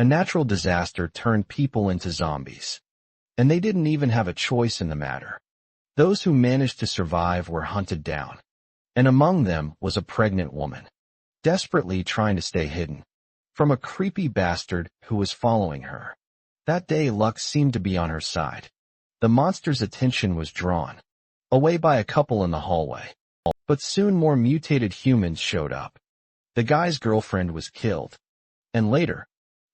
A natural disaster turned people into zombies, and they didn't even have a choice in the matter. Those who managed to survive were hunted down, and among them was a pregnant woman, desperately trying to stay hidden from a creepy bastard who was following her. That day luck seemed to be on her side. The monster's attention was drawn away by a couple in the hallway, but soon more mutated humans showed up. The guy's girlfriend was killed, and later,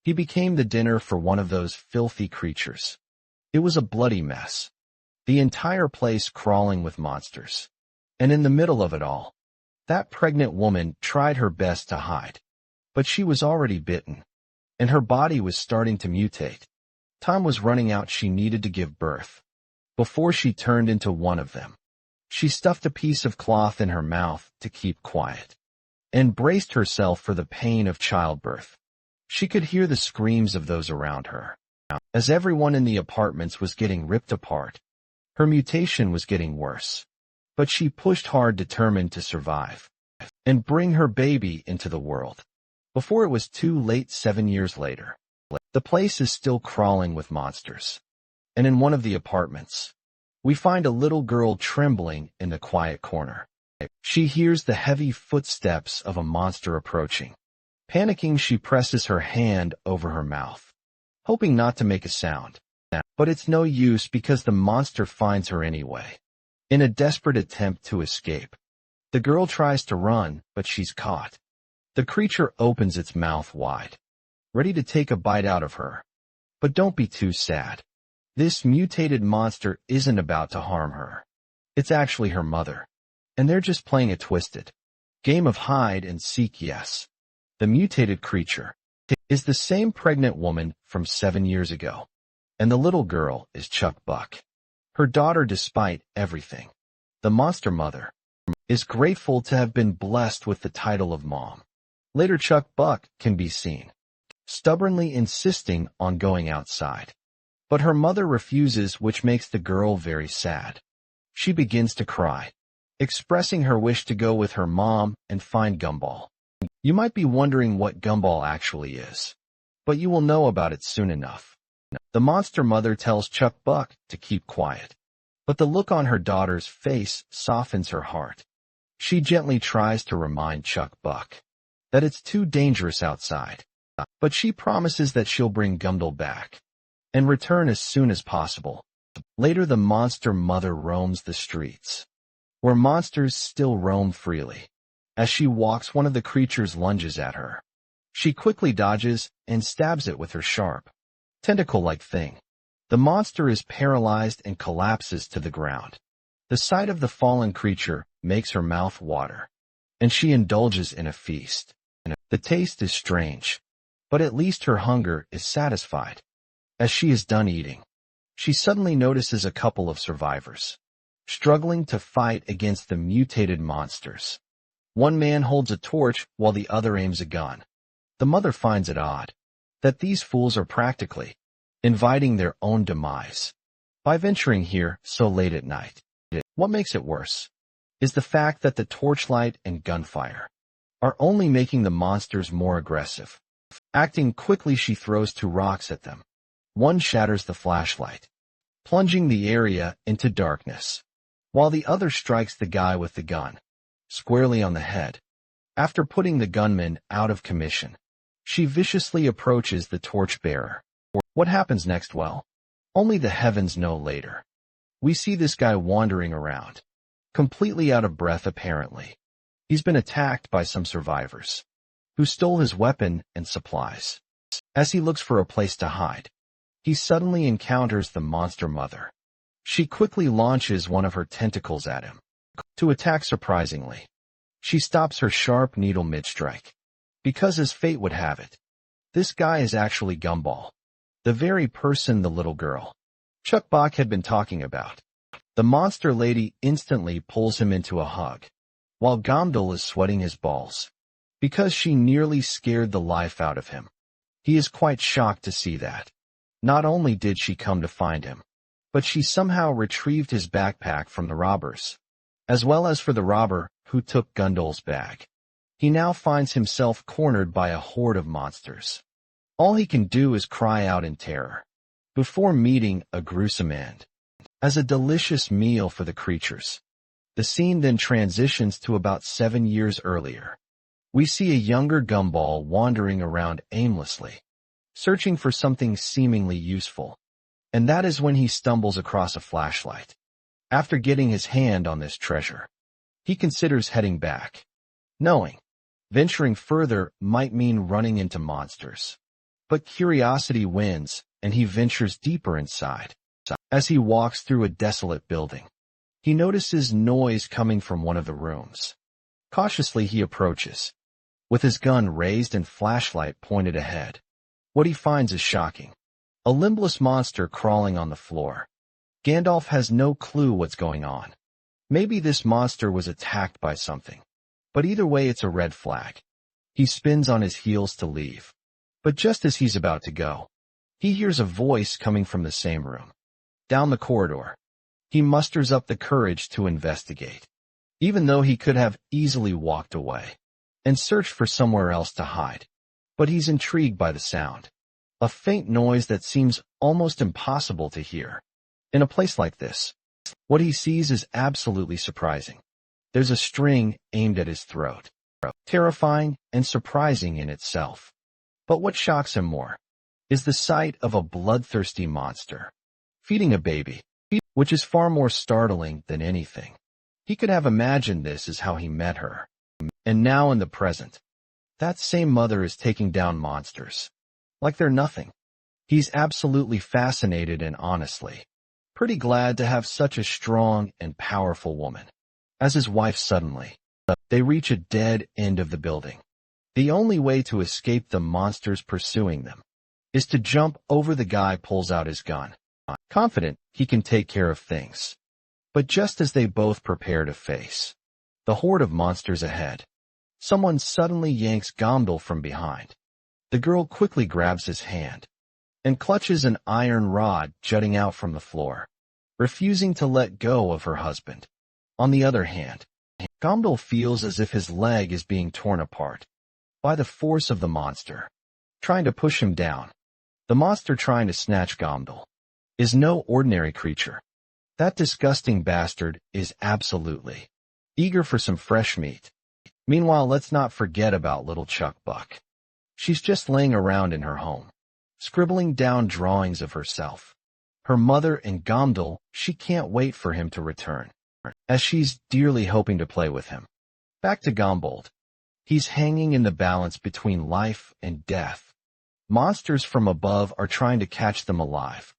he became the dinner for one of those filthy creatures. It was a bloody mess, the entire place crawling with monsters. And in the middle of it all, that pregnant woman tried her best to hide. But she was already bitten, and her body was starting to mutate. Time was running out. She needed to give birth before she turned into one of them. She stuffed a piece of cloth in her mouth to keep quiet, and braced herself for the pain of childbirth. She could hear the screams of those around her. As everyone in the apartments was getting ripped apart, her mutation was getting worse. But she pushed hard, determined to survive and bring her baby into the world before it was too late. 7 years later, the place is still crawling with monsters. And in one of the apartments, we find a little girl trembling in the quiet corner. She hears the heavy footsteps of a monster approaching. Panicking, she presses her hand over her mouth, hoping not to make a sound. But it's no use because the monster finds her anyway. In a desperate attempt to escape, the girl tries to run, but she's caught. The creature opens its mouth wide, ready to take a bite out of her. But don't be too sad. This mutated monster isn't about to harm her. It's actually her mother. And they're just playing a twisted game of hide and seek. Yes, the mutated creature is the same pregnant woman from 7 years ago. And the little girl is Chuck Buck, her daughter. Despite everything, the monster mother is grateful to have been blessed with the title of mom. Later, Chuck Buck can be seen stubbornly insisting on going outside. But her mother refuses, which makes the girl very sad. She begins to cry, expressing her wish to go with her mom and find Gumball. You might be wondering what Gumball actually is, but you will know about it soon enough. The monster mother tells Chuck Buck to keep quiet, but the look on her daughter's face softens her heart. She gently tries to remind Chuck Buck that it's too dangerous outside, but she promises that she'll bring Gumball back and return as soon as possible. Later, the monster mother roams the streets, where monsters still roam freely. As she walks, one of the creatures lunges at her. She quickly dodges and stabs it with her sharp, tentacle-like thing. The monster is paralyzed and collapses to the ground. The sight of the fallen creature makes her mouth water, and she indulges in a feast. The taste is strange, but at least her hunger is satisfied. As she is done eating, she suddenly notices a couple of survivors struggling to fight against the mutated monsters. One man holds a torch while the other aims a gun. The mother finds it odd that these fools are practically inviting their own demise by venturing here so late at night. What makes it worse is the fact that the torchlight and gunfire are only making the monsters more aggressive. Acting quickly, she throws 2 rocks at them. One shatters the flashlight, plunging the area into darkness, while the other strikes the guy with the gun squarely on the head. After putting the gunman out of commission, she viciously approaches the torchbearer. What happens next? Well, only the heavens know. Later, we see this guy wandering around, completely out of breath apparently. He's been attacked by some survivors, who stole his weapon and supplies. As he looks for a place to hide, he suddenly encounters the monster mother. She quickly launches one of her tentacles at him to attack. Surprisingly, she stops her sharp needle mid-strike, because as fate would have it, this guy is actually Gumball, the very person the little girl Chuck Buck had been talking about. The monster lady instantly pulls him into a hug, while Gumball is sweating his balls, because she nearly scared the life out of him. He is quite shocked to see that. Not only did she come to find him, but she somehow retrieved his backpack from the robbers, as well as for the robber who took Gundal's bag. He now finds himself cornered by a horde of monsters. All he can do is cry out in terror, before meeting a gruesome end. As a delicious meal for the creatures, the scene then transitions to about 7 years earlier. We see a younger Gumball wandering around aimlessly, searching for something seemingly useful. And that is when he stumbles across a flashlight. After getting his hand on this treasure, he considers heading back, knowing venturing further might mean running into monsters. But curiosity wins, and he ventures deeper inside. As he walks through a desolate building, he notices noise coming from one of the rooms. Cautiously he approaches, with his gun raised and flashlight pointed ahead. What he finds is shocking. A limbless monster crawling on the floor. Gandalf has no clue what's going on. Maybe this monster was attacked by something. But either way, it's a red flag. He spins on his heels to leave. But just as he's about to go, he hears a voice coming from the same room. Down the corridor, he musters up the courage to investigate, even though he could have easily walked away and searched for somewhere else to hide. But he's intrigued by the sound, a faint noise that seems almost impossible to hear. In a place like this, what he sees is absolutely surprising. There's a string aimed at his throat, terrifying and surprising in itself. But what shocks him more is the sight of a bloodthirsty monster feeding a baby, which is far more startling than anything. He could have imagined this is how he met her. And now in the present, that same mother is taking down monsters like they're nothing. He's absolutely fascinated and honestly pretty glad to have such a strong and powerful woman as his wife. Suddenly, they reach a dead end of the building. The only way to escape the monsters pursuing them is to jump over. The guy pulls out his gun, confident he can take care of things. But just as they both prepare to face the horde of monsters ahead, someone suddenly yanks Gomdal from behind. The girl quickly grabs his hand and clutches an iron rod jutting out from the floor, refusing to let go of her husband. On the other hand, Gomdal feels as if his leg is being torn apart by the force of the monster, trying to push him down. The monster trying to snatch Gomdal is no ordinary creature. That disgusting bastard is absolutely eager for some fresh meat. Meanwhile, let's not forget about little Chuck Buck. She's just laying around in her home, scribbling down drawings of herself, her mother, and Gomdal. She can't wait for him to return, as she's dearly hoping to play with him. Back to Gombold. He's hanging in the balance between life and death. Monsters from above are trying to catch them alive,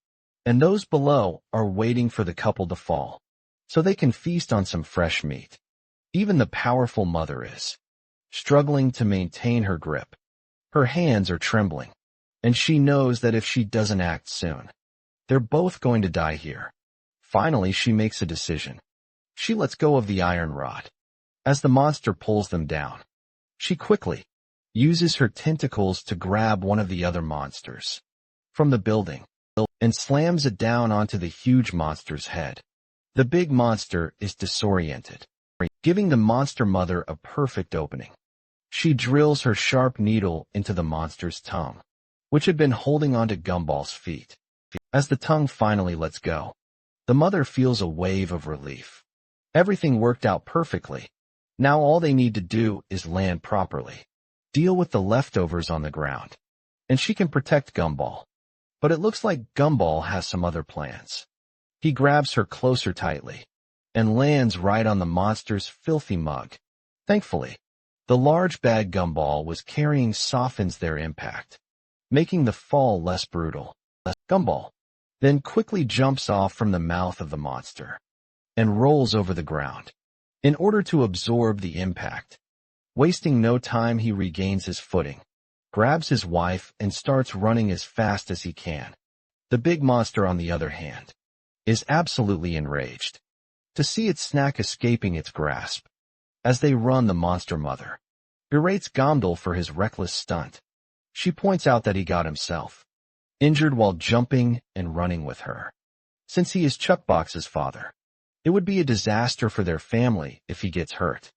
and those below are waiting for the couple to fall, so they can feast on some fresh meat. Even the powerful mother is struggling to maintain her grip. Her hands are trembling, and she knows that if she doesn't act soon, they're both going to die here. Finally, she makes a decision. She lets go of the iron rod. As the monster pulls them down, she quickly uses her tentacles to grab one of the other monsters from the building and slams it down onto the huge monster's head. The big monster is disoriented, giving the monster mother a perfect opening. She drills her sharp needle into the monster's tongue, which had been holding onto Gumball's feet. As the tongue finally lets go, the mother feels a wave of relief. Everything worked out perfectly. Now all they need to do is land properly, deal with the leftovers on the ground, and she can protect Gumball. But it looks like Gumball has some other plans. He grabs her closer tightly and lands right on the monster's filthy mug. Thankfully, the large bag Gumball was carrying softens their impact, making the fall less brutal. Gumball then quickly jumps off from the mouth of the monster and rolls over the ground in order to absorb the impact. Wasting no time, he regains his footing, grabs his wife, and starts running as fast as he can. The big monster, on the other hand, is absolutely enraged to see its snack escaping its grasp. As they run, the monster mother berates Gomdal for his reckless stunt. She points out that he got himself injured while jumping and running with her. Since he is Chuckbox's father, it would be a disaster for their family if he gets hurt.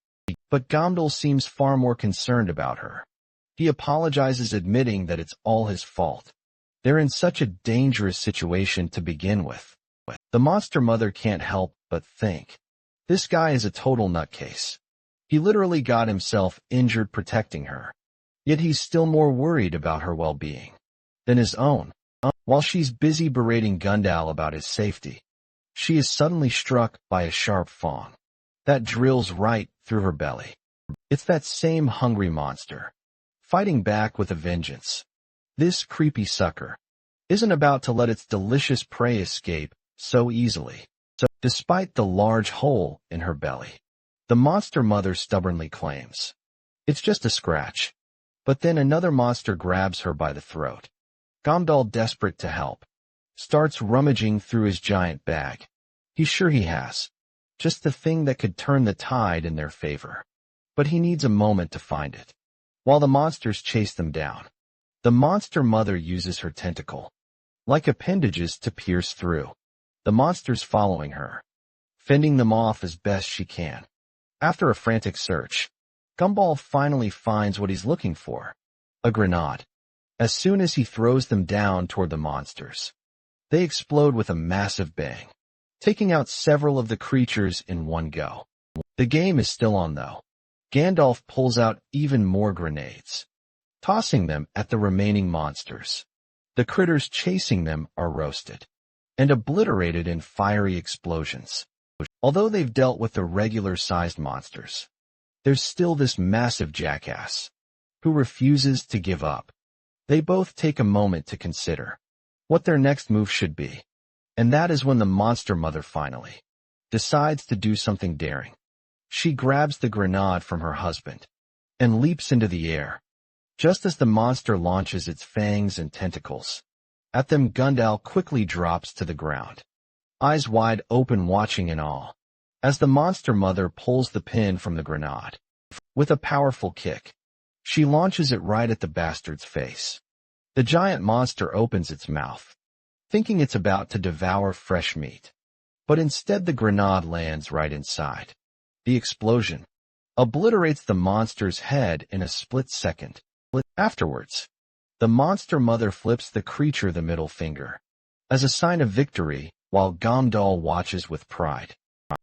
But Gomdal seems far more concerned about her. He apologizes, admitting that it's all his fault. They're in such a dangerous situation to begin with. The monster mother can't help but think, this guy is a total nutcase. He literally got himself injured protecting her. Yet he's still more worried about her well-being than his own. While she's busy berating Gundal about his safety, she is suddenly struck by a sharp fong that drills right through her belly. It's that same hungry monster, fighting back with a vengeance. This creepy sucker isn't about to let its delicious prey escape so easily. So, despite the large hole in her belly, the monster mother stubbornly claims it's just a scratch. But then another monster grabs her by the throat. Gomdal, desperate to help, starts rummaging through his giant bag. He's sure he has just the thing that could turn the tide in their favor. But he needs a moment to find it. While the monsters chase them down, the monster mother uses her tentacle-like appendages to pierce through the monsters following her, fending them off as best she can. After a frantic search, Gumball finally finds what he's looking for, a grenade. As soon as he throws them down toward the monsters, they explode with a massive bang, taking out several of the creatures in one go. The game is still on though. Gandalf pulls out even more grenades, tossing them at the remaining monsters. The critters chasing them are roasted and obliterated in fiery explosions. Although they've dealt with the regular-sized monsters, there's still this massive jackass who refuses to give up. They both take a moment to consider what their next move should be, and that is when the monster mother finally decides to do something daring. She grabs the grenade from her husband and leaps into the air. Just as the monster launches its fangs and tentacles at them, Gundal quickly drops to the ground, eyes wide open, watching in awe, as the monster mother pulls the pin from the grenade. With a powerful kick, she launches it right at the bastard's face. The giant monster opens its mouth, thinking it's about to devour fresh meat. But instead the grenade lands right inside. The explosion obliterates the monster's head in a split second. Afterwards, the monster mother flips the creature the middle finger as a sign of victory, while Gomdal watches with pride,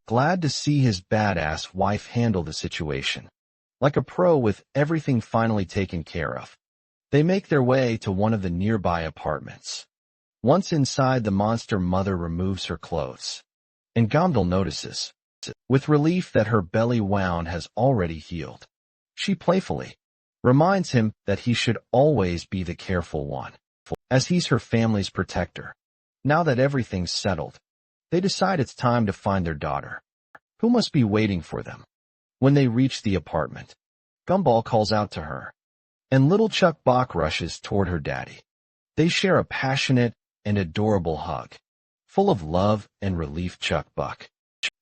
glad to see his badass wife handle the situation like a pro with everything finally taken care of. They make their way to one of the nearby apartments. Once inside, the monster mother removes her clothes, and Gomdal notices with relief that her belly wound has already healed. She playfully reminds him that he should always be the careful one, as he's her family's protector. Now that everything's settled, they decide it's time to find their daughter, who must be waiting for them. When they reach the apartment, Gumball calls out to her, and little Chuck Bach rushes toward her daddy. They share a passionate and adorable hug, full of love and relief. Chuck Buck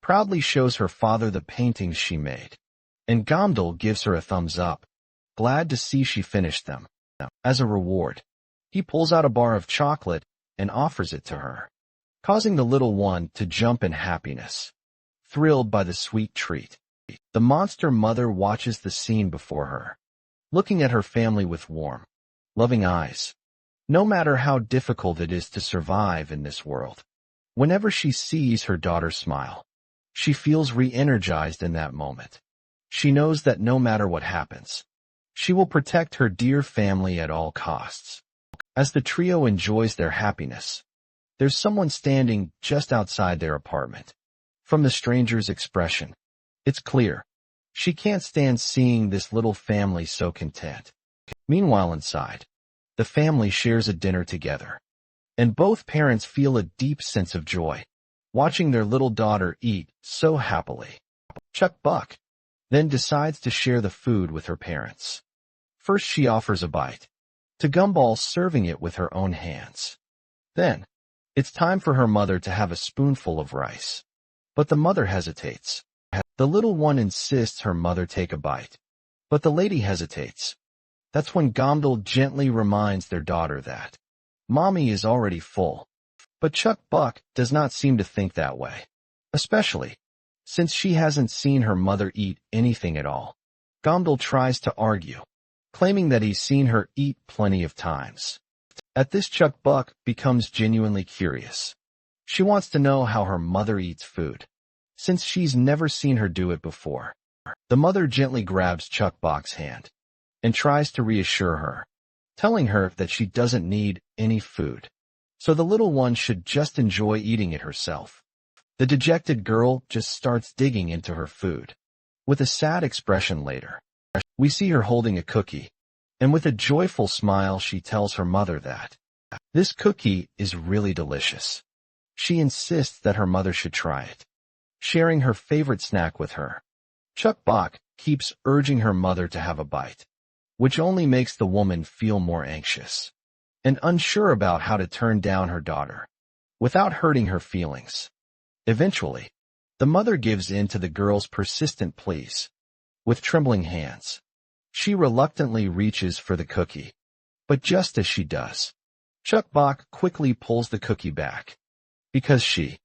proudly shows her father the paintings she made, and Gomdal gives her a thumbs up, glad to see she finished them. As a reward, he pulls out a bar of chocolate and offers it to her, causing the little one to jump in happiness, thrilled by the sweet treat. The monster mother watches the scene before her, looking at her family with warm, loving eyes. No matter how difficult it is to survive in this world, whenever she sees her daughter smile, she feels re-energized in that moment. She knows that no matter what happens, she will protect her dear family at all costs. As the trio enjoys their happiness, there's someone standing just outside their apartment. From the stranger's expression, it's clear she can't stand seeing this little family so content. Meanwhile, inside, the family shares a dinner together, and both parents feel a deep sense of joy, watching their little daughter eat so happily. Chuck Buck then decides to share the food with her parents. First, she offers a bite to Gumball, serving it with her own hands. Then, it's time for her mother to have a spoonful of rice. But the mother hesitates. The little one insists her mother take a bite, but the lady hesitates. That's when Gomdal gently reminds their daughter that Mommy is already full. But Chuck Buck does not seem to think that way, especially since she hasn't seen her mother eat anything at all. Gomdal tries to argue, claiming that he's seen her eat plenty of times. At this, Chuck Buck becomes genuinely curious. She wants to know how her mother eats food, since she's never seen her do it before. The mother gently grabs Chuck Buck's hand and tries to reassure her, telling her that she doesn't need any food, so the little one should just enjoy eating it herself. The dejected girl just starts digging into her food. With a sad expression later, we see her holding a cookie, and with a joyful smile she tells her mother that this cookie is really delicious. She insists that her mother should try it, sharing her favorite snack with her. Chuck Buck keeps urging her mother to have a bite, which only makes the woman feel more anxious and unsure about how to turn down her daughter without hurting her feelings. Eventually, the mother gives in to the girl's persistent pleas. With trembling hands, she reluctantly reaches for the cookie, but just as she does, Chuck Buck quickly pulls the cookie back, because she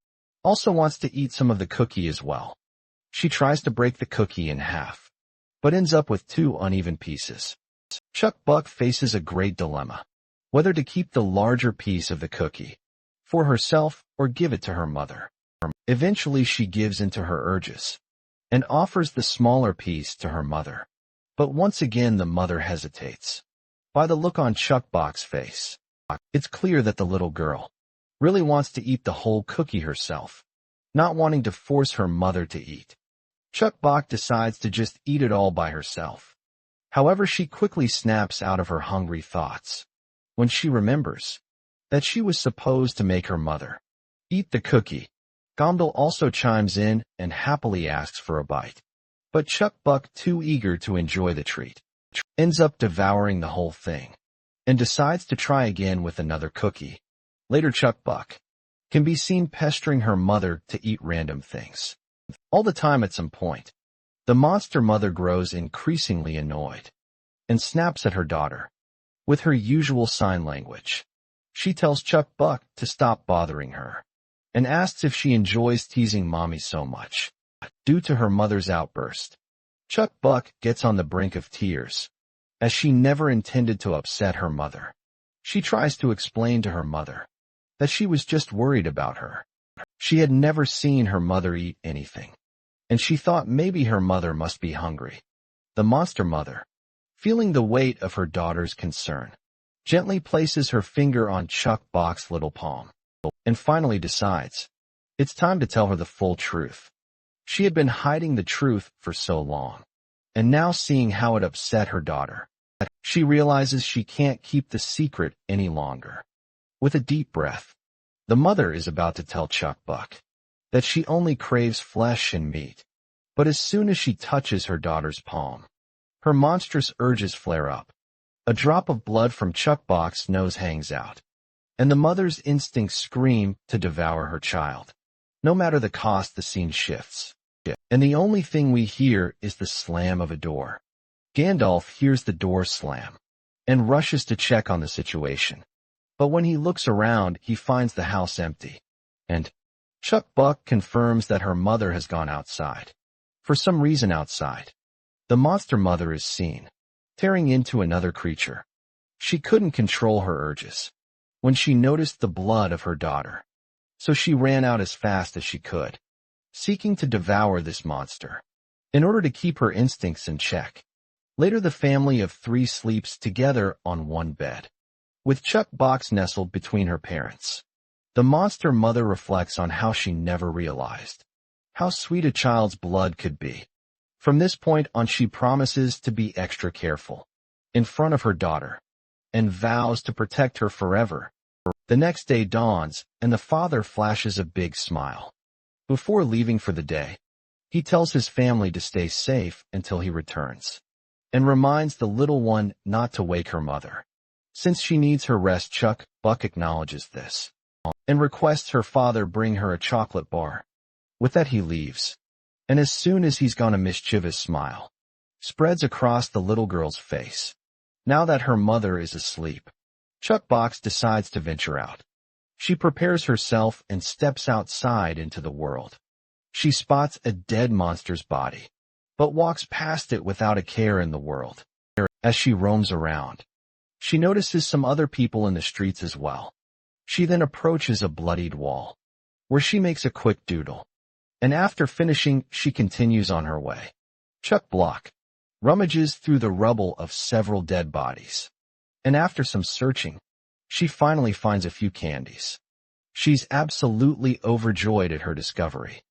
also wants to eat some of the cookie as well. She tries to break the cookie in half, but ends up with 2 uneven pieces. Chuck Buck faces a great dilemma, whether to keep the larger piece of the cookie for herself or give it to her mother. Eventually she gives in to her urges and offers the smaller piece to her mother. But once again the mother hesitates. By the look on Chuck Buck's face, it's clear that the little girl really wants to eat the whole cookie herself, not wanting to force her mother to eat. Chuck Buck decides to just eat it all by herself. However, she quickly snaps out of her hungry thoughts when she remembers that she was supposed to make her mother eat the cookie. Gomdal also chimes in and happily asks for a bite. But Chuck Buck, too eager to enjoy the treat, ends up devouring the whole thing and decides to try again with another cookie. Later, Chuck Buck can be seen pestering her mother to eat random things all the time. At some point, the monster mother grows increasingly annoyed and snaps at her daughter with her usual sign language. She tells Chuck Buck to stop bothering her and asks if she enjoys teasing mommy so much. Due to her mother's outburst, Chuck Buck gets on the brink of tears, as she never intended to upset her mother. She tries to explain to her mother that she was just worried about her. She had never seen her mother eat anything, and she thought maybe her mother must be hungry. The monster mother, feeling the weight of her daughter's concern, gently places her finger on Chuck Buck's little palm, and finally decides it's time to tell her the full truth. She had been hiding the truth for so long, and now seeing how it upset her daughter, she realizes she can't keep the secret any longer. With a deep breath, the mother is about to tell Chuck Buck that she only craves flesh and meat, but as soon as she touches her daughter's palm, her monstrous urges flare up. A drop of blood from Chuck Buck's nose hangs out, and the mother's instincts scream to devour her child. No matter the cost, the scene shifts, and the only thing we hear is the slam of a door. Gandalf hears the door slam and rushes to check on the situation. But when he looks around, he finds the house empty, and Chuck Buck confirms that her mother has gone outside. For some reason outside, the monster mother is seen tearing into another creature. She couldn't control her urges when she noticed the blood of her daughter, so she ran out as fast as she could, seeking to devour this monster in order to keep her instincts in check. Later, the family of 3 sleeps together on one bed, with Chuck Buck nestled between her parents. The monster mother reflects on how she never realized how sweet a child's blood could be. From this point on, she promises to be extra careful in front of her daughter and vows to protect her forever. The next day dawns, and the father flashes a big smile. Before leaving for the day, he tells his family to stay safe until he returns, and reminds the little one not to wake her mother, since she needs her rest. Chuck Buck acknowledges this and requests her father bring her a chocolate bar. With that, he leaves, and as soon as he's gone, a mischievous smile spreads across the little girl's face. Now that her mother is asleep, Chuck Buck decides to venture out. She prepares herself and steps outside into the world. She spots a dead monster's body, but walks past it without a care in the world. As she roams around, she notices some other people in the streets as well. She then approaches a bloodied wall, where she makes a quick doodle. And after finishing, she continues on her way. Chuck Block rummages through the rubble of several dead bodies. And after some searching, she finally finds a few candies. She's absolutely overjoyed at her discovery.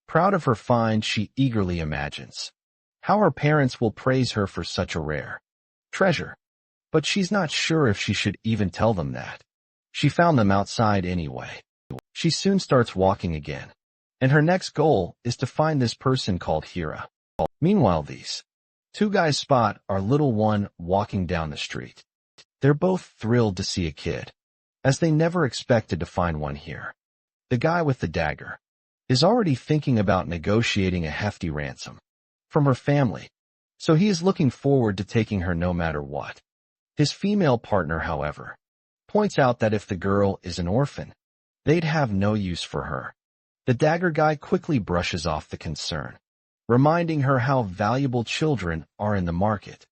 Proud of her find, she eagerly imagines how her parents will praise her for such a rare treasure. But she's not sure if she should even tell them that. She found them outside anyway. She soon starts walking again, and her next goal is to find this person called Hira. Meanwhile, these two guys spot our little one walking down the street. They're both thrilled to see a kid, as they never expected to find one here. The guy with the dagger is already thinking about negotiating a hefty ransom from her family, so he is looking forward to taking her no matter what. His female partner, however, points out that if the girl is an orphan, they'd have no use for her. The dagger guy quickly brushes off the concern, reminding her how valuable children are in the market.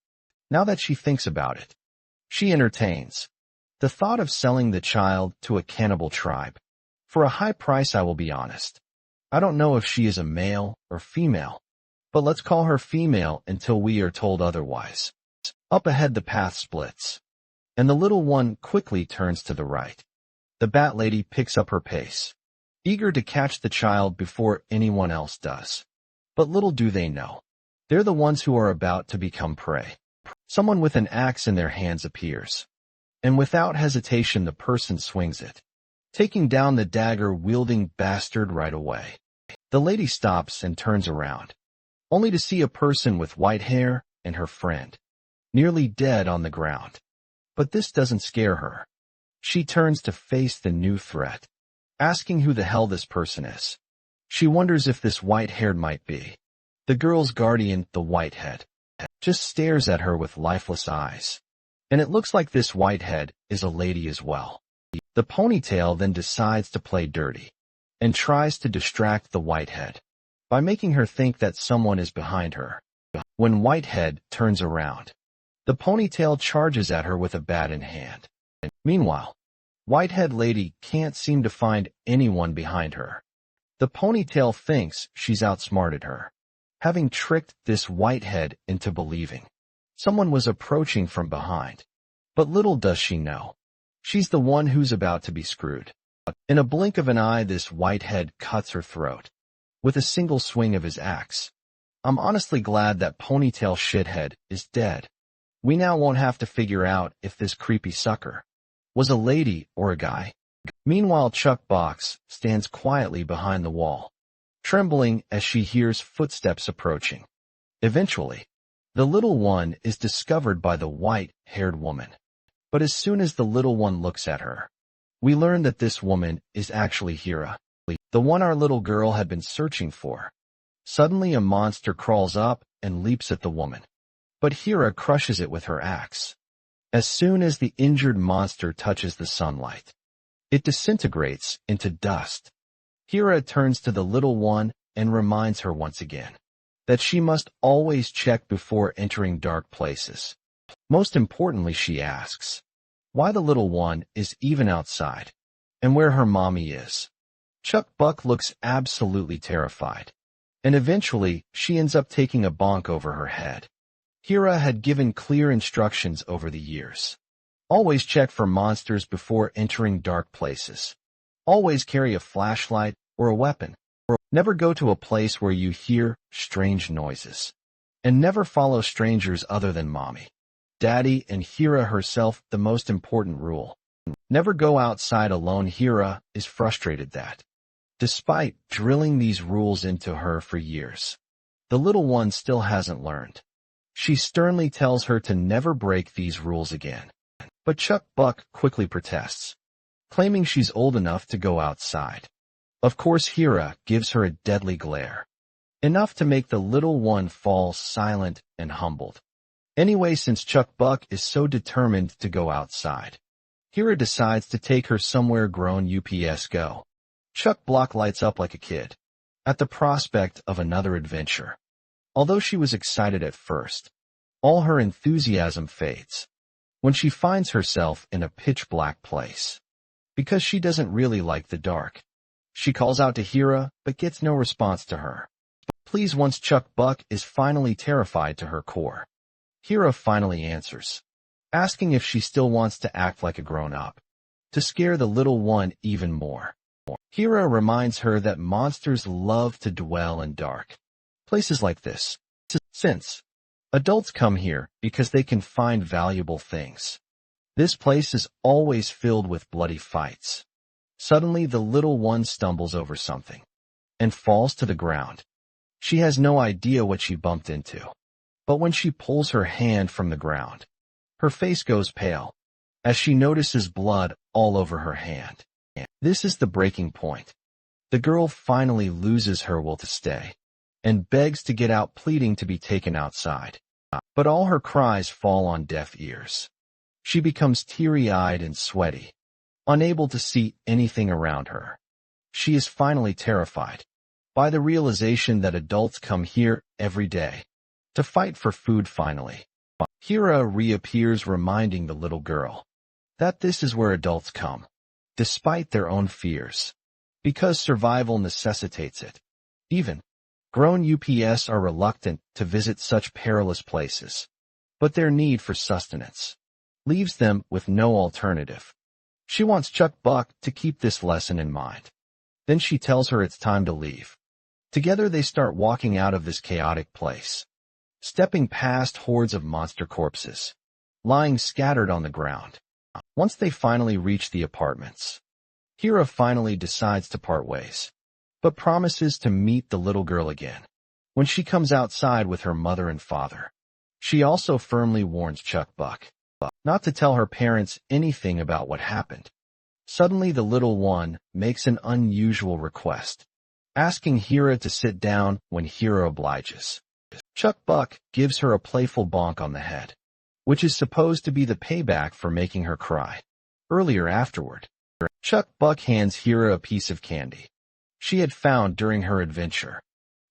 Now that she thinks about it, she entertains the thought of selling the child to a cannibal tribe. For a high price, I will be honest. I don't know if she is a male or female, but let's call her female until we are told otherwise. Up ahead the path splits, and the little one quickly turns to the right. The bat lady picks up her pace, eager to catch the child before anyone else does. But little do they know, they're the ones who are about to become prey. Someone with an axe in their hands appears, and without hesitation the person swings it, taking down the dagger-wielding bastard right away. The lady stops and turns around, only to see a person with white hair and her friend, nearly dead on the ground. But this doesn't scare her. She turns to face the new threat, asking who the hell this person is. She wonders if this white-haired might be the girl's guardian. The whitehead just stares at her with lifeless eyes, and it looks like this whitehead is a lady as well. The ponytail then decides to play dirty, and tries to distract the whitehead by making her think that someone is behind her. When Whitehead turns around, the ponytail charges at her with a bat in hand. Meanwhile, Whitehead lady can't seem to find anyone behind her. The ponytail thinks she's outsmarted her, having tricked this Whitehead into believing someone was approaching from behind. But little does she know, she's the one who's about to be screwed. In a blink of an eye, this Whitehead cuts her throat with a single swing of his axe. I'm honestly glad that ponytail shithead is dead. We now won't have to figure out if this creepy sucker was a lady or a guy. Meanwhile, Chuck Box stands quietly behind the wall, trembling as she hears footsteps approaching. Eventually, the little one is discovered by the white-haired woman. But as soon as the little one looks at her, we learn that this woman is actually Hira, the one our little girl had been searching for. Suddenly a monster crawls up and leaps at the woman, but Hira crushes it with her axe. As soon as the injured monster touches the sunlight, it disintegrates into dust. Hira turns to the little one and reminds her once again that she must always check before entering dark places. Most importantly, she asks why the little one is even outside and where her mommy is. Chuck Buck looks absolutely terrified, and eventually she ends up taking a bonk over her head. Hira had given clear instructions over the years. Always check for monsters before entering dark places. Always carry a flashlight or a weapon. Never go to a place where you hear strange noises. And never follow strangers other than mommy, daddy, and Hira herself. The most important rule: never go outside alone. Hira is frustrated that, despite drilling these rules into her for years, the little one still hasn't learned. She sternly tells her to never break these rules again. But Chuck Buck quickly protests, claiming she's old enough to go outside. Of course, Hira gives her a deadly glare, enough to make the little one fall silent and humbled. Anyway, since Chuck Buck is so determined to go outside, Hira decides to take her somewhere grown ups go. Chuck Block lights up like a kid at the prospect of another adventure. Although she was excited at first, All her enthusiasm fades when she finds herself in a pitch-black place. Because she doesn't really like the dark. She calls out to Hira, but gets no response to her. Please, once Chuck Buck is finally terrified to her core. Hira finally answers, asking if she still wants to act like a grown-up, to scare the little one even more. Hira reminds her that monsters love to dwell in dark places like this, since adults come here because they can find valuable things. This place is always filled with bloody fights. Suddenly, the little one stumbles over something and falls to the ground. She has no idea what she bumped into. But when she pulls her hand from the ground, her face goes pale as she notices blood all over her hand. This is the breaking point. The girl finally loses her will to stay and begs to get out, pleading to be taken outside. But all her cries fall on deaf ears. She becomes teary-eyed and sweaty, unable to see anything around her. She is finally terrified by the realization that adults come here every day to fight for food. Finally, Hira reappears, reminding the little girl that this is where adults come, despite their own fears, because survival necessitates it. Even grown UPS are reluctant to visit such perilous places, but their need for sustenance leaves them with no alternative. She wants Chuck Buck to keep this lesson in mind. Then she tells her it's time to leave. Together they start walking out of this chaotic place, stepping past hordes of monster corpses, lying scattered on the ground. Once they finally reach the apartments, Hira finally decides to part ways, but promises to meet the little girl again when she comes outside with her mother and father. She also firmly warns Chuck Buck not to tell her parents anything about what happened. Suddenly, the little one makes an unusual request, asking Hira to sit down. When Hira obliges, Chuck Buck gives her a playful bonk on the head, which is supposed to be the payback for making her cry earlier. Afterward, Chuck Buck hands Hira a piece of candy she had found during her adventure.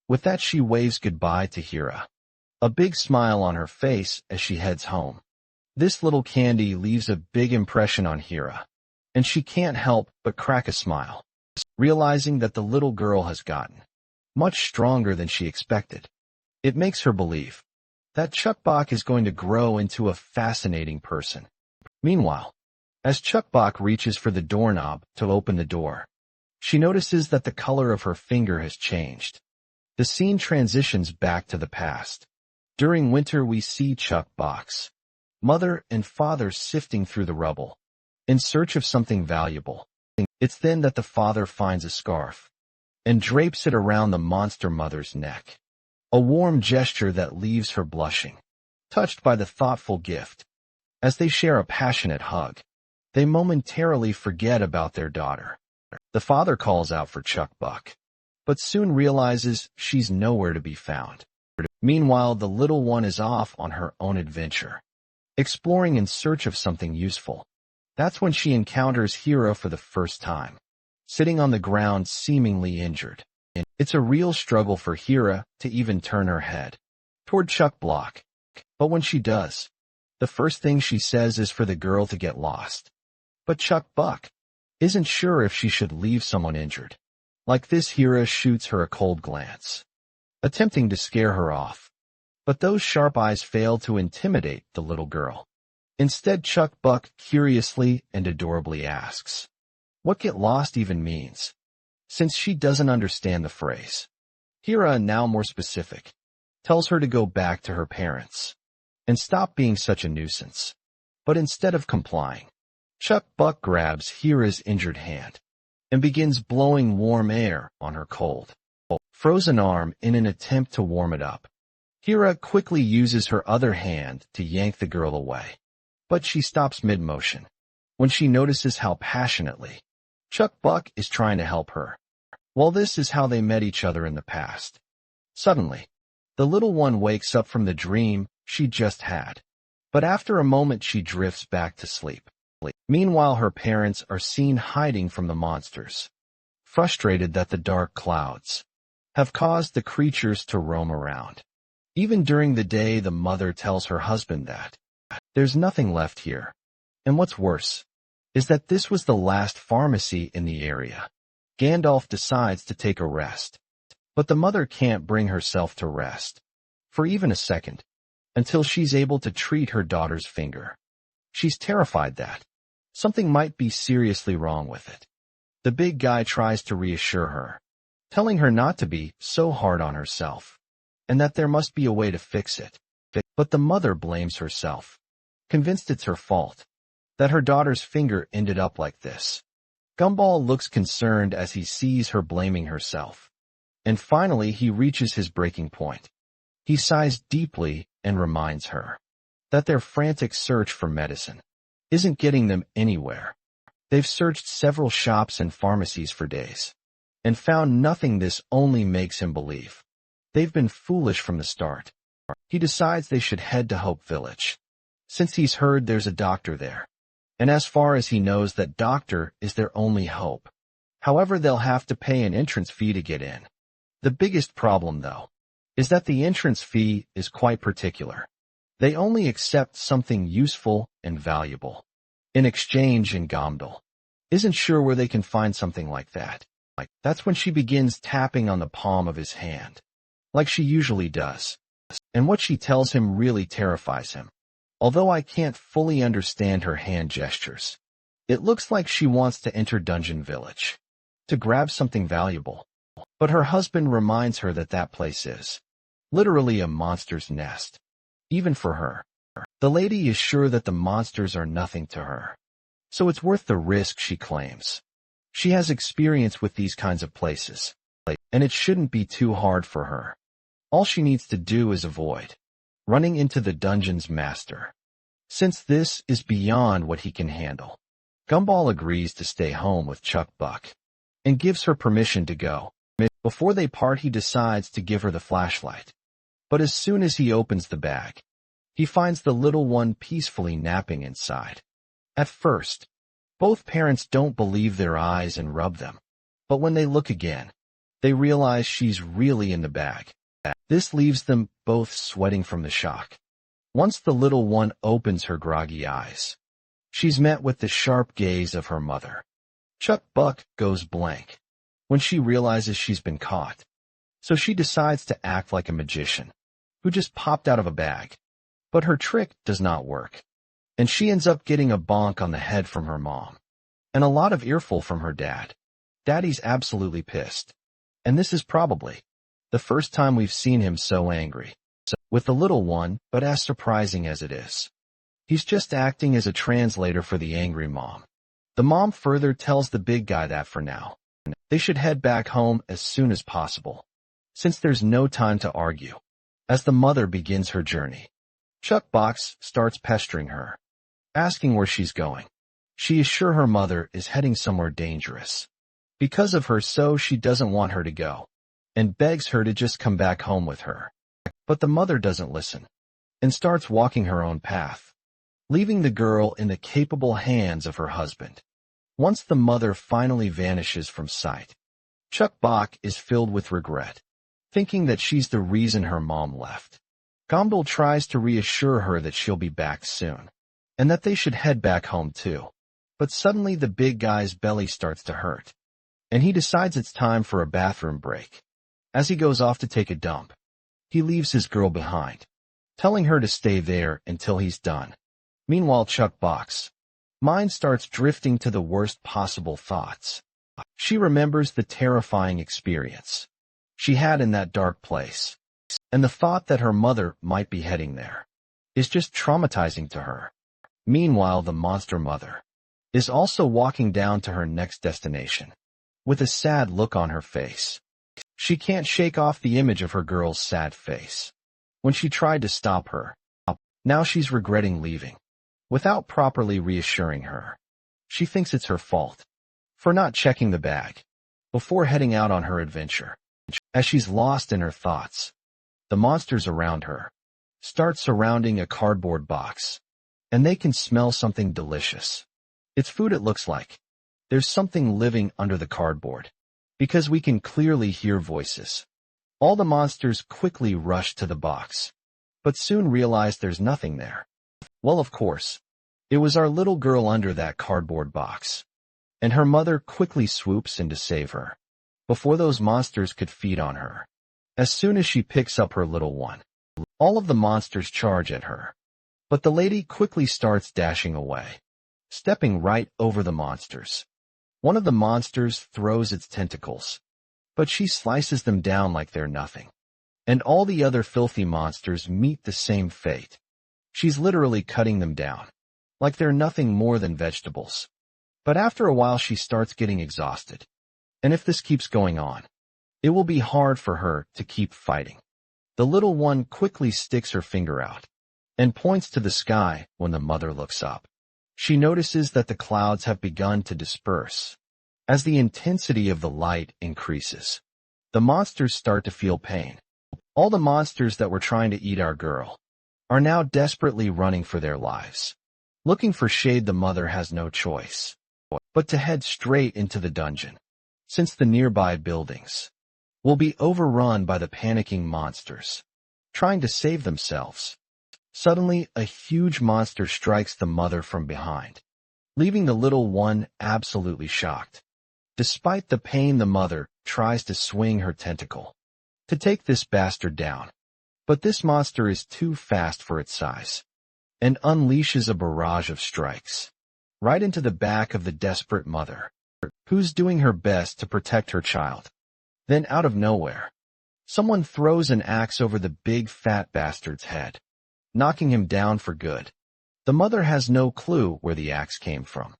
With that, she waves goodbye to Hira, a big smile on her face as she heads home. This little candy leaves a big impression on Hira, and she can't help but crack a smile, realizing that the little girl has gotten much stronger than she expected. It makes her believe that Chuck Buck is going to grow into a fascinating person. Meanwhile, as Chuck Buck reaches for the doorknob to open the door, she notices that the color of her finger has changed. The scene transitions back to the past. During winter, we see Chuck Buck's mother and father sifting through the rubble in search of something valuable. It's then that the father finds a scarf and drapes it around the monster mother's neck, a warm gesture that leaves her blushing, touched by the thoughtful gift. As they share a passionate hug, they momentarily forget about their daughter. The father calls out for Chuck Buck, but soon realizes she's nowhere to be found. Meanwhile, the little one is off on her own adventure, exploring in search of something useful. That's when she encounters Hira for the first time, sitting on the ground seemingly injured. It's a real struggle for Hira to even turn her head toward Chuck Buck. But when she does, the first thing she says is for the girl to get lost. But Chuck Buck isn't sure if she should leave someone injured. Like this, Hira shoots her a cold glance, attempting to scare her off. But those sharp eyes fail to intimidate the little girl. Instead, Chuck Buck curiously and adorably asks what get lost even means, since she doesn't understand the phrase. Hira, now more specific, tells her to go back to her parents and stop being such a nuisance. But instead of complying, Chuck Buck grabs Hira's injured hand and begins blowing warm air on her cold, frozen arm in an attempt to warm it up. Hira quickly uses her other hand to yank the girl away, but she stops mid-motion when she notices how passionately Chuck Buck is trying to help her. Well, this is how they met each other in the past. Suddenly, the little one wakes up from the dream she just had, but after a moment she drifts back to sleep. Meanwhile, her parents are seen hiding from the monsters, frustrated that the dark clouds have caused the creatures to roam around. Even during the day, the mother tells her husband that there's nothing left here. And what's worse is that this was the last pharmacy in the area. Gandalf decides to take a rest. But the mother can't bring herself to rest for even a second until she's able to treat her daughter's finger. She's terrified that something might be seriously wrong with it. The big guy tries to reassure her, telling her not to be so hard on herself, and that there must be a way to fix it. But the mother blames herself, convinced it's her fault, that her daughter's finger ended up like this. Gumball looks concerned as he sees her blaming herself. And finally he reaches his breaking point. He sighs deeply and reminds her that their frantic search for medicine isn't getting them anywhere. They've searched several shops and pharmacies for days and found nothing. This only makes him believe they've been foolish from the start. He decides they should head to Hope Village, since he's heard there's a doctor there. And as far as he knows, that doctor is their only hope. However, they'll have to pay an entrance fee to get in. The biggest problem, though, is that the entrance fee is quite particular. They only accept something useful and valuable in exchange, and Gomdal isn't sure where they can find something like that. That's when she begins tapping on the palm of his hand, like she usually does. And what she tells him really terrifies him. Although I can't fully understand her hand gestures, it looks like she wants to enter Dungeon Village to grab something valuable. But her husband reminds her that that place is literally a monster's nest, even for her. The lady is sure that the monsters are nothing to her, so it's worth the risk, she claims. She has experience with these kinds of places, and it shouldn't be too hard for her. All she needs to do is avoid running into the dungeon's master, since this is beyond what he can handle. Gumball agrees to stay home with Chuck Buck and gives her permission to go. Before they part, he decides to give her the flashlight. But as soon as he opens the bag, he finds the little one peacefully napping inside. At first, both parents don't believe their eyes and rub them. But when they look again, they realize she's really in the bag. This leaves them both sweating from the shock. Once the little one opens her groggy eyes, she's met with the sharp gaze of her mother. Chuck Buck goes blank when she realizes she's been caught, so she decides to act like a magician who just popped out of a bag. But her trick does not work, and she ends up getting a bonk on the head from her mom, and a lot of earful from her dad. Daddy's absolutely pissed, and this is probably the first time we've seen him so angry with the little one, but as surprising as it is, he's just acting as a translator for the angry mom. The mom further tells the big guy that for now, they should head back home as soon as possible, since there's no time to argue. As the mother begins her journey, Chuck Box starts pestering her, asking where she's going. She is sure her mother is heading somewhere dangerous because of her, so she doesn't want her to go, and begs her to just come back home with her. But the mother doesn't listen, and starts walking her own path, leaving the girl in the capable hands of her husband. Once the mother finally vanishes from sight, Chuck Bach is filled with regret, thinking that she's the reason her mom left. Gomdal tries to reassure her that she'll be back soon, and that they should head back home too. But suddenly the big guy's belly starts to hurt, and he decides it's time for a bathroom break. As he goes off to take a dump, he leaves his girl behind, telling her to stay there until he's done. Meanwhile, Chuck Bach's mind starts drifting to the worst possible thoughts. She remembers the terrifying experience she had in that dark place, and the thought that her mother might be heading there is just traumatizing to her. Meanwhile, the monster mother is also walking down to her next destination with a sad look on her face. She can't shake off the image of her girl's sad face when she tried to stop her. Now she's regretting leaving without properly reassuring her. She thinks it's her fault for not checking the bag before heading out on her adventure. As she's lost in her thoughts, the monsters around her start surrounding a cardboard box, and they can smell something delicious. It's food, it looks like. There's something living under the cardboard, because we can clearly hear voices. All the monsters quickly rush to the box, but soon realize there's nothing there. Well, of course, it was our little girl under that cardboard box, and her mother quickly swoops in to save her, before those monsters could feed on her. As soon as she picks up her little one, all of the monsters charge at her, but the lady quickly starts dashing away, stepping right over the monsters. One of the monsters throws its tentacles, but she slices them down like they're nothing. And all the other filthy monsters meet the same fate. She's literally cutting them down, like they're nothing more than vegetables. But after a while she starts getting exhausted. And if this keeps going on, it will be hard for her to keep fighting. The little one quickly sticks her finger out and points to the sky. When the mother looks up, she notices that the clouds have begun to disperse. As the intensity of the light increases, the monsters start to feel pain. All the monsters that were trying to eat our girl are now desperately running for their lives. Looking for shade, the mother has no choice but to head straight into the dungeon, since the nearby buildings will be overrun by the panicking monsters trying to save themselves. Suddenly, a huge monster strikes the mother from behind, leaving the little one absolutely shocked. Despite the pain, the mother tries to swing her tentacle to take this bastard down, but this monster is too fast for its size and unleashes a barrage of strikes right into the back of the desperate mother, who's doing her best to protect her child. Then out of nowhere, someone throws an axe over the big fat bastard's head, knocking him down for good. The mother has no clue where the axe came from,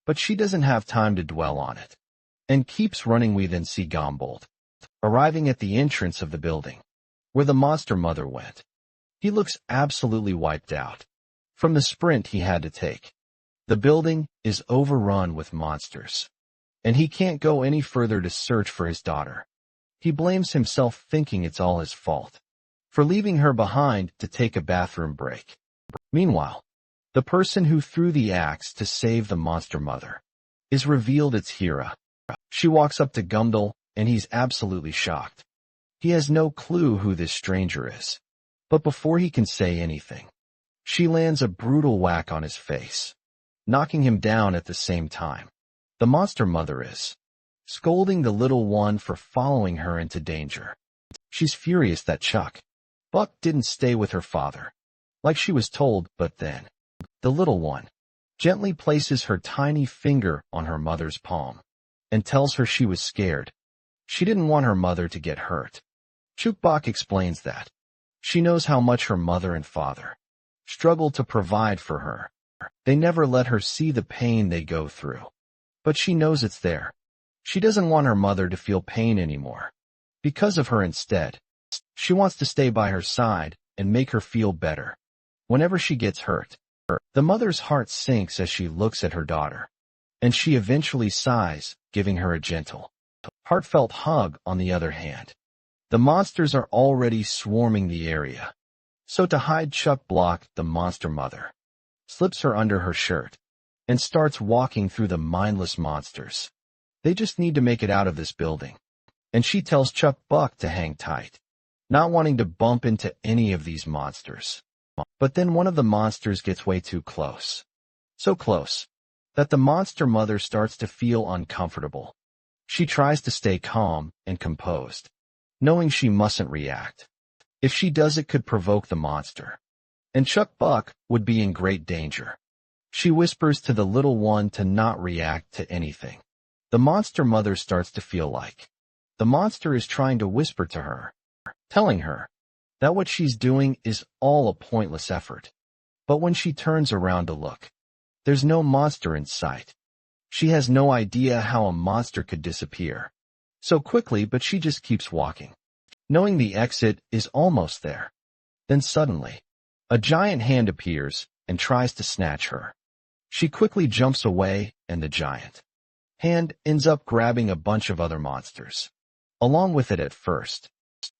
but she doesn't have time to dwell on it, and keeps running. We then see Gombold arriving at the entrance of the building, where the monster mother went. He looks absolutely wiped out from the sprint he had to take. The building is overrun with monsters, and he can't go any further to search for his daughter. He blames himself, thinking it's all his fault for leaving her behind to take a bathroom break. Meanwhile, the person who threw the axe to save the monster mother is revealed. It's Hira. She walks up to Gumdal, and he's absolutely shocked. He has no clue who this stranger is. But before he can say anything, she lands a brutal whack on his face, knocking him down at the same time. The monster mother is scolding the little one for following her into danger. She's furious that Buck didn't stay with her father, like she was told, but then the little one gently places her tiny finger on her mother's palm and tells her she was scared. She didn't want her mother to get hurt. Chukbok explains that she knows how much her mother and father struggle to provide for her. They never let her see the pain they go through, but she knows it's there. She doesn't want her mother to feel pain anymore. Because of her instead, she wants to stay by her side and make her feel better. Whenever she gets hurt, the mother's heart sinks as she looks at her daughter, and she eventually sighs, giving her a gentle, heartfelt hug. On the other hand, the monsters are already swarming the area. So to hide Chukbok, the monster mother slips her under her shirt and starts walking through the mindless monsters. They just need to make it out of this building. And she tells Chukbok to hang tight, not wanting to bump into any of these monsters. But then one of the monsters gets way too close. So close that the monster mother starts to feel uncomfortable. She tries to stay calm and composed, knowing she mustn't react. If she does, it could provoke the monster, and Chukbok would be in great danger. She whispers to the little one to not react to anything. The monster mother starts to feel like the monster is trying to whisper to her, telling her that what she's doing is all a pointless effort. But when she turns around to look, there's no monster in sight. She has no idea how a monster could disappear so quickly, but she just keeps walking, knowing the exit is almost there. Then suddenly, a giant hand appears and tries to snatch her. She quickly jumps away, and the giant hand ends up grabbing a bunch of other monsters along with it. At first,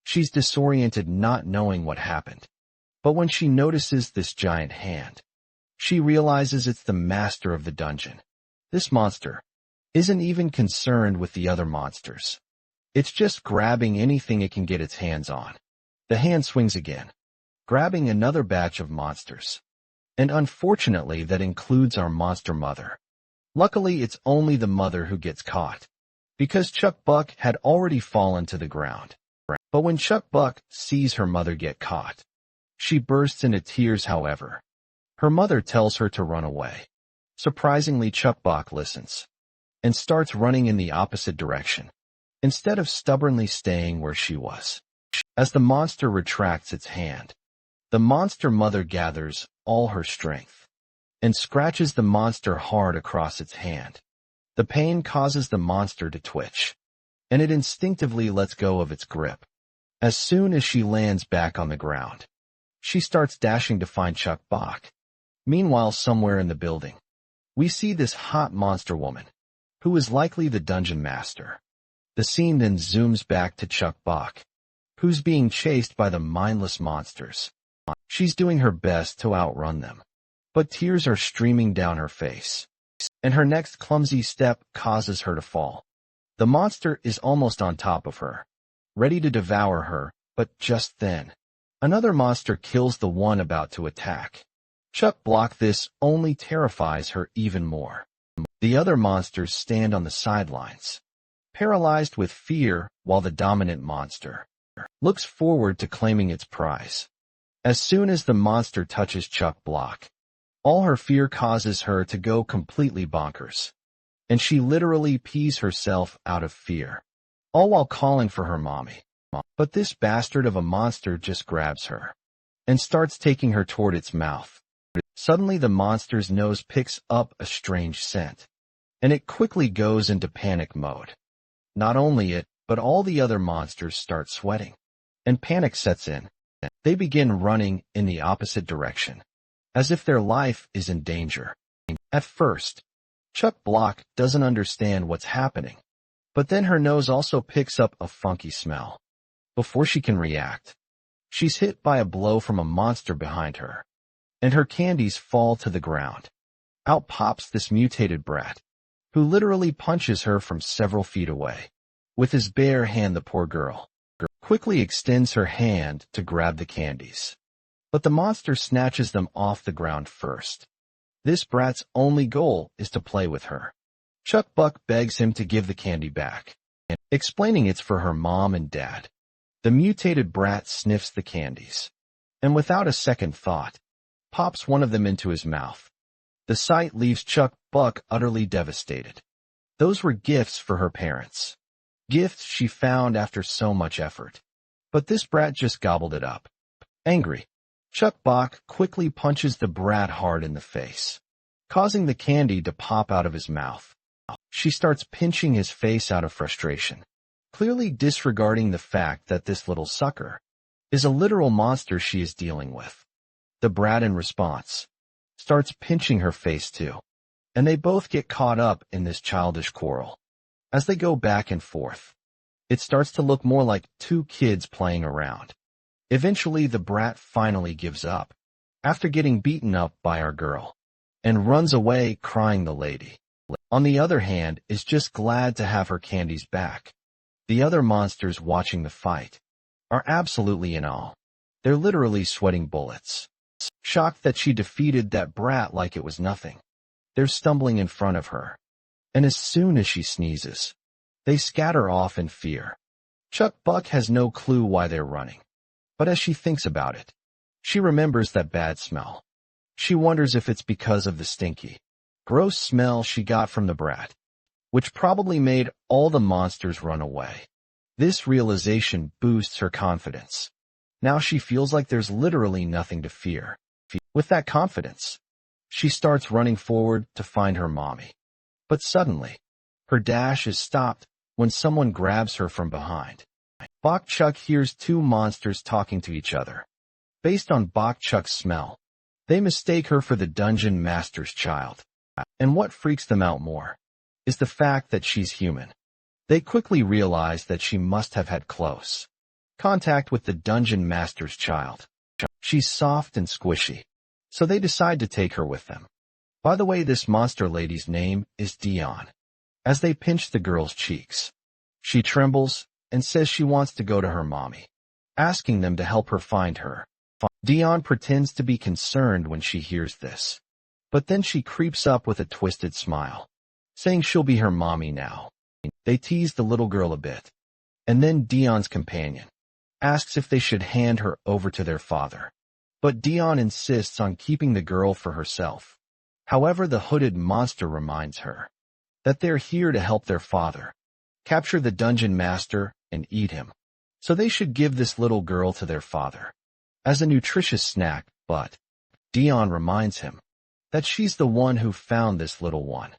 she's disoriented, not knowing what happened. But when she notices this giant hand, she realizes it's the master of the dungeon. This monster isn't even concerned with the other monsters. It's just grabbing anything it can get its hands on. The hand swings again, grabbing another batch of monsters. And unfortunately, that includes our monster mother. Luckily, it's only the mother who gets caught, because Chuck Buck had already fallen to the ground. But when Chuck Buck sees her mother get caught, she bursts into tears. However, her mother tells her to run away. Surprisingly, Chuck Buck listens and starts running in the opposite direction, instead of stubbornly staying where she was. As the monster retracts its hand, the monster mother gathers all her strength and scratches the monster hard across its hand. The pain causes the monster to twitch, and it instinctively lets go of its grip. As soon as she lands back on the ground, she starts dashing to find Chuck Buck. Meanwhile, somewhere in the building, we see this hot monster woman, who is likely the dungeon master. The scene then zooms back to Chuck Buck, who's being chased by the mindless monsters. She's doing her best to outrun them, but tears are streaming down her face, and her next clumsy step causes her to fall. The monster is almost on top of her, ready to devour her, but just then, another monster kills the one about to attack. Chuck Block this only terrifies her even more. The other monsters stand on the sidelines, paralyzed with fear, while the dominant monster looks forward to claiming its prize. As soon as the monster touches Chuck Block, all her fear causes her to go completely bonkers, and she literally pees herself out of fear, all while calling for her mommy. But this bastard of a monster just grabs her and starts taking her toward its mouth. Suddenly, the monster's nose picks up a strange scent, and it quickly goes into panic mode. Not only it, but all the other monsters start sweating, and panic sets in. They begin running in the opposite direction, as if their life is in danger. At first, Chuck Block doesn't understand what's happening, but then her nose also picks up a funky smell. Before she can react, she's hit by a blow from a monster behind her, and her candies fall to the ground. Out pops this mutated brat, who literally punches her from several feet away. With his bare hand, the poor girl quickly extends her hand to grab the candies, but the monster snatches them off the ground first. This brat's only goal is to play with her. Chuck Buck begs him to give the candy back, explaining it's for her mom and dad. The mutated brat sniffs the candies, and without a second thought, pops one of them into his mouth. The sight leaves Chuck Buck utterly devastated. Those were gifts for her parents. Gifts she found after so much effort. But this brat just gobbled it up. Angry, Chuck Buck quickly punches the brat hard in the face, causing the candy to pop out of his mouth. She starts pinching his face out of frustration, clearly disregarding the fact that this little sucker is a literal monster she is dealing with. The brat, in response, starts pinching her face too, and they both get caught up in this childish quarrel. As they go back and forth, it starts to look more like two kids playing around. Eventually, the brat finally gives up, after getting beaten up by our girl, and runs away crying. The lady, on the other hand, is just glad to have her candies back. The other monsters watching the fight are absolutely in awe. They're literally sweating bullets, shocked that she defeated that brat like it was nothing. They're stumbling in front of her, and as soon as she sneezes, they scatter off in fear. Chuck Buck has no clue why they're running, but as she thinks about it, she remembers that bad smell. She wonders if it's because of the stinky, gross smell she got from the brat, which probably made all the monsters run away. This realization boosts her confidence. Now she feels like there's literally nothing to fear. With that confidence, she starts running forward to find her mommy. But suddenly, her dash is stopped when someone grabs her from behind. Bok Chuck hears two monsters talking to each other. Based on Bok Chuck's smell, they mistake her for the dungeon master's child. And what freaks them out more is the fact that she's human. They quickly realize that she must have had close contact with the dungeon master's child. She's soft and squishy, so they decide to take her with them. By the way, this monster lady's name is Dion. As they pinch the girl's cheeks, she trembles and says she wants to go to her mommy, asking them to help her find her. Dion pretends to be concerned when she hears this, but then she creeps up with a twisted smile, saying she'll be her mommy now. They tease the little girl a bit, and then Dion's companion asks if they should hand her over to their father, but Dion insists on keeping the girl for herself. However, the hooded monster reminds her that they're here to help their father capture the dungeon master and eat him, so they should give this little girl to their father as a nutritious snack, but Dion reminds him that she's the one who found this little one,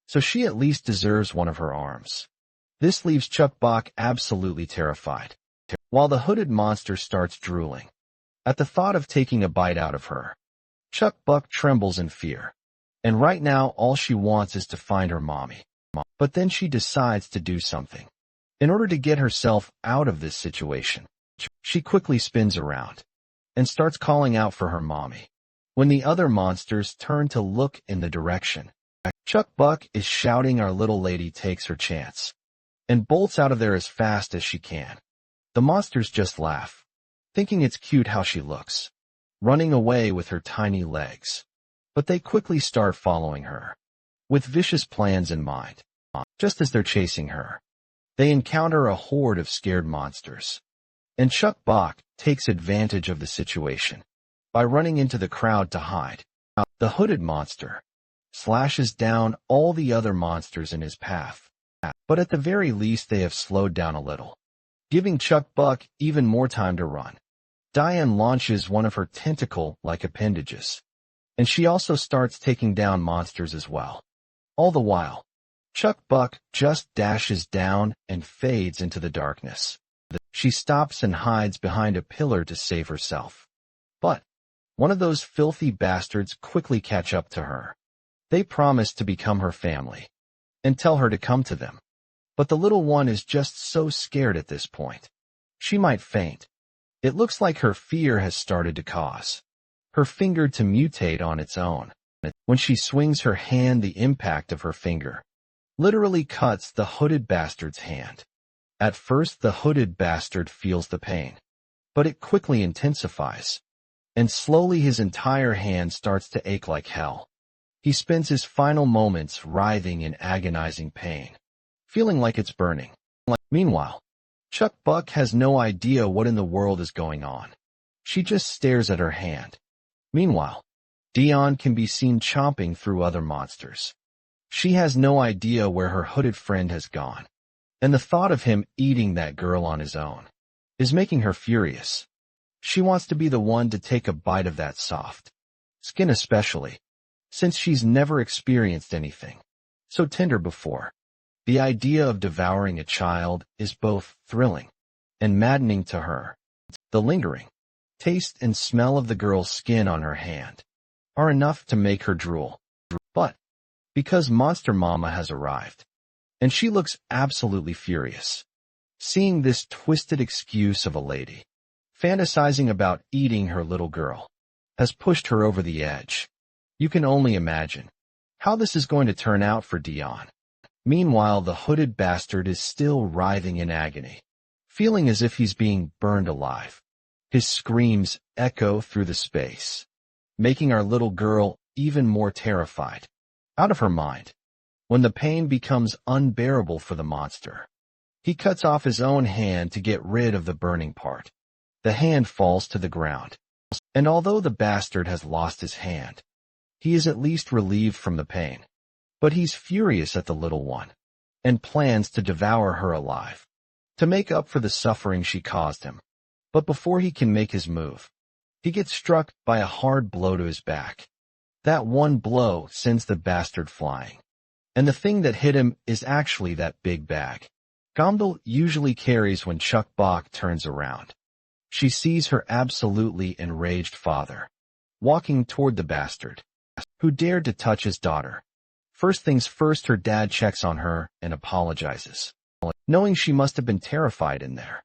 so she at least deserves one of her arms. This leaves Chuck Bach absolutely terrified, while the hooded monster starts drooling at the thought of taking a bite out of her. Chuck Buck trembles in fear, and right now all she wants is to find her mommy. But then she decides to do something. In order to get herself out of this situation, she quickly spins around and starts calling out for her mommy. When the other monsters turn to look in the direction, Chuck Buck is shouting our little lady takes her chance and bolts out of there as fast as she can. The monsters just laugh, thinking it's cute how she looks, running away with her tiny legs. But they quickly start following her, with vicious plans in mind. Just as they're chasing her, they encounter a horde of scared monsters, and Chuck Bach takes advantage of the situation by running into the crowd to hide. The hooded monster slashes down all the other monsters in his path, but at the very least they have slowed down a little, giving Chuck Buck even more time to run. Diane launches one of her tentacle-like appendages, and she also starts taking down monsters as well. All the while, Chuck Buck just dashes down and fades into the darkness. She stops and hides behind a pillar to save herself. But one of those filthy bastards quickly catch up to her. They promise to become her family and tell her to come to them. But the little one is just so scared at this point. She might faint. It looks like her fear has started to cause her finger to mutate on its own. When she swings her hand, the impact of her finger literally cuts the hooded bastard's hand. At first, the hooded bastard feels the pain, but it quickly intensifies, and slowly his entire hand starts to ache like hell. He spends his final moments writhing in agonizing pain, feeling like it's burning. Meanwhile, Chuck Buck has no idea what in the world is going on. She just stares at her hand. Meanwhile, Dion can be seen chomping through other monsters. She has no idea where her hooded friend has gone, and the thought of him eating that girl on his own is making her furious. She wants to be the one to take a bite of that soft skin, especially since she's never experienced anything so tender before. The idea of devouring a child is both thrilling and maddening to her. The lingering taste and smell of the girl's skin on her hand are enough to make her drool. But because Monster Mama has arrived, and she looks absolutely furious, seeing this twisted excuse of a lady fantasizing about eating her little girl has pushed her over the edge. You can only imagine how this is going to turn out for Dion. Meanwhile, the hooded bastard is still writhing in agony, feeling as if he's being burned alive. His screams echo through the space, making our little girl even more terrified, out of her mind. When the pain becomes unbearable for the monster, he cuts off his own hand to get rid of the burning part. The hand falls to the ground, and although the bastard has lost his hand, he is at least relieved from the pain. But he's furious at the little one, and plans to devour her alive, to make up for the suffering she caused him. But before he can make his move, he gets struck by a hard blow to his back. That one blow sends the bastard flying, and the thing that hit him is actually that big bag Gondel usually carries when Chuck Bach turns around. She sees her absolutely enraged father walking toward the bastard, who dared to touch his daughter. First things first, her dad checks on her and apologizes, knowing she must have been terrified in there.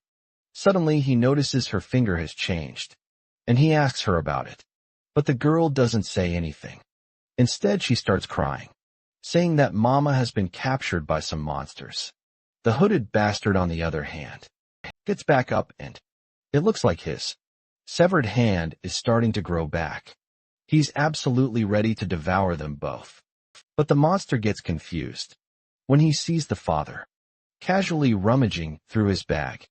Suddenly, he notices her finger has changed, and he asks her about it. But the girl doesn't say anything. Instead, she starts crying, saying that Mama has been captured by some monsters. The hooded bastard, on the other hand, gets back up and it looks like his severed hand is starting to grow back. He's absolutely ready to devour them both. But the monster gets confused when he sees the father casually rummaging through his bag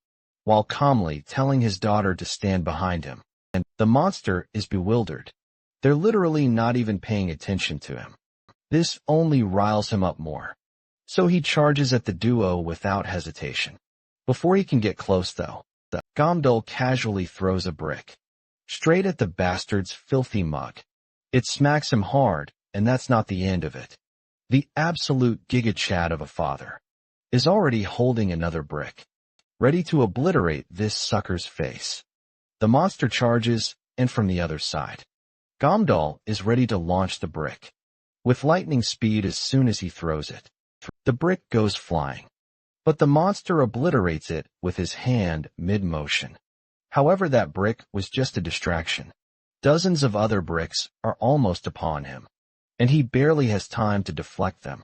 while calmly telling his daughter to stand behind him. And the monster is bewildered. They're literally not even paying attention to him. This only riles him up more. So he charges at the duo without hesitation. Before he can get close, though, the Gamdol casually throws a brick straight at the bastard's filthy mug. It smacks him hard, and that's not the end of it. The absolute giga-chad of a father is already holding another brick, ready to obliterate this sucker's face. The monster charges, and from the other side, Gamdol is ready to launch the brick with lightning speed as soon as he throws it. The brick goes flying, but the monster obliterates it with his hand mid-motion. However, that brick was just a distraction. Dozens of other bricks are almost upon him, and he barely has time to deflect them.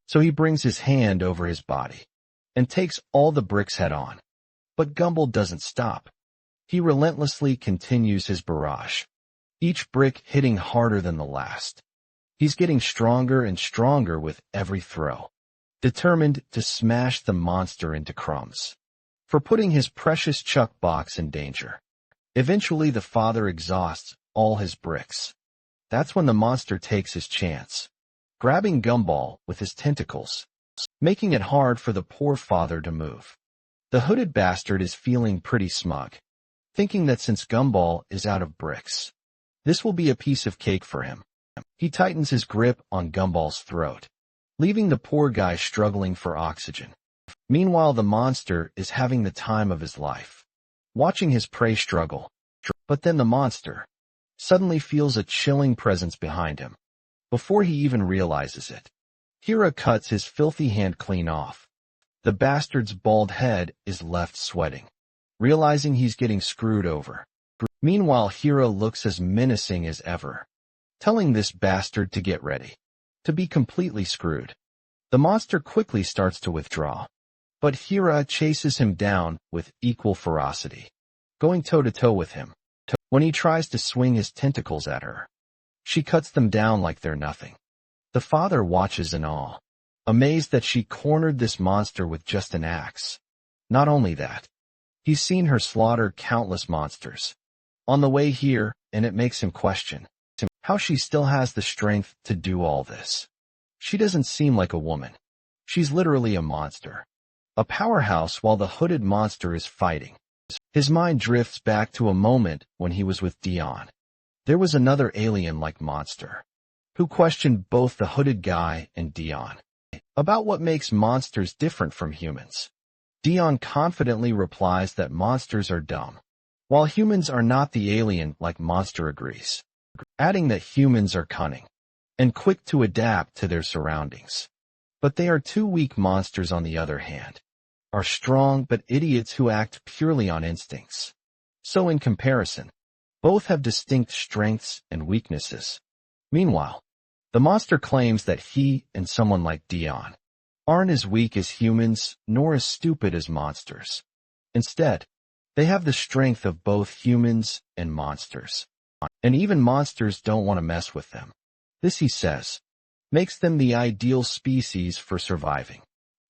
So he brings his hand over his body and takes all the bricks head-on. But Gumball doesn't stop. He relentlessly continues his barrage, each brick hitting harder than the last. He's getting stronger and stronger with every throw, determined to smash the monster into crumbs for putting his precious Chuck box in danger. Eventually, the father exhausts all his bricks. That's when the monster takes his chance, grabbing Gumball with his tentacles, making it hard for the poor father to move. The hooded bastard is feeling pretty smug, thinking that since Gumball is out of bricks, this will be a piece of cake for him. He tightens his grip on Gumball's throat, leaving the poor guy struggling for oxygen. Meanwhile, the monster is having the time of his life, watching his prey struggle. But then the monster suddenly feels a chilling presence behind him. Before he even realizes it, Hira cuts his filthy hand clean off. The bastard's bald head is left sweating, realizing he's getting screwed over. Meanwhile, Hira looks as menacing as ever, telling this bastard to get ready to be completely screwed. The monster quickly starts to withdraw, but Hira chases him down with equal ferocity, going toe-to-toe with him. When he tries to swing his tentacles at her, she cuts them down like they're nothing. The father watches in awe, amazed that she cornered this monster with just an axe. Not only that, he's seen her slaughter countless monsters on the way here, and it makes him question how she still has the strength to do all this. She doesn't seem like a woman. She's literally a monster, a powerhouse while the hooded monster is fighting. His mind drifts back to a moment when he was with Dion. There was another alien-like monster who questioned both the hooded guy and Dion about what makes monsters different from humans. Dion confidently replies that monsters are dumb, while humans are not. The alien-like monster agrees, adding that humans are cunning and quick to adapt to their surroundings. But they are two weak monsters, on the other hand, are strong but idiots who act purely on instincts. So in comparison, both have distinct strengths and weaknesses. Meanwhile, the monster claims that he and someone like Dion aren't as weak as humans nor as stupid as monsters. Instead, they have the strength of both humans and monsters. And even monsters don't want to mess with them. This, he says, makes them the ideal species for surviving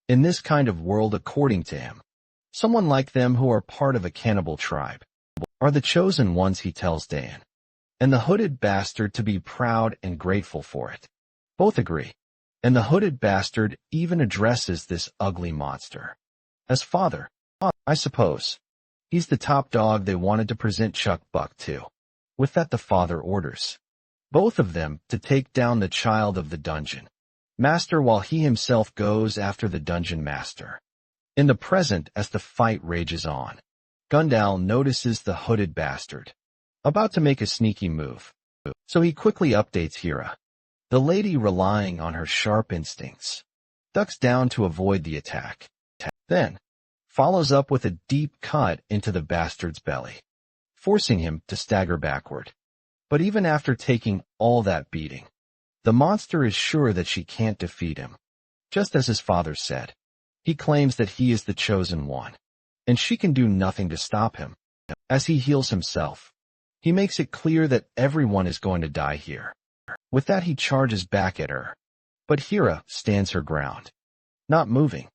in this kind of world, according to him. Someone like them who are part of a cannibal tribe are the chosen ones, he tells Dan, and the hooded bastard to be proud and grateful for it. Both agree, and the hooded bastard even addresses this ugly monster as father. I suppose he's the top dog they wanted to present Chuck Buck to. With that, the father orders both of them to take down the child of the dungeon master while he himself goes after the dungeon master. In the present, as the fight rages on, Gundal notices the hooded bastard about to make a sneaky move, so he quickly updates Hira. The lady, relying on her sharp instincts, ducks down to avoid the attack, then follows up with a deep cut into the bastard's belly, forcing him to stagger backward. But even after taking all that beating, the monster is sure that she can't defeat him. Just as his father said, he claims that he is the chosen one, and she can do nothing to stop him. As he heals himself, he makes it clear that everyone is going to die here. With that, he charges back at her. But Hira stands her ground, not moving.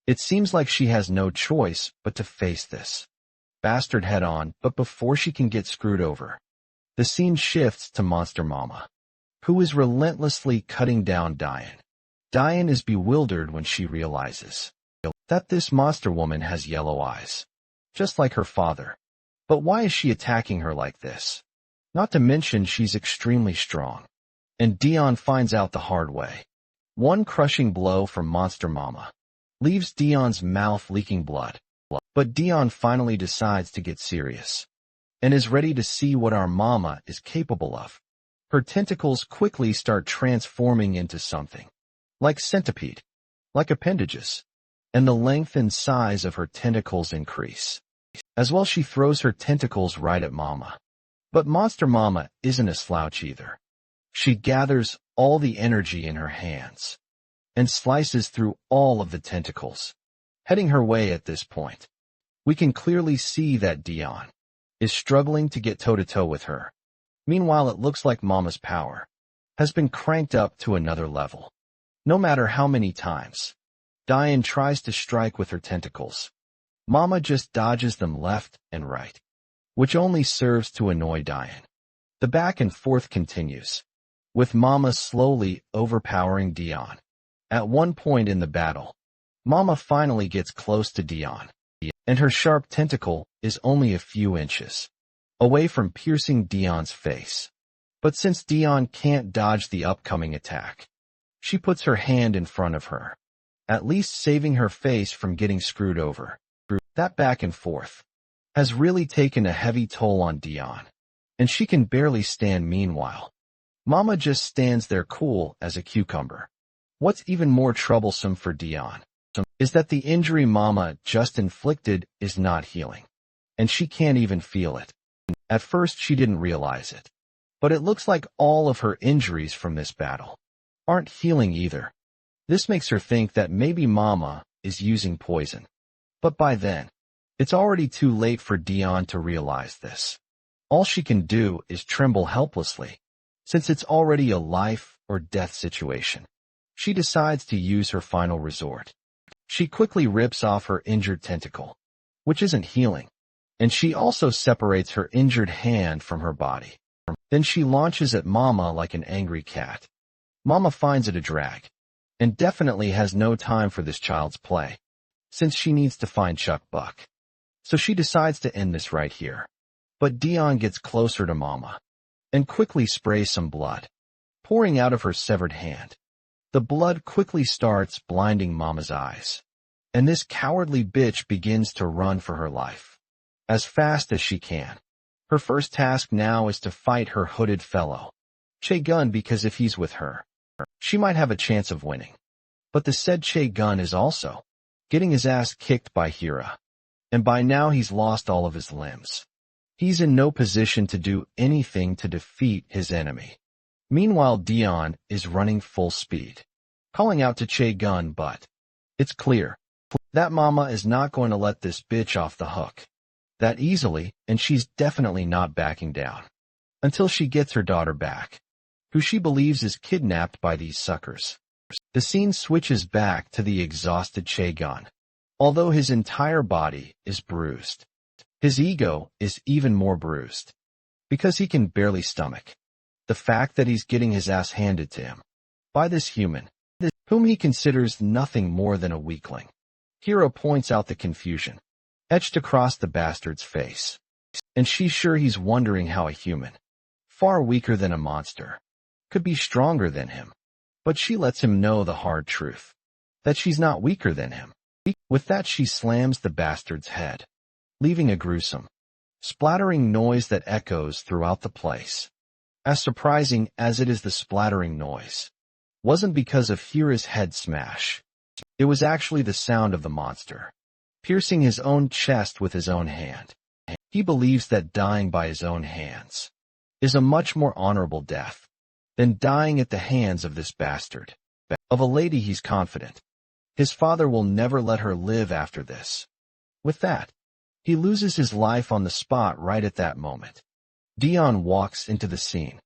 It seems like she has no choice but to face this bastard head-on, but before she can get screwed over, the scene shifts to Monster Mama, who is relentlessly cutting down Diane. Diane is bewildered when she realizes that this monster woman has yellow eyes, just like her father. But why is she attacking her like this? Not to mention she's extremely strong. And Dion finds out the hard way. One crushing blow from Monster Mama leaves Dion's mouth leaking blood. But Dion finally decides to get serious and is ready to see what our mama is capable of. Her tentacles quickly start transforming into something like centipede, like appendages, and the length and size of her tentacles increase. As well, she throws her tentacles right at Mama. But Monster Mama isn't a slouch either. She gathers all the energy in her hands and slices through all of the tentacles, heading her way at this point. We can clearly see that Dion is struggling to get toe-to-toe with her. Meanwhile, it looks like Mama's power has been cranked up to another level. No matter how many times Diane tries to strike with her tentacles, Mama just dodges them left and right, which only serves to annoy Diane. The back and forth continues, with Mama slowly overpowering Dion. At one point in the battle, Mama finally gets close to Dion, and her sharp tentacle is only a few inches away from piercing Dion's face. But since Dion can't dodge the upcoming attack, she puts her hand in front of her, at least saving her face from getting screwed over. That back and forth has really taken a heavy toll on Dion, and she can barely stand. Meanwhile, Mama just stands there cool as a cucumber. What's even more troublesome for Dion is that the injury Mama just inflicted is not healing, and she can't even feel it. At first she didn't realize it, but it looks like all of her injuries from this battle aren't healing either. This makes her think that maybe Mama is using poison. But by then, it's already too late for Dion to realize this. All she can do is tremble helplessly, since it's already a life or death situation. She decides to use her final resort. She quickly rips off her injured tentacle, which isn't healing, and she also separates her injured hand from her body. Then she launches at Mama like an angry cat. Mama finds it a drag, and definitely has no time for this child's play, since she needs to find Chuck Buck. So she decides to end this right here. But Dion gets closer to Mama, and quickly sprays some blood, pouring out of her severed hand. The blood quickly starts blinding Mama's eyes, and this cowardly bitch begins to run for her life, as fast as she can. Her first task now is to fight her hooded fellow, Che Gun, because if he's with her, she might have a chance of winning. But the said Che Gun is also getting his ass kicked by Hira, and by now he's lost all of his limbs. He's in no position to do anything to defeat his enemy. Meanwhile, Dion is running full speed, calling out to Che Gun, but it's clear that Mama is not going to let this bitch off the hook that easily, and she's definitely not backing down until she gets her daughter back, who she believes is kidnapped by these suckers. The scene switches back to the exhausted Che Gun. Although his entire body is bruised, his ego is even more bruised, because he can barely stomach the fact that he's getting his ass handed to him by this human, whom he considers nothing more than a weakling. Hiro points out the confusion etched across the bastard's face, and she's sure he's wondering how a human, far weaker than a monster, could be stronger than him. But she lets him know the hard truth, that she's not weaker than him. With that, she slams the bastard's head, leaving a gruesome, splattering noise that echoes throughout the place. As surprising as it is, the splattering noise wasn't because of Hira's head smash. It was actually the sound of the monster piercing his own chest with his own hand. He believes that dying by his own hands is a much more honorable death than dying at the hands of this bastard. Of a lady he's confident his father will never let her live after this. With that, He loses his life on the spot right at that moment. Dion walks into the scene,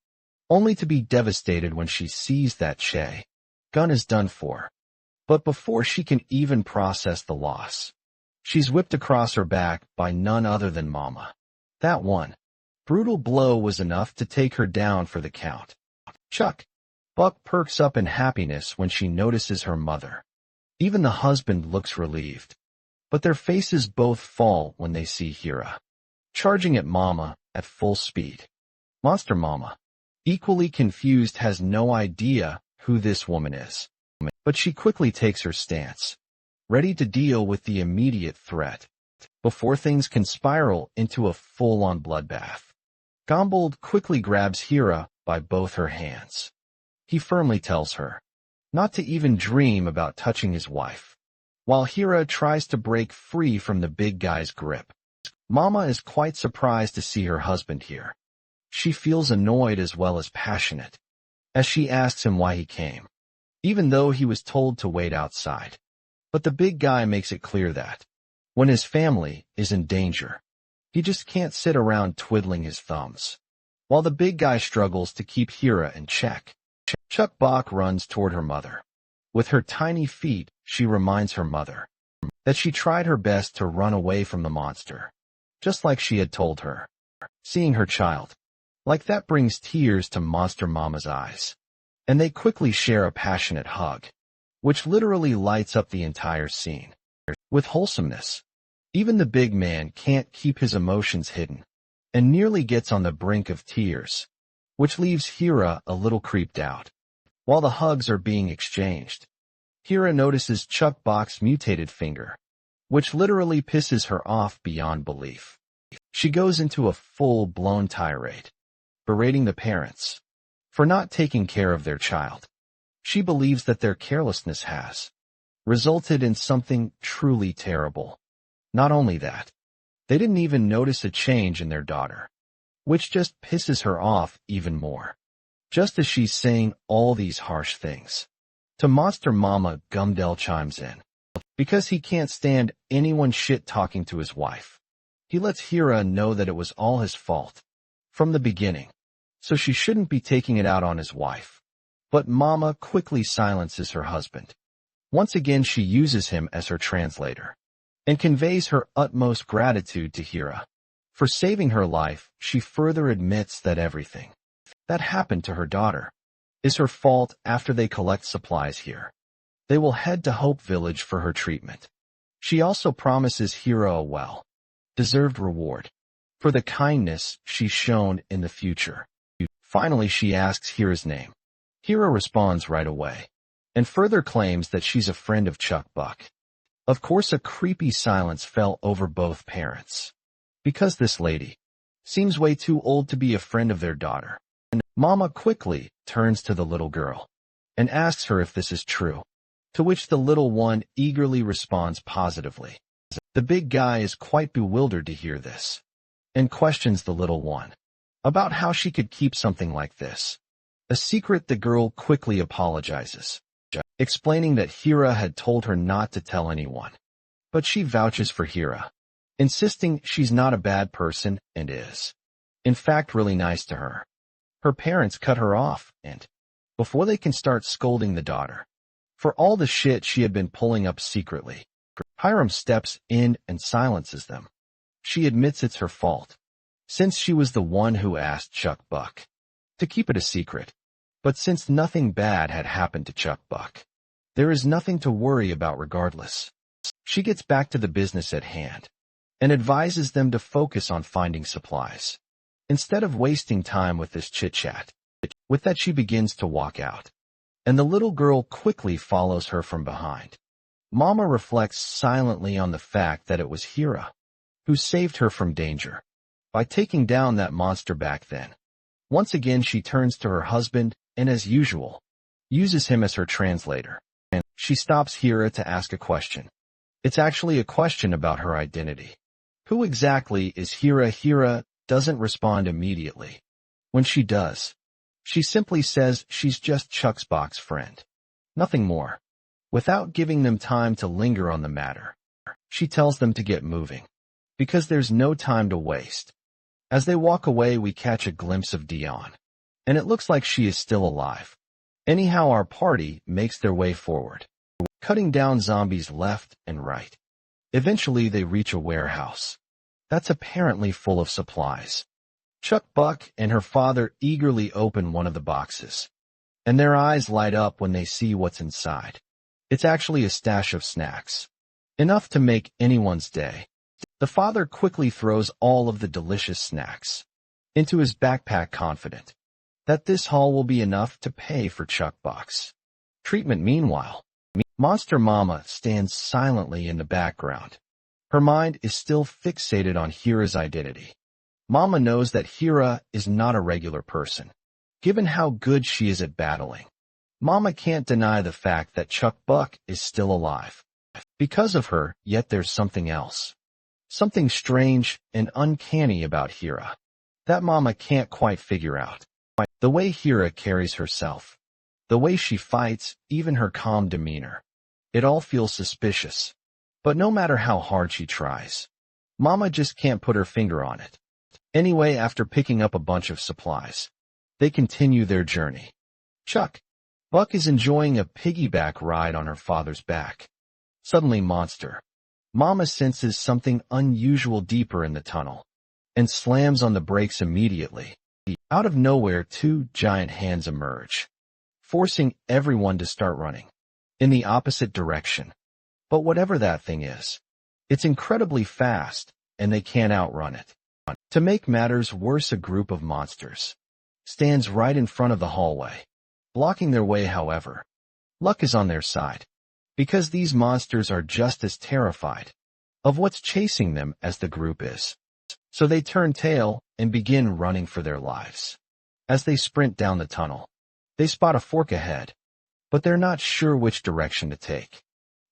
only to be devastated when she sees that Gun is done for. But before she can even process the loss, she's whipped across her back by none other than Mama. That one brutal blow was enough to take her down for the count. Buck perks up in happiness when she notices her mother. Even the husband looks relieved, but their faces both fall when they see Hira, charging at Mama at full speed. Monster Mama, equally confused, has no idea who this woman is, but she quickly takes her stance, ready to deal with the immediate threat, before things can spiral into a full-on bloodbath. Gombold quickly grabs Hira by both her hands. He firmly tells her not to even dream about touching his wife, while Hira tries to break free from the big guy's grip. Mama is quite surprised to see her husband here. She feels annoyed as well as passionate, as she asks him why he came, even though he was told to wait outside. But the big guy makes it clear that, when his family is in danger, he just can't sit around twiddling his thumbs. While the big guy struggles to keep Hira in check, Bok runs toward her mother. With her tiny feet, she reminds her mother that she tried her best to run away from the monster, just like she had told her. Seeing her child like that brings tears to Monster Mama's eyes, and they quickly share a passionate hug, which literally lights up the entire scene with wholesomeness. Even the big man can't keep his emotions hidden, and nearly gets on the brink of tears, which leaves Hira a little creeped out. While the hugs are being exchanged, Hira notices Bok's mutated finger, which literally pisses her off beyond belief. She goes into a full-blown tirade, berating the parents for not taking care of their child. She believes that their carelessness has resulted in something truly terrible. Not only that, they didn't even notice a change in their daughter, which just pisses her off even more. Just as she's saying all these harsh things, to Monster Mama, Gumdell chimes in. Because he can't stand anyone shit-talking to his wife, he lets Hira know that it was all his fault from the beginning, so she shouldn't be taking it out on his wife. But Mama quickly silences her husband. Once again, she uses him as her translator and conveys her utmost gratitude to Hira. For saving her life, she further admits that everything that happened to her daughter is her fault. After they collect supplies here, they will head to Hope Village for her treatment. She also promises Hira a well-deserved reward for the kindness she's shown in the future. Finally, she asks Hira's name. Hira responds right away, and further claims that she's a friend of Buck. Of course, a creepy silence fell over both parents, because this lady seems way too old to be a friend of their daughter. And Mama quickly turns to the little girl and asks her if this is true, to which the little one eagerly responds positively. The big guy is quite bewildered to hear this, and questions the little one about how she could keep something like this a secret. The girl quickly apologizes, explaining that Hira had told her not to tell anyone, but she vouches for Hira, insisting she's not a bad person and is, in fact, really nice to her. Her parents cut her off, and before they can start scolding the daughter for all the shit she had been pulling up secretly, Hiram steps in and silences them. She admits it's her fault, since she was the one who asked Buck to keep it a secret. But since nothing bad had happened to Buck, there is nothing to worry about regardless. She gets back to the business at hand and advises them to focus on finding supplies, instead of wasting time with this chit-chat. With that, she begins to walk out, and the little girl quickly follows her from behind. Mama reflects silently on the fact that it was Hira who saved her from danger by taking down that monster back then. Once again, she turns to her husband and, as usual, uses him as her translator. And she stops Hira to ask a question. It's actually a question about her identity. Who exactly is Hira? Hira doesn't respond immediately. When she does, she simply says she's just Buck's friend. Nothing more. Without giving them time to linger on the matter, she tells them to get moving. because there's no time to waste. As they walk away, we catch a glimpse of Dion, and it looks like she is still alive. Anyhow, our party makes their way forward, cutting down zombies left and right. Eventually, they reach a warehouse that's apparently full of supplies. Chuck Buck and her father eagerly open one of the boxes, and their eyes light up when they see what's inside. It's actually a stash of snacks, enough to make anyone's day. The father quickly throws all of the delicious snacks into his backpack, confident that this haul will be enough to pay for Chuck Buck's treatment. Meanwhile, Monster Mama stands silently in the background. Her mind is still fixated on Hira's identity. Mama knows that Hira is not a regular person, given how good she is at battling. Mama can't deny the fact that Chuck Buck is still alive because of her, yet there's something else. Something strange and uncanny about Hira that Mama can't quite figure out. The way Hira carries herself, the way she fights, even her calm demeanor. It all feels suspicious. But no matter how hard she tries, Mama just can't put her finger on it. Anyway, after picking up a bunch of supplies, they continue their journey. Chuck Buck is enjoying a piggyback ride on her father's back. Suddenly, Monster Mama senses something unusual deeper in the tunnel and slams on the brakes immediately. Out of nowhere, two giant hands emerge, forcing everyone to start running in the opposite direction. But whatever that thing is, it's incredibly fast, and they can't outrun it. To make matters worse, a group of monsters stands right in front of the hallway, blocking their way. However, luck is on their side, because these monsters are just as terrified of what's chasing them as the group is. So they turn tail and begin running for their lives. As they sprint down the tunnel, they spot a fork ahead, but they're not sure which direction to take.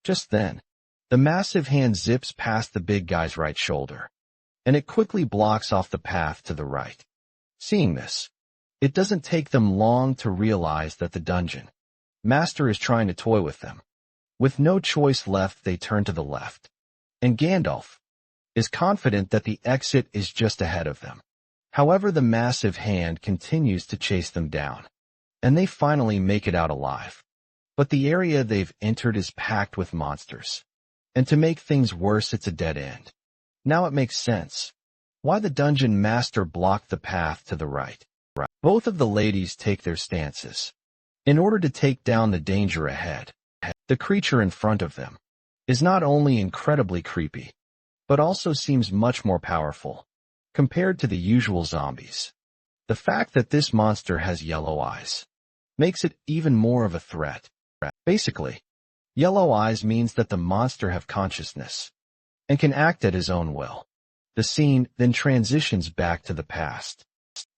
Just then, the massive hand zips past the big guy's right shoulder, and it quickly blocks off the path to the right. Seeing this, it doesn't take them long to realize that the dungeon master is trying to toy with them. With no choice left, they turn to the left, and Gandalf is confident that the exit is just ahead of them. However, the massive hand continues to chase them down, and they finally make it out alive. But the area they've entered is packed with monsters, and to make things worse, it's a dead end. Now it makes sense why the dungeon master blocked the path to the right. Both of the ladies take their stances in order to take down the danger ahead. The creature in front of them is not only incredibly creepy, but also seems much more powerful compared to the usual zombies. The fact that this monster has yellow eyes makes it even more of a threat. Basically, yellow eyes means that the monster have consciousness and can act at his own will. The scene then transitions back to the past,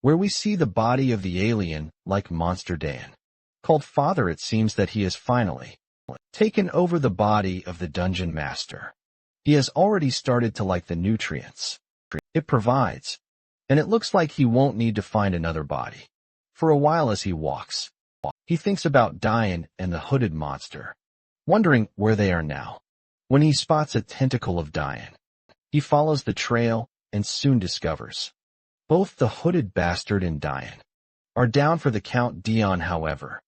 where we see the body of the alien like Monster Dan. Called Father, it seems that he has finally taken over the body of the dungeon master. He has already started to like the nutrients it provides, and it looks like he won't need to find another body for a while. As he walks, he thinks about Diane and the hooded monster, wondering where they are now. When he spots a tentacle of Diane, he follows the trail and soon discovers both the hooded bastard and Diane are down for the count. Dion, however,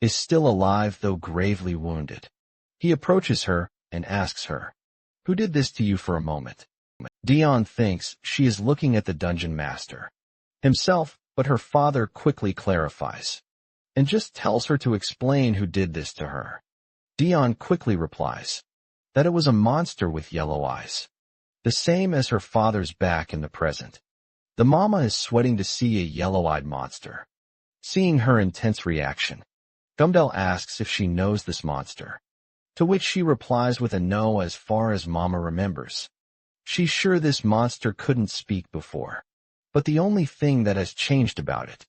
is still alive, though gravely wounded. He approaches her and asks her, "Who did this to you?" For a moment, Dion thinks she is looking at the dungeon master himself, but her father quickly clarifies and just tells her to explain who did this to her. Dion quickly replies that it was a monster with yellow eyes, the same as her father's back in the present. The mama is sweating to see a yellow-eyed monster. Seeing her intense reaction, Gumdell asks if she knows this monster, to which she replies with a no. As far as Mama remembers, she's sure this monster couldn't speak before, but the only thing that has changed about it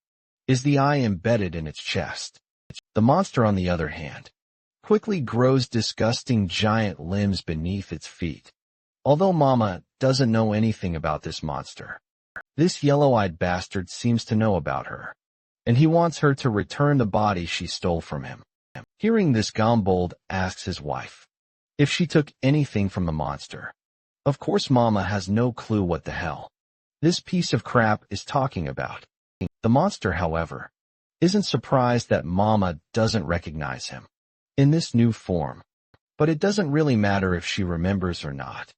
is the eye embedded in its chest. The monster, on the other hand, quickly grows disgusting giant limbs beneath its feet. Although Mama doesn't know anything about this monster, this yellow-eyed bastard seems to know about her, and he wants her to return the body she stole from him. Hearing this, Gombold asks his wife if she took anything from the monster, Of course Mama has no clue what the hell this piece of crap is talking about. The monster, however, isn't surprised that Mama doesn't recognize him in this new form. But it doesn't really matter if she remembers or not,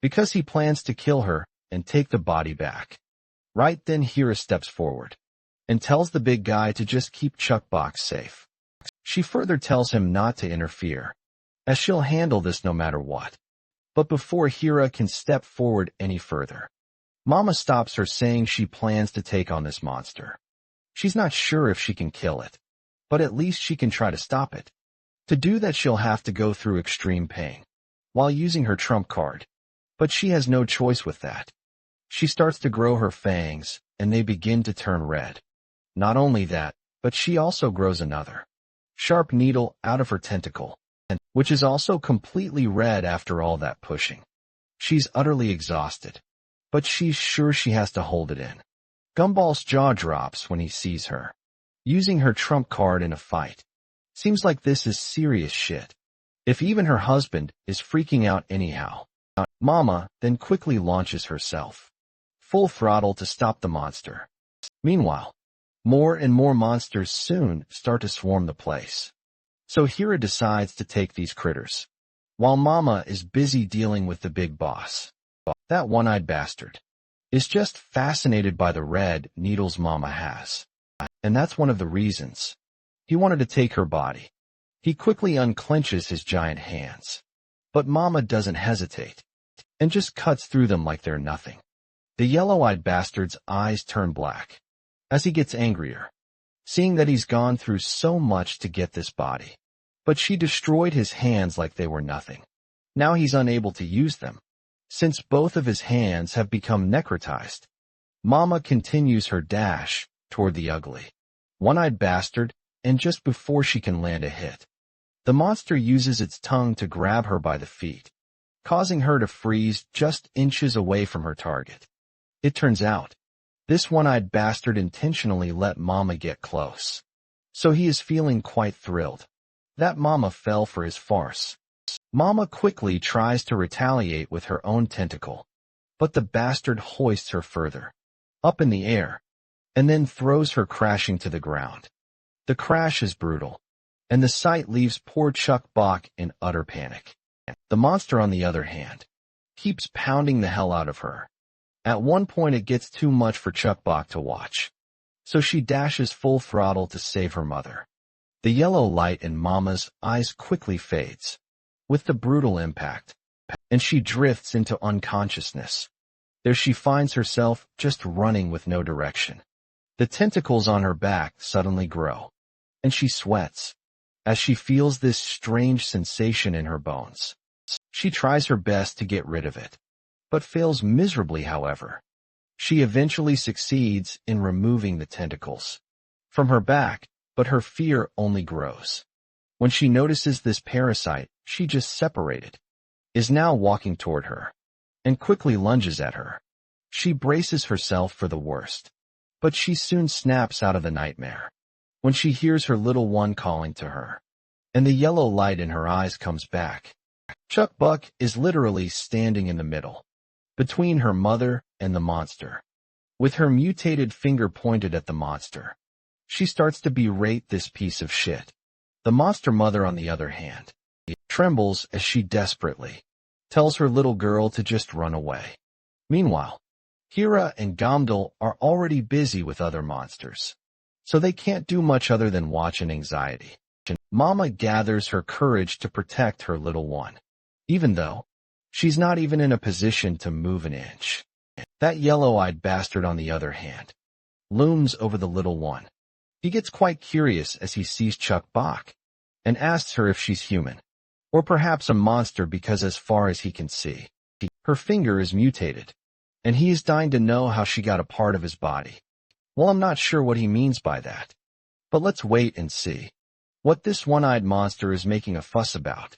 because he plans to kill her and take the body back. Right then Hira steps forward and tells the big guy to just keep Chuckbox safe. She further tells him not to interfere, as she'll handle this no matter what. But before Hira can step forward any further, Mama stops her, saying she plans to take on this monster. She's not sure if she can kill it, but at least she can try to stop it. To do that, she'll have to go through extreme pain while using her trump card, but she has no choice with that. She starts to grow her fangs, and they begin to turn red. Not only that, but she also grows another sharp needle out of her tentacle, which is also completely red after all that pushing. She's utterly exhausted, but she's sure she has to hold it in. Gumball's jaw drops when he sees her using her trump card in a fight. Seems like this is serious shit. If even her husband is freaking out anyhow. Mama then quickly launches herself full throttle to stop the monster. Meanwhile, more and more monsters soon start to swarm the place. So Hira decides to take these critters, while Mama is busy dealing with the big boss. That one-eyed bastard is just fascinated by the red needles Mama has. And that's one of the reasons he wanted to take her body. He quickly unclenches his giant hands. But Mama doesn't hesitate, and just cuts through them like they're nothing. The yellow-eyed bastard's eyes turn black as he gets angrier, seeing that he's gone through so much to get this body. But she destroyed his hands like they were nothing. Now he's unable to use them, since both of his hands have become necrotized. Mama continues her dash toward the ugly one-eyed bastard, and just before she can land a hit, the monster uses its tongue to grab her by the feet, causing her to freeze just inches away from her target. It turns out, this one-eyed bastard intentionally let Mama get close, so he is feeling quite thrilled that Mama fell for his farce. Mama quickly tries to retaliate with her own tentacle, but the bastard hoists her further up in the air, and then throws her crashing to the ground. The crash is brutal, and the sight leaves poor Chuck Bach in utter panic. The monster, on the other hand, keeps pounding the hell out of her. At one point it gets too much for Chuck Bach to watch, so she dashes full throttle to save her mother. The yellow light in Mama's eyes quickly fades with the brutal impact, and she drifts into unconsciousness. There she finds herself just running with no direction. The tentacles on her back suddenly grow, and she sweats as she feels this strange sensation in her bones. She tries her best to get rid of it, but fails miserably. However, she eventually succeeds in removing the tentacles from her back, but her fear only grows when she notices this parasite she just separated is now walking toward her and quickly lunges at her. She braces herself for the worst, but she soon snaps out of the nightmare when she hears her little one calling to her, and the yellow light in her eyes comes back. Chuck Buck is literally standing in the middle, between her mother and the monster, with her mutated finger pointed at the monster. She starts to berate this piece of shit. The monster mother, on the other hand, trembles as she desperately tells her little girl to just run away. Meanwhile, Hira and Gamdal are already busy with other monsters, so they can't do much other than watch in anxiety. Mama gathers her courage to protect her little one, even though she's not even in a position to move an inch. That yellow-eyed bastard, on the other hand, looms over the little one. He gets quite curious as he sees Chuck Bach and asks her if she's human, or perhaps a monster, because as far as he can see, her finger is mutated, and he is dying to know how she got a part of his body. Well, I'm not sure what he means by that, but let's wait and see what this one-eyed monster is making a fuss about,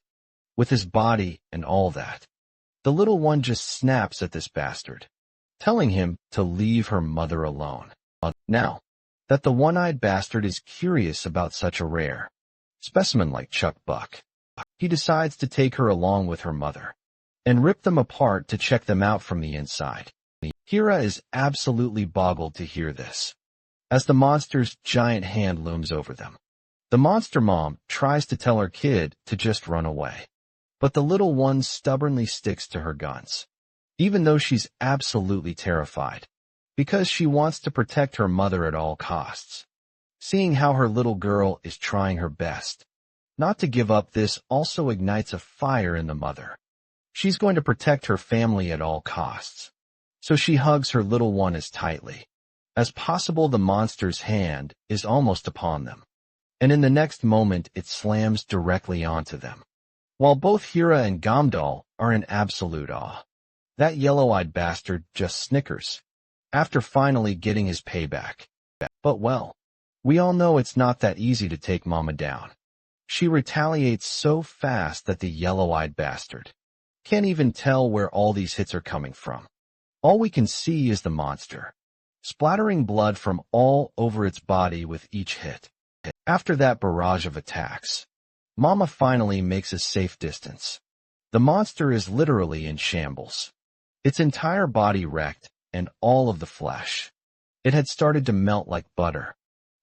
with his body and all that. The little one just snaps at this bastard, telling him to leave her mother alone. Now that the one-eyed bastard is curious about such a rare specimen like Chuck Buck, he decides to take her along with her mother. and rip them apart to check them out from the inside. Hira is absolutely boggled to hear this, as the monster's giant hand looms over them. The monster mom tries to tell her kid to just run away, but the little one stubbornly sticks to her guns, even though she's absolutely terrified, because she wants to protect her mother at all costs. Seeing how her little girl is trying her best not to give up, this also ignites a fire in the mother. She's going to protect her family at all costs, so she hugs her little one as tightly as possible. The monster's hand is almost upon them, and in the next moment it slams directly onto them. While both Hira and Gamdal are in absolute awe, that yellow-eyed bastard just snickers after finally getting his payback. But well, we all know it's not that easy to take Mama down. She retaliates so fast that the yellow-eyed bastard can't even tell where all these hits are coming from. All we can see is the monster splattering blood from all over its body with each hit. After that barrage of attacks, Mama finally makes a safe distance. The monster is literally in shambles, its entire body wrecked, and all of the flesh. It had started to melt like butter.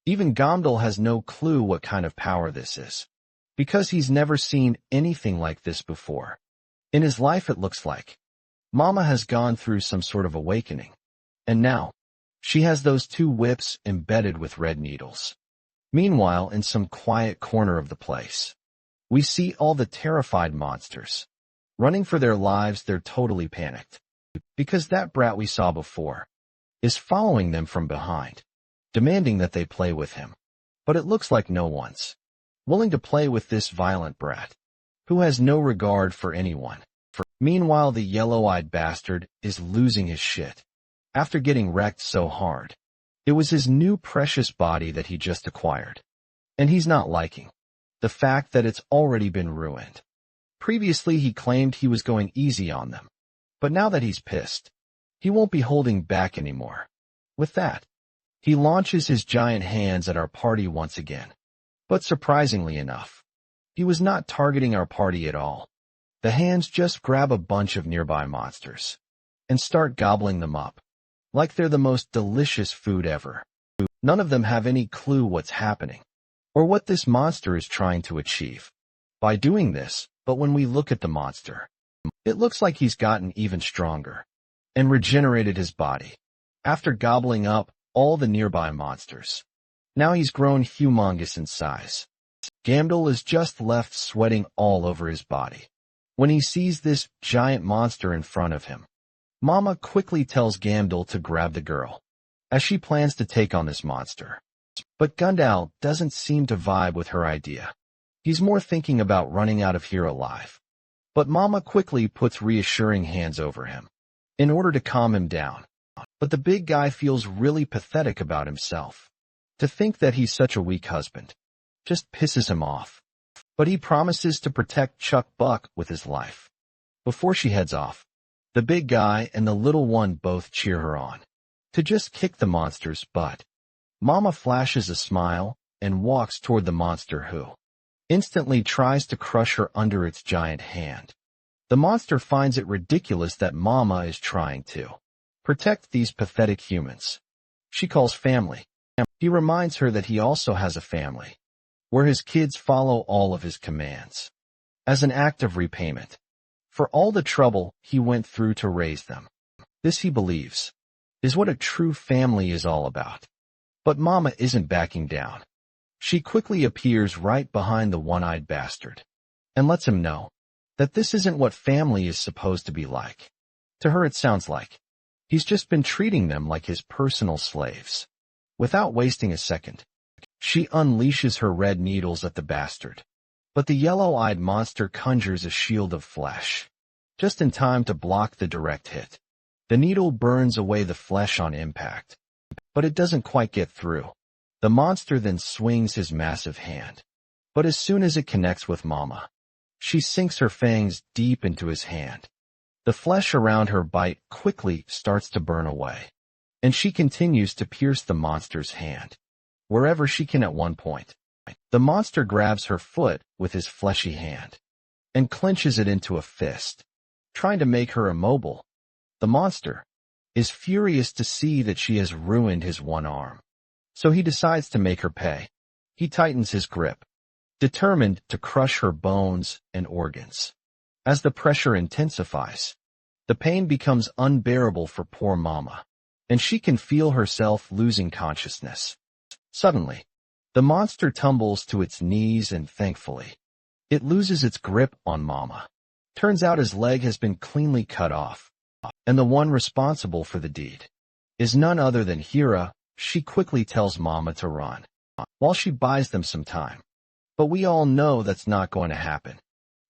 Even Gamdal has no clue what kind of power this is, because he's never seen anything like this before. In his life, it looks like Mama has gone through some sort of awakening, and now she has those two whips embedded with red needles. Meanwhile, in some quiet corner of the place, we see all the terrified monsters running for their lives. They're totally panicked, because that brat we saw before is following them from behind, demanding that they play with him. But it looks like no one's willing to play with this violent brat, who has no regard for anyone. Meanwhile, the yellow-eyed bastard is losing his shit after getting wrecked so hard. It was his new precious body that he just acquired, and he's not liking the fact that it's already been ruined. Previously, he claimed he was going easy on them, but now that he's pissed, he won't be holding back anymore. With that, he launches his giant hands at our party once again. But surprisingly enough, he was not targeting our party at all. The hands just grab a bunch of nearby monsters and start gobbling them up, like they're the most delicious food ever. None of them have any clue what's happening, or what this monster is trying to achieve by doing this. But when we look at the monster, it looks like he's gotten even stronger and regenerated his body after gobbling up all the nearby monsters. Now he's grown humongous in size. Gamdal is just left sweating all over his body when he sees this giant monster in front of him. Mama quickly tells Gamdal to grab the girl, as she plans to take on this monster. But Gundal doesn't seem to vibe with her idea. He's more thinking about running out of here alive. But Mama quickly puts reassuring hands over him in order to calm him down. But the big guy feels really pathetic about himself. To think that he's such a weak husband just pisses him off. But he promises to protect Chuck Buck with his life. Before she heads off, the big guy and the little one both cheer her on to just kick the monster's butt. Mama flashes a smile and walks toward the monster, who instantly tries to crush her under its giant hand. The monster finds it ridiculous that Mama is trying to protect these pathetic humans she calls family. He reminds her that he also has a family, where his kids follow all of his commands, as an act of repayment for all the trouble he went through to raise them. This, he believes, is what a true family is all about. But Mama isn't backing down. She quickly appears right behind the one-eyed bastard and lets him know that this isn't what family is supposed to be like. To her, it sounds like he's just been treating them like his personal slaves. Without wasting a second, she unleashes her red needles at the bastard. But the yellow-eyed monster conjures a shield of flesh, just in time to block the direct hit. The needle burns away the flesh on impact, but it doesn't quite get through. The monster then swings his massive hand, but as soon as it connects with Mama, she sinks her fangs deep into his hand. The flesh around her bite quickly starts to burn away, and she continues to pierce the monster's hand wherever she can. At one point, the monster grabs her foot with his fleshy hand and clenches it into a fist, trying to make her immobile. The monster is furious to see that she has ruined his one arm. So he decides to make her pay. He tightens his grip, determined to crush her bones and organs. As the pressure intensifies, the pain becomes unbearable for poor Mama, and she can feel herself losing consciousness. Suddenly, the monster tumbles to its knees and thankfully, it loses its grip on Mama. Turns out his leg has been cleanly cut off, and the one responsible for the deed is none other than Hira. She quickly tells Mama to run, while she buys them some time. But we all know that's not going to happen.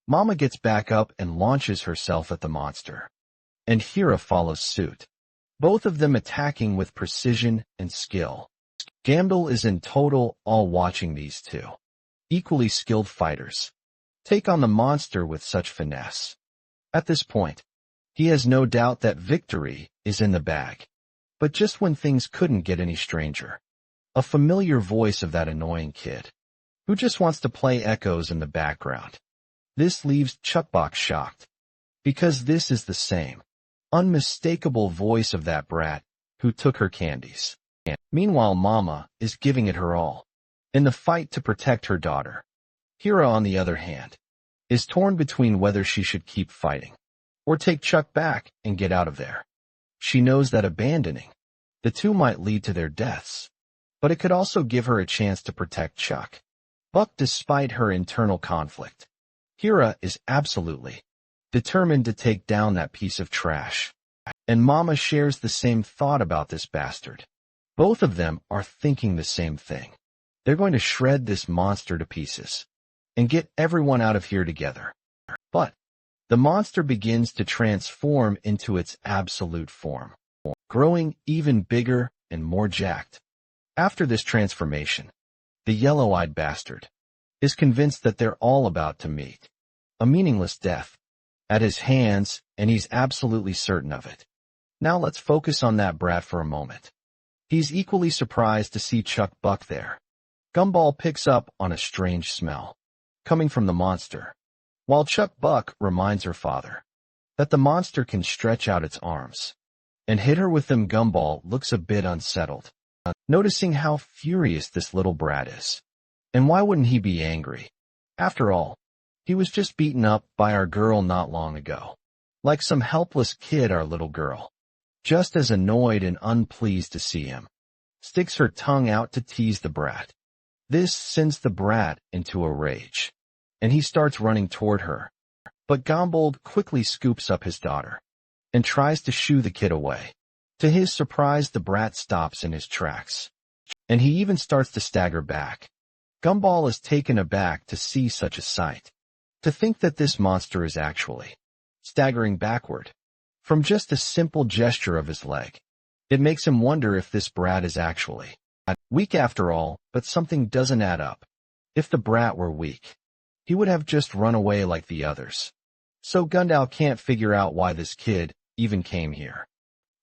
Mama gets back up and launches herself at the monster, and Hira follows suit, both of them attacking with precision and skill. Gamble is in total awe watching these two equally skilled fighters take on the monster with such finesse. At this point, he has no doubt that victory is in the bag. But just when things couldn't get any stranger, a familiar voice of that annoying kid, who just wants to play echoes in the background. This leaves Chuckbox shocked, because this is the same, unmistakable voice of that brat who took her candies. Meanwhile, Mama is giving it her all, in the fight to protect her daughter. Hira, on the other hand, is torn between whether she should keep fighting, or take Chuck back and get out of there. She knows that abandoning the two might lead to their deaths, but it could also give her a chance to protect Chuck. But despite her internal conflict, Hira is absolutely determined to take down that piece of trash. And Mama shares the same thought about this bastard. Both of them are thinking the same thing. They're going to shred this monster to pieces and get everyone out of here together. But the monster begins to transform into its absolute form, growing even bigger and more jacked. After this transformation, the yellow-eyed bastard is convinced that they're all about to meet a meaningless death at his hands, and he's absolutely certain of it. Now let's focus on that brat for a moment. He's equally surprised to see Chuck Buck there. Gumball picks up on a strange smell coming from the monster, while Chuck Buck reminds her father that the monster can stretch out its arms and hit her with them. Gumball looks a bit unsettled, noticing how furious this little brat is. And why wouldn't he be angry? After all, he was just beaten up by our girl not long ago. Like some helpless kid, our little girl, just as annoyed and unpleased to see him, sticks her tongue out to tease the brat. This sends the brat into a rage, and he starts running toward her. But Gombold quickly scoops up his daughter and tries to shoo the kid away. To his surprise, the brat stops in his tracks, and he even starts to stagger back. Gumball is taken aback to see such a sight, to think that this monster is actually staggering backward from just a simple gesture of his leg. It makes him wonder if this brat is actually weak after all, but something doesn't add up. If the brat were weak, he would have just run away like the others. So Gundao can't figure out why this kid even came here.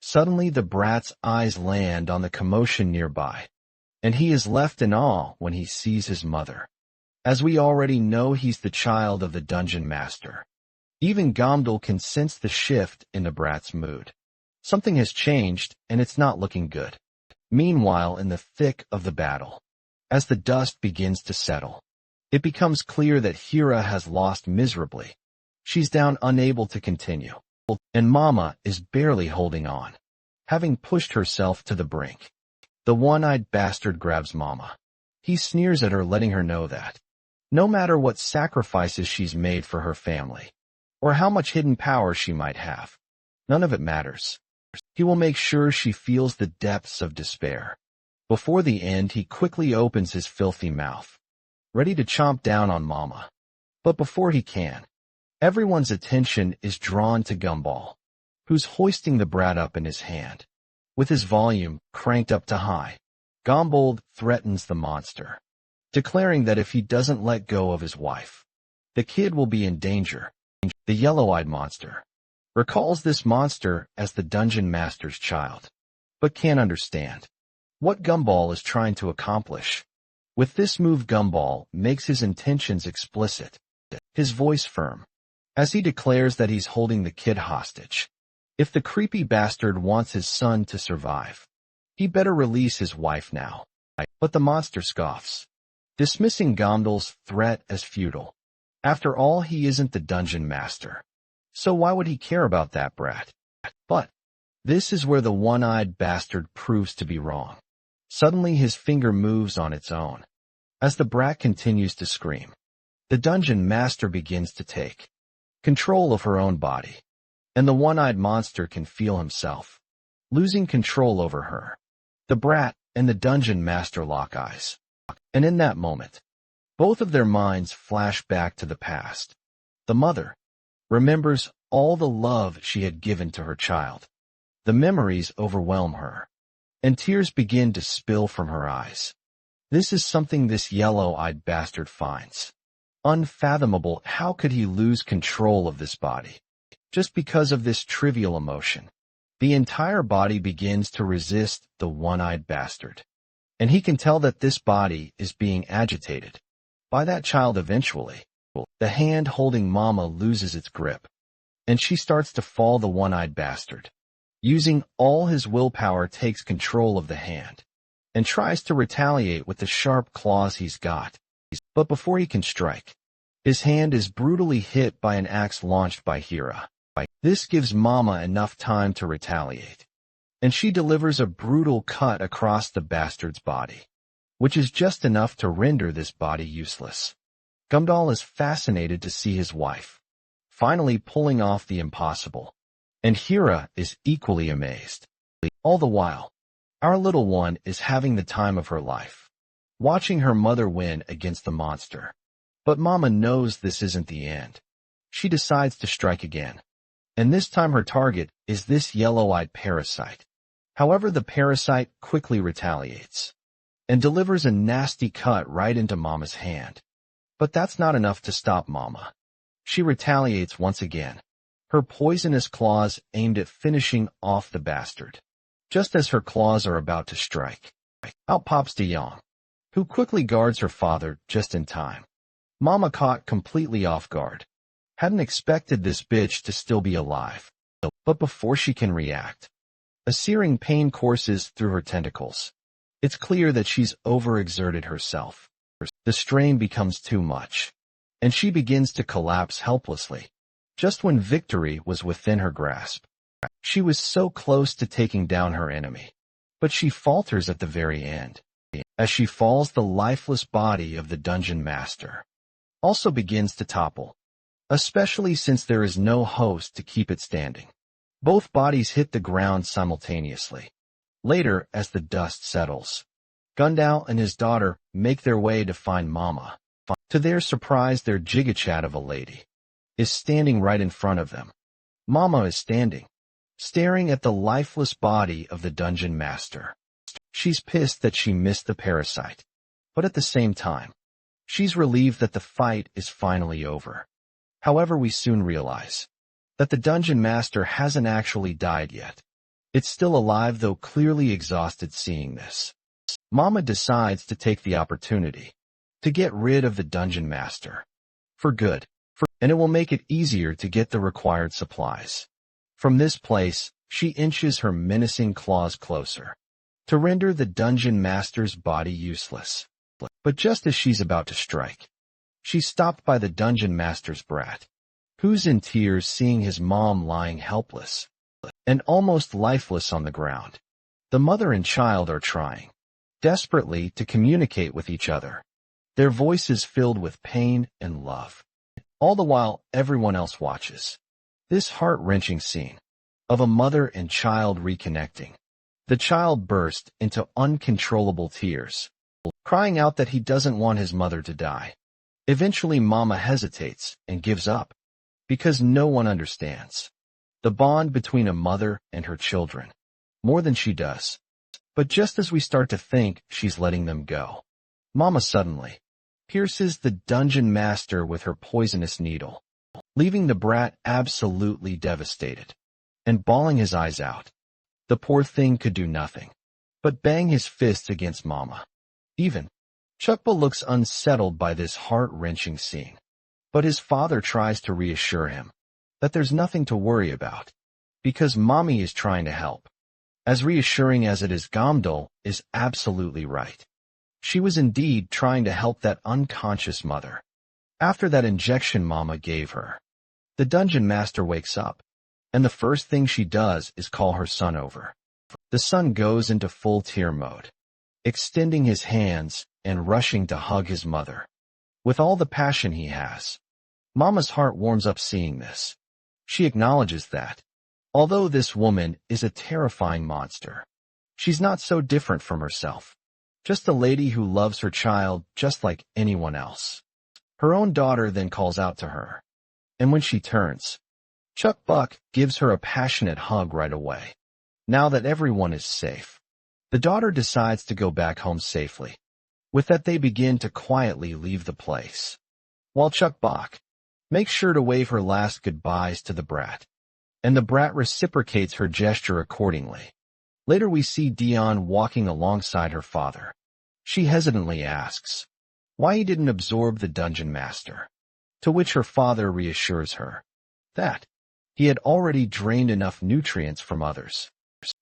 Suddenly the brat's eyes land on the commotion nearby, and he is left in awe when he sees his mother. As we already know, he's the child of the dungeon master. Even Gomdal can sense the shift in the brat's mood. Something has changed, and it's not looking good. Meanwhile, in the thick of the battle, as the dust begins to settle, it becomes clear that Hira has lost miserably. She's down, unable to continue, and Mama is barely holding on, having pushed herself to the brink. The one-eyed bastard grabs Mama. He sneers at her, letting her know that no matter what sacrifices she's made for her family, or how much hidden power she might have, none of it matters. He will make sure she feels the depths of despair. Before the end, he quickly opens his filthy mouth, ready to chomp down on Mama. But before he can, everyone's attention is drawn to Gumball, who's hoisting the brat up in his hand. With his volume cranked up to high, Gombold threatens the monster, declaring that if he doesn't let go of his wife, the kid will be in danger. The yellow-eyed monster recalls this monster as the dungeon master's child, but can't understand what Gumball is trying to accomplish. With this move, Gumball makes his intentions explicit, his voice firm, as he declares that he's holding the kid hostage. If the creepy bastard wants his son to survive, he better release his wife now. But the monster scoffs, dismissing Gondal's threat as futile. After all, he isn't the dungeon master, so why would he care about that brat? But this is where the one-eyed bastard proves to be wrong. Suddenly his finger moves on its own. As the brat continues to scream, the dungeon master begins to take control of her own body, and the one-eyed monster can feel himself losing control over her. The brat and the dungeon master lock eyes, and in that moment, both of their minds flash back to the past. The mother remembers all the love she had given to her child. The memories overwhelm her, and tears begin to spill from her eyes. This is something this yellow-eyed bastard finds unfathomable. How could he lose control of this body just because of this trivial emotion? The entire body begins to resist the one-eyed bastard, and he can tell that this body is being agitated by that child. Eventually, the hand holding Mama loses its grip, and she starts to fall. The one-eyed bastard, using all his willpower, takes control of the hand and tries to retaliate with the sharp claws he's got. But before he can strike, his hand is brutally hit by an axe launched by Hera. This gives Mama enough time to retaliate, and she delivers a brutal cut across the bastard's body, which is just enough to render this body useless. Gondal is fascinated to see his wife finally pulling off the impossible, and Hera is equally amazed. All the while, our little one is having the time of her life, watching her mother win against the monster. But Mama knows this isn't the end. She decides to strike again, and this time her target is this yellow-eyed parasite. However, the parasite quickly retaliates and delivers a nasty cut right into Mama's hand. But that's not enough to stop Mama. She retaliates once again, her poisonous claws aimed at finishing off the bastard. Just as her claws are about to strike, out pops De Jong, who quickly guards her father just in time. Mama, caught completely off guard, hadn't expected this bitch to still be alive. But before she can react, a searing pain courses through her tentacles. It's clear that she's overexerted herself. The strain becomes too much, and she begins to collapse helplessly, just when victory was within her grasp. She was so close to taking down her enemy, but she falters at the very end. As she falls, the lifeless body of the dungeon master also begins to topple, especially since there is no host to keep it standing. Both bodies hit the ground simultaneously. Later, as the dust settles, Gondal and his daughter make their way to find Mama. To their surprise, their gigachat of a lady is standing right in front of them. Mama is standing, staring at the lifeless body of the dungeon master. She's pissed that she missed the parasite, but at the same time, she's relieved that the fight is finally over. However, we soon realize that the dungeon master hasn't actually died yet. It's still alive, though clearly exhausted. Seeing this, Mama decides to take the opportunity to get rid of the dungeon master for good, and it will make it easier to get the required supplies. From this place, she inches her menacing claws closer to render the dungeon master's body useless. But just as she's about to strike, she's stopped by the dungeon master's brat, who's in tears seeing his mom lying helpless and almost lifeless on the ground. The mother and child are trying desperately to communicate with each other, their voices filled with pain and love. All the while, everyone else watches this heart-wrenching scene of a mother and child reconnecting. The child burst into uncontrollable tears, crying out that he doesn't want his mother to die. Eventually, Mama hesitates and gives up, because no one understands the bond between a mother and her children more than she does. But just as we start to think she's letting them go, Mama suddenly pierces the dungeon master with her poisonous needle, leaving the brat absolutely devastated and bawling his eyes out. The poor thing could do nothing but bang his fists against Mama. Even Chukpa looks unsettled by this heart-wrenching scene. But his father tries to reassure him that there's nothing to worry about, because mommy is trying to help. As reassuring as it is, Gamdul is absolutely right. She was indeed trying to help that unconscious mother. After that injection mama gave her, the dungeon master wakes up, and the first thing she does is call her son over. The son goes into full tear mode, extending his hands and rushing to hug his mother with all the passion he has. Mama's heart warms up seeing this. She acknowledges that, although this woman is a terrifying monster, she's not so different from herself. Just a lady who loves her child just like anyone else. Her own daughter then calls out to her, and when she turns, Chuck Buck gives her a passionate hug right away. Now that everyone is safe, the daughter decides to go back home safely. With that, they begin to quietly leave the place, while Chuck Buck makes sure to wave her last goodbyes to the brat, and the brat reciprocates her gesture accordingly. Later we see Dion walking alongside her father. She hesitantly asks why he didn't absorb the dungeon master, to which her father reassures her that he had already drained enough nutrients from others.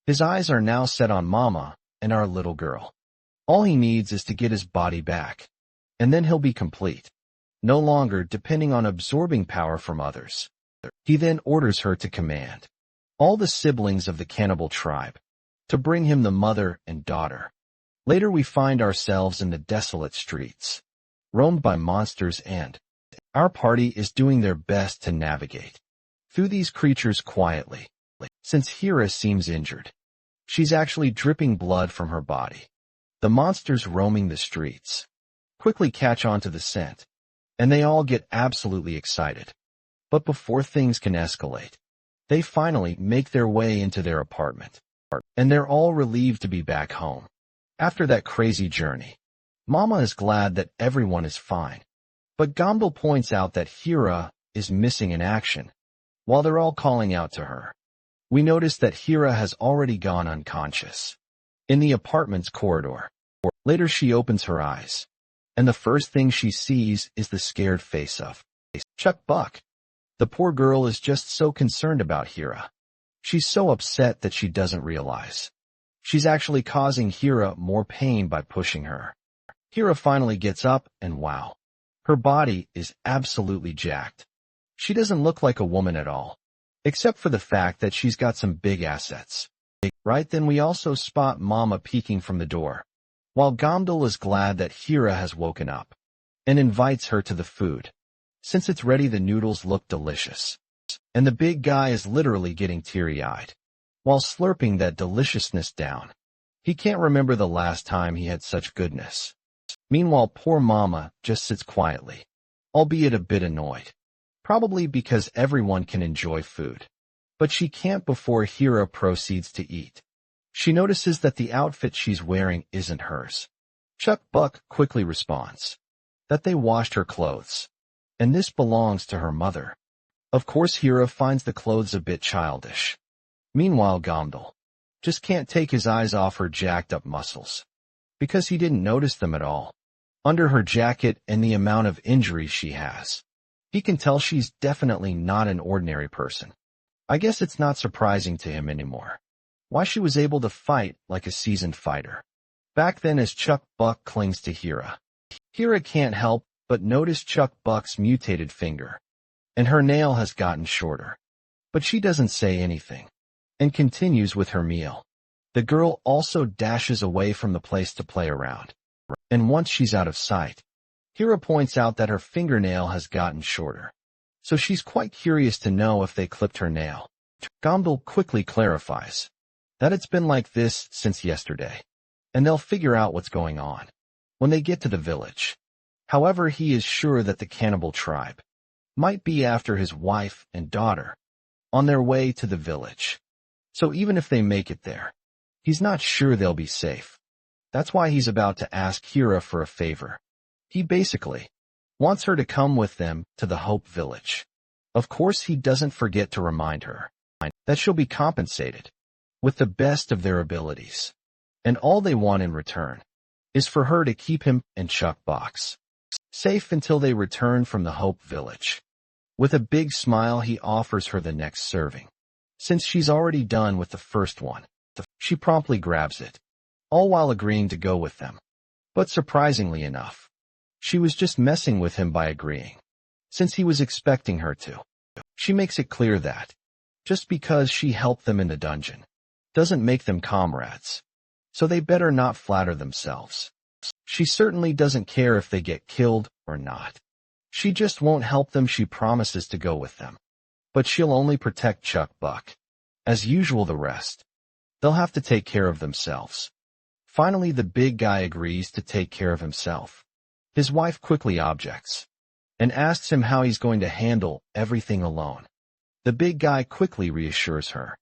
His eyes are now set on Mama and our little girl. All he needs is to get his body back, and then he'll be complete, no longer depending on absorbing power from others. He then orders her to command all the siblings of the cannibal tribe to bring him the mother and daughter. Later we find ourselves in the desolate streets, roamed by monsters, and our party is doing their best to navigate through these creatures quietly. Since Hira seems injured, she's actually dripping blood from her body. The monsters roaming the streets quickly catch on to the scent, and they all get absolutely excited. But before things can escalate, they finally make their way into their apartment, and they're all relieved to be back home. After that crazy journey, Mama is glad that everyone is fine, but Gamdul points out that Hira is missing in action. While they're all calling out to her, we notice that Hira has already gone unconscious in the apartment's corridor. Later she opens her eyes, and the first thing she sees is the scared face of Chuck Buck. The poor girl is just so concerned about Hira. She's so upset that she doesn't realize she's actually causing Hira more pain by pushing her. Hira finally gets up, and wow, her body is absolutely jacked. She doesn't look like a woman at all, except for the fact that she's got some big assets. Right then we also spot Mama peeking from the door, while Gamdul is glad that Hira has woken up, and invites her to the food. Since it's ready, the noodles look delicious, and the big guy is literally getting teary-eyed while slurping that deliciousness down. He can't remember the last time he had such goodness. Meanwhile, poor Mama just sits quietly, albeit a bit annoyed, probably because everyone can enjoy food, but she can't before Hira proceeds to eat. She notices that the outfit she's wearing isn't hers. Chuck Buck quickly responds that they washed her clothes, and this belongs to her mother. Of course, Hira finds the clothes a bit childish. Meanwhile, Gamdul just can't take his eyes off her jacked-up muscles, because he didn't notice them at all. Under her jacket and the amount of injuries she has, he can tell she's definitely not an ordinary person. I guess it's not surprising to him anymore why she was able to fight like a seasoned fighter back then. As Chuck Buck clings to Hira, Hira can't help but notice Chuck Buck's mutated finger, and her nail has gotten shorter. But she doesn't say anything, and continues with her meal. The girl also dashes away from the place to play around, and once she's out of sight, Hira points out that her fingernail has gotten shorter, so she's quite curious to know if they clipped her nail. Gamdul quickly clarifies that it's been like this since yesterday, and they'll figure out what's going on when they get to the village. However, he is sure that the cannibal tribe might be after his wife and daughter on their way to the village. So even if they make it there, he's not sure they'll be safe. That's why he's about to ask Hira for a favor. He basically wants her to come with them to the Hope Village. Of course, he doesn't forget to remind her that she'll be compensated with the best of their abilities, and all they want in return is for her to keep him and Chuck Buck's safe until they return from the Hope Village. With a big smile, he offers her the next serving. Since she's already done with the first one, she promptly grabs it, all while agreeing to go with them. But surprisingly enough, she was just messing with him by agreeing, since he was expecting her to. She makes it clear that, just because she helped them in the dungeon, doesn't make them comrades, so they better not flatter themselves. She certainly doesn't care if they get killed or not. She just won't help them. She promises to go with them, but she'll only protect Chuck Buck. As usual, the rest, they'll have to take care of themselves. Finally, the big guy agrees to take care of himself. His wife quickly objects and asks him how he's going to handle everything alone. The big guy quickly reassures her,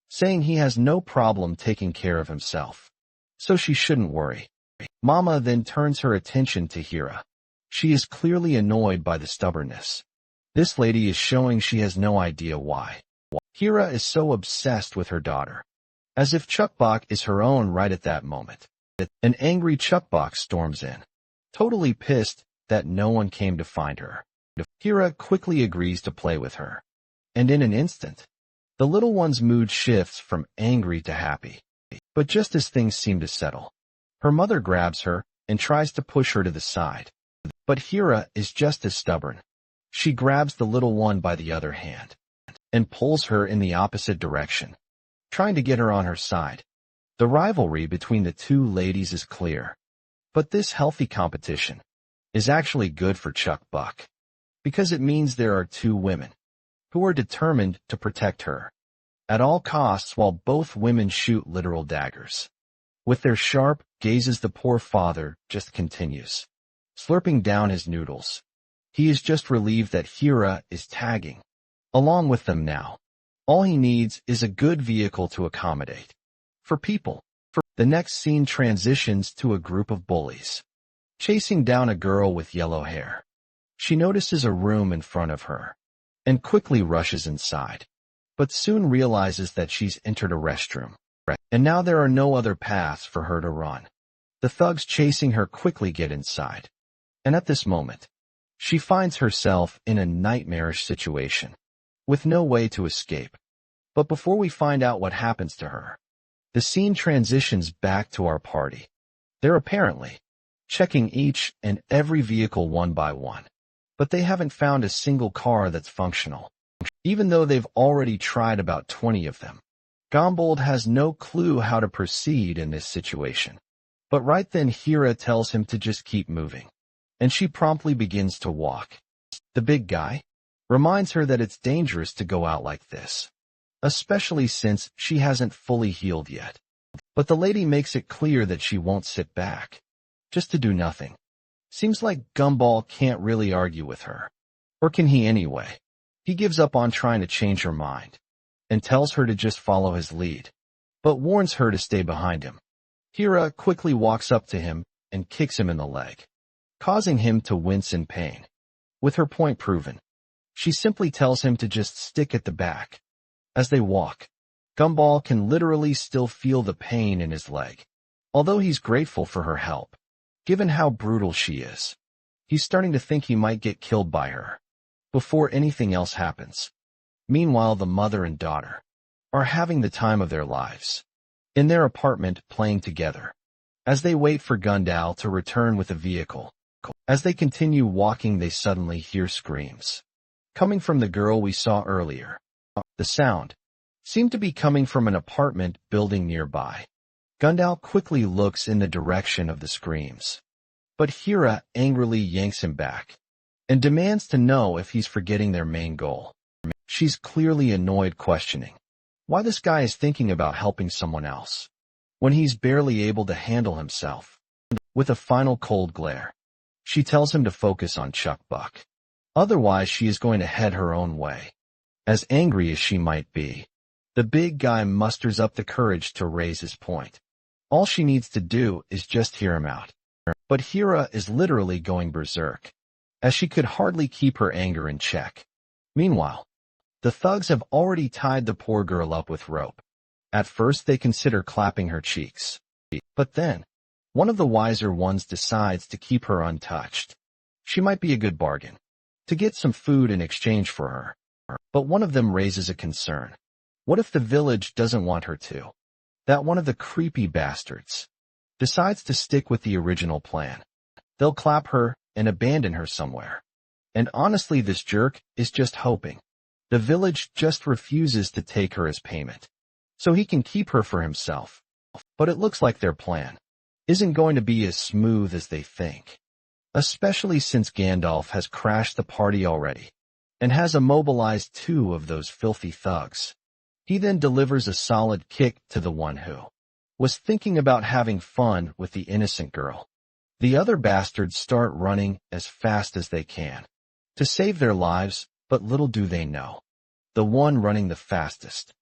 saying he has no problem taking care of himself, so she shouldn't worry. Mama then turns her attention to Hira. She is clearly annoyed by the stubbornness. This lady is showing she has no idea why. Hira is so obsessed with her daughter, as if Chuck Buck is her own. Right at that moment, an angry Chuck Buck storms in, totally pissed that no one came to find her. Hira quickly agrees to play with her, and in an instant, the little one's mood shifts from angry to happy. But just as things seem to settle, her mother grabs her and tries to push her to the side. But Hira is just as stubborn. She grabs the little one by the other hand and pulls her in the opposite direction, trying to get her on her side. The rivalry between the two ladies is clear, but this healthy competition is actually good for Chuck Buck, because it means there are two women who are determined to protect her at all costs, while both women shoot literal daggers. With their sharp gazes, the poor father just continues slurping down his noodles. He is just relieved that Hira is tagging along with them now. All he needs is a good vehicle to accommodate for people. The next scene transitions to a group of bullies chasing down a girl with yellow hair. She notices a room in front of her and quickly rushes inside, but soon realizes that she's entered a restroom, and now there are no other paths for her to run. The thugs chasing her quickly get inside, and at this moment, she finds herself in a nightmarish situation, with no way to escape. But before we find out what happens to her, the scene transitions back to our party. They're apparently checking each and every vehicle one by one, but they haven't found a single car that's functional, even though they've already tried about 20 of them. Gombold has no clue how to proceed in this situation. But right then Hira tells him to just keep moving, and she promptly begins to walk. The big guy reminds her that it's dangerous to go out like this, especially since she hasn't fully healed yet. But the lady makes it clear that she won't sit back, just to do nothing. Seems like Gumball can't really argue with her. Or can he anyway? He gives up on trying to change her mind, and tells her to just follow his lead, but warns her to stay behind him. Hira quickly walks up to him and kicks him in the leg, causing him to wince in pain. With her point proven, she simply tells him to just stick at the back. As they walk, Gumball can literally still feel the pain in his leg. Although he's grateful for her help, given how brutal she is, he's starting to think he might get killed by her before anything else happens. Meanwhile, the mother and daughter are having the time of their lives in their apartment, playing together as they wait for Gundal to return with a vehicle. As they continue walking, they suddenly hear screams coming from the girl we saw earlier. The sound seemed to be coming from an apartment building nearby. Gundal quickly looks in the direction of the screams, but Hira angrily yanks him back and demands to know if he's forgetting their main goal. She's clearly annoyed, questioning why this guy is thinking about helping someone else when he's barely able to handle himself. With a final cold glare, she tells him to focus on Chuck Buck. Otherwise, she is going to head her own way. As angry as she might be, the big guy musters up the courage to raise his point. All she needs to do is just hear him out. But Hira is literally going berserk, as she could hardly keep her anger in check. Meanwhile, the thugs have already tied the poor girl up with rope. At first they consider clapping her cheeks, but then one of the wiser ones decides to keep her untouched. She might be a good bargain to get some food in exchange for her. But one of them raises a concern. What if the village doesn't want her to? That one of the creepy bastards decides to stick with the original plan. They'll clap her and abandon her somewhere. And honestly, this jerk is just hoping the village just refuses to take her as payment, so he can keep her for himself. But it looks like their plan isn't going to be as smooth as they think, especially since Gandalf has crashed the party already and has immobilized 2 of those filthy thugs. He then delivers a solid kick to the one who was thinking about having fun with the innocent girl. The other bastards start running as fast as they can to save their lives, but little do they know, the one running the fastest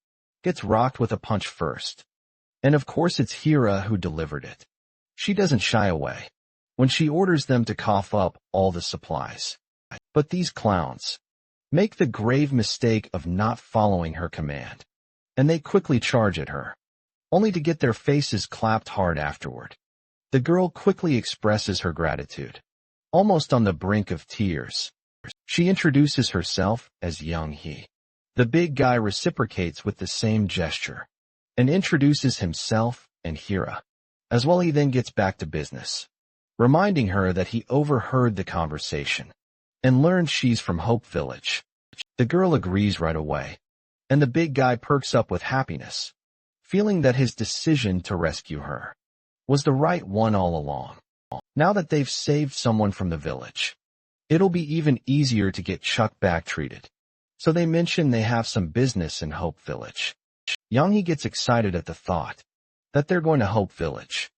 gets rocked with a punch first. And of course it's Hera who delivered it. She doesn't shy away when she orders them to cough up all the supplies. But these clowns make the grave mistake of not following her command, and they quickly charge at her, only to get their faces clapped hard afterward. The girl quickly expresses her gratitude, almost on the brink of tears. She introduces herself as Young Hee. The big guy reciprocates with the same gesture and introduces himself and Hera. As well, he then gets back to business, reminding her that he overheard the conversation and learned she's from Hope Village. The girl agrees right away, and the big guy perks up with happiness, feeling that his decision to rescue her was the right one all along. Now that they've saved someone from the village, it'll be even easier to get Chuck back treated. So they mention they have some business in Hope Village. Young-hee gets excited at the thought that they're going to Hope Village,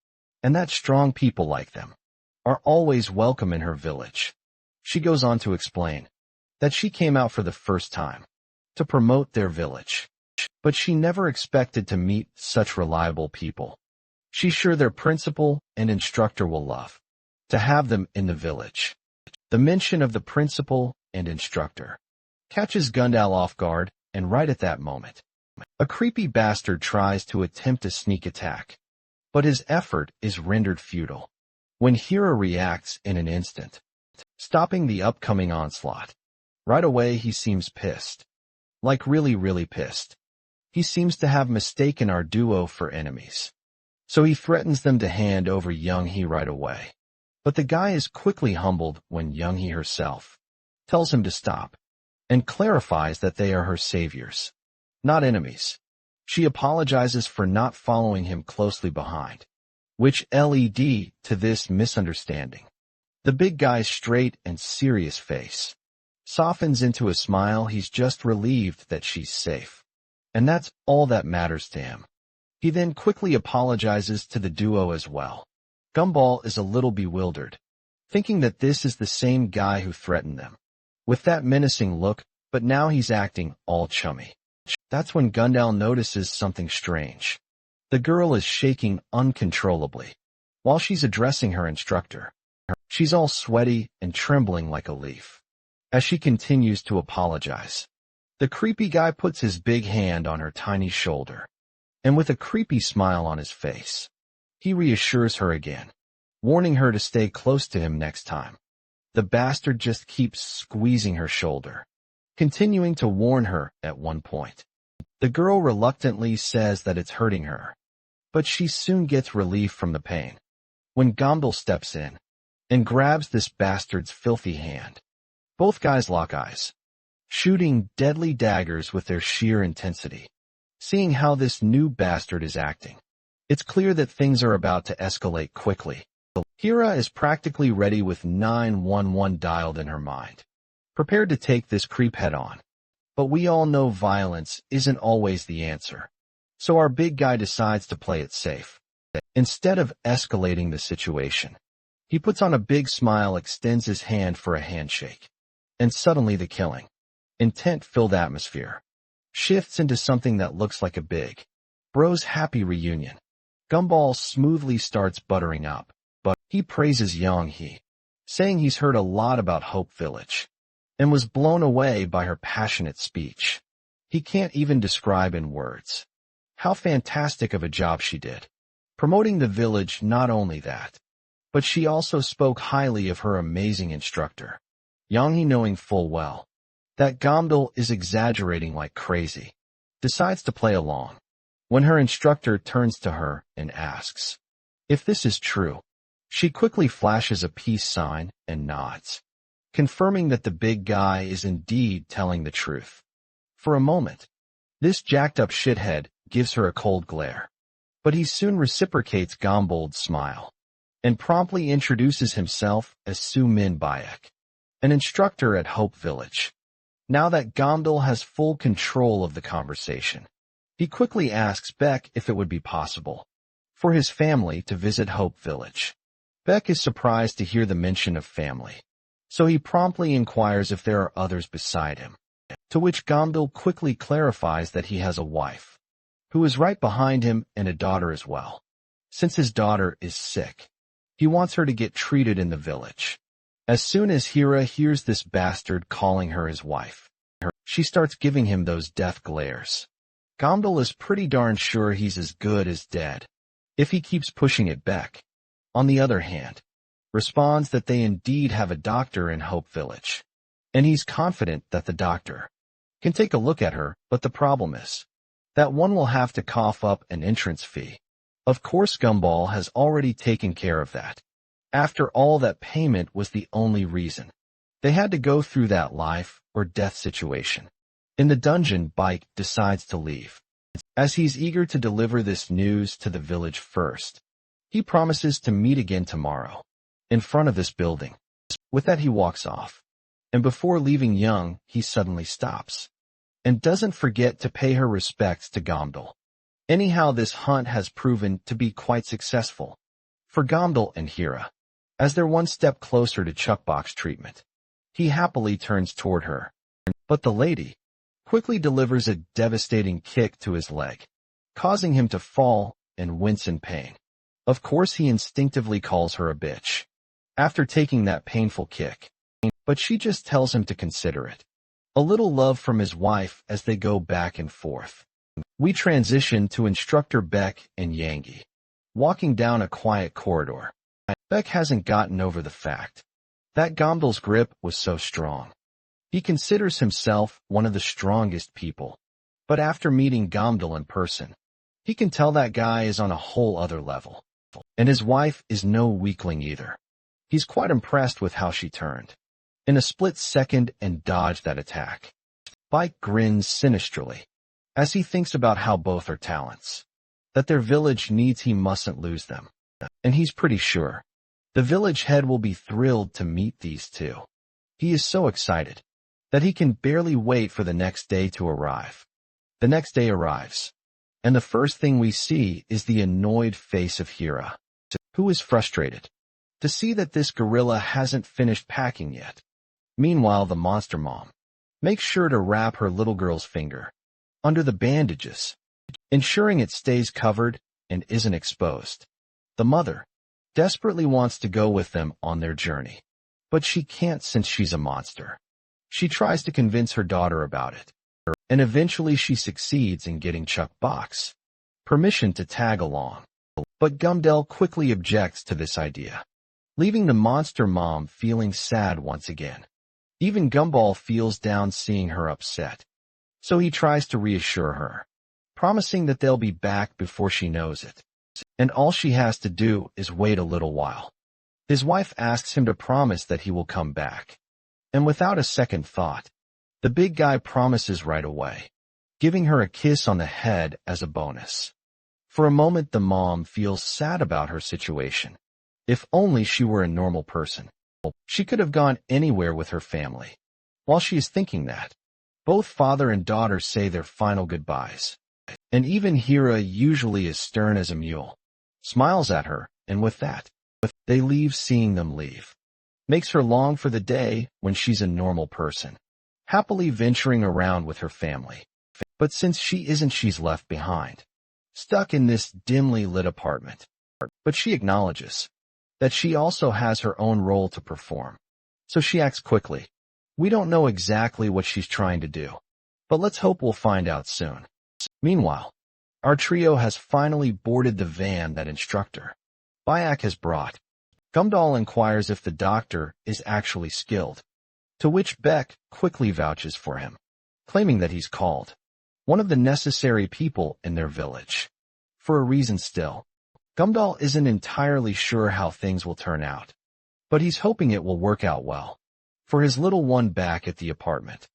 and that strong people like them are always welcome in her village. She goes on to explain that she came out for the first time to promote their village, but she never expected to meet such reliable people. She's sure their principal and instructor will love to have them in the village. The mention of the principal and instructor catches Gundal off guard, and right at that moment, a creepy bastard tries to attempt a sneak attack, but his effort is rendered futile when Hera reacts in an instant, stopping the upcoming onslaught. Right away he seems pissed. Like really pissed. He seems to have mistaken our duo for enemies. So he threatens them to hand over Young-hee right away. But the guy is quickly humbled when Young-hee herself tells him to stop and clarifies that they are her saviors, not enemies. She apologizes for not following him closely behind, which led to this misunderstanding. The big guy's straight and serious face softens into a smile. He's just relieved that she's safe, and that's all that matters to him. He then quickly apologizes to the duo as well. Gumball is a little bewildered, thinking that this is the same guy who threatened them, with that menacing look, but now he's acting all chummy. That's when Gundal notices something strange. The girl is shaking uncontrollably while she's addressing her instructor. She's all sweaty and trembling like a leaf as she continues to apologize. The creepy guy puts his big hand on her tiny shoulder, and with a creepy smile on his face, he reassures her again, warning her to stay close to him next time. The bastard just keeps squeezing her shoulder, continuing to warn her at one point. The girl reluctantly says that it's hurting her, but she soon gets relief from the pain when Gomdal steps in and grabs this bastard's filthy hand. Both guys lock eyes, shooting deadly daggers with their sheer intensity. Seeing how this new bastard is acting, it's clear that things are about to escalate quickly. Hera is practically ready with 911 dialed in her mind, prepared to take this creep head on. But we all know violence isn't always the answer, so our big guy decides to play it safe. Instead of escalating the situation, he puts on a big smile, extends his hand for a handshake, and suddenly the killing, intent-filled atmosphere shifts into something that looks like a big bro's happy reunion. Gumball smoothly starts buttering up, but he praises Young-hee, saying he's heard a lot about Hope Village and was blown away by her passionate speech. He can't even describe in words how fantastic of a job she did, promoting the village. Not only that, But she also spoke highly of her amazing instructor, Yanghe, knowing full well that Gamdal is exaggerating like crazy, decides to play along. When her instructor turns to her and asks if this is true, she quickly flashes a peace sign and nods, confirming that the big guy is indeed telling the truth. For a moment, this jacked-up shithead gives her a cold glare, but he soon reciprocates Gamdal's smile and promptly introduces himself as Su-min Bayek, an instructor at Hope Village. Now that Gamdal has full control of the conversation, he quickly asks Beck if it would be possible for his family to visit Hope Village. Beck is surprised to hear the mention of family, so he promptly inquires if there are others beside him, to which Gamdal quickly clarifies that he has a wife, who is right behind him, and a daughter as well. Since his daughter is sick, he wants her to get treated in the village. As soon as Hira hears this bastard calling her his wife, she starts giving him those death glares. Gamdal is pretty darn sure he's as good as dead if he keeps pushing it. Beck, on the other hand, responds that they indeed have a doctor in Hope Village, and he's confident that the doctor can take a look at her, but the problem is that one will have to cough up an entrance fee. Of course, Gumball has already taken care of that. After all, that payment was the only reason they had to go through that life or death situation. In the dungeon, Bike decides to leave, as he's eager to deliver this news to the village first. He promises to meet again tomorrow, in front of this building. With that, he walks off, and before leaving Young, he suddenly stops, and doesn't forget to pay her respects to Gamdal. Anyhow, this hunt has proven to be quite successful for Gamdal and Hira, as they're one step closer to Chuckbox treatment. He happily turns toward her, but the lady quickly delivers a devastating kick to his leg, causing him to fall and wince in pain. Of course, he instinctively calls her a bitch after taking that painful kick, but she just tells him to consider it. A little love from his wife as they go back and forth. We transition to Instructor Beck and Yangi, walking down a quiet corridor. Beck hasn't gotten over the fact that Gamdal's grip was so strong. He considers himself one of the strongest people, but after meeting Gamdal in person, he can tell that guy is on a whole other level. And his wife is no weakling either. He's quite impressed with how she turned in a split second and dodged that attack. Bike grins sinisterly as he thinks about how both are talents that their village needs. He mustn't lose them, and he's pretty sure the village head will be thrilled to meet these two. He is so excited that he can barely wait for the next day to arrive. The next day arrives, and the first thing we see is the annoyed face of Hira, who is frustrated to see that this gorilla hasn't finished packing yet. Meanwhile, the monster mom makes sure to wrap her little girl's finger under the bandages, ensuring it stays covered and isn't exposed. The mother desperately wants to go with them on their journey, but she can't since she's a monster. She tries to convince her daughter about it, and eventually she succeeds in getting Chuck Box permission to tag along. But Gumdell quickly objects to this idea, leaving the monster mom feeling sad once again. Even Gumball feels down seeing her upset, so he tries to reassure her, promising that they'll be back before she knows it, and all she has to do is wait a little while. His wife asks him to promise that he will come back, and without a second thought, the big guy promises right away, giving her a kiss on the head as a bonus. For a moment, the mom feels sad about her situation. If only she were a normal person, she could have gone anywhere with her family. While she is thinking that, both father and daughter say their final goodbyes, and even Hira, usually as stern as a mule, smiles at her, and with that, they leave. Seeing them leave makes her long for the day when she's a normal person, happily venturing around with her family. But since she isn't, she's left behind, stuck in this dimly lit apartment. But she acknowledges that she also has her own role to perform, so she acts quickly. We don't know exactly what she's trying to do, but let's hope we'll find out soon. Meanwhile, our trio has finally boarded the van that Instructor Bayak has brought. Gumdal inquires if the doctor is actually skilled, to which Beck quickly vouches for him, claiming that he's called one of the necessary people in their village. For a reason still, Gumdal isn't entirely sure how things will turn out, but he's hoping it will work out well for his little one back at the apartment.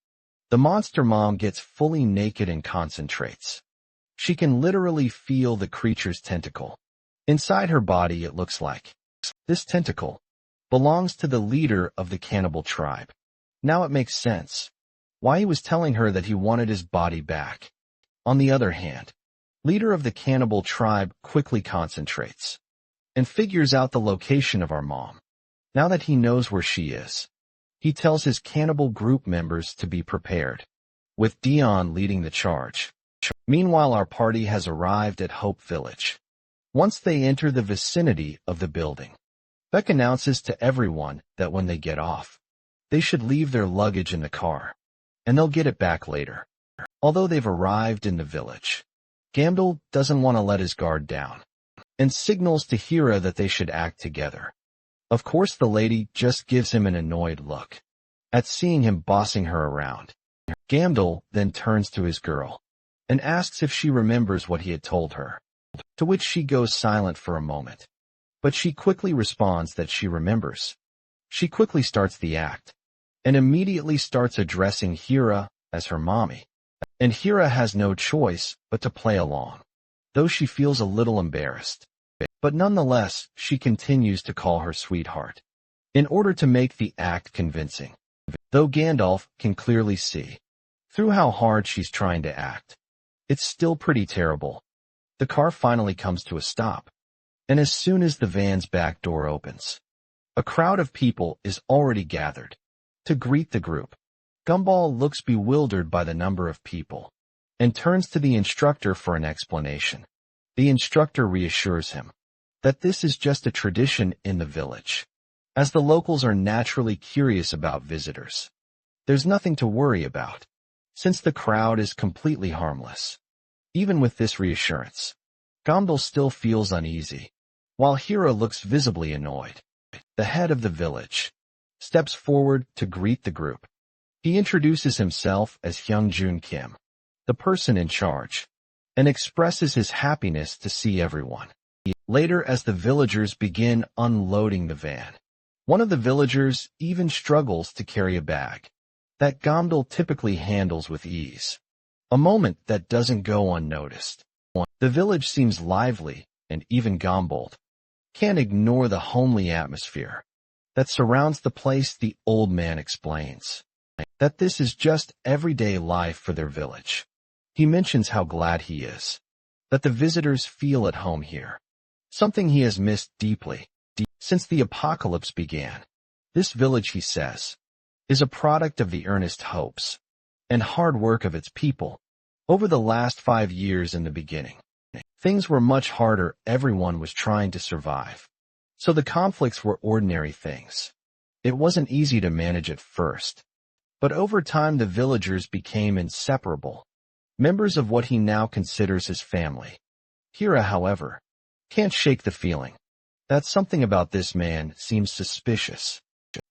The monster mom gets fully naked and concentrates. She can literally feel the creature's tentacle inside her body, it looks like. This tentacle belongs to the leader of the cannibal tribe. Now it makes sense why he was telling her that he wanted his body back. On the other hand, leader of the cannibal tribe quickly concentrates and figures out the location of our mom. Now that he knows where she is, he tells his cannibal group members to be prepared, with Dion leading the charge. Meanwhile, our party has arrived at Hope Village. Once they enter the vicinity of the building, Beck announces to everyone that when they get off, they should leave their luggage in the car, and they'll get it back later. Although they've arrived in the village, Gamdal doesn't want to let his guard down, and signals to Hira that they should act together. Of course, the lady just gives him an annoyed look at seeing him bossing her around. Gamdal then turns to his girl and asks if she remembers what he had told her, to which she goes silent for a moment. But she quickly responds that she remembers. She quickly starts the act, and immediately starts addressing Hira as her mommy. And Hira has no choice but to play along, though she feels a little embarrassed. But nonetheless, she continues to call her sweetheart, in order to make the act convincing. Though Gandalf can clearly see through how hard she's trying to act, it's still pretty terrible. The car finally comes to a stop, and as soon as the van's back door opens, a crowd of people is already gathered to greet the group. Gumball looks bewildered by the number of people and turns to the instructor for an explanation. The instructor reassures him that this is just a tradition in the village, as the locals are naturally curious about visitors. There's nothing to worry about, since the crowd is completely harmless. Even with this reassurance, Gomdal still feels uneasy, while Hira looks visibly annoyed. The head of the village steps forward to greet the group. He introduces himself as Hyungjun Kim, the person in charge, and expresses his happiness to see everyone. Later, as the villagers begin unloading the van, one of the villagers even struggles to carry a bag that Gomdal typically handles with ease, a moment that doesn't go unnoticed. The village seems lively, and even Gombold can't ignore the homely atmosphere that surrounds the place. The old man explains that this is just everyday life for their village. He mentions how glad he is that the visitors feel at home here, something he has missed deeply since the apocalypse began. This village, he says, is a product of the earnest hopes and hard work of its people. Over the last 5 years in the beginning, things were much harder. Everyone was trying to survive, so the conflicts were ordinary things. It wasn't easy to manage at first, but over time the villagers became inseparable, members of what he now considers his family. Hira, however, can't shake the feeling that something about this man seems suspicious.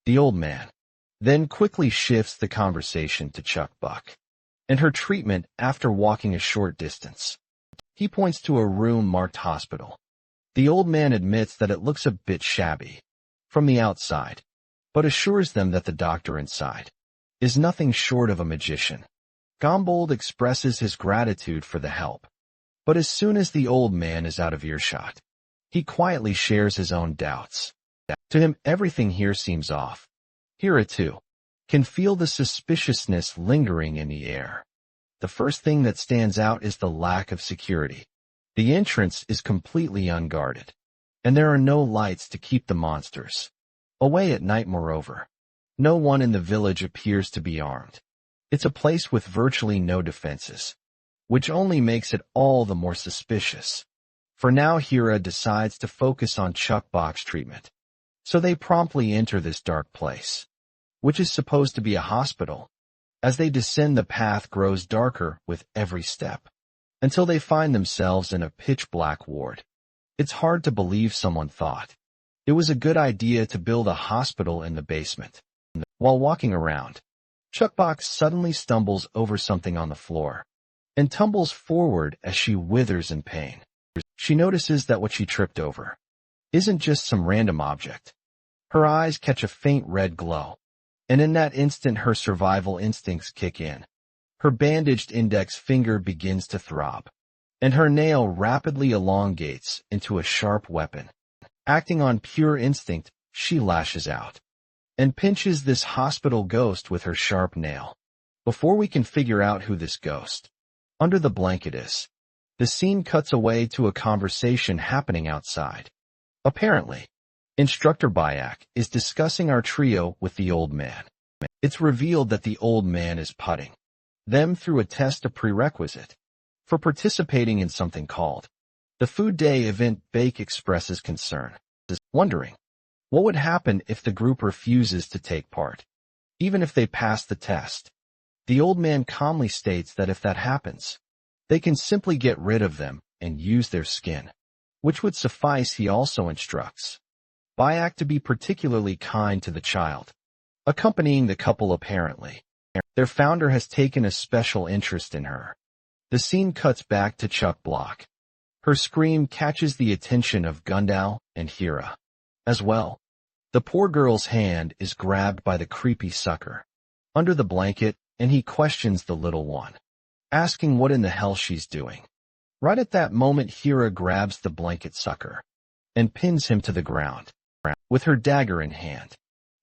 The old man then quickly shifts the conversation to Chuck Buck and her treatment after walking a short distance. He points to a room marked hospital. The old man admits that it looks a bit shabby from the outside, but assures them that the doctor inside is nothing short of a magician. Gombold expresses his gratitude for the help, but as soon as the old man is out of earshot, he quietly shares his own doubts. To him, everything here seems off. Hira, too, can feel the suspiciousness lingering in the air. The first thing that stands out is the lack of security. The entrance is completely unguarded, and there are no lights to keep the monsters away at night. Moreover, no one in the village appears to be armed. It's a place with virtually no defenses, which only makes it all the more suspicious. For now, Hira decides to focus on Chuck Buck's treatment, so they promptly enter this dark place, which is supposed to be a hospital. As they descend, the path grows darker with every step, until they find themselves in a pitch-black ward. It's hard to believe someone thought It was a good idea to build a hospital in the basement. While walking around, Chuckbox suddenly stumbles over something on the floor and tumbles forward as she withers in pain. She notices that what she tripped over isn't just some random object. Her eyes catch a faint red glow, and in that instant her survival instincts kick in. Her bandaged index finger begins to throb, and her nail rapidly elongates into a sharp weapon. Acting on pure instinct, she lashes out and pinches this hospital ghost with her sharp nail. Before we can figure out who this ghost under the blanket is, the scene cuts away to a conversation happening outside. Apparently, Instructor Bayak is discussing our trio with the old man. It's revealed that the old man is putting them through a test, a prerequisite for participating in something called the Food Day event. Bake expresses concern, wondering what would happen if the group refuses to take part, even if they pass the test. The old man calmly states that if that happens, they can simply get rid of them and use their skin, which would suffice. He also instructs Bayak to be particularly kind to the child accompanying the couple. Apparently, their founder has taken a special interest in her. The scene cuts back to Chuck Block. Her scream catches the attention of Gundao and Hira as well. The poor girl's hand is grabbed by the creepy sucker under the blanket, and he questions the little one, asking what in the hell she's doing. Right at that moment, Hira grabs the blanket sucker and pins him to the ground. With her dagger in hand,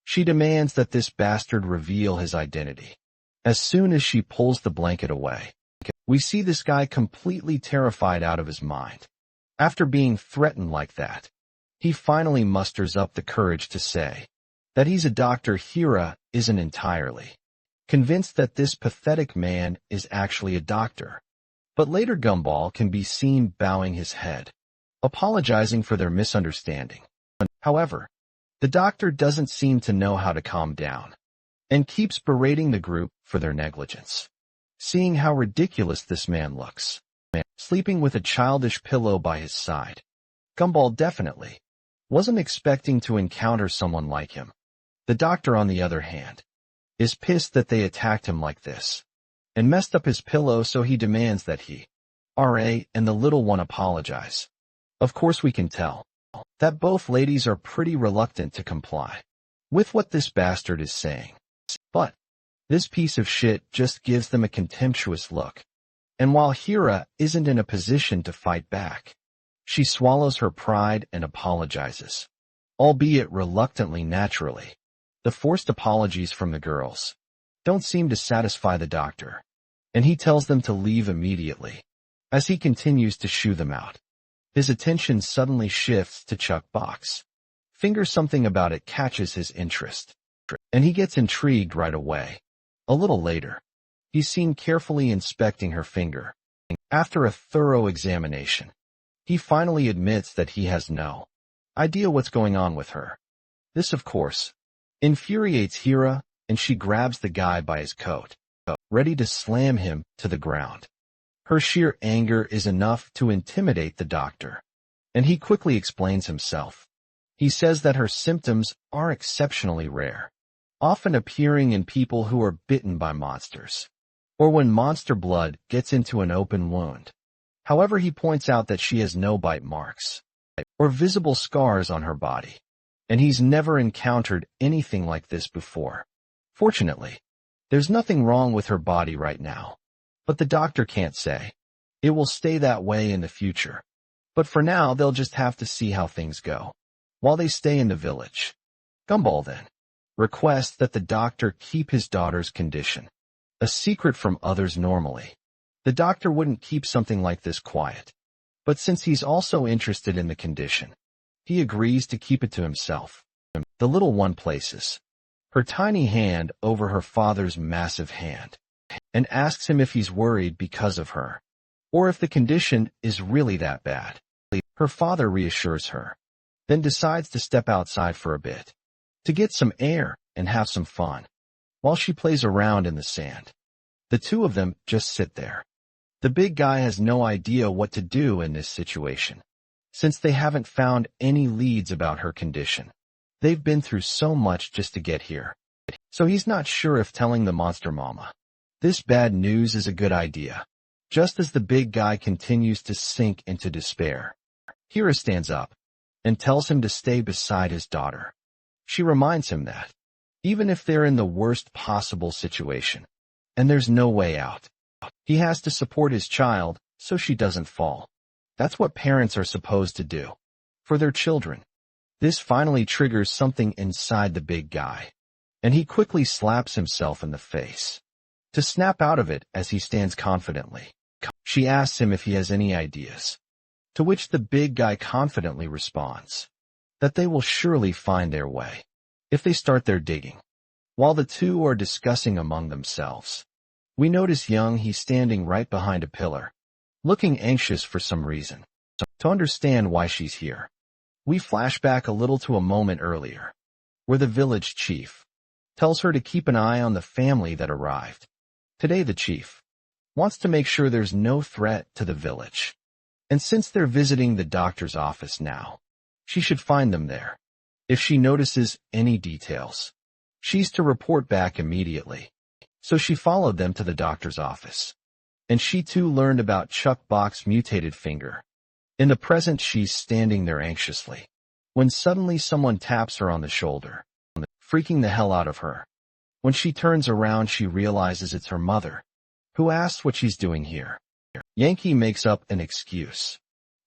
she demands that this bastard reveal his identity. As soon as she pulls the blanket away, we see this guy completely terrified out of his mind. After being threatened like that, he finally musters up the courage to say that he's a doctor. Hira isn't entirely convinced that this pathetic man is actually a doctor, but later Gumball can be seen bowing his head, apologizing for their misunderstanding. However, the doctor doesn't seem to know how to calm down and keeps berating the group for their negligence. Seeing how ridiculous this man looks, sleeping with a childish pillow by his side, Gumball definitely wasn't expecting to encounter someone like him. The doctor, on the other hand, is pissed that they attacked him like this and messed up his pillow, so he demands that he, R.A., and the little one apologize. Of course, we can tell that both ladies are pretty reluctant to comply with what this bastard is saying. But this piece of shit just gives them a contemptuous look. And while Hira isn't in a position to fight back, she swallows her pride and apologizes, albeit reluctantly. Naturally, the forced apologies from the girls don't seem to satisfy the doctor, and he tells them to leave immediately. As he continues to shoo them out, his attention suddenly shifts to Chuck Box. Something about it catches his interest, and he gets intrigued right away. A little later, he's seen carefully inspecting her finger. After a thorough examination, he finally admits that he has no idea what's going on with her. This, of course, infuriates Hira, and she grabs the guy by his coat, ready to slam him to the ground. Her sheer anger is enough to intimidate the doctor, and he quickly explains himself. He says that her symptoms are exceptionally rare, often appearing in people who are bitten by monsters, or when monster blood gets into an open wound. However, he points out that she has no bite marks or visible scars on her body, and he's never encountered anything like this before. Fortunately, there's nothing wrong with her body right now, but the doctor can't say it will stay that way in the future. But for now, they'll just have to see how things go while they stay in the village. Gumball then requests that the doctor keep his daughter's condition a secret from others. Normally, the doctor wouldn't keep something like this quiet, but since he's also interested in the condition, he agrees to keep it to himself. The little one places her tiny hand over her father's massive hand and asks him if he's worried because of her, or if the condition is really that bad. Her father reassures her, then decides to step outside for a bit to get some air and have some fun while she plays around in the sand. The two of them just sit there. The big guy has no idea what to do in this situation. since they haven't found any leads about her condition. They've been through so much just to get here. So he's not sure if telling the monster mama this bad news is a good idea. Just as the big guy continues to sink into despair, Hira stands up and tells him to stay beside his daughter. She reminds him that, even if they're in the worst possible situation, and there's no way out, he has to support his child so she doesn't fall. That's what parents are supposed to do for their children. This finally triggers something inside the big guy, and he quickly slaps himself in the face to snap out of it as he stands confidently. She asks him if he has any ideas, to which the big guy confidently responds that they will surely find their way if they start their digging. While the two are discussing among themselves, we notice he's standing right behind a pillar, looking anxious for some reason. To understand why she's here, we flash back a little to a moment earlier, where the village chief tells her to keep an eye on the family that arrived. Today the chief wants to make sure there's no threat to the village, and since they're visiting the doctor's office now, she should find them there. If she notices any details, she's to report back immediately. So she followed them to the doctor's office, and she too learned about Chuck Bok's mutated finger. In the present, she's standing there anxiously, when suddenly someone taps her on the shoulder, freaking the hell out of her. When she turns around, she realizes it's her mother, who asks what she's doing here. Yankee makes up an excuse,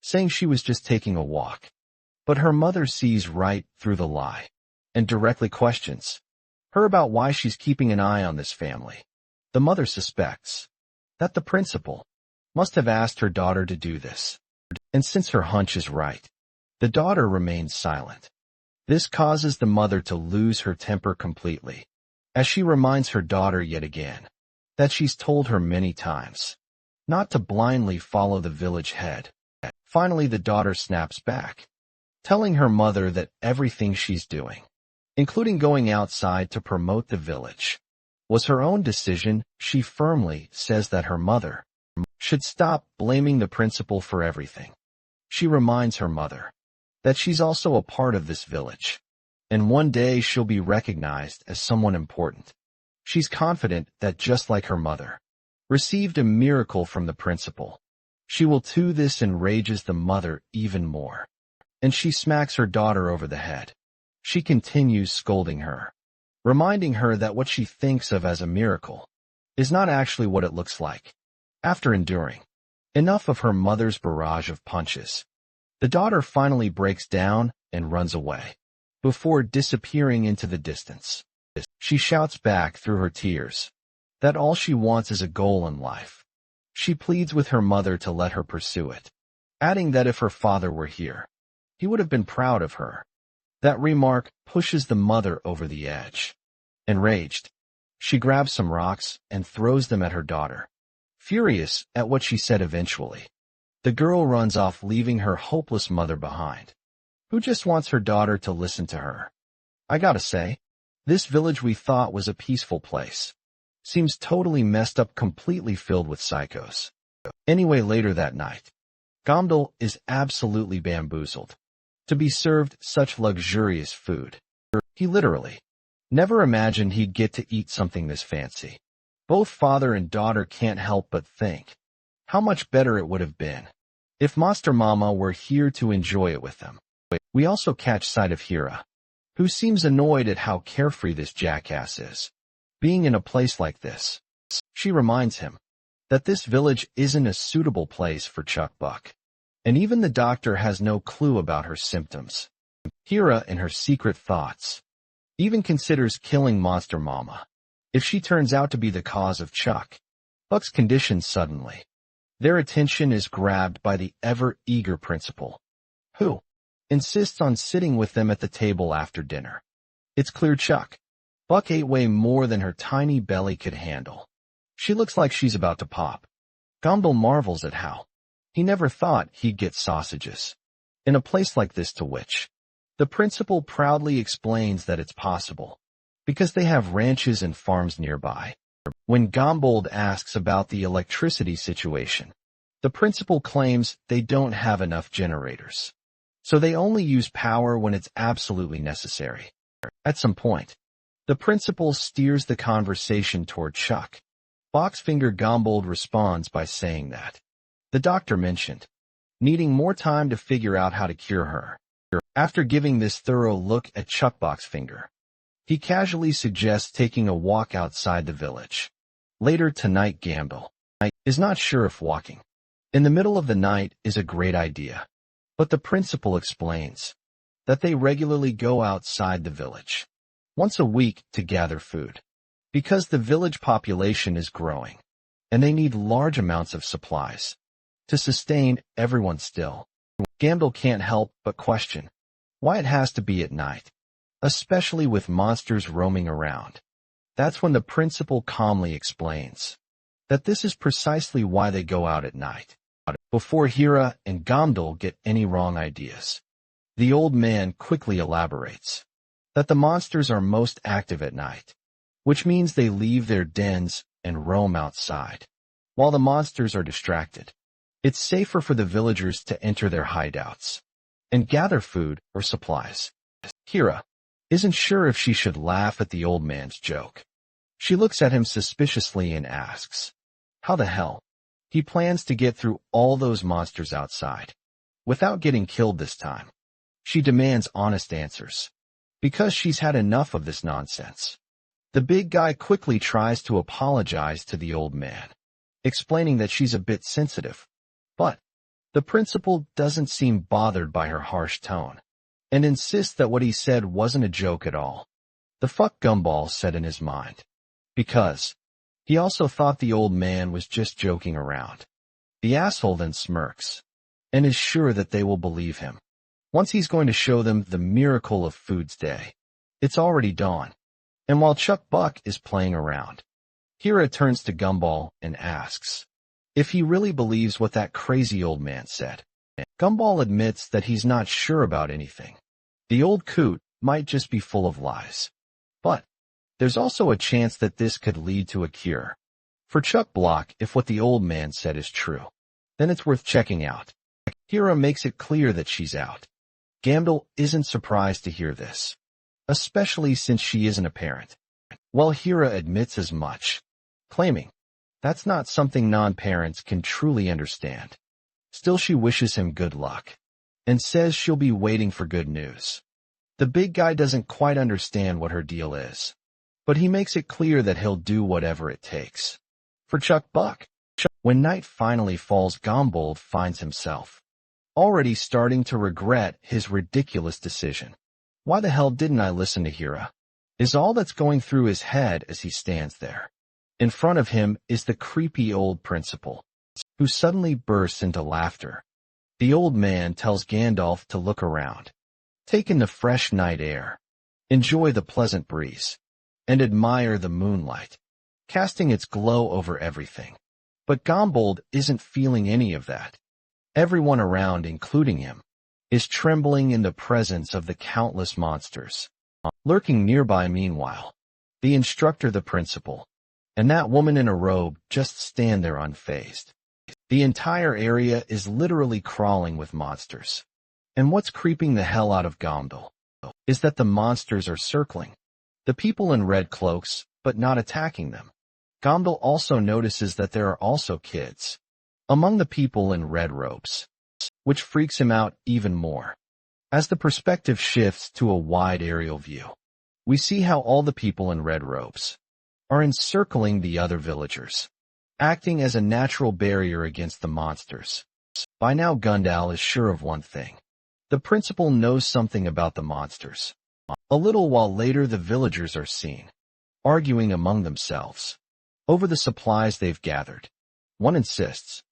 saying she was just taking a walk. But her mother sees right through the lie, and directly questions her about why she's keeping an eye on this family. The mother suspects that the principal must have asked her daughter to do this, and since her hunch is right, the daughter remains silent. This causes the mother to lose her temper completely, as she reminds her daughter yet again that she's told her many times not to blindly follow the village head. Finally, the daughter snaps back, telling her mother that everything she's doing, including going outside to promote the village, was her own decision. She firmly says that her mother should stop blaming the principal for everything. She reminds her mother that she's also a part of this village, and one day she'll be recognized as someone important. She's confident that just like her mother received a miracle from the principal, she will too. This enrages the mother even more, and she smacks her daughter over the head. She continues scolding her, reminding her that what she thinks of as a miracle is not actually what it looks like. After enduring enough of her mother's barrage of punches, the daughter finally breaks down and runs away, before disappearing into the distance. She shouts back through her tears that all she wants is a goal in life. She pleads with her mother to let her pursue it, adding that if her father were here, he would have been proud of her. That remark pushes the mother over the edge. Enraged, she grabs some rocks and throws them at her daughter. Furious at what she said eventually, the girl runs off, leaving her hopeless mother behind, who just wants her daughter to listen to her. I gotta say, this village we thought was a peaceful place seems totally messed up, completely filled with psychos. Anyway, later that night, Gamdal is absolutely bamboozled to be served such luxurious food. He literally never imagined he'd get to eat something this fancy. Both father and daughter can't help but think how much better it would have been if Monster Mama were here to enjoy it with them. We also catch sight of Hira, who seems annoyed at how carefree this jackass is, being in a place like this. She reminds him that this village isn't a suitable place for Chuck Buck, and even the doctor has no clue about her symptoms. Hira, in her secret thoughts, even considers killing Monster Mama if she turns out to be the cause of Chuck Buck's condition. Suddenly, their attention is grabbed by the ever-eager principal, who insists on sitting with them at the table after dinner. It's clear Chuck Buck ate way more than her tiny belly could handle. She looks like she's about to pop. Gamdal marvels at how he never thought he'd get sausages in a place like this, to which the principal proudly explains that it's possible because they have ranches and farms nearby. When Gambold asks about the electricity situation, the principal claims they don't have enough generators. so they only use power when it's absolutely necessary. At some point, the principal steers the conversation toward Chuck. Boxfinger Gombold responds by saying that the doctor mentioned needing more time to figure out how to cure her. After giving this thorough look at Chuck Boxfinger, he casually suggests taking a walk outside the village. Later tonight, Gamble is not sure if walking in the middle of the night is a great idea, but the principal explains that they regularly go outside the village once a week to gather food, because the village population is growing, and they need large amounts of supplies to sustain everyone still. Gamble can't help but question why it has to be at night, especially with monsters roaming around. That's when the principal calmly explains that this is precisely why they go out at night. Before Hira and Gomdal get any wrong ideas, the old man quickly elaborates that the monsters are most active at night, which means they leave their dens and roam outside. While the monsters are distracted, it's safer for the villagers to enter their hideouts and gather food or supplies. Hira isn't sure if she should laugh at the old man's joke. She looks at him suspiciously and asks how the hell he plans to get through all those monsters outside without getting killed this time. She demands honest answers, because she's had enough of this nonsense. The big guy quickly tries to apologize to the old man, explaining that she's a bit sensitive, but the principal doesn't seem bothered by her harsh tone, and insists that what he said wasn't a joke at all. The fuck Gumball said in his mind, because he also thought the old man was just joking around. The asshole then smirks, and is sure that they will believe him once he's going to show them the miracle of Food's Day. It's already dawn, and while Chuck Buck is playing around, Hira turns to Gumball and asks if he really believes what that crazy old man said. Gumball admits that he's not sure about anything. The old coot might just be full of lies. But there's also a chance that this could lead to a cure for Chuck Block if what the old man said is true. Then it's worth checking out. Hira makes it clear that she's out. Gamdal isn't surprised to hear this, especially since she isn't a parent. Well, Hira admits as much, claiming that's not something non-parents can truly understand. Still, she wishes him good luck and says she'll be waiting for good news. The big guy doesn't quite understand what her deal is, but he makes it clear that he'll do whatever it takes for Chuck Buck. When night finally falls, Gombold finds himself already starting to regret his ridiculous decision. Why the hell didn't I listen to Hira? Is all that's going through his head as he stands there. In front of him is the creepy old principal, who suddenly bursts into laughter. The old man tells Gandalf to look around, take in the fresh night air, enjoy the pleasant breeze, and admire the moonlight, casting its glow over everything. But Gombold isn't feeling any of that. Everyone around, including him, is trembling in the presence of the countless monsters. Lurking nearby, meanwhile, the instructor, the principal, and that woman in a robe just stand there unfazed. The entire area is literally crawling with monsters. And what's creeping the hell out of Gomdal is that the monsters are circling the people in red cloaks, but not attacking them. Gomdal also notices that there are also kids among the people in red robes, which freaks him out even more. As the perspective shifts to a wide aerial view, we see how all the people in red robes are encircling the other villagers, acting as a natural barrier against the monsters. By now, Gundal is sure of one thing. The principal knows something about the monsters. A little while later, the villagers are seen arguing among themselves over the supplies they've gathered. One insists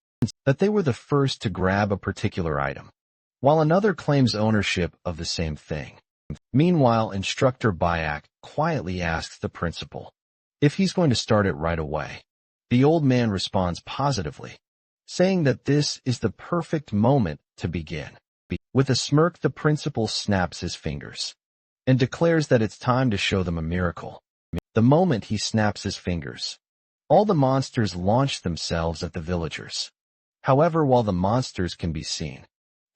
that they were the first to grab a particular item, while another claims ownership of the same thing. Meanwhile, Instructor Byak quietly asks the principal if he's going to start it right away. The old man responds positively, saying that this is the perfect moment to begin. With a smirk, the principal snaps his fingers and declares that it's time to show them a miracle. The moment he snaps his fingers, all the monsters launch themselves at the villagers. However, while the monsters can be seen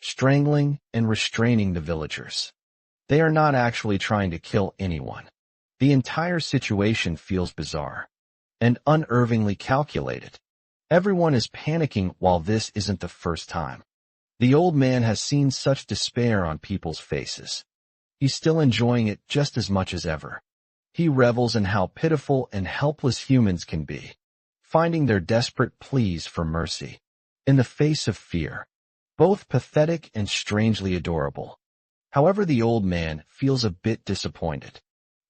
strangling and restraining the villagers. They are not actually trying to kill anyone. The entire situation feels bizarre and unnervingly calculated. Everyone is panicking while this isn't the first time. The old man has seen such despair on people's faces. He's still enjoying it just as much as ever. He revels in how pitiful and helpless humans can be, finding their desperate pleas for mercy in the face of fear, both pathetic and strangely adorable. However, the old man feels a bit disappointed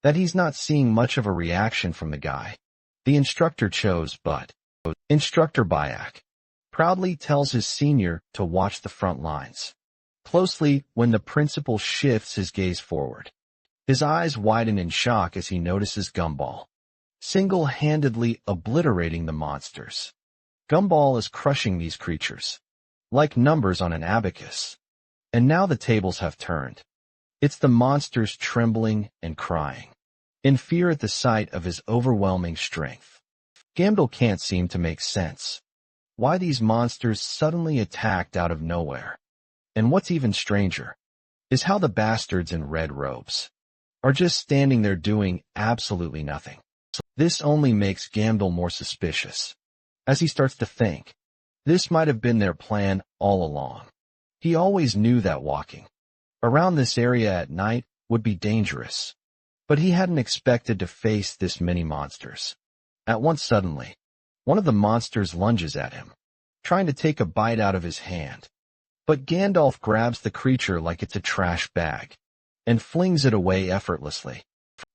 that he's not seeing much of a reaction from the guy the instructor chose, but Instructor Bayak proudly tells his senior to watch the front lines closely when the principal shifts his gaze forward. His eyes widen in shock as he notices Gumball single-handedly obliterating the monsters. Gumball is crushing these creatures like numbers on an abacus. And now the tables have turned. It's the monsters trembling and crying in fear at the sight of his overwhelming strength. Gamdel can't seem to make sense why these monsters suddenly attacked out of nowhere. And what's even stranger is how the bastards in red robes are just standing there doing absolutely nothing. This only makes Gamdel more suspicious as he starts to think this might have been their plan all along. He always knew that walking around this area at night would be dangerous, but he hadn't expected to face this many monsters. At once suddenly, one of the monsters lunges at him, trying to take a bite out of his hand. But Gandalf grabs the creature like it's a trash bag and flings it away effortlessly.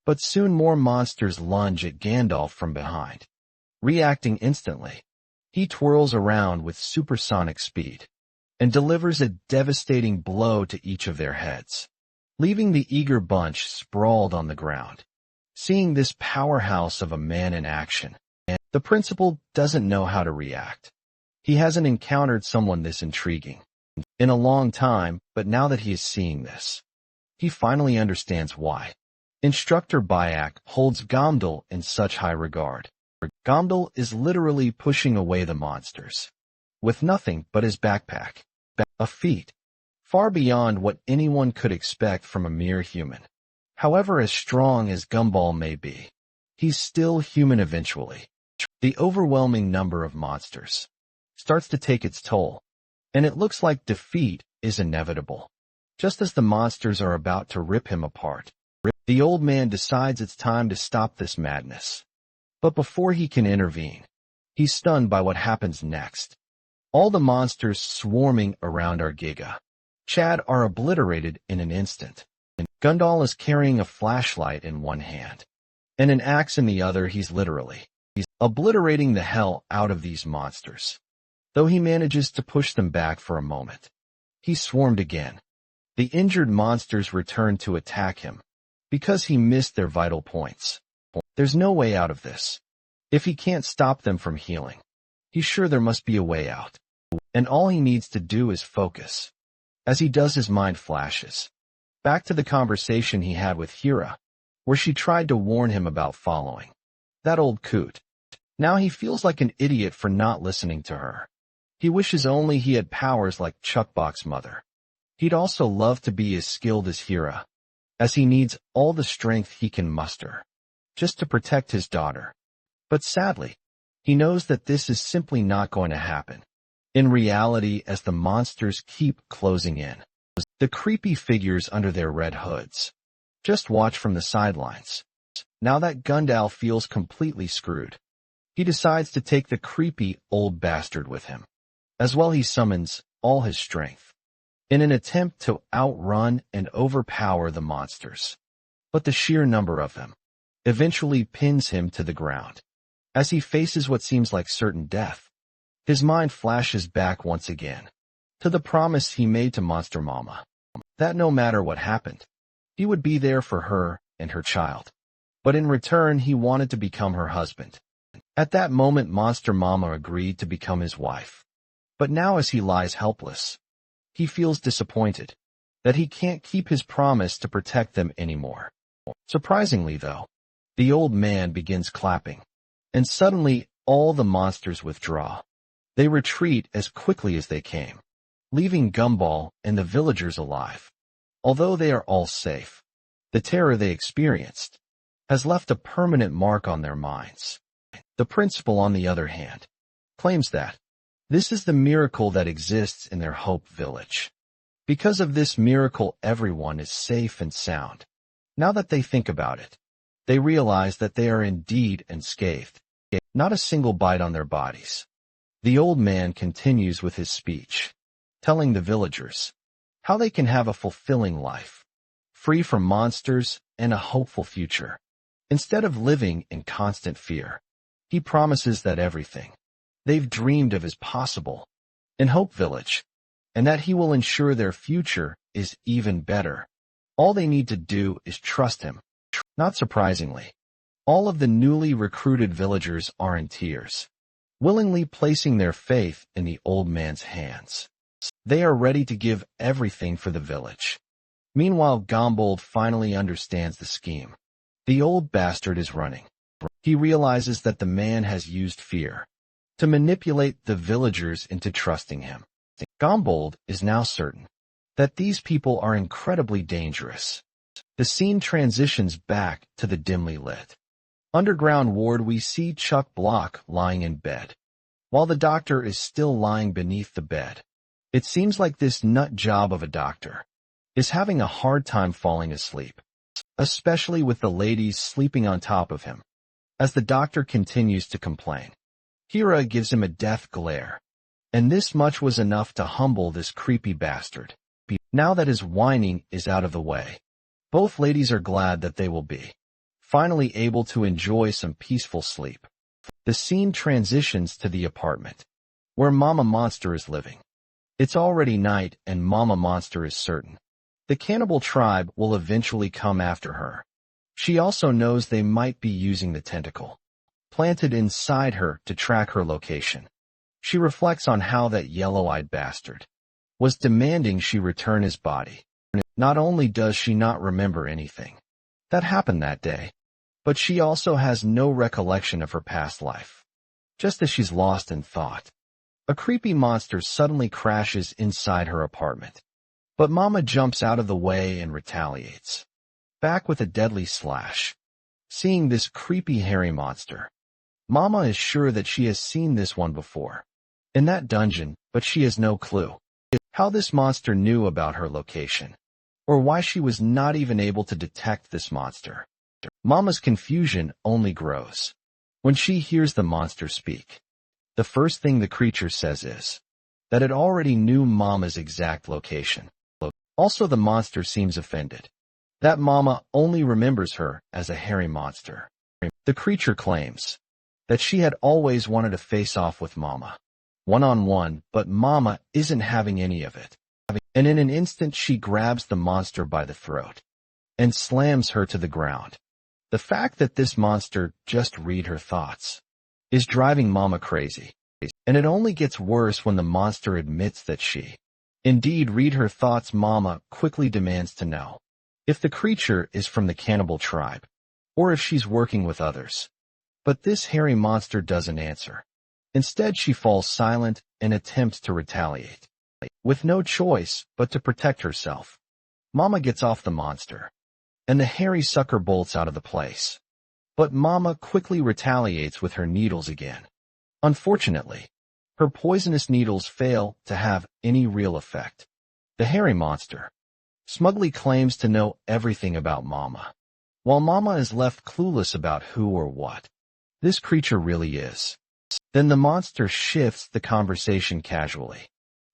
But soon more monsters lunge at Gandalf from behind. Reacting instantly, he twirls around with supersonic speed and delivers a devastating blow to each of their heads, leaving the eager bunch sprawled on the ground. Seeing this powerhouse of a man in action, the principal doesn't know how to react. He hasn't encountered someone this intriguing in a long time, but now that he is seeing this, he finally understands why Instructor Bayak holds Gamdel in such high regard. Gamdel is literally pushing away the monsters with nothing but his backpack, a feat far beyond what anyone could expect from a mere human. However, as strong as Gumball may be, he's still human eventually. The overwhelming number of monsters starts to take its toll, and it looks like defeat is inevitable. Just as the monsters are about to rip him apart, the old man decides it's time to stop this madness. But before he can intervene, he's stunned by what happens next. All the monsters swarming around our Giga Chad are obliterated in an instant. Gundal is carrying a flashlight in one hand and an axe in the other. He's obliterating the hell out of these monsters. Though he manages to push them back for a moment, he's swarmed again. The injured monsters return to attack him because he missed their vital points. There's no way out of this. If he can't stop them from healing, he's sure there must be a way out. And all he needs to do is focus. As he does, his mind flashes back to the conversation he had with Hira, where she tried to warn him about following that old coot. Now he feels like an idiot for not listening to her. He wishes only he had powers like Chuckbox's mother. He'd also love to be as skilled as Hira, as he needs all the strength he can muster just to protect his daughter. But sadly, he knows that this is simply not going to happen. In reality, as the monsters keep closing in, the creepy figures under their red hoods just watch from the sidelines. Now that Gundal feels completely screwed, he decides to take the creepy old bastard with him. As well, he summons all his strength in an attempt to outrun and overpower the monsters. But the sheer number of them eventually pins him to the ground. As he faces what seems like certain death, his mind flashes back once again to the promise he made to Monster Mama, that no matter what happened, he would be there for her and her child. But in return, he wanted to become her husband. At that moment, Monster Mama agreed to become his wife. But now, as he lies helpless, he feels disappointed that he can't keep his promise to protect them anymore. Surprisingly, though, the old man begins clapping, and suddenly all the monsters withdraw. They retreat as quickly as they came. leaving Gumball and the villagers alive. Although they are all safe, the terror they experienced has left a permanent mark on their minds. The principal, on the other hand, claims that this is the miracle that exists in their Hope Village. Because of this miracle, everyone is safe and sound. Now that they think about it, they realize that they are indeed unscathed, not a single bite on their bodies. The old man continues with his speech, telling the villagers how they can have a fulfilling life, free from monsters and a hopeful future. Instead of living in constant fear, he promises that everything they've dreamed of is possible in Hope Village, and that he will ensure their future is even better. All they need to do is trust him. Not surprisingly, all of the newly recruited villagers are in tears, willingly placing their faith in the old man's hands. They are ready to give everything for the village. Meanwhile, Gombold finally understands the scheme. The old bastard is running. He realizes that the man has used fear to manipulate the villagers into trusting him. Gombold is now certain that these people are incredibly dangerous. The scene transitions back to the dimly lit underground ward. We see Chuck Block lying in bed, while the doctor is still lying beneath the bed. It seems like this nut job of a doctor is having a hard time falling asleep, especially with the ladies sleeping on top of him. As the doctor continues to complain, Kira gives him a death glare, and this much was enough to humble this creepy bastard. Now that his whining is out of the way, both ladies are glad that they will be finally able to enjoy some peaceful sleep. The scene transitions to the apartment, where Mama Monster is living. It's already night, and Mama Monster is certain the cannibal tribe will eventually come after her. She also knows they might be using the tentacle planted inside her to track her location. She reflects on how that yellow-eyed bastard was demanding she return his body. Not only does she not remember anything that happened that day, but she also has no recollection of her past life, just as she's lost in thought. A creepy monster suddenly crashes inside her apartment, but Mama jumps out of the way and retaliates, back with a deadly slash. Seeing this creepy hairy monster, Mama is sure that she has seen this one before in that dungeon, but she has no clue how this monster knew about her location, or why she was not even able to detect this monster. Mama's confusion only grows when she hears the monster speak. The first thing the creature says is that it already knew Mama's exact location. Also, the monster seems offended that Mama only remembers her as a hairy monster. The creature claims that she had always wanted to face off with Mama one-on-one, but Mama isn't having any of it. And in an instant, she grabs the monster by the throat and slams her to the ground. The fact that this monster just read her thoughts is driving Mama crazy. And it only gets worse when the monster admits that she indeed read her thoughts. Mama quickly demands to know if the creature is from the cannibal tribe, or if she's working with others. But this hairy monster doesn't answer. Instead, she falls silent and attempts to retaliate. With no choice but to protect herself, Mama gets off the monster, and the hairy sucker bolts out of the place. But Mama quickly retaliates with her needles again. Unfortunately, her poisonous needles fail to have any real effect. The hairy monster smugly claims to know everything about Mama, while Mama is left clueless about who or what this creature really is. Then the monster shifts the conversation casually,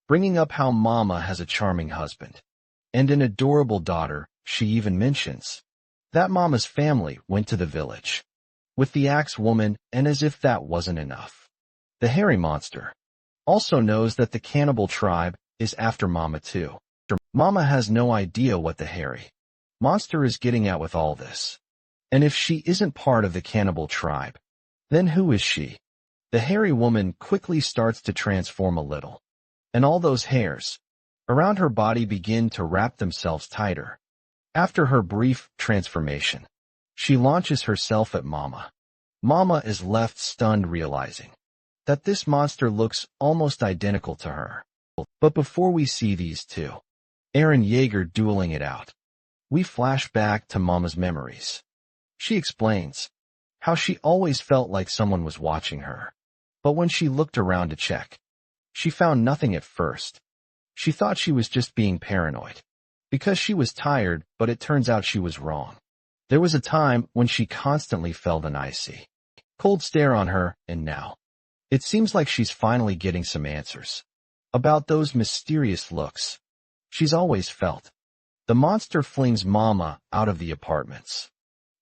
bringing up how Mama has a charming husband and an adorable daughter. She even mentions that Mama's family went to the village with the axe woman, and as if that wasn't enough, the hairy monster also knows that the cannibal tribe is after Mama too. Mama has no idea what the hairy monster is getting at with all this. And if she isn't part of the cannibal tribe, then who is she? The hairy woman quickly starts to transform a little, and all those hairs around her body begin to wrap themselves tighter. After her brief transformation, she launches herself at Mama. Mama is left stunned, realizing that this monster looks almost identical to her. But before we see these two, Eren Yeager dueling it out, we flash back to Mama's memories. She explains how she always felt like someone was watching her. But when she looked around to check, she found nothing at first. She thought she was just being paranoid because she was tired, but it turns out she was wrong. There was a time when she constantly felt an icy, cold stare on her, and now it seems like she's finally getting some answers about those mysterious looks she's always felt. The monster flings Mama out of the apartments,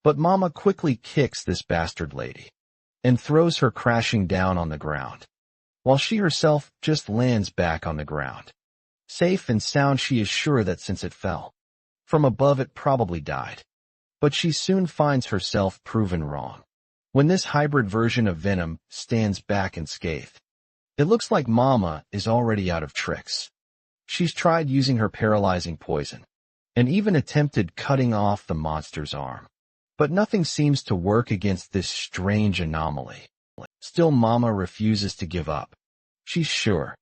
but Mama quickly kicks this bastard lady and throws her crashing down on the ground, while she herself just lands back on the ground. Safe and sound, she is sure that since it fell from above it probably died. But she soon finds herself proven wrong when this hybrid version of Venom stands back unscathed. It looks like Mama is already out of tricks. She's tried using her paralyzing poison and even attempted cutting off the monster's arm. But nothing seems to work against this strange anomaly. Still, Mama refuses to give up. She's sure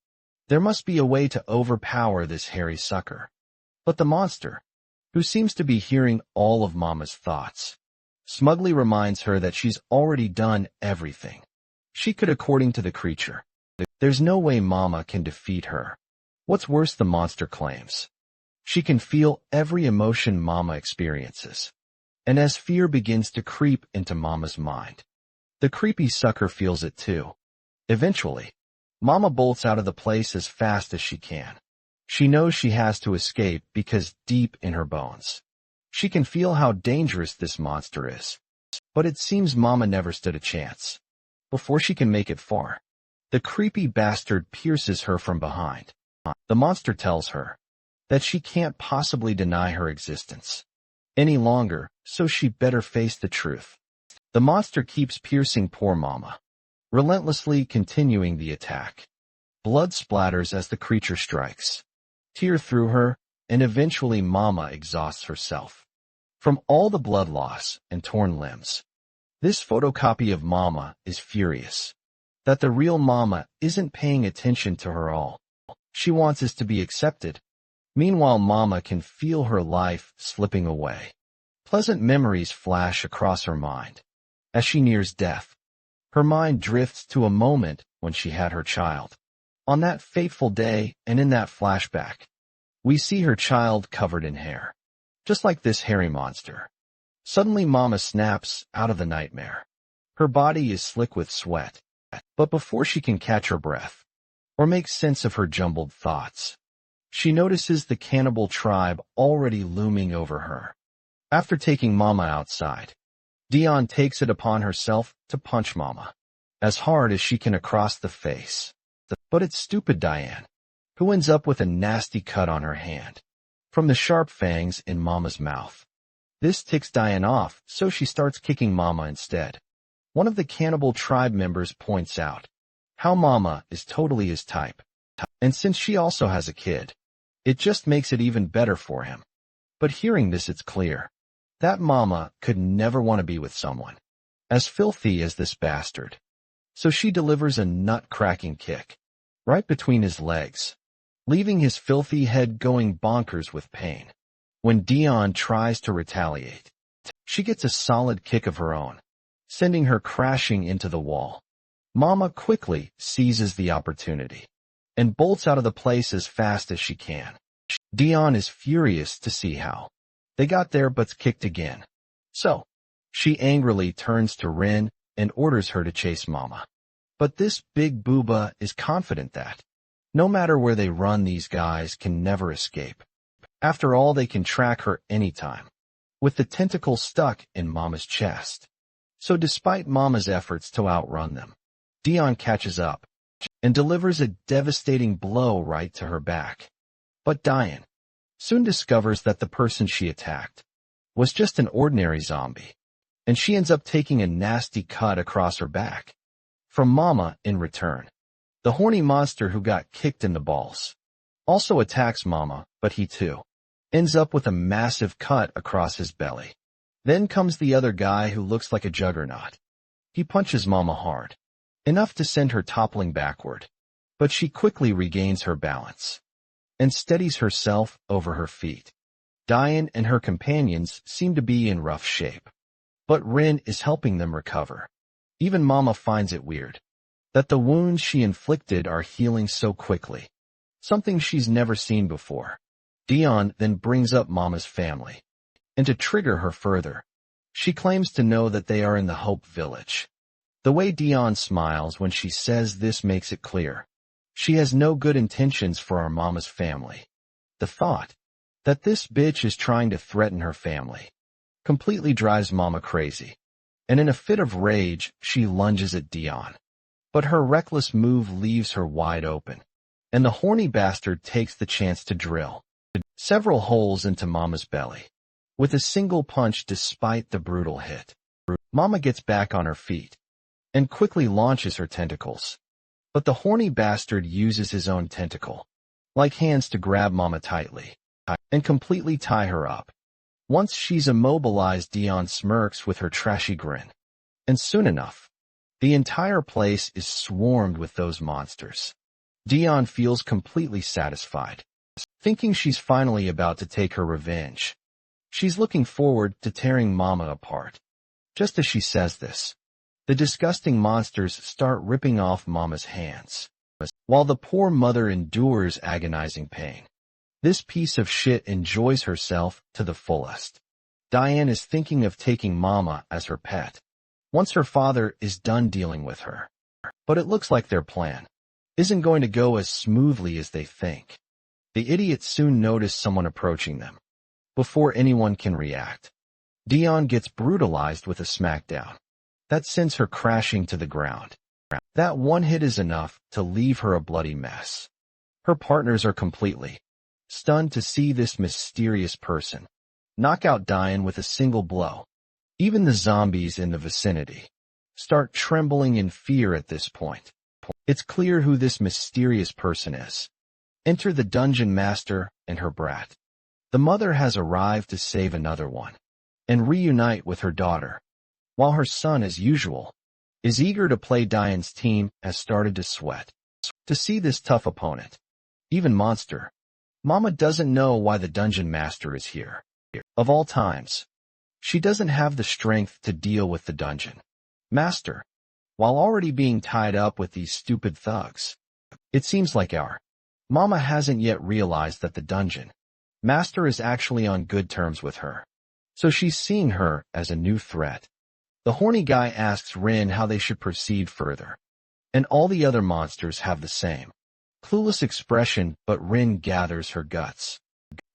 there must be a way to overpower this hairy sucker. But the monster, who seems to be hearing all of Mama's thoughts, smugly reminds her that she's already done everything she could according to the creature. There's no way Mama can defeat her. What's worse, the monster claims she can feel every emotion Mama experiences. And as fear begins to creep into Mama's mind, the creepy sucker feels it too. Eventually, Mama bolts out of the place as fast as she can. She knows she has to escape because deep in her bones, she can feel how dangerous this monster is. But it seems Mama never stood a chance. Before she can make it far, the creepy bastard pierces her from behind. The monster tells her that she can't possibly deny her existence any longer, so she better face the truth. The monster keeps piercing poor Mama, relentlessly continuing the attack. Blood splatters as the creature strikes, tear through her, and eventually Mama exhausts herself from all the blood loss and torn limbs. This photocopy of Mama is furious that the real Mama isn't paying attention to her all she wants is to be accepted. Meanwhile, Mama can feel her life slipping away. Pleasant memories flash across her mind. As she nears death, her mind drifts to a moment when she had her child. On that fateful day, and in that flashback, we see her child covered in hair, just like this hairy monster. Suddenly, Mama snaps out of the nightmare. Her body is slick with sweat, but before she can catch her breath or make sense of her jumbled thoughts, she notices the cannibal tribe already looming over her. After taking Mama outside, Dion takes it upon herself to punch Mama as hard as she can across the face. But it's stupid Diane, who ends up with a nasty cut on her hand from the sharp fangs in Mama's mouth. This ticks Diane off, so she starts kicking Mama instead. One of the cannibal tribe members points out how Mama is totally his type, and since she also has a kid, it just makes it even better for him. But hearing this, it's clear that Mama could never want to be with someone as filthy as this bastard. So she delivers a nut-cracking kick right between his legs, leaving his filthy head going bonkers with pain. When Dion tries to retaliate, she gets a solid kick of her own, sending her crashing into the wall. Mama quickly seizes the opportunity and bolts out of the place as fast as she can. Dion is furious to see how they got there but's kicked again. So, she angrily turns to Rin and orders her to chase Mama. But this big booba is confident that no matter where they run, these guys can never escape. After all, they can track her anytime, with the tentacle stuck in Mama's chest. So despite Mama's efforts to outrun them, Dion catches up and delivers a devastating blow right to her back. But Diane soon discovers that the person she attacked was just an ordinary zombie, and she ends up taking a nasty cut across her back from Mama in return. The horny monster who got kicked in the balls also attacks Mama, but he too ends up with a massive cut across his belly. Then comes the other guy who looks like a juggernaut. He punches Mama hard, enough to send her toppling backward. But she quickly regains her balance and steadies herself over her feet. Diane and her companions seem to be in rough shape, but Rin is helping them recover. Even Mama finds it weird that the wounds she inflicted are healing so quickly, something she's never seen before. Dion then brings up Mama's family, and to trigger her further, she claims to know that they are in the Hope Village. The way Dion smiles when she says this makes it clear she has no good intentions for our Mama's family. The thought that this bitch is trying to threaten her family completely drives Mama crazy, and in a fit of rage, she lunges at Dion. But her reckless move leaves her wide open, and the horny bastard takes the chance to drill several holes into Mama's belly with a single punch despite the brutal hit. Mama gets back on her feet and quickly launches her tentacles, but the horny bastard uses his own tentacle like hands to grab Mama tightly and completely tie her up. Once she's immobilized, Dion smirks with her trashy grin, and soon enough, the entire place is swarmed with those monsters. Dion feels completely satisfied, thinking she's finally about to take her revenge. She's looking forward to tearing Mama apart. Just as she says this, the disgusting monsters start ripping off Mama's hands, while the poor mother endures agonizing pain. This piece of shit enjoys herself to the fullest. Diane is thinking of taking Mama as her pet once her father is done dealing with her. But it looks like their plan isn't going to go as smoothly as they think. The idiots soon notice someone approaching them. Before anyone can react, Dion gets brutalized with a smackdown that sends her crashing to the ground. That one hit is enough to leave her a bloody mess. Her partners are completely stunned to see this mysterious person knock out Diane with a single blow. Even the zombies in the vicinity start trembling in fear at this point. It's clear who this mysterious person is. Enter the dungeon master and her brat. The mother has arrived to save another one and reunite with her daughter, while her son, as usual, is eager to play. Diane's team has started to sweat to see this tough opponent. Even Monster Mama doesn't know why the dungeon master is here. Of all times, she doesn't have the strength to deal with the dungeon master, while already being tied up with these stupid thugs. It seems like our Mama hasn't yet realized that the dungeon master is actually on good terms with her, so she's seeing her as a new threat. The horny guy asks Rin how they should proceed further, and all the other monsters have the same clueless expression, but Rin gathers her guts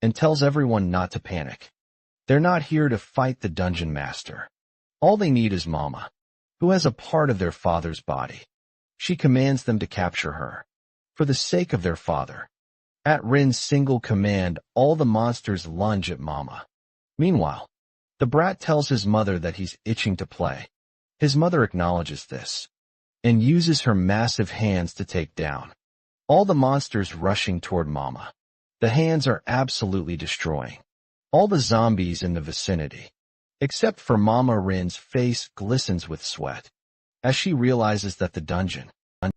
and tells everyone not to panic. They're not here to fight the dungeon master. All they need is Mama, who has a part of their father's body. She commands them to capture her, for the sake of their father. At Rin's single command, all the monsters lunge at Mama. Meanwhile, the brat tells his mother that he's itching to play. His mother acknowledges this and uses her massive hands to take down all the monsters rushing toward Mama. The hands are absolutely destroying all the zombies in the vicinity, except for Mama. Rin's face glistens with sweat as she realizes that the dungeon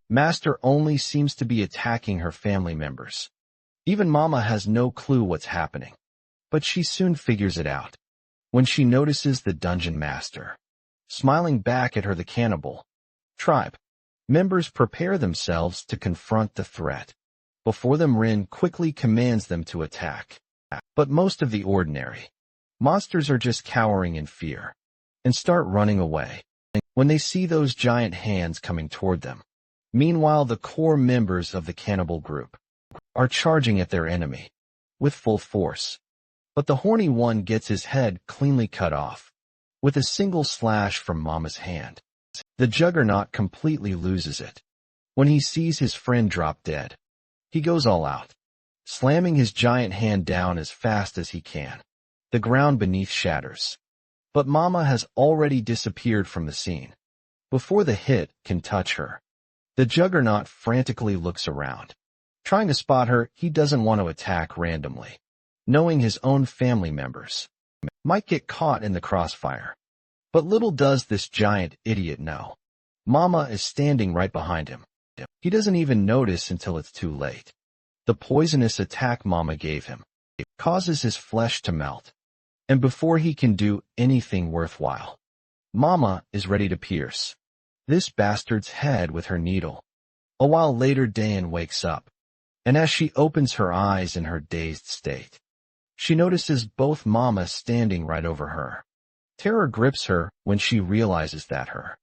master only seems to be attacking her family members. Even Mama has no clue what's happening, but she soon figures it out when she notices the dungeon master smiling back at her. The cannibal tribe members prepare themselves to confront the threat. Before them, Rin quickly commands them to attack. But most of the ordinary monsters are just cowering in fear and start running away when they see those giant hands coming toward them. Meanwhile, the core members of the cannibal group are charging at their enemy with full force. But the horny one gets his head cleanly cut off with a single slash from Mama's hand. The juggernaut completely loses it when he sees his friend drop dead. He goes all out, slamming his giant hand down as fast as he can. The ground beneath shatters, but Mama has already disappeared from the scene before the hit can touch her. The juggernaut frantically looks around, trying to spot her. He doesn't want to attack randomly, knowing his own family members might get caught in the crossfire. But little does this giant idiot know, Mama is standing right behind him. He doesn't even notice until it's too late. The poisonous attack Mama gave him causes his flesh to melt, and before he can do anything worthwhile, Mama is ready to pierce this bastard's head with her needle. A while later, Dayan wakes up, and as she opens her eyes in her dazed state, she notices both Mama standing right over her. Terror grips her when she realizes that her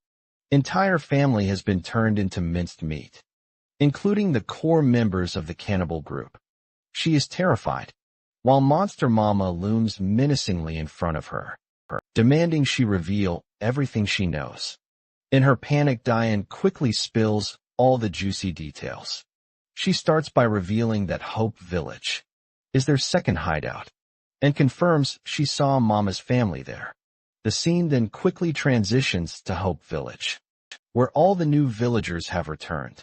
entire family has been turned into minced meat, including the core members of the cannibal group. She is terrified, while Monster Mama looms menacingly in front of her, demanding she reveal everything she knows. In her panic, Dayan quickly spills all the juicy details. She starts by revealing that Hope Village is their second hideout, and confirms she saw Mama's family there. The scene then quickly transitions to Hope Village, where all the new villagers have returned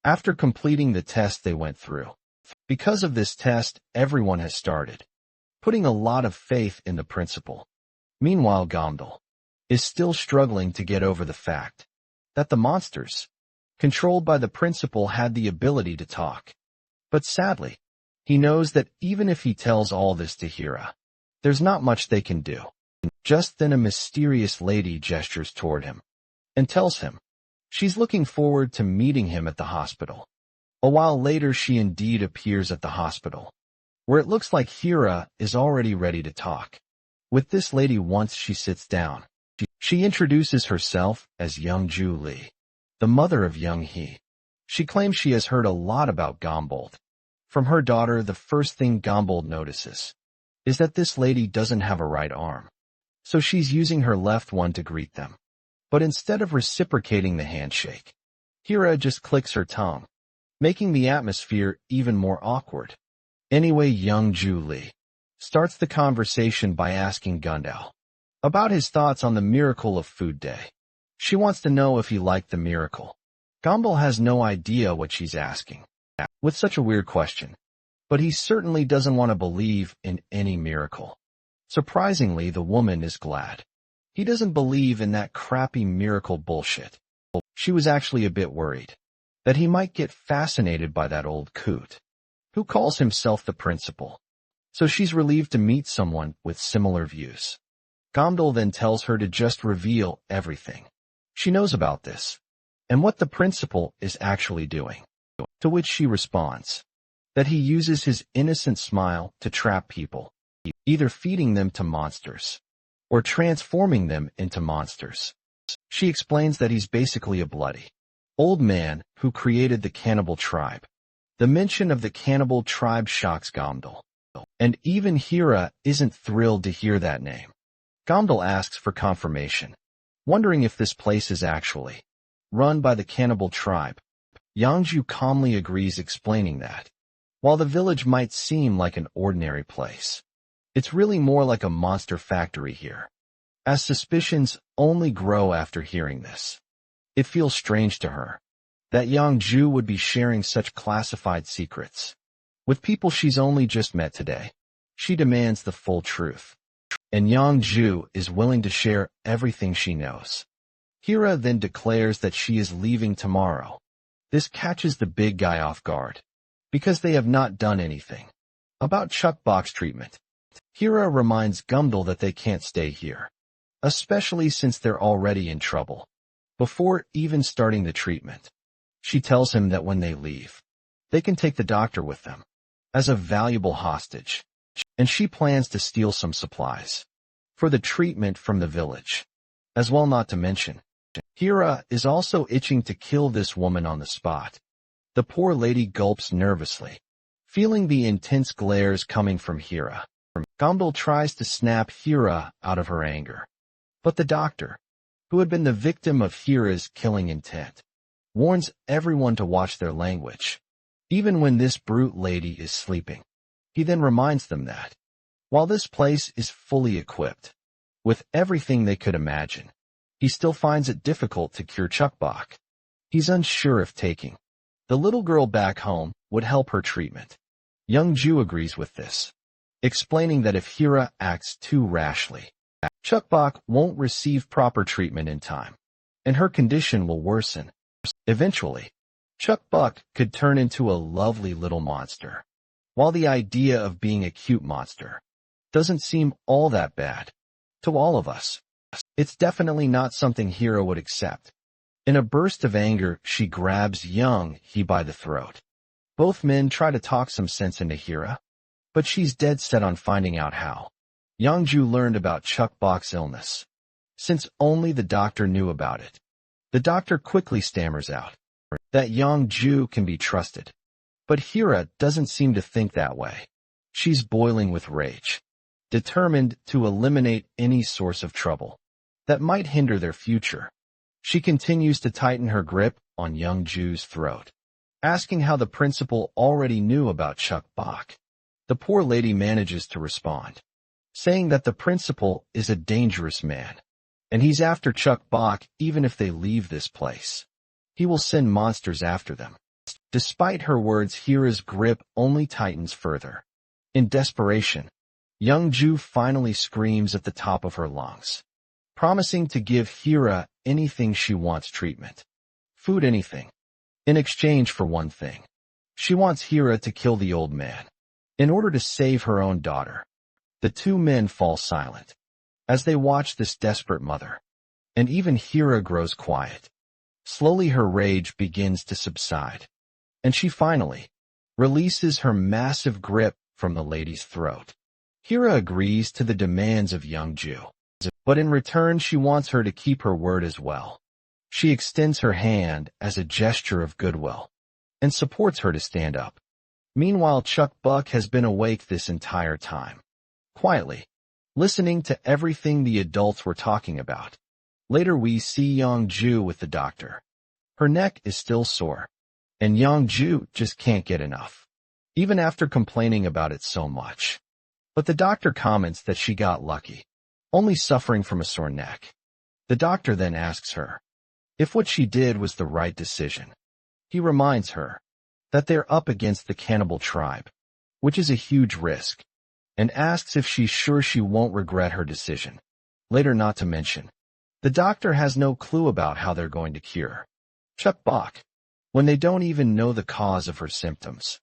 after completing the test they went through. Because of this test, everyone has started putting a lot of faith in the principal. Meanwhile, Gamdal is still struggling to get over the fact that the monsters controlled by the principal had the ability to talk. But sadly, he knows that even if he tells all this to Hira, there's not much they can do. Just then a mysterious lady gestures toward him and tells him she's looking forward to meeting him at the hospital. A while later, she indeed appears at the hospital, where it looks like Hira is already ready to talk with this lady. Once she sits down, she introduces herself as Young Ju Lee, the mother of Young Hee. She claims she has heard a lot about Gombold from her daughter. The first thing Gombold notices is that this lady doesn't have a right arm, so she's using her left one to greet them. But instead of reciprocating the handshake, Hira just clicks her tongue, making the atmosphere even more awkward. Anyway, Young Ju Lee starts the conversation by asking Gundal about his thoughts on the miracle of Food Day. She wants to know if he liked the miracle. Gombold has no idea what she's asking with such a weird question, but he certainly doesn't want to believe in any miracle. Surprisingly, the woman is glad. He doesn't believe in that crappy miracle bullshit. She was actually a bit worried that he might get fascinated by that old coot who calls himself the principal. So she's relieved to meet someone with similar views. Gomdal then tells her to just reveal everything she knows about this and what the principal is actually doing, to which she responds that he uses his innocent smile to trap people, either feeding them to monsters or transforming them into monsters. She explains that he's basically a bloody old man who created the cannibal tribe. The mention of the cannibal tribe shocks Gomdal, and even Hira isn't thrilled to hear that name. Gomdal asks for confirmation, wondering if this place is actually run by the cannibal tribe. Yangju calmly agrees, explaining that while the village might seem like an ordinary place, it's really more like a monster factory here. As suspicions only grow after hearing this, it feels strange to her that Yangju would be sharing such classified secrets with people she's only just met today. She demands the full truth, and Yangju is willing to share everything she knows. Hira then declares that she is leaving tomorrow. This catches the big guy off guard, because they have not done anything about Chuckbox treatment. Hira reminds Gumdal that they can't stay here, especially since they're already in trouble. Before even starting the treatment, she tells him that when they leave, they can take the doctor with them as a valuable hostage, and she plans to steal some supplies for the treatment from the village as well. Not to mention, Hira is also itching to kill this woman on the spot. The poor lady gulps nervously, feeling the intense glares coming from Hira. Gomdal tries to snap Hira out of her anger, but the doctor, who had been the victim of Hira's killing intent, warns everyone to watch their language, even when this brute lady is sleeping. He then reminds them that, while this place is fully equipped with everything they could imagine, he still finds it difficult to cure Chuckbach. He's unsure if taking the little girl back home would help her treatment. Young Ju agrees with this, explaining that if Hira acts too rashly, Chuckbach won't receive proper treatment in time, and her condition will worsen. Eventually, Chuck Buck could turn into a lovely little monster. While the idea of being a cute monster doesn't seem all that bad to all of us, it's definitely not something Hira would accept. In a burst of anger, she grabs young He by the throat. Both men try to talk some sense into Hira, but she's dead set on finding out how. Youngju learned about Chuck Buck's illness, since only the doctor knew about it. The doctor quickly stammers out that Youngju can be trusted. But Hira doesn't seem to think that way. She's boiling with rage, determined to eliminate any source of trouble that might hinder their future. She continues to tighten her grip on Youngju's throat, asking how the principal already knew about Chuck Buck. The poor lady manages to respond, saying that the principal is a dangerous man, and he's after Chuck Buck even if they leave this place. He will send monsters after them. Despite her words, Hira's grip only tightens further. In desperation, Youngju finally screams at the top of her lungs, promising to give Hira anything she wants: treatment, food, anything. In exchange for one thing, she wants Hira to kill the old man in order to save her own daughter. The two men fall silent as they watch this desperate mother, and even Hira grows quiet. Slowly her rage begins to subside, and she finally releases her massive grip from the lady's throat. Hira agrees to the demands of Youngju, but in return she wants her to keep her word as well. She extends her hand as a gesture of goodwill and supports her to stand up. Meanwhile, Chuck Buck has been awake this entire time, quietly listening to everything the adults were talking about. Later we see Youngju with the doctor. Her neck is still sore, and Youngju just can't get enough, even after complaining about it so much. But the doctor comments that she got lucky, only suffering from a sore neck. The doctor then asks her if what she did was the right decision. He reminds her that they're up against the cannibal tribe, which is a huge risk, and asks if she's sure she won't regret her decision. Later, not to mention, the doctor has no clue about how they're going to cure Chuck Buck when they don't even know the cause of her symptoms.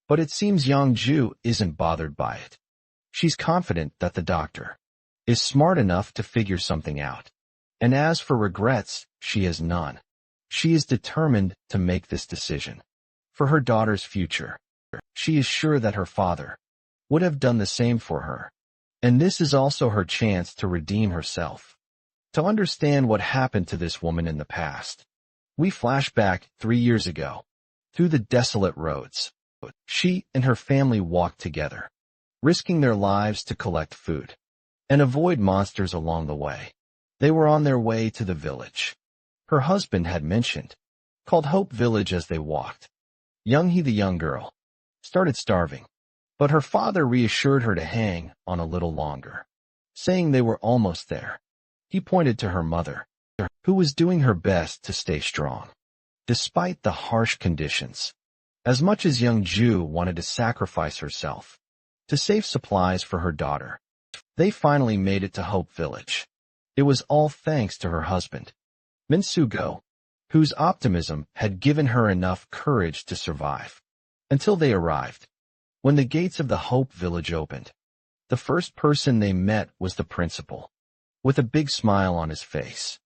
But it seems Youngju isn't bothered by it. She's confident that the doctor is smart enough to figure something out. And as for regrets, she has none. She is determined to make this decision for her daughter's future. She is sure that her father would have done the same for her. And this is also her chance to redeem herself, to understand what happened to this woman in the past. We flash back 3 years ago, through the desolate roads. She and her family walked together, risking their lives to collect food and avoid monsters along the way. They were on their way to the village her husband had mentioned, called Hope Village. As they walked, Young-hee, the young girl, started starving, but her father reassured her to hang on a little longer, saying they were almost there. He pointed to her mother, who was doing her best to stay strong, despite the harsh conditions. As much as Youngju wanted to sacrifice herself to save supplies for her daughter, they finally made it to Hope Village. It was all thanks to her husband, Minsugo, whose optimism had given her enough courage to survive. Until they arrived. When the gates of the Hope Village opened, the first person they met was the principal, with a big smile on his face.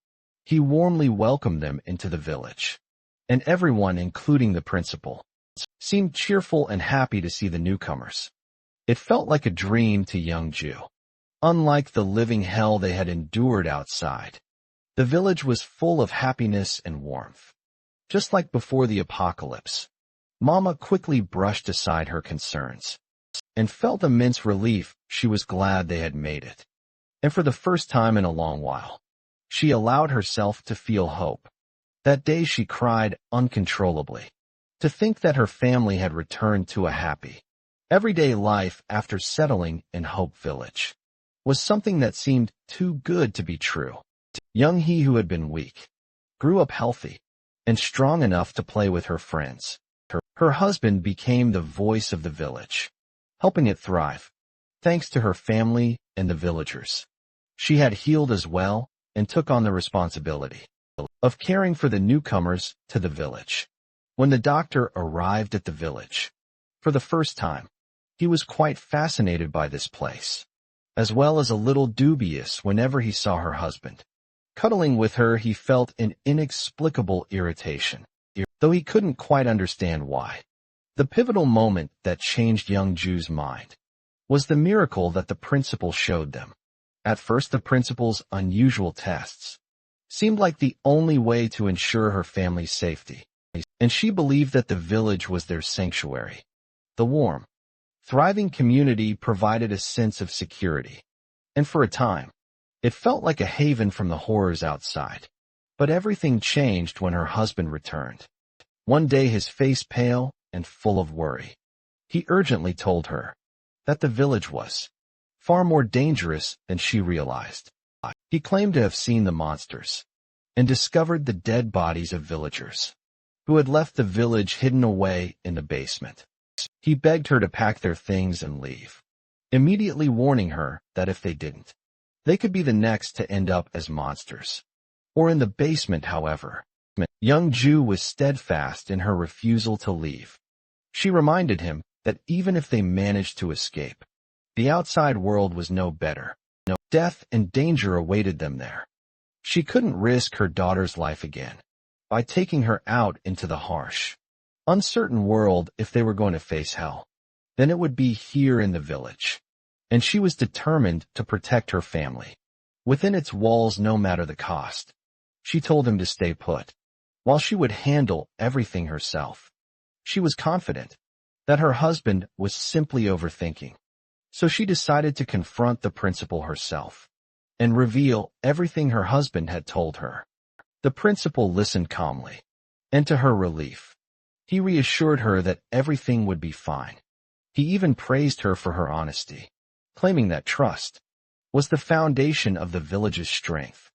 He warmly welcomed them into the village, and everyone, including the principal, seemed cheerful and happy to see the newcomers. It felt like a dream to Youngju. Unlike the living hell they had endured outside, the village was full of happiness and warmth. Just like before the apocalypse, Mama quickly brushed aside her concerns and felt immense relief. She was glad they had made it. And for the first time in a long while, she allowed herself to feel hope. That day she cried uncontrollably, to think that her family had returned to a happy, everyday life after settling in Hope Village was something that seemed too good to be true. Young-hee, who had been weak, grew up healthy and strong enough to play with her friends. Her husband became the voice of the village, helping it thrive, thanks to her family and the villagers. She had healed as well and took on the responsibility of caring for the newcomers to the village. When the doctor arrived at the village, for the first time, he was quite fascinated by this place, as well as a little dubious whenever he saw her husband. Cuddling with her, he felt an inexplicable irritation, though he couldn't quite understand why. The pivotal moment that changed young Ju's mind was the miracle that the principal showed them. At first, the principal's unusual tests seemed like the only way to ensure her family's safety, and she believed that the village was their sanctuary. The warm, thriving community provided a sense of security, and for a time, it felt like a haven from the horrors outside. But everything changed when her husband returned. One day, his face pale and full of worry, he urgently told her that the village was far more dangerous than she realized. He claimed to have seen the monsters and discovered the dead bodies of villagers who had left the village hidden away in the basement. He begged her to pack their things and leave, immediately warning her that if they didn't, they could be the next to end up as monsters, or in the basement. However, young Ju was steadfast in her refusal to leave. She reminded him that even if they managed to escape, the outside world was no better. No death and danger awaited them there. She couldn't risk her daughter's life again by taking her out into the harsh, uncertain world. If they were going to face hell, then it would be here in the village, and she was determined to protect her family within its walls no matter the cost. She told him to stay put, while she would handle everything herself. She was confident that her husband was simply overthinking, so she decided to confront the principal herself and reveal everything her husband had told her. The principal listened calmly, and to her relief, he reassured her that everything would be fine. He even praised her for her honesty, claiming that trust was the foundation of the village's strength.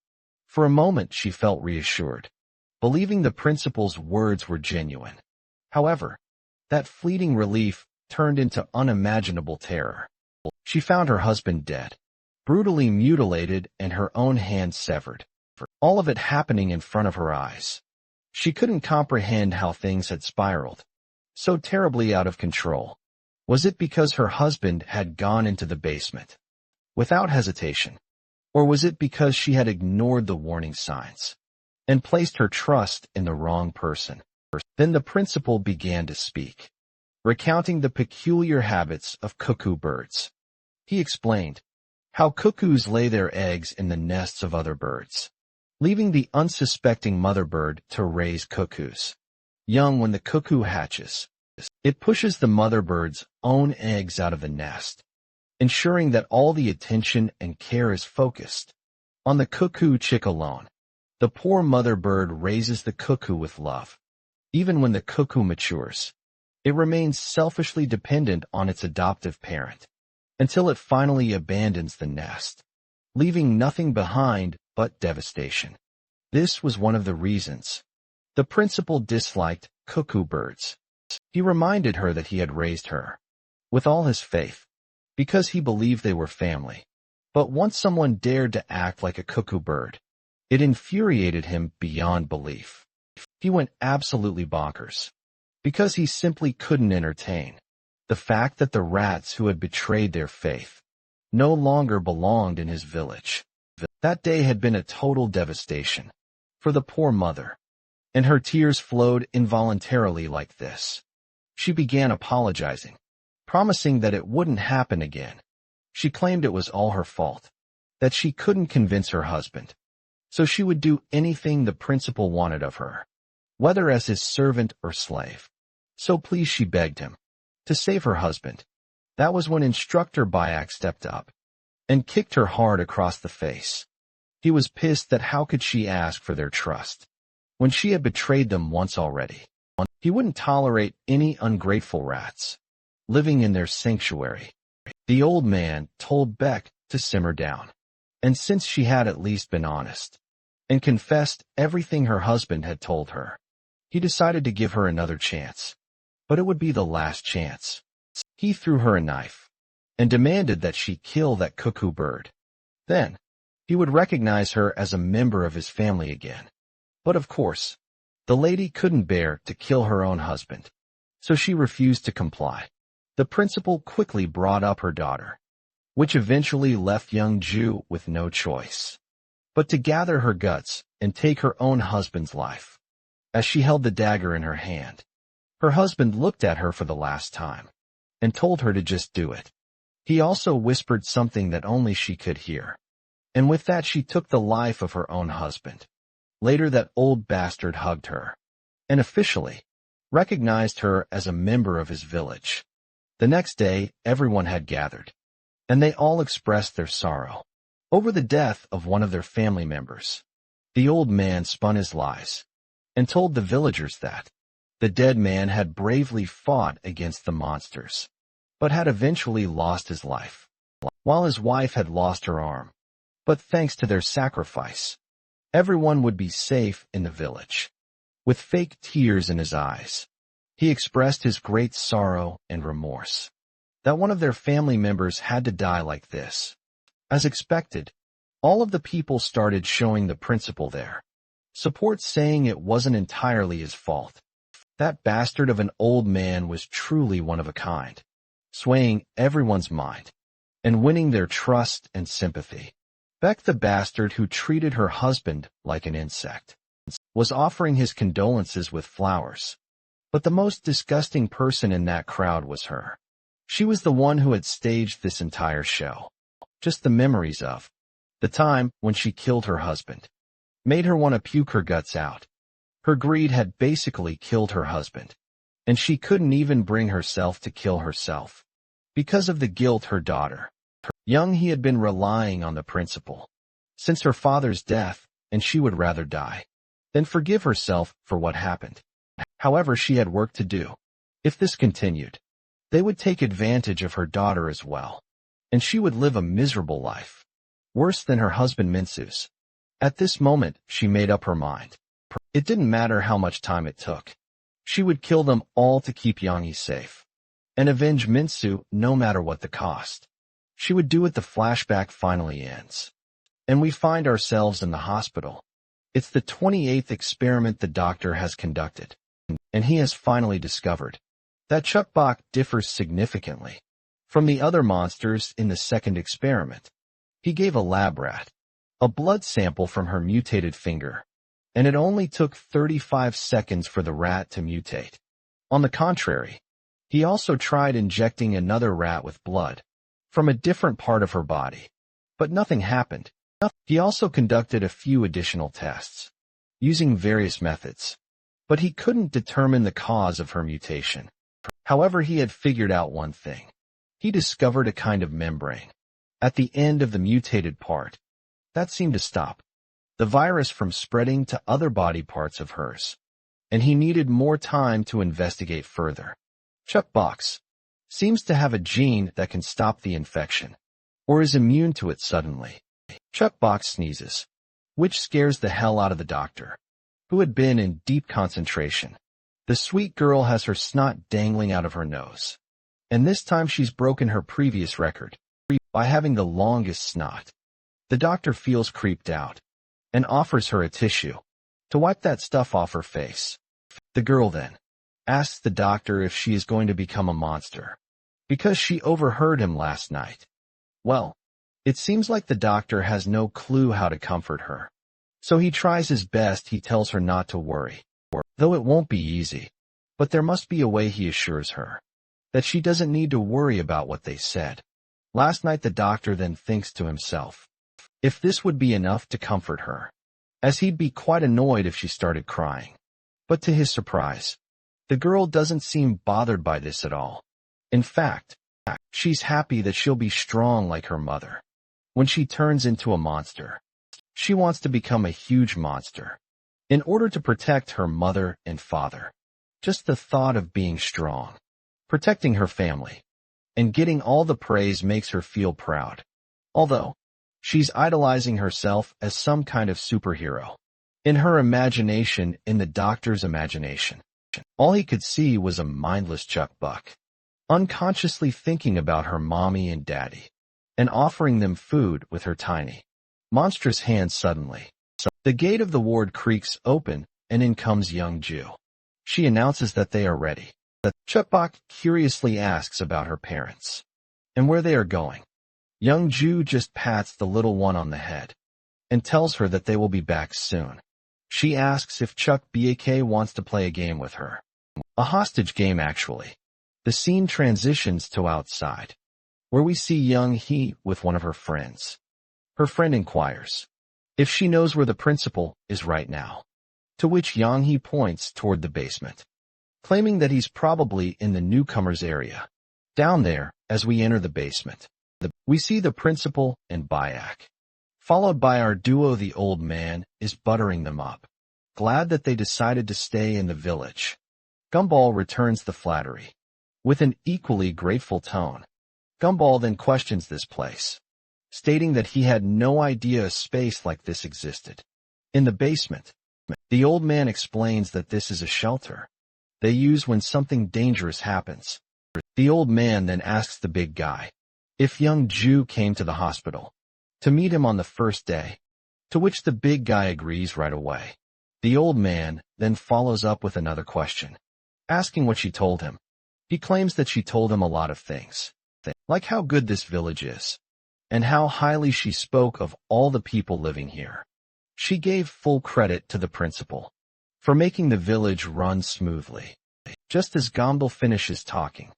For a moment she felt reassured, believing the principal's words were genuine. However, that fleeting relief turned into unimaginable terror. She found her husband dead, brutally mutilated, and her own hand severed. All of it happening in front of her eyes. She couldn't comprehend how things had spiraled so terribly out of control. Was it because her husband had gone into the basement without hesitation? Or was it because she had ignored the warning signs and placed her trust in the wrong person? Then the principal began to speak, recounting the peculiar habits of cuckoo birds. He explained how cuckoos lay their eggs in the nests of other birds, leaving the unsuspecting mother bird to raise cuckoos. Young, when the cuckoo hatches, it pushes the mother bird's own eggs out of the nest, ensuring that all the attention and care is focused on the cuckoo chick alone. The poor mother bird raises the cuckoo with love. Even when the cuckoo matures, it remains selfishly dependent on its adoptive parent until it finally abandons the nest, leaving nothing behind but devastation. This was one of the reasons the principal disliked cuckoo birds. He reminded her that he had raised her with all his faith, because he believed they were family. But once someone dared to act like a cuckoo bird, it infuriated him beyond belief. He went absolutely bonkers, because he simply couldn't entertain the fact that the rats who had betrayed their faith no longer belonged in his village. That day had been a total devastation for the poor mother, and her tears flowed involuntarily like this. She began apologizing, promising that it wouldn't happen again. She claimed it was all her fault, that she couldn't convince her husband, so she would do anything the principal wanted of her, whether as his servant or slave. So please, she begged him to save her husband. That was when Instructor Bayak stepped up and kicked her hard across the face. He was pissed that how could she ask for their trust when she had betrayed them once already. He wouldn't tolerate any ungrateful rats living in their sanctuary. The old man told Beck to simmer down, and since she had at least been honest and confessed everything her husband had told her, he decided to give her another chance. But it would be the last chance. He threw her a knife and demanded that she kill that cuckoo bird. Then, he would recognize her as a member of his family again. But of course, The lady couldn't bear to kill her own husband, so she refused to comply. The principal quickly brought up her daughter, which eventually left young Ju with no choice but to gather her guts and take her own husband's life. As she held the dagger in her hand, her husband looked at her for the last time and told her to just do it. He also whispered something that only she could hear, and with that she took the life of her own husband. Later that old bastard hugged her and officially recognized her as a member of his village. The next day, everyone had gathered, and they all expressed their sorrow over the death of one of their family members. The old man spun his lies and told the villagers that the dead man had bravely fought against the monsters, but had eventually lost his life, while his wife had lost her arm. But thanks to their sacrifice, everyone would be safe in the village. With fake tears in his eyes, he expressed his great sorrow and remorse that one of their family members had to die like this. As expected, all of the people started showing the principal their support, saying it wasn't entirely his fault. That bastard of an old man was truly one of a kind, swaying everyone's mind and winning their trust and sympathy. Beck, the bastard who treated her husband like an insect, was offering his condolences with flowers. But the most disgusting person in that crowd was her. She was the one who had staged this entire show. Just the memories of the time when she killed her husband made her want to puke her guts out. Her greed had basically killed her husband, and she couldn't even bring herself to kill herself because of the guilt her daughter. Young, he had been relying on the principal since her father's death, and she would rather die than forgive herself for what happened. However, she had work to do. If this continued, they would take advantage of her daughter as well, and she would live a miserable life, worse than her husband Minsu's. At this moment, she made up her mind. It didn't matter how much time it took. She would kill them all to keep Yangi safe and avenge Minsu no matter what the cost. She would do it. The flashback finally ends, and we find ourselves in the hospital. It's the 28th experiment the doctor has conducted, and he has finally discovered that Chuckbok differs significantly from the other monsters in the second experiment. He gave a lab rat a blood sample from her mutated finger, and it only took 35 seconds for the rat to mutate. On the contrary, he also tried injecting another rat with blood from a different part of her body, but nothing happened. He also conducted a few additional tests using various methods, but he couldn't determine the cause of her mutation. However, he had figured out one thing. He discovered a kind of membrane at the end of the mutated part that seemed to stop the virus from spreading to other body parts of hers, and he needed more time to investigate further. Chuckbox seems to have a gene that can stop the infection, or is immune to it suddenly. Chuckbox sneezes, which scares the hell out of the doctor, who had been in deep concentration. The sweet girl has her snot dangling out of her nose, and this time she's broken her previous record by having the longest snot. The doctor feels creeped out and offers her a tissue to wipe that stuff off her face. The girl then asks the doctor if she is going to become a monster because she overheard him last night. Well, it seems like the doctor has no clue how to comfort her, so he tries his best. He tells her not to worry, though it won't be easy, but there must be a way. He assures her that she doesn't need to worry about what they said last night. The doctor then thinks to himself if this would be enough to comfort her, as he'd be quite annoyed if she started crying. But to his surprise, the girl doesn't seem bothered by this at all. In fact, she's happy that she'll be strong like her mother when she turns into a monster. She wants to become a huge monster in order to protect her mother and father. Just the thought of being strong, protecting her family, and getting all the praise makes her feel proud. Although she's idolizing herself as some kind of superhero. In her imagination, in the doctor's imagination, all he could see was a mindless Chuckbuck, unconsciously thinking about her mommy and daddy, and offering them food with her tiny, monstrous hands. Suddenly, the gate of the ward creaks open, and in comes young Ju. She announces that they are ready. Chutbok curiously asks about her parents and where they are going. Young Ju just pats the little one on the head and tells her that they will be back soon. She asks if Chuck Bak wants to play a game with her. A hostage game, actually. The scene transitions to outside, where we see young Hee with one of her friends. Her friend inquires if she knows where the principal is right now, to which Young Hee points toward the basement, claiming that he's probably in the newcomers area. Down there, as we enter the basement, we see the principal and Bayak, followed by our duo. The old man is buttering them up, glad that they decided to stay in the village. Gumball returns the flattery with an equally grateful tone. Gumball then questions this place, stating that he had no idea a space like this existed. In the basement, the old man explains that this is a shelter they use when something dangerous happens. The old man then asks the big guy if young Ju came to the hospital to meet him on the first day, to which the big guy agrees right away. The old man then follows up with another question, asking what she told him. He claims that she told him a lot of things, like how good this village is, and how highly she spoke of all the people living here. She gave full credit to the principal for making the village run smoothly. Just as Gomdal finishes talking,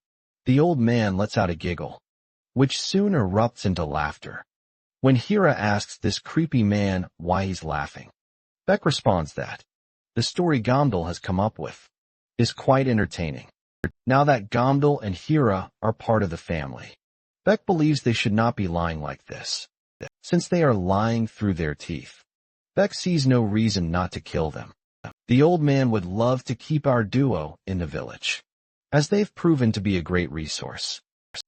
the old man lets out a giggle, which soon erupts into laughter. When Hira asks this creepy man why he's laughing, Beck responds that the story Gomdal has come up with is quite entertaining. Now that Gomdal and Hira are part of the family, Beck believes they should not be lying like this. Since they are lying through their teeth, Beck sees no reason not to kill them. The old man would love to keep our duo in the village, as they've proven to be a great resource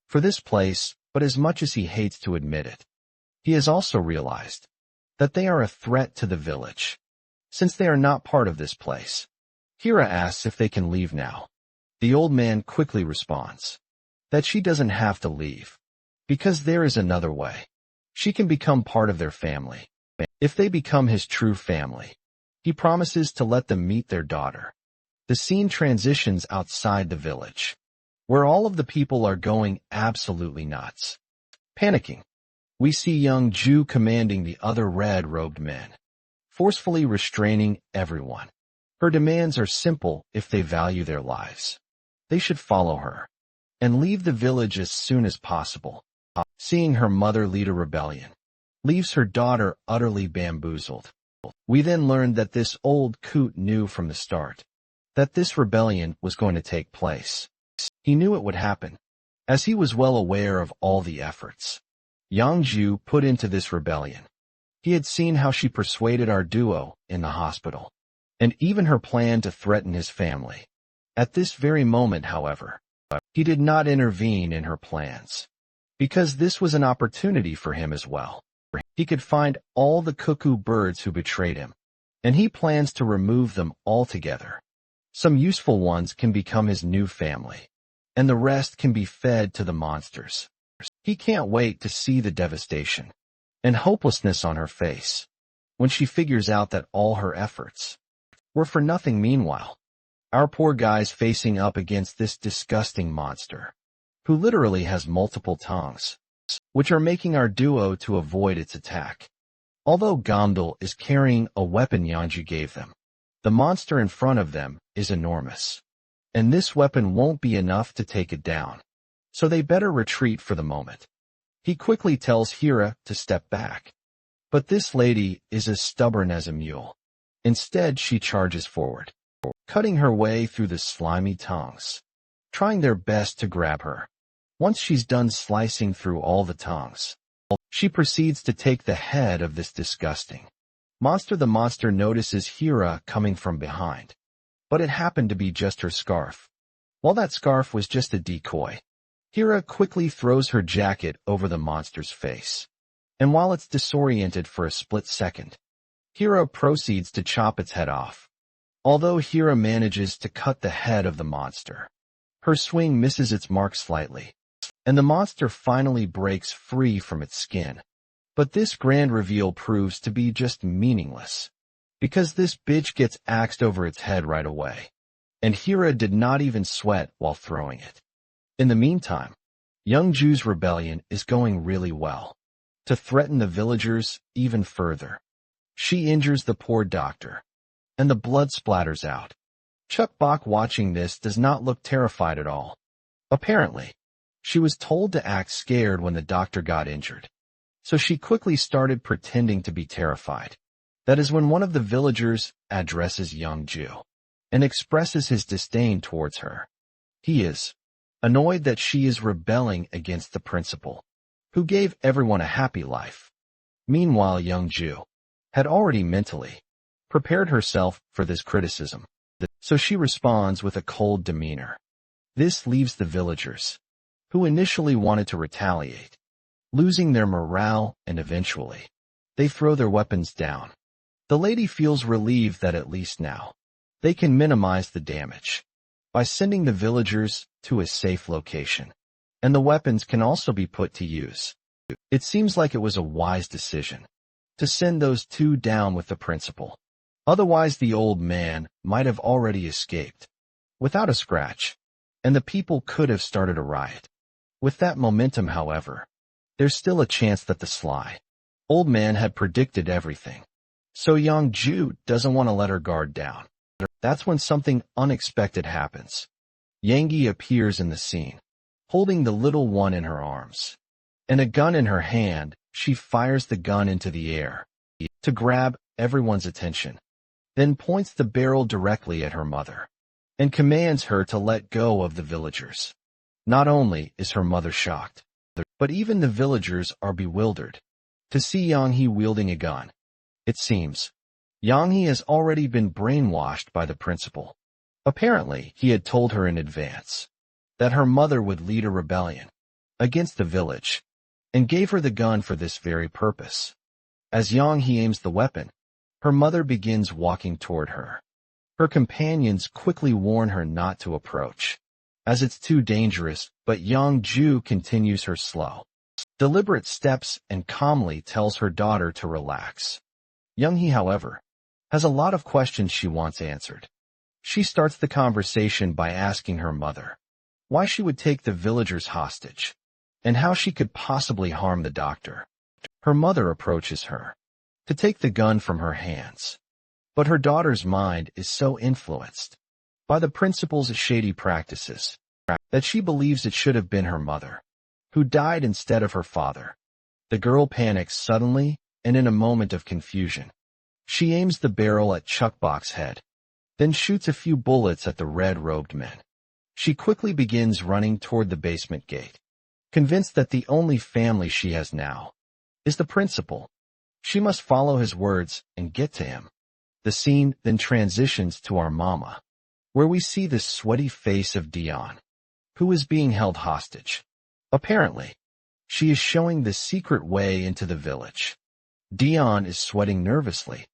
for this place, but as much as he hates to admit it, he has also realized that they are a threat to the village, since they are not part of this place. Hira asks if they can leave now. The old man quickly responds that she doesn't have to leave, because there is another way. She can become part of their family. If they become his true family, he promises to let them meet their daughter. The scene transitions outside the village, where all of the people are going absolutely nuts. Panicking, we see young Ju commanding the other red-robed men, forcefully restraining everyone. Her demands are simple if they value their lives. They should follow her and leave the village as soon as possible. Seeing her mother lead a rebellion leaves her daughter utterly bamboozled. We then learned that this old coot knew from the start that this rebellion was going to take place. He knew it would happen, as he was well aware of all the efforts Yangju put into this rebellion. He had seen how she persuaded our duo in the hospital, and even her plan to threaten his family. At this very moment, however, he did not intervene in her plans, because this was an opportunity for him as well. He could find all the cuckoo birds who betrayed him, and he plans to remove them altogether. Some useful ones can become his new family, and the rest can be fed to the monsters. He can't wait to see the devastation and hopelessness on her face when she figures out that all her efforts were for nothing. Meanwhile, our poor guy's facing up against this disgusting monster, who literally has multiple tongues, which are making our duo to avoid its attack. Although Gomdal is carrying a weapon Yanji gave them, the monster in front of them is enormous, and this weapon won't be enough to take it down, so they better retreat for the moment. He quickly tells Hira to step back, but this lady is as stubborn as a mule. Instead, she charges forward, cutting her way through the slimy tongues, trying their best to grab her. Once she's done slicing through all the tongues, she proceeds to take the head of this disgusting monster. The monster notices Hira coming from behind, but it happened to be just her scarf. While that scarf was just a decoy, Hira quickly throws her jacket over the monster's face, and while it's disoriented for a split second, Hira proceeds to chop its head off. Although Hira manages to cut the head of the monster, her swing misses its mark slightly, and the monster finally breaks free from its skin. But this grand reveal proves to be just meaningless, because this bitch gets axed over its head right away. And Hira did not even sweat while throwing it. In the meantime, young Ju's rebellion is going really well. To threaten the villagers even further, she injures the poor doctor, and the blood splatters out. Chuck Bak watching this does not look terrified at all. Apparently, she was told to act scared when the doctor got injured. So she quickly started pretending to be terrified. That is when one of the villagers addresses young Ju and expresses his disdain towards her. He is annoyed that she is rebelling against the principal, who gave everyone a happy life. Meanwhile, young Ju had already mentally prepared herself for this criticism, so she responds with a cold demeanor. This leaves the villagers, who initially wanted to retaliate, losing their morale, and eventually, they throw their weapons down. The lady feels relieved that at least now, they can minimize the damage by sending the villagers to a safe location, and the weapons can also be put to use. It seems like it was a wise decision to send those two down with the principal. Otherwise, the old man might have already escaped without a scratch, and the people could have started a riot. With that momentum, however, there's still a chance that the sly old man had predicted everything. So young Ju doesn't want to let her guard down. That's when something unexpected happens. Yangi appears in the scene, holding the little one in her arms. And a gun in her hand, she fires the gun into the air to grab everyone's attention, then points the barrel directly at her mother and commands her to let go of the villagers. Not only is her mother shocked, but even the villagers are bewildered to see Yang He wielding a gun. It seems Yang He has already been brainwashed by the principal. Apparently, he had told her in advance that her mother would lead a rebellion against the village and gave her the gun for this very purpose. As Yang He aims the weapon, her mother begins walking toward her. Her companions quickly warn her not to approach, as it's too dangerous, but young Ju continues her slow, deliberate steps and calmly tells her daughter to relax. Young He, however, has a lot of questions she wants answered. She starts the conversation by asking her mother why she would take the villagers hostage and how she could possibly harm the doctor. Her mother approaches her to take the gun from her hands, but her daughter's mind is so influenced by the principal's shady practices that she believes it should have been her mother who died instead of her father. The girl panics suddenly, and in a moment of confusion, she aims the barrel at Chuck Bak's head, then shoots a few bullets at the red-robed men. She quickly begins running toward the basement gate, convinced that the only family she has now is the principal. She must follow his words and get to him. The scene then transitions to our mama, where we see the sweaty face of Dion, who is being held hostage. Apparently, she is showing the secret way into the village. Dion is sweating nervously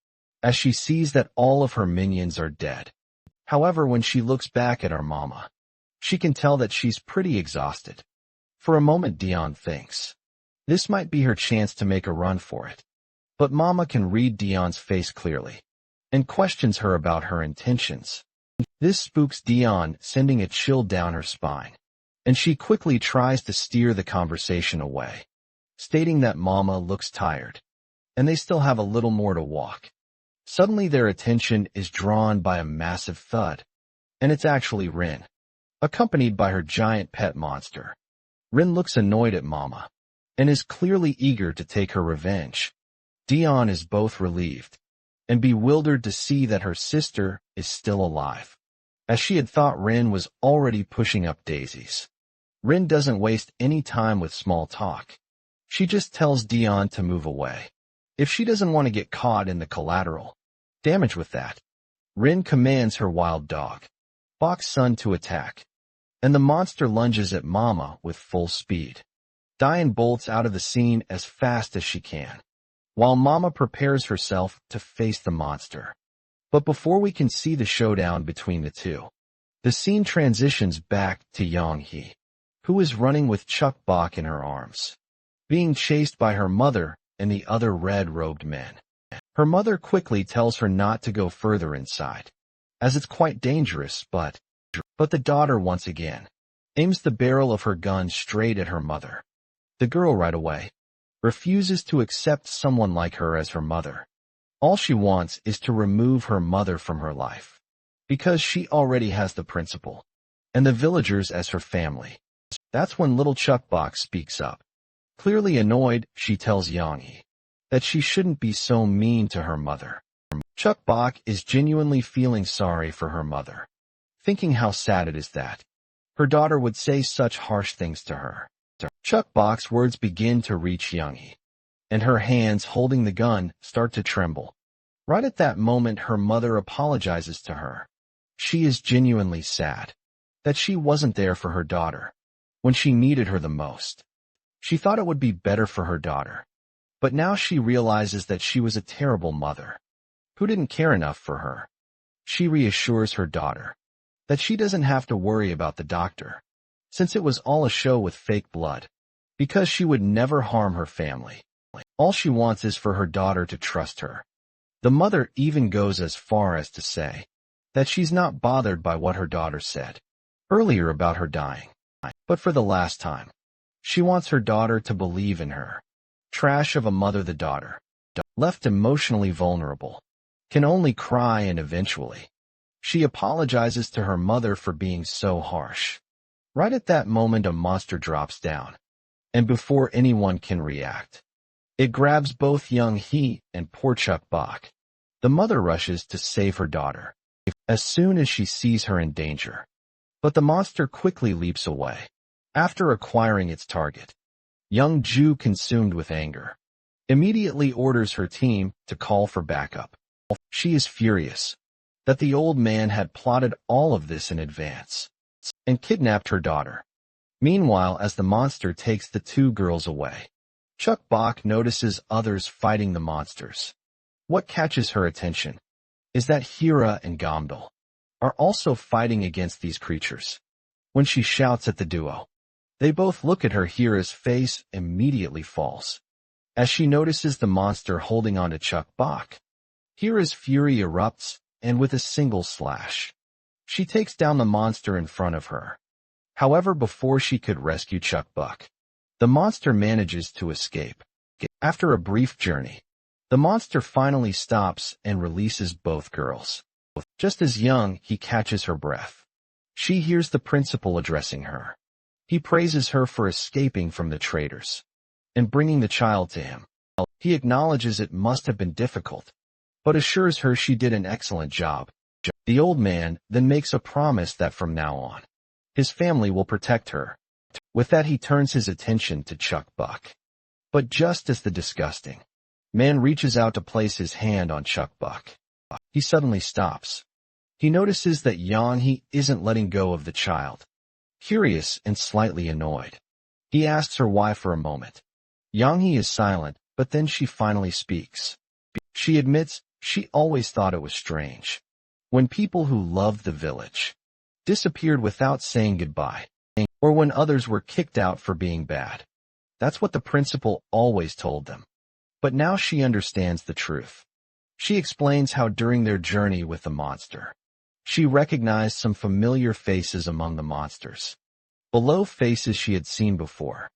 as she sees that all of her minions are dead. However, when she looks back at our mama, she can tell that she's pretty exhausted. For a moment, Dion thinks this might be her chance to make a run for it. But Mama can read Dion's face clearly and questions her about her intentions. This spooks Dion, sending a chill down her spine, and she quickly tries to steer the conversation away, stating that Mama looks tired and they still have a little more to walk. Suddenly their attention is drawn by a massive thud, and it's actually Rin, accompanied by her giant pet monster. Rin looks annoyed at Mama and is clearly eager to take her revenge. Dion is both relieved and bewildered to see that her sister is still alive, as she had thought Rin was already pushing up daisies. Rin doesn't waste any time with small talk. She just tells Dion to move away if she doesn't want to get caught in the collateral damage with that. Rin commands her wild dog, Bak's son, to attack, and the monster lunges at Mama with full speed. Dion bolts out of the scene as fast as she can, while Mama prepares herself to face the monster. But before we can see the showdown between the two, the scene transitions back to Yang He, who is running with Chuck Bak in her arms, being chased by her mother and the other red-robed men. Her mother quickly tells her not to go further inside, as it's quite dangerous, but the daughter once again aims the barrel of her gun straight at her mother. The girl right away refuses to accept someone like her as her mother. All she wants is to remove her mother from her life, because she already has the principal and the villagers as her family. That's when little Chuckbox speaks up. Clearly annoyed, she tells Yanghi that she shouldn't be so mean to her mother. Chuckbox is genuinely feeling sorry for her mother, thinking how sad it is that her daughter would say such harsh things to her. Chuckbox's words begin to reach Yanghi, and her hands holding the gun start to tremble. Right at that moment, her mother apologizes to her. She is genuinely sad that she wasn't there for her daughter when she needed her the most. She thought it would be better for her daughter, but now she realizes that she was a terrible mother who didn't care enough for her. She reassures her daughter that she doesn't have to worry about the doctor, since it was all a show with fake blood, because she would never harm her family. All she wants is for her daughter to trust her. The mother even goes as far as to say that she's not bothered by what her daughter said earlier about her dying, but for the last time, she wants her daughter to believe in her. Trash of a mother. The daughter, left emotionally vulnerable, can only cry, and eventually, she apologizes to her mother for being so harsh. Right at that moment, a monster drops down, and before anyone can react, it grabs both young He and poor Chuckbox. The mother rushes to save her daughter as soon as she sees her in danger, but the monster quickly leaps away. After acquiring its target, young Ju, consumed with anger, immediately orders her team to call for backup. She is furious that the old man had plotted all of this in advance and kidnapped her daughter. Meanwhile, as the monster takes the two girls away, Chuckbox notices others fighting the monsters. What catches her attention is that Hira and Gamdal are also fighting against these creatures. When she shouts at the duo, they both look at her. Hira's face immediately falls as she notices the monster holding on to Chuckbox. Hira's fury erupts, and with a single slash, she takes down the monster in front of her. However, before she could rescue Chuckbox, the monster manages to escape. After a brief journey, the monster finally stops and releases both girls. Just as young He catches her breath, she hears the principal addressing her. He praises her for escaping from the traitors and bringing the child to him. He acknowledges it must have been difficult, but assures her she did an excellent job. The old man then makes a promise that from now on, his family will protect her. With that, he turns his attention to Chuckbox. But just as the disgusting man reaches out to place his hand on Chuckbox, he suddenly stops. He notices that Yanghi isn't letting go of the child. Curious and slightly annoyed, he asks her why for a moment. Yanghi is silent, but then she finally speaks. She admits she always thought it was strange when people who loved the village disappeared without saying goodbye, or when others were kicked out for being bad. That's what the principal always told them. But now she understands the truth. She explains how during their journey with the monster, she recognized some familiar faces among the monsters. Below, faces she had seen before,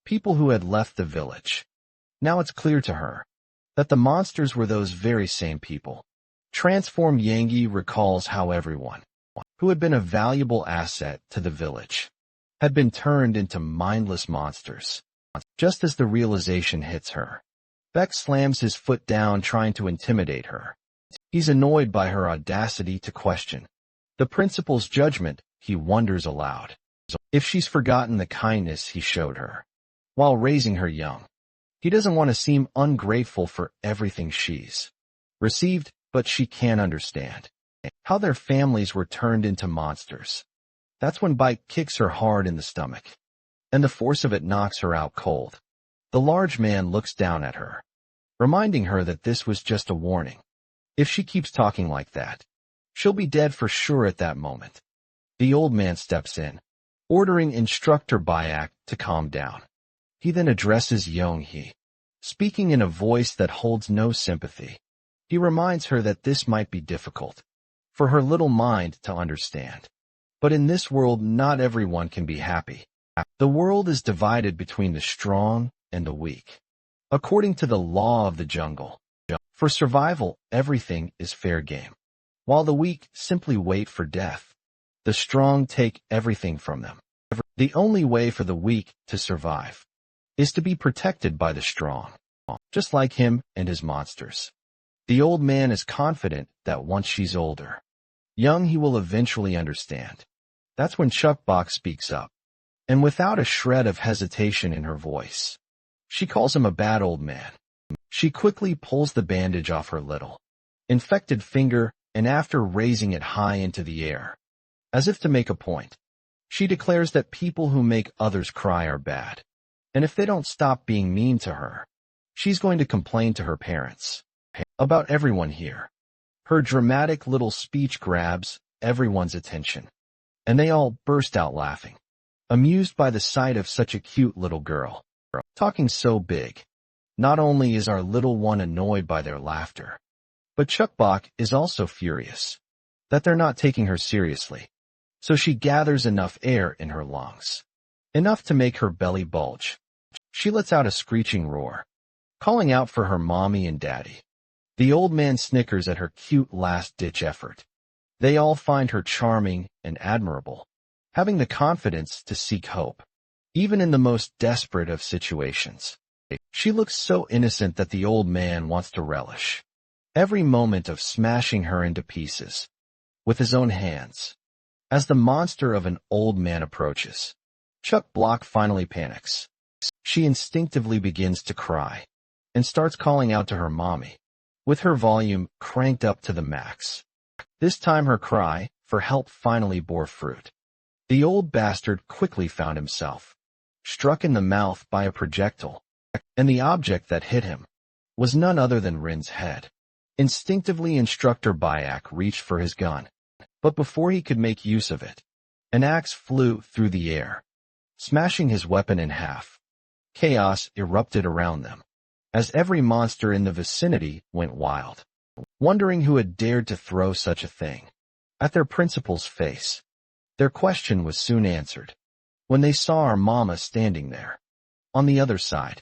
people who had left the village. Now it's clear to her that the monsters were those very same people. Transformed Yanghi recalls how everyone who had been a valuable asset to the village had been turned into mindless monsters. Just as the realization hits her, Beck slams his foot down, trying to intimidate her. He's annoyed by her audacity to question the principal's judgment. He wonders aloud if she's forgotten the kindness he showed her while raising her young. He doesn't want to seem ungrateful for everything she's received, but she can't understand how their families were turned into monsters. That's when Bike kicks her hard in the stomach, and the force of it knocks her out cold. The large man looks down at her, reminding her that this was just a warning. If she keeps talking like that, she'll be dead for sure. At that moment, the old man steps in, ordering Instructor Bayak to calm down. He then addresses Yonghi, speaking in a voice that holds no sympathy. He reminds her that this might be difficult for her little mind to understand. But in this world, not everyone can be happy. The world is divided between the strong and the weak. According to the law of the jungle, for survival, everything is fair game, while the weak simply wait for death. The strong take everything from them. The only way for the weak to survive is to be protected by the strong, just like him and his monsters. The old man is confident that once she's older, young, he will eventually understand. That's when Chuckbok speaks up, and without a shred of hesitation in her voice, she calls him a bad old man. She quickly pulls the bandage off her little, infected finger, and after raising it high into the air, as if to make a point, she declares that people who make others cry are bad, and if they don't stop being mean to her, she's going to complain to her parents about everyone here. Her dramatic little speech grabs everyone's attention, and they all burst out laughing, amused by the sight of such a cute little girl talking so big. Not only is our little one annoyed by their laughter, but Chuckbok is also furious that they're not taking her seriously. So she gathers enough air in her lungs, enough to make her belly bulge. She lets out a screeching roar, calling out for her mommy and daddy. The old man snickers at her cute last-ditch effort. They all find her charming and admirable, having the confidence to seek hope, even in the most desperate of situations. She looks so innocent that the old man wants to relish every moment of smashing her into pieces with his own hands. As the monster of an old man approaches, Chuckbok finally panics. She instinctively begins to cry and starts calling out to her mommy, with her volume cranked up to the max. This time her cry for help finally bore fruit. The old bastard quickly found himself struck in the mouth by a projectile, and the object that hit him was none other than Rin's head. Instinctively, Instructor Byack reached for his gun, but before he could make use of it, an axe flew through the air, smashing his weapon in half. Chaos erupted around them, as every monster in the vicinity went wild, wondering who had dared to throw such a thing at their principal's face. Their question was soon answered when they saw our mama standing there. On the other side,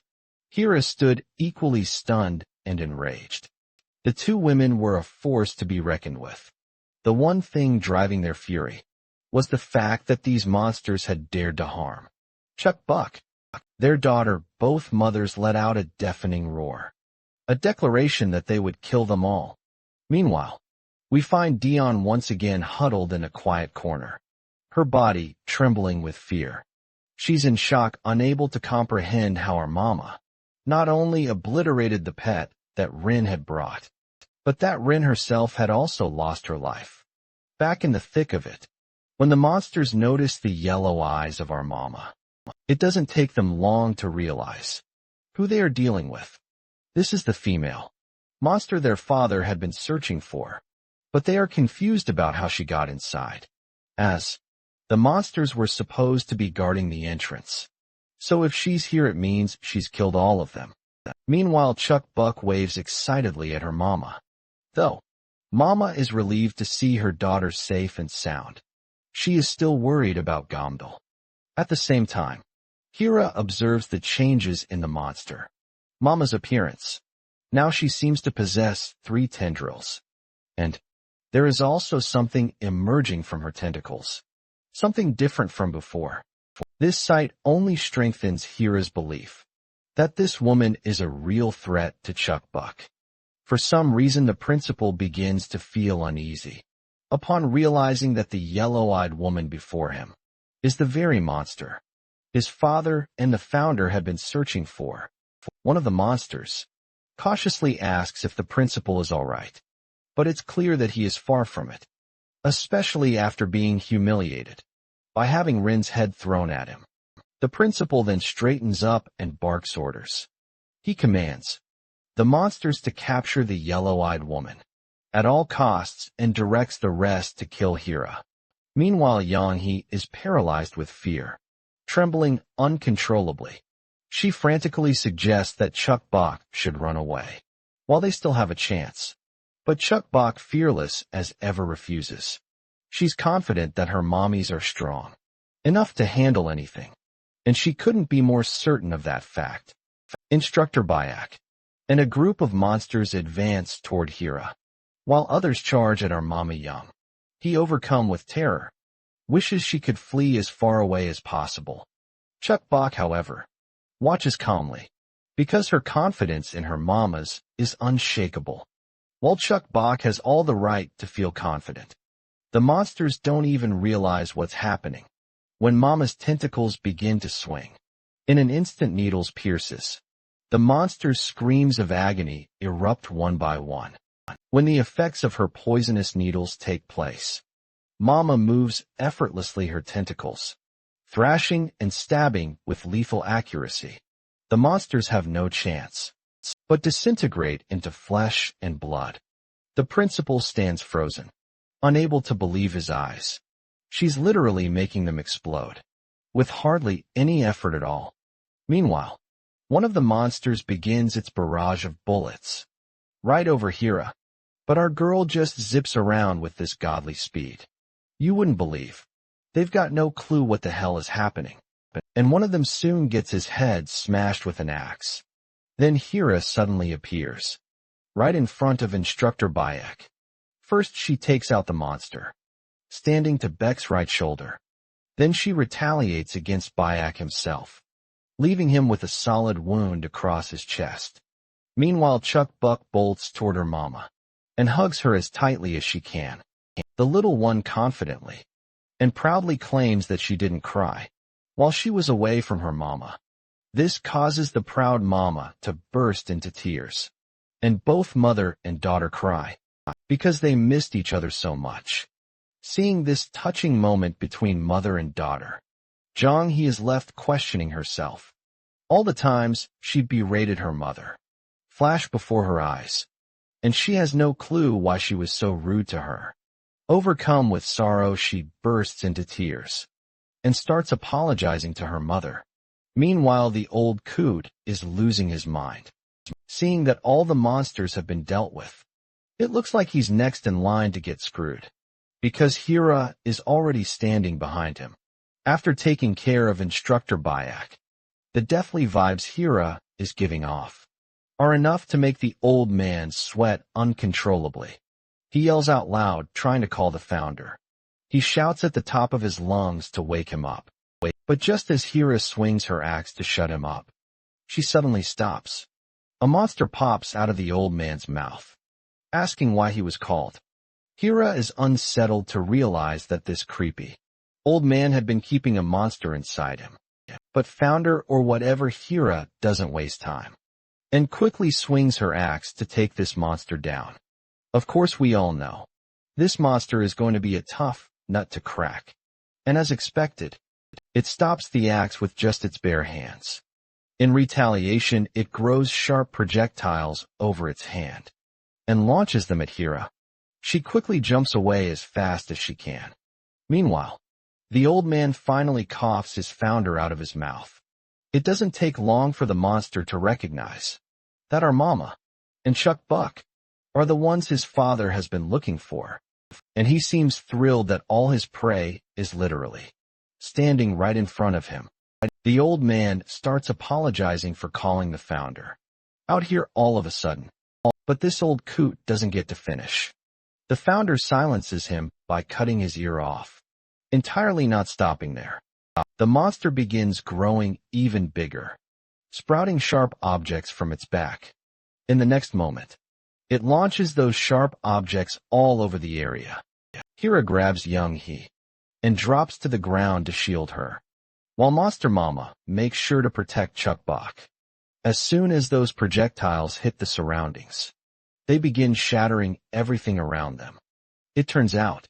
Hira stood equally stunned and enraged. The two women were a force to be reckoned with. The one thing driving their fury was the fact that these monsters had dared to harm Chuckbok. Their daughter, both mothers let out a deafening roar, a declaration that they would kill them all. Meanwhile, we find Dion once again huddled in a quiet corner, her body trembling with fear. She's in shock, unable to comprehend how our mama not only obliterated the pet that Rin had brought, but that Rin herself had also lost her life. Back in the thick of it, when the monsters notice the yellow eyes of our mama, it doesn't take them long to realize who they are dealing with. This is the female monster their father had been searching for, but they are confused about how she got inside, as the monsters were supposed to be guarding the entrance. So if she's here, it means she's killed all of them. Meanwhile, Chuckbok waves excitedly at her mama, though Mama is relieved to see her daughter safe and sound. She is still worried about Gomdal. At the same time, Hira observes the changes in the monster Mama's appearance. Now she seems to possess 3 tendrils, and there is also something emerging from her tentacles, something different from before. This sight only strengthens Hira's belief that this woman is a real threat to Chuckbok. For some reason, the principal begins to feel uneasy upon realizing that the yellow-eyed woman before him is the very monster his father and the founder had been searching for. One of the monsters cautiously asks if the principal is all right, but it's clear that he is far from it, especially after being humiliated by having Rin's head thrown at him. The principal then straightens up and barks orders. He commands the monsters to capture the yellow-eyed woman at all costs and directs the rest to kill Hira. Meanwhile, Yanghe is paralyzed with fear, trembling uncontrollably. She frantically suggests that Chuckbok should run away while they still have a chance. But Chuck Bach, fearless as ever, refuses. She's confident that her mommies are strong enough to handle anything, and she couldn't be more certain of that fact. Instructor Bayak and a group of monsters advance toward Hira, while others charge at our mama Young. He, overcome with terror, wishes she could flee as far away as possible. Chuck Bach, however, watches calmly, because her confidence in her mamas is unshakable. While Chuck Bach has all the right to feel confident, the monsters don't even realize what's happening. When Mama's tentacles begin to swing, in an instant needles pierces. The monsters' screams of agony erupt one by one. When the effects of her poisonous needles take place, Mama moves effortlessly her tentacles, thrashing and stabbing with lethal accuracy. The monsters have no chance, but disintegrate into flesh and blood. The principal stands frozen, unable to believe his eyes. She's literally making them explode, with hardly any effort at all. Meanwhile, one of the monsters begins its barrage of bullets, right over Hira. But our girl just zips around with this godly speed. You wouldn't believe. They've got no clue what the hell is happening. And one of them soon gets his head smashed with an axe. Then Hira suddenly appears, right in front of Instructor Bayek. First she takes out the monster, standing to Beck's right shoulder. Then she retaliates against Bayek himself, leaving him with a solid wound across his chest. Meanwhile, Chuck Buck bolts toward her mama and hugs her as tightly as she can. The little one confidently and proudly claims that she didn't cry while she was away from her mama. This causes the proud mama to burst into tears, and both mother and daughter cry because they missed each other so much. Seeing this touching moment between mother and daughter, Jong Hee is left questioning herself. All the times she'd berated her mother flash before her eyes, and she has no clue why she was so rude to her. Overcome with sorrow, she bursts into tears and starts apologizing to her mother. Meanwhile, the old coot is losing his mind, seeing that all the monsters have been dealt with. It looks like he's next in line to get screwed, because Hira is already standing behind him. After taking care of Instructor Bayak, the deathly vibes Hira is giving off are enough to make the old man sweat uncontrollably. He yells out loud, trying to call the founder. He shouts at the top of his lungs to wake him up. But just as Hira swings her axe to shut him up, she suddenly stops. A monster pops out of the old man's mouth, asking why he was called. Hira is unsettled to realize that this creepy old man had been keeping a monster inside him. But founder, or whatever, Hira doesn't waste time and quickly swings her axe to take this monster down. Of course, we all know this monster is going to be a tough nut to crack, and as expected, it stops the axe with just its bare hands. In retaliation, it grows sharp projectiles over its hand and launches them at Hira. She quickly jumps away as fast as she can. Meanwhile, the old man finally coughs his founder out of his mouth. It doesn't take long for the monster to recognize that our mama and Chuck Buck are the ones his father has been looking for, and he seems thrilled that all his prey is literally standing right in front of him. The old man starts apologizing for calling the founder out here all of a sudden, but this old coot doesn't get to finish. The founder silences him by cutting his ear off. Entirely not stopping there, the monster begins growing even bigger, sprouting sharp objects from its back. In the next moment, it launches those sharp objects all over the area. Hira grabs Young Hee and drops to the ground to shield her, while Monster Mama makes sure to protect Chuck Bach. As soon as those projectiles hit the surroundings, they begin shattering everything around them. It turns out,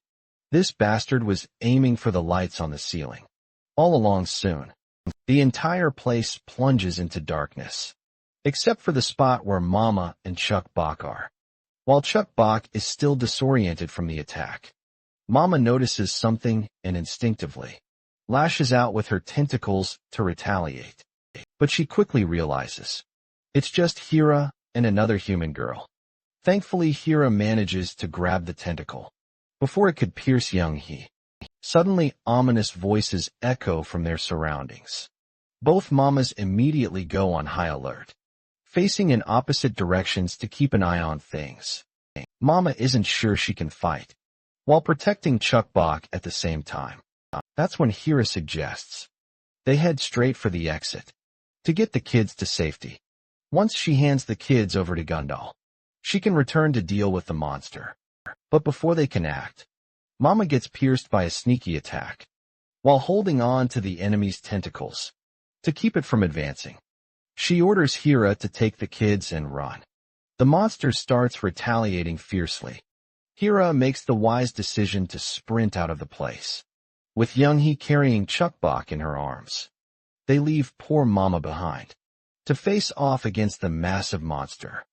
this bastard was aiming for the lights on the ceiling. All along soon, the entire place plunges into darkness, except for the spot where Mama and Chuck Bach are. While Chuck Bach is still disoriented from the attack, Mama notices something and instinctively lashes out with her tentacles to retaliate. But she quickly realizes it's just Hira and another human girl. Thankfully, Hira manages to grab the tentacle before it could pierce young He. Suddenly, ominous voices echo from their surroundings. Both mamas immediately go on high alert, facing in opposite directions to keep an eye on things. Mama isn't sure she can fight, while protecting Chuck Bach at the same time. That's when Hira suggests they head straight for the exit to get the kids to safety. Once she hands the kids over to Gundal, she can return to deal with the monster. But before they can act, Mama gets pierced by a sneaky attack, while holding on to the enemy's tentacles to keep it from advancing. She orders Hira to take the kids and run. The monster starts retaliating fiercely. Hira makes the wise decision to sprint out of the place, with Young-hee carrying Chuck Bach in her arms. They leave poor Mama behind to face off against the massive monster,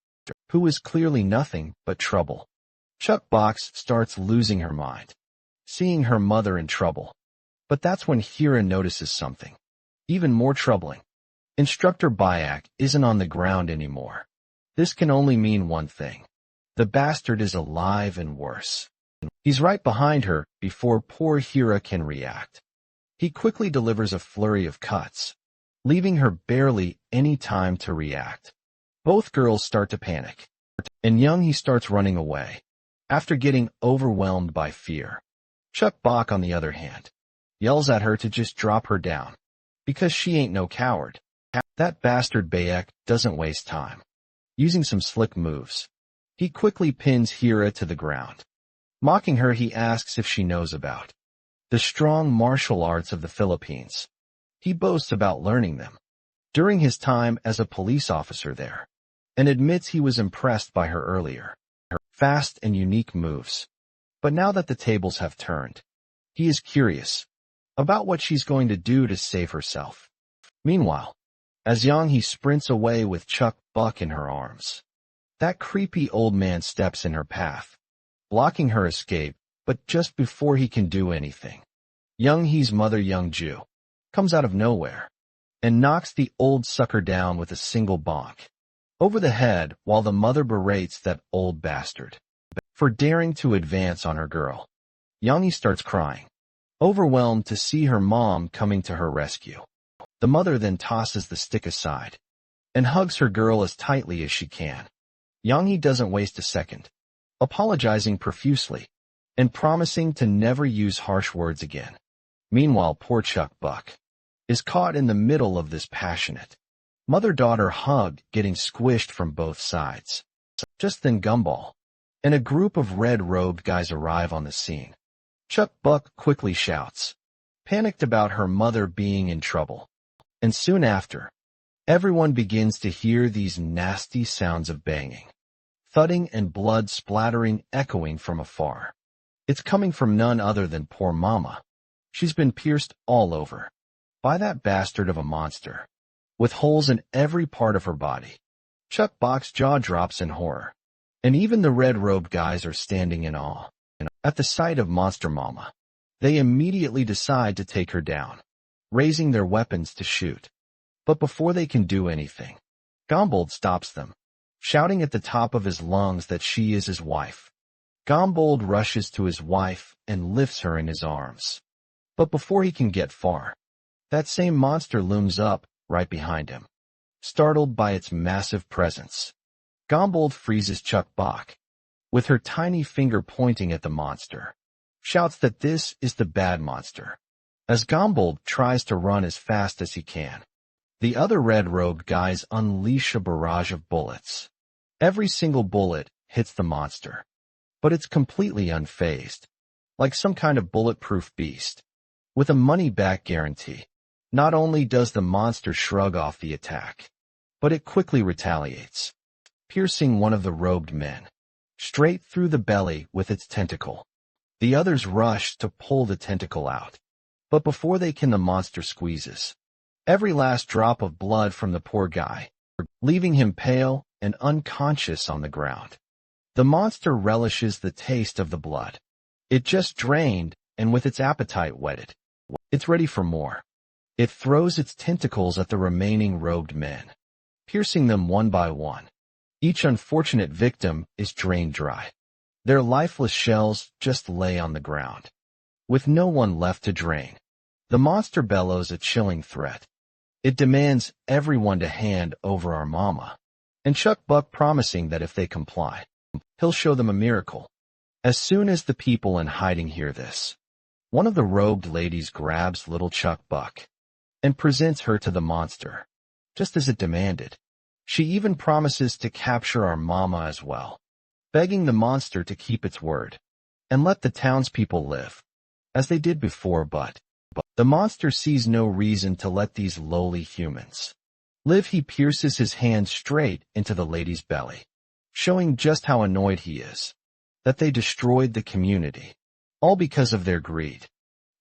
who is clearly nothing but trouble. Chuck Bach starts losing her mind, seeing her mother in trouble. But that's when Hira notices something even more troubling. Instructor Bayak isn't on the ground anymore. This can only mean one thing. The bastard is alive and worse. He's right behind her before poor Hira can react. He quickly delivers a flurry of cuts, leaving her barely any time to react. Both girls start to panic, and Young-hee starts running away after getting overwhelmed by fear. Chuck Bach, on the other hand, yells at her to just drop her down, because she ain't no coward. That bastard Bayek doesn't waste time. Using some slick moves, he quickly pins Hira to the ground. Mocking her, he asks if she knows about the strong martial arts of the Philippines. He boasts about learning them during his time as a police officer there, and admits he was impressed by her earlier fast and unique moves. But now that the tables have turned, he is curious about what she's going to do to save herself. Meanwhile, as Young-hee sprints away with Chuck Bach in her arms, that creepy old man steps in her path, blocking her escape. But just before he can do anything, Young-hee's mother, Young-ju, comes out of nowhere and knocks the old sucker down with a single bonk over the head, while the mother berates that old bastard for daring to advance on her girl. Young-hee starts crying, overwhelmed to see her mom coming to her rescue. The mother then tosses the stick aside and hugs her girl as tightly as she can. Young-hee doesn't waste a second, apologizing profusely and promising to never use harsh words again. Meanwhile, poor Chuck Bach is caught in the middle of this passionate mother-daughter hug, getting squished from both sides. Just then Gumball and a group of red-robed guys arrive on the scene. Chuck Bach quickly shouts, panicked about her mother being in trouble. And soon after, everyone begins to hear these nasty sounds of banging, thudding, and blood splattering echoing from afar. It's coming from none other than poor Mama. She's been pierced all over by that bastard of a monster, with holes in every part of her body. Chuck Bach's jaw drops in horror, and even the red-robed guys are standing in awe. At the sight of Monster Mama, they immediately decide to take her down, raising their weapons to shoot. But before they can do anything, Gombold stops them, shouting at the top of his lungs that she is his wife. Gombold rushes to his wife and lifts her in his arms. But before he can get far, that same monster looms up right behind him. Startled by its massive presence, Gombold freezes Chuck Bach, with her tiny finger pointing at the monster, shouts that this is the bad monster. As Gombold tries to run as fast as he can, the other red-robed guys unleash a barrage of bullets. Every single bullet hits the monster, but it's completely unfazed, like some kind of bulletproof beast, with a money-back guarantee. Not only does the monster shrug off the attack, but it quickly retaliates, piercing one of the robed men straight through the belly with its tentacle. The others rush to pull the tentacle out, but before they can, the monster squeezes every last drop of blood from the poor guy, leaving him pale and unconscious on the ground. The monster relishes the taste of the blood it just drained, and with its appetite whetted, it's ready for more. It throws its tentacles at the remaining robed men, piercing them one by one. Each unfortunate victim is drained dry. Their lifeless shells just lay on the ground, with no one left to drain. The monster bellows a chilling threat. It demands everyone to hand over our mama, and Chuck Buck promising that if they comply, he'll show them a miracle. As soon as the people in hiding hear this, one of the robed ladies grabs little Chuck Buck and presents her to the monster, just as it demanded. She even promises to capture our mama as well, begging the monster to keep its word and let the townspeople live, as they did before, but the monster sees no reason to let these lowly humans live. He pierces his hand straight into the lady's belly, showing just how annoyed he is that they destroyed the community, all because of their greed.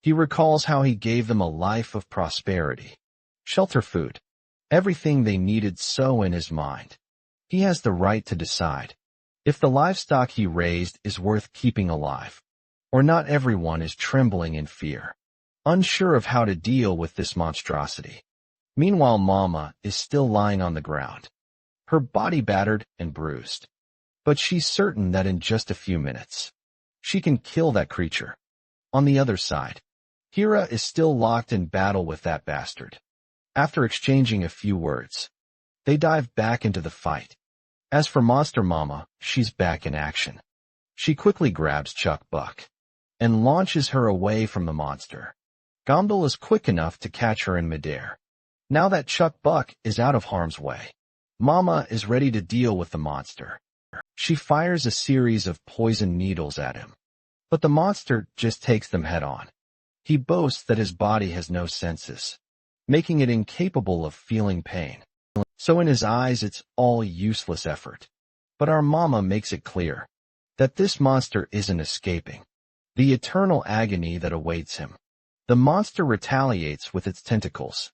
He recalls how he gave them a life of prosperity, shelter, food, everything they needed. So in his mind, he has the right to decide if the livestock he raised is worth keeping alive, or not. Everyone is trembling in fear, unsure of how to deal with this monstrosity. Meanwhile, Mama is still lying on the ground, her body battered and bruised. But she's certain that in just a few minutes, she can kill that creature. On the other side, Hira is still locked in battle with that bastard. After exchanging a few words, they dive back into the fight. As for Monster Mama, she's back in action. She quickly grabs Chuck Buck and launches her away from the monster. Gomdal is quick enough to catch her in midair. Now that Chuck Buck is out of harm's way, Mama is ready to deal with the monster. She fires a series of poison needles at him, but the monster just takes them head on. He boasts that his body has no senses, making it incapable of feeling pain. So in his eyes, it's all useless effort. But our Mama makes it clear that this monster isn't escaping the eternal agony that awaits him. The monster retaliates with its tentacles,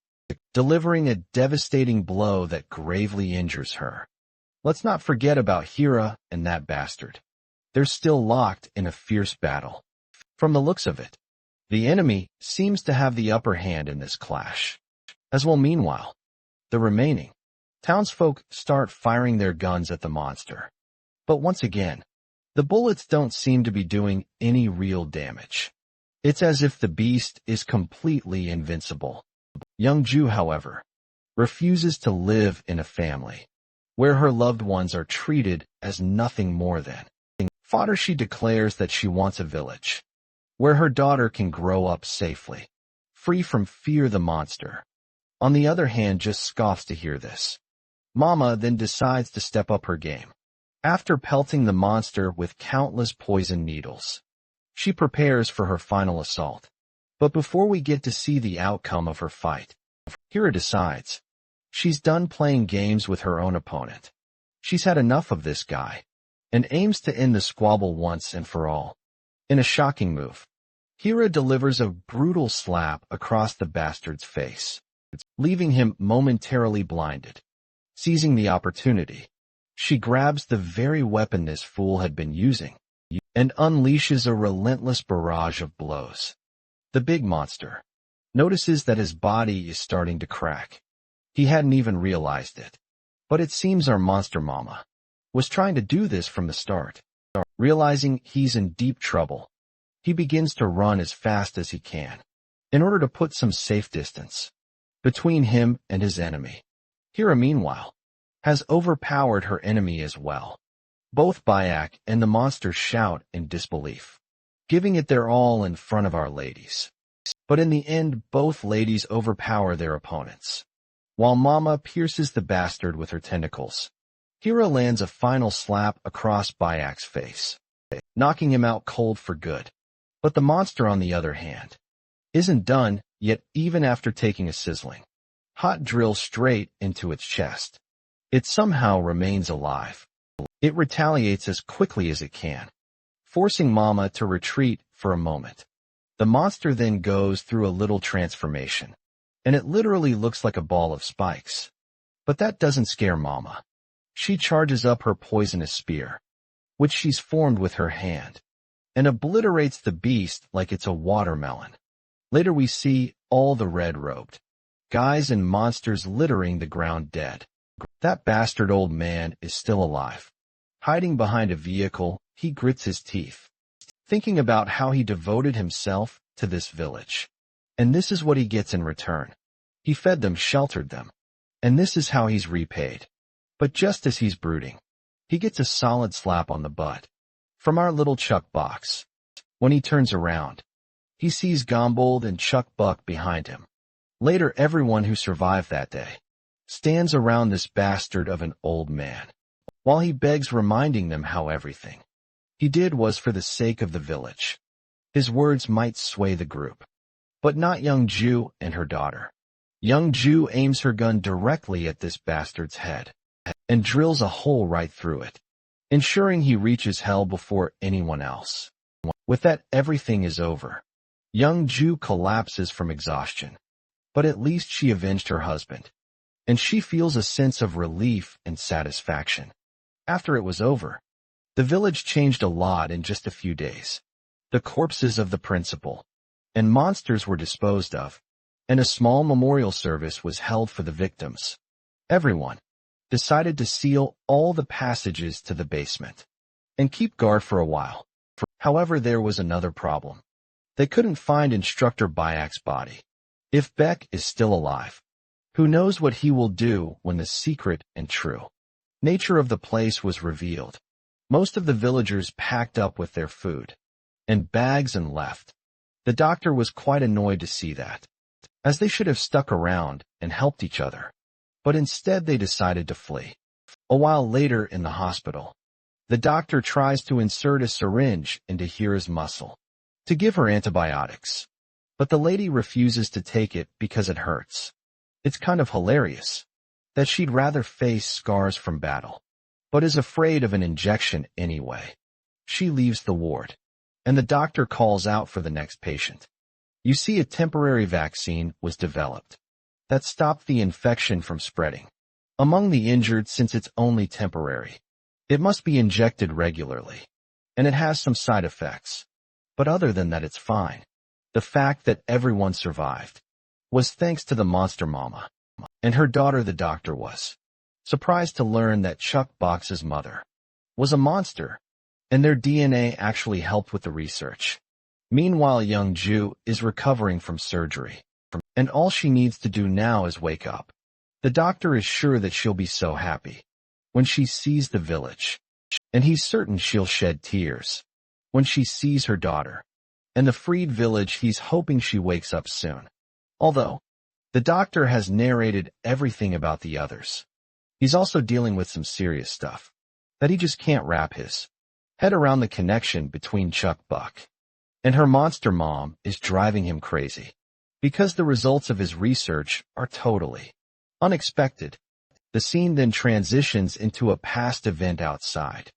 delivering a devastating blow that gravely injures her. Let's not forget about Hira and that bastard. They're still locked in a fierce battle. From the looks of it, the enemy seems to have the upper hand in this clash. As well, meanwhile, the remaining townsfolk start firing their guns at the monster. But once again, the bullets don't seem to be doing any real damage. It's as if the beast is completely invincible. Young Ju, however, refuses to live in a family where her loved ones are treated as nothing more than fodder. She declares that she wants a village where her daughter can grow up safely, free from fear the monster. On the other hand, just scoffs to hear this. Mama then decides to step up her game. After pelting the monster with countless poison needles, she prepares for her final assault. But before we get to see the outcome of her fight, Hira decides she's done playing games with her own opponent. She's had enough of this guy and aims to end the squabble once and for all. In a shocking move, Hira delivers a brutal slap across the bastard's face, leaving him momentarily blinded. Seizing the opportunity, she grabs the very weapon this fool had been using and unleashes a relentless barrage of blows. The big monster notices that his body is starting to crack. He hadn't even realized it, but it seems our Monster Mama was trying to do this from the start. Realizing he's in deep trouble, he begins to run as fast as he can in order to put some safe distance between him and his enemy. Hira, meanwhile, has overpowered her enemy as well. Both Bayak and the monster shout in disbelief, giving it their all in front of our ladies. But in the end, both ladies overpower their opponents. While Mama pierces the bastard with her tentacles, Hira lands a final slap across Bayak's face, knocking him out cold for good. But the monster, on the other hand, isn't done yet. Even after taking a sizzling hot drill straight into its chest, it somehow remains alive. It retaliates as quickly as it can, forcing Mama to retreat for a moment. The monster then goes through a little transformation, and it literally looks like a ball of spikes. But that doesn't scare Mama. She charges up her poisonous spear, which she's formed with her hand, and obliterates the beast like it's a watermelon. Later we see all the red-robed guys and monsters littering the ground dead. That bastard old man is still alive. Hiding behind a vehicle, he grits his teeth, thinking about how he devoted himself to this village. And this is what he gets in return. He fed them, sheltered them. And this is how he's repaid. But just as he's brooding, he gets a solid slap on the butt from our little Chuck box. When he turns around, he sees Gombold and Chuck Buck behind him. Later, everyone who survived that day stands around this bastard of an old man, while he begs, reminding them how everything he did was for the sake of the village. His words might sway the group, but not young Ju and her daughter. Young Ju aims her gun directly at this bastard's head and drills a hole right through it, ensuring he reaches hell before anyone else. With that, everything is over. Young Ju collapses from exhaustion, but at least she avenged her husband, and she feels a sense of relief and satisfaction. After it was over, the village changed a lot in just a few days. The corpses of the principal and monsters were disposed of, and a small memorial service was held for the victims. Everyone decided to seal all the passages to the basement and keep guard for a while. However, there was another problem. They couldn't find Instructor Bayak's body. If Beck is still alive, who knows what he will do when the secret and true nature of the place was revealed. Most of the villagers packed up with their food and bags and left. The doctor was quite annoyed to see that, as they should have stuck around and helped each other. But instead they decided to flee. A while later in the hospital, the doctor tries to insert a syringe into Hira's muscle to give her antibiotics, but the lady refuses to take it because it hurts. It's kind of hilarious that she'd rather face scars from battle, but is afraid of an injection anyway. She leaves the ward, and the doctor calls out for the next patient. You see, a temporary vaccine was developed that stopped the infection from spreading among the injured since it's only temporary. It must be injected regularly, and it has some side effects. But other than that, it's fine. The fact that everyone survived was thanks to the monster mama and her daughter. The doctor was surprised to learn that Chuck Box's mother was a monster, and their DNA actually helped with the research. Meanwhile, young Ju is recovering from surgery, and all she needs to do now is wake up. The doctor is sure that she'll be so happy when she sees the village, and he's certain she'll shed tears when she sees her daughter and the freed village. He's hoping she wakes up soon. Although the doctor has narrated everything about the others, he's also dealing with some serious stuff that he just can't wrap his head around. The connection between Chuck Buck and her monster mom is driving him crazy, because the results of his research are totally unexpected. The scene then transitions into a past event outside,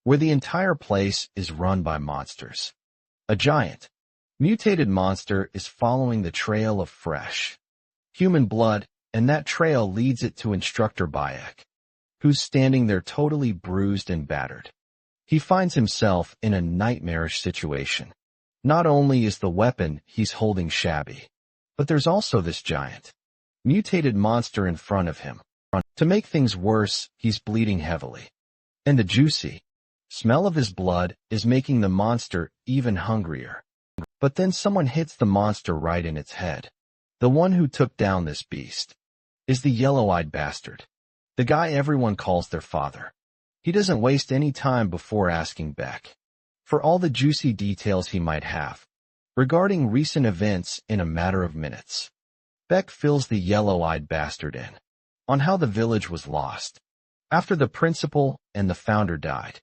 where the entire place is run by monsters. A giant, mutated monster is following the trail of fresh human blood, and that trail leads it to Instructor Bayek, who's standing there totally bruised and battered. He finds himself in a nightmarish situation. Not only is the weapon he's holding shabby, but there's also this giant, mutated monster in front of him. To make things worse, he's bleeding heavily, and the juicy smell of his blood is making the monster even hungrier. But then someone hits the monster right in its head. The one who took down this beast is the yellow-eyed bastard, the guy everyone calls their father. He doesn't waste any time before asking Beck for all the juicy details he might have regarding recent events in a matter of minutes. Beck fills the yellow-eyed bastard in on how the village was lost after the principal and the founder died.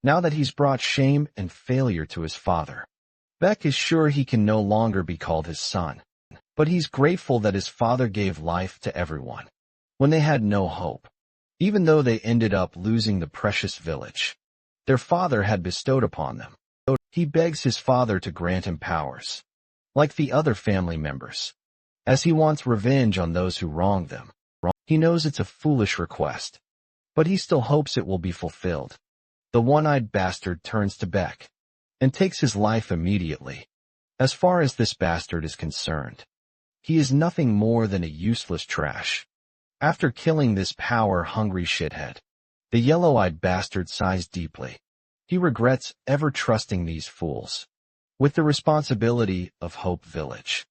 Now that he's brought shame and failure to his father, Beck is sure he can no longer be called his son, but he's grateful that his father gave life to everyone when they had no hope. Even though they ended up losing the precious village their father had bestowed upon them, he begs his father to grant him powers, like the other family members, as he wants revenge on those who wronged them. He knows it's a foolish request, but he still hopes it will be fulfilled. The one-eyed bastard turns to Beck and takes his life immediately. As far as this bastard is concerned, he is nothing more than a useless trash. After killing this power-hungry shithead, the yellow-eyed bastard sighs deeply. He regrets ever trusting these fools with the responsibility of Hope Village.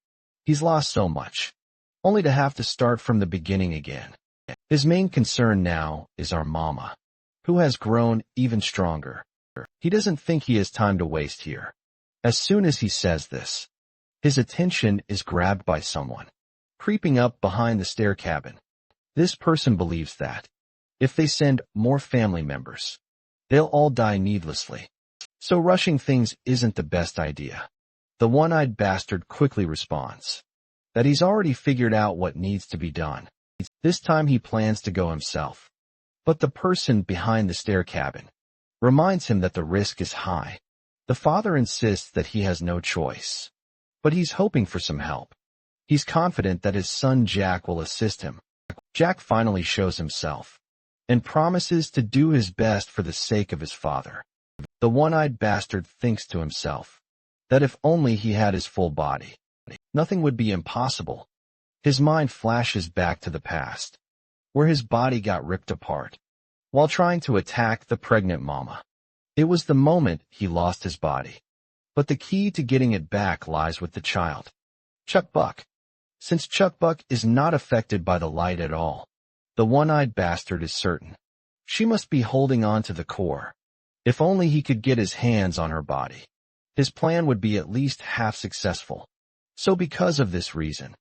He's lost so much, only to have to start from the beginning again. His main concern now is our mama, who has grown even stronger. He doesn't think he has time to waste here. As soon as he says this, his attention is grabbed by someone creeping up behind the stair cabin. This person believes that if they send more family members, they'll all die needlessly. So rushing things isn't the best idea. The one-eyed bastard quickly responds that he's already figured out what needs to be done. This time he plans to go himself. But the person behind the stair cabin reminds him that the risk is high. The father insists that he has no choice, but he's hoping for some help. He's confident that his son Jack will assist him. Jack finally shows himself and promises to do his best for the sake of his father. The one-eyed bastard thinks to himself that if only he had his full body, nothing would be impossible. His mind flashes back to the past, where his body got ripped apart while trying to attack the pregnant mama. It was the moment he lost his body. But the key to getting it back lies with the child, Chuck Buck. Since Chuck Buck is not affected by the light at all, the one-eyed bastard is certain she must be holding on to the core. If only he could get his hands on her body, his plan would be at least half successful. So because of this reason,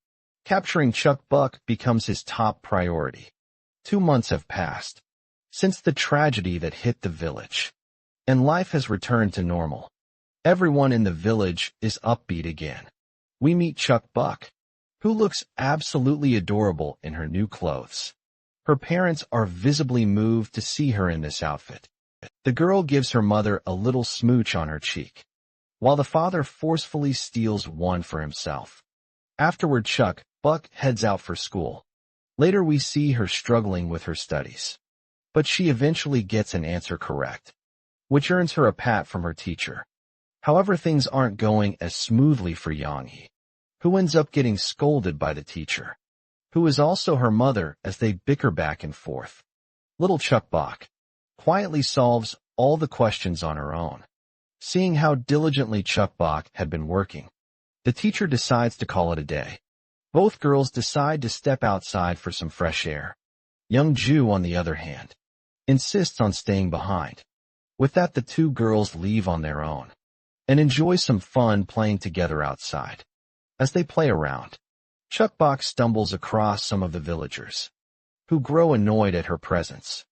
capturing Chuck Buck becomes his top priority. 2 months have passed since the tragedy that hit the village, and life has returned to normal. Everyone in the village is upbeat again. We meet Chuck Buck, who looks absolutely adorable in her new clothes. Her parents are visibly moved to see her in this outfit. The girl gives her mother a little smooch on her cheek, while the father forcefully steals one for himself. Afterward, Chuck Buck heads out for school. Later we see her struggling with her studies, but she eventually gets an answer correct, which earns her a pat from her teacher. However, things aren't going as smoothly for Yonghee, who ends up getting scolded by the teacher, who is also her mother, as they bicker back and forth. Little Chuck Buck quietly solves all the questions on her own. Seeing how diligently Chuck Buck had been working, the teacher decides to call it a day. Both girls decide to step outside for some fresh air. Young Ju, on the other hand, insists on staying behind. With that, the two girls leave on their own and enjoy some fun playing together outside. As they play around, Chuck Buck stumbles across some of the villagers, who grow annoyed at her presence.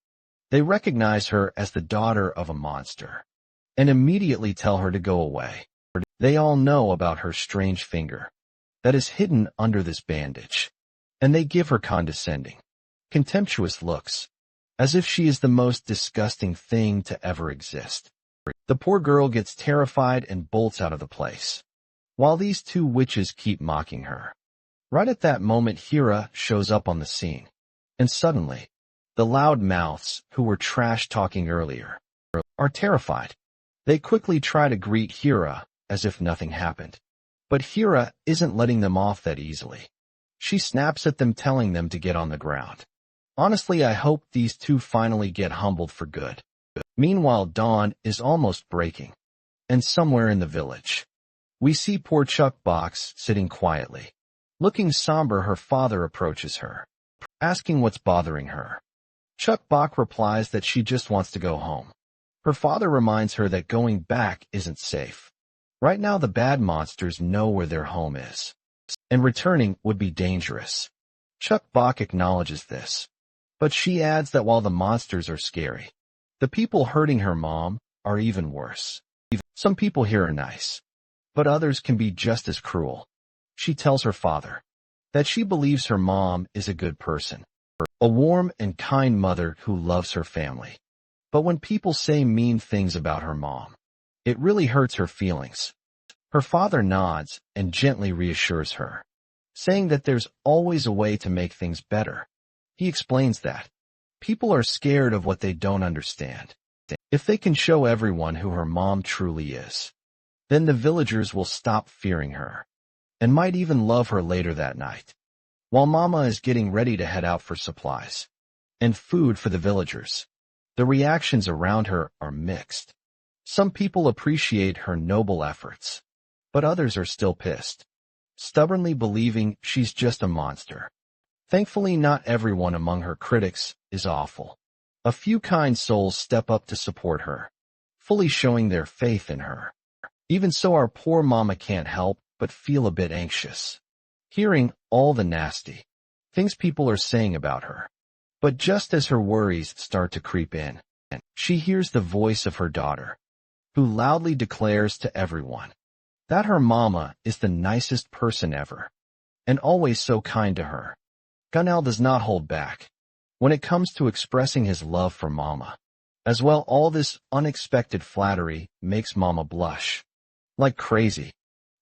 They recognize her as the daughter of a monster, and immediately tell her to go away. They all know about her strange finger that is hidden under this bandage, and they give her condescending, contemptuous looks, as if she is the most disgusting thing to ever exist. The poor girl gets terrified and bolts out of the place, while these two witches keep mocking her. Right at that moment, Hira shows up on the scene, and suddenly, the loud mouths who were trash-talking earlier are terrified. They quickly try to greet Hira as if nothing happened, but Hira isn't letting them off that easily. She snaps at them, telling them to get on the ground. Honestly, I hope these two finally get humbled for good. Meanwhile, dawn is almost breaking, and somewhere in the village, we see poor Chuck Box sitting quietly. Looking somber, her father approaches her, asking what's bothering her. Chuck Bach replies that she just wants to go home. Her father reminds her that going back isn't safe. Right now, the bad monsters know where their home is, and returning would be dangerous. Chuck Bach acknowledges this, but she adds that while the monsters are scary, the people hurting her mom are even worse. Some people here are nice, but others can be just as cruel. She tells her father that she believes her mom is a good person, a warm and kind mother who loves her family. But when people say mean things about her mom, it really hurts her feelings. Her father nods and gently reassures her, saying that there's always a way to make things better. He explains that people are scared of what they don't understand. If they can show everyone who her mom truly is, then the villagers will stop fearing her, and might even love her later that night. while Mama is getting ready to head out for supplies and food for the villagers. The reactions around her are mixed. Some people appreciate her noble efforts, but others are still pissed, stubbornly believing she's just a monster. Thankfully, not everyone among her critics is awful. A few kind souls step up to support her, fully showing their faith in her. Even so, our poor Mama can't help but feel a bit anxious, hearing all the nasty things people are saying about her. But just as her worries start to creep in, she hears the voice of her daughter, who loudly declares to everyone that her Mama is the nicest person ever, and always so kind to her. Gunnell does not hold back when it comes to expressing his love for Mama. As well, all this unexpected flattery makes Mama blush like crazy,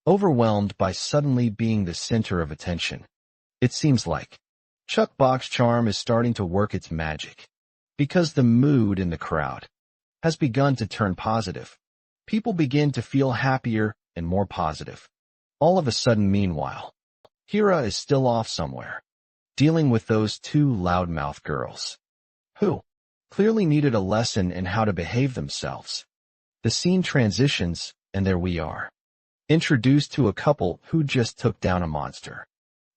overwhelmed by suddenly being the center of attention. It seems like Chuck Bok's charm is starting to work its magic, because the mood in the crowd has begun to turn positive. People begin to feel happier and more positive. All of a sudden, meanwhile, Hira is still off somewhere, dealing with those two loudmouth girls, who clearly needed a lesson in how to behave themselves. The scene transitions, and there we are, introduced to a couple who just took down a monster,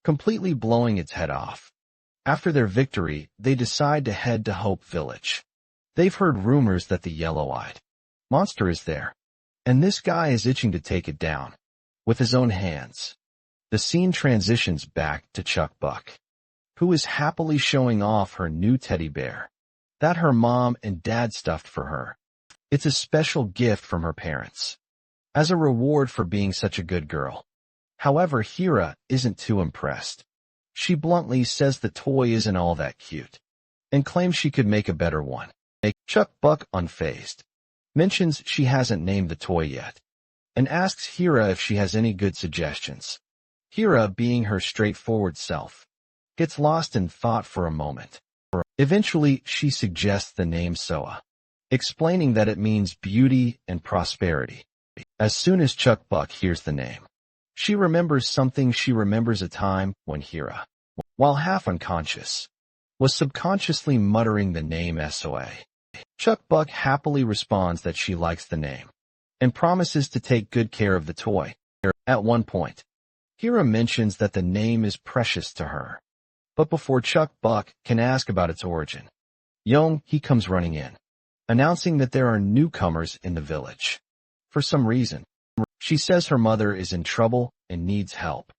completely blowing its head off. After their victory, they decide to head to Hope Village. They've heard rumors that the yellow-eyed monster is there, and this guy is itching to take it down with his own hands. The scene transitions back to Chuck Buck, who is happily showing off her new teddy bear that her mom and dad stuffed for her. It's a special gift from her parents, as a reward for being such a good girl. However, Hira isn't too impressed. She bluntly says the toy isn't all that cute, and claims she could make a better one. Chuck Buck, unfazed, mentions she hasn't named the toy yet, and asks Hira if she has any good suggestions. Hira, being her straightforward self, gets lost in thought for a moment. Eventually, she suggests the name Soa, explaining that it means beauty and prosperity. As soon as Chuck Buck hears the name, she remembers something. She remembers a time when Hira, while half unconscious, was subconsciously muttering the name Soa. Chuck Buck happily responds that she likes the name, and promises to take good care of the toy. At one point, Hira mentions that the name is precious to her. But before Chuck Buck can ask about its origin, Young, he comes running in, announcing that there are newcomers in the village. For some reason, she says her mother is in trouble and needs help.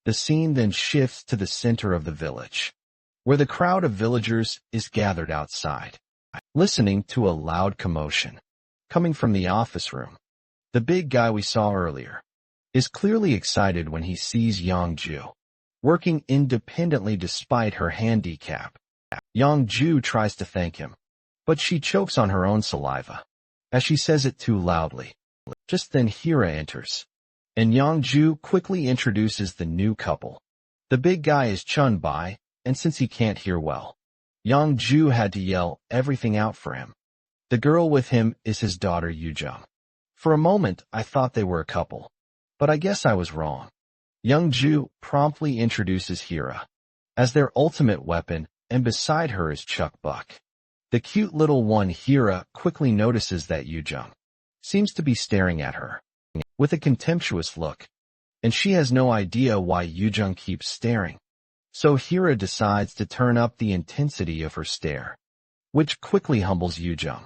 The scene then shifts to the center of the village, where the crowd of villagers is gathered outside, listening to a loud commotion coming from the office room. The big guy we saw earlier is clearly excited when he sees Yongju working independently despite her handicap. Yongju tries to thank him, but she chokes on her own saliva as she says it too loudly. Just then Hira enters, and Yongju quickly introduces the new couple. The big guy is Chun Bai, and since he can't hear well, Yongju had to yell everything out for him. The girl with him is his daughter Yujung. For a moment, I thought they were a couple, but I guess I was wrong. Yongju promptly introduces Hira as their ultimate weapon, and beside her is Chuck Buck. The cute little one. Hira quickly notices that Yujung seems to be staring at her with a contemptuous look, and she has no idea why Yujung keeps staring. So Hira decides to turn up the intensity of her stare, which quickly humbles Yujung,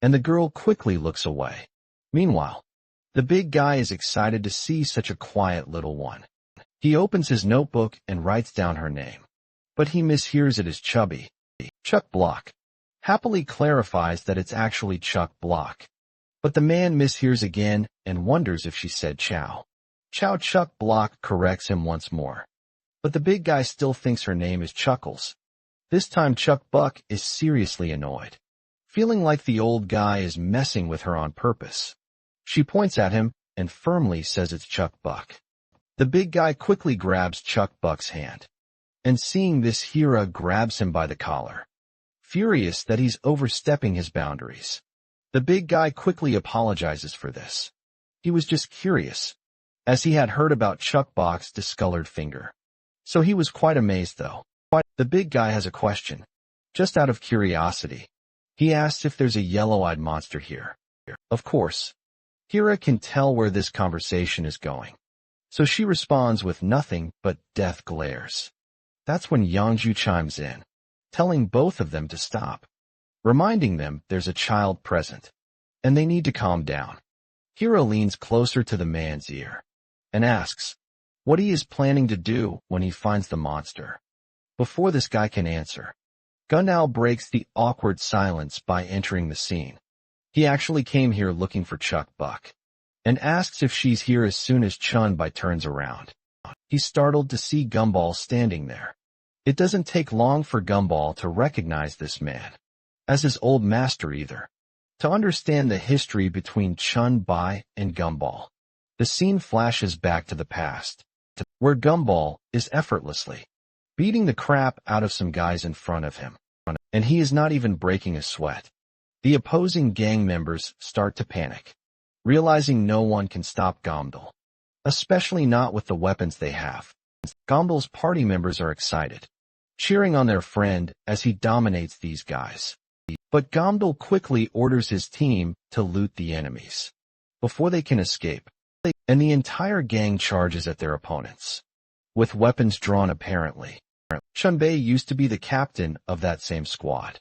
and the girl quickly looks away. Meanwhile, the big guy is excited to see such a quiet little one. He opens his notebook and writes down her name, but he mishears it as Chubby. Chuck Block happily clarifies that it's actually Chuck Block, but the man mishears again and wonders if she said Chow. Chow. Chuck Block corrects him once more, but the big guy still thinks her name is Chuckles. This time Chuck Buck is seriously annoyed, feeling like the old guy is messing with her on purpose. She points at him and firmly says it's Chuck Buck. The big guy quickly grabs Chuck Buck's hand, and seeing this, Hira grabs him by the collar, furious that he's overstepping his boundaries. The big guy quickly apologizes for this. He was just curious, as he had heard about Chuck Buck's discolored finger. So he was quite amazed though. The big guy has a question. Just out of curiosity, he asks if there's a yellow-eyed monster here. Of course, Kira can tell where this conversation is going. So she responds with nothing but death glares. That's when Yangju chimes in, telling both of them to stop, reminding them there's a child present, and they need to calm down. Kira leans closer to the man's ear and asks what he is planning to do when he finds the monster. Before this guy can answer, Gunao breaks the awkward silence by entering the scene. He actually came here looking for Chuck Buck, and asks if she's here as soon as Chunbai turns around. He's startled to see Gumball standing there. It doesn't take long for Gumball to recognize this man as his old master either. To understand the history between Chunbai and Gumball, the scene flashes back to the past, where Gumball is effortlessly beating the crap out of some guys in front of him, and he is not even breaking a sweat. The opposing gang members start to panic, realizing no one can stop Gumball, especially not with the weapons they have. Gumball's party members are excited, cheering on their friend as he dominates these guys. But Gumball quickly orders his team to loot the enemies before they can escape, and the entire gang charges at their opponents, with weapons drawn apparently. Chunbei used to be the captain of that same squad.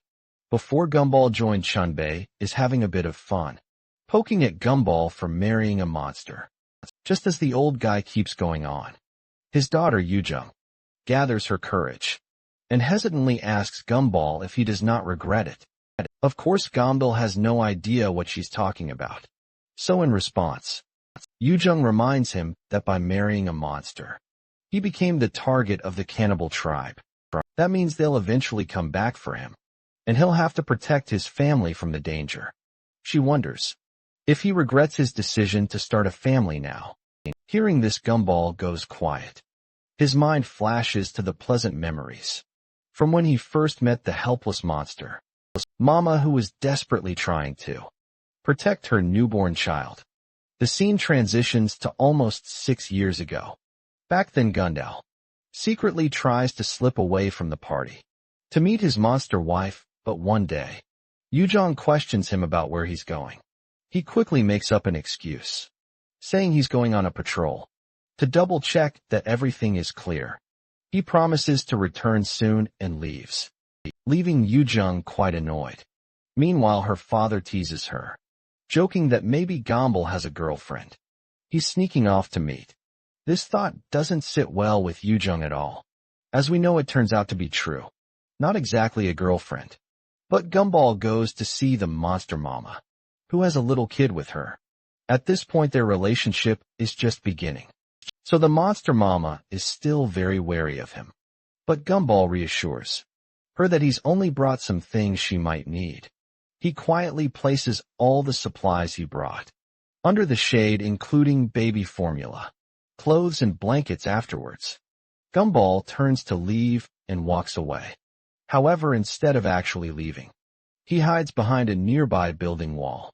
Before Gumball joined, Chunbei is having a bit of fun, poking at Gumball for marrying a monster. Just as the old guy keeps going on, his daughter Yujung gathers her courage and hesitantly asks Gumball if he does not regret it. Of course, Gumball has no idea what she's talking about. So in response, Yujung reminds him that by marrying a monster, he became the target of the cannibal tribe. That means they'll eventually come back for him, and he'll have to protect his family from the danger. She wonders if he regrets his decision to start a family now. Hearing this, Gumball goes quiet. His mind flashes to the pleasant memories from when he first met the helpless monster, Mama, who was desperately trying to protect her newborn child. The scene transitions to almost 6 years ago. Back then, Gundao secretly tries to slip away from the party to meet his monster wife, but one day, Yujong questions him about where he's going. He quickly makes up an excuse, saying he's going on a patrol to double-check that everything is clear. He promises to return soon and leaves, leaving Yujong quite annoyed. Meanwhile, her father teases her, joking that maybe Gumball has a girlfriend he's sneaking off to meet. This thought doesn't sit well with Yujong at all. As we know, it turns out to be true. Not exactly a girlfriend. But Gumball goes to see the monster mama, who has a little kid with her. At this point, their relationship is just beginning. So the monster mama is still very wary of him. But Gumball reassures her that he's only brought some things she might need. He quietly places all the supplies he brought under the shade, including baby formula, clothes and blankets afterwards. Gumball turns to leave and walks away. However, instead of actually leaving, he hides behind a nearby building wall,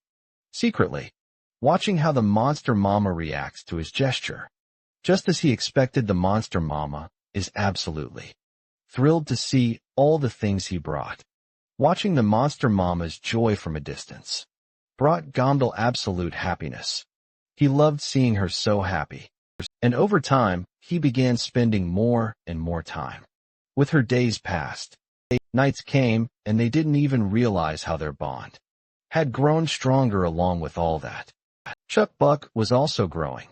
secretly watching how the monster mama reacts to his gesture. Just as he expected, the monster mama is absolutely thrilled to see all the things he brought. Watching the monster mama's joy from a distance brought Gumball absolute happiness. He loved seeing her so happy. And over time, he began spending more and more time with her. Days passed. Nights came, and they didn't even realize how their bond had grown stronger along with all that. Chuck Buck was also growing.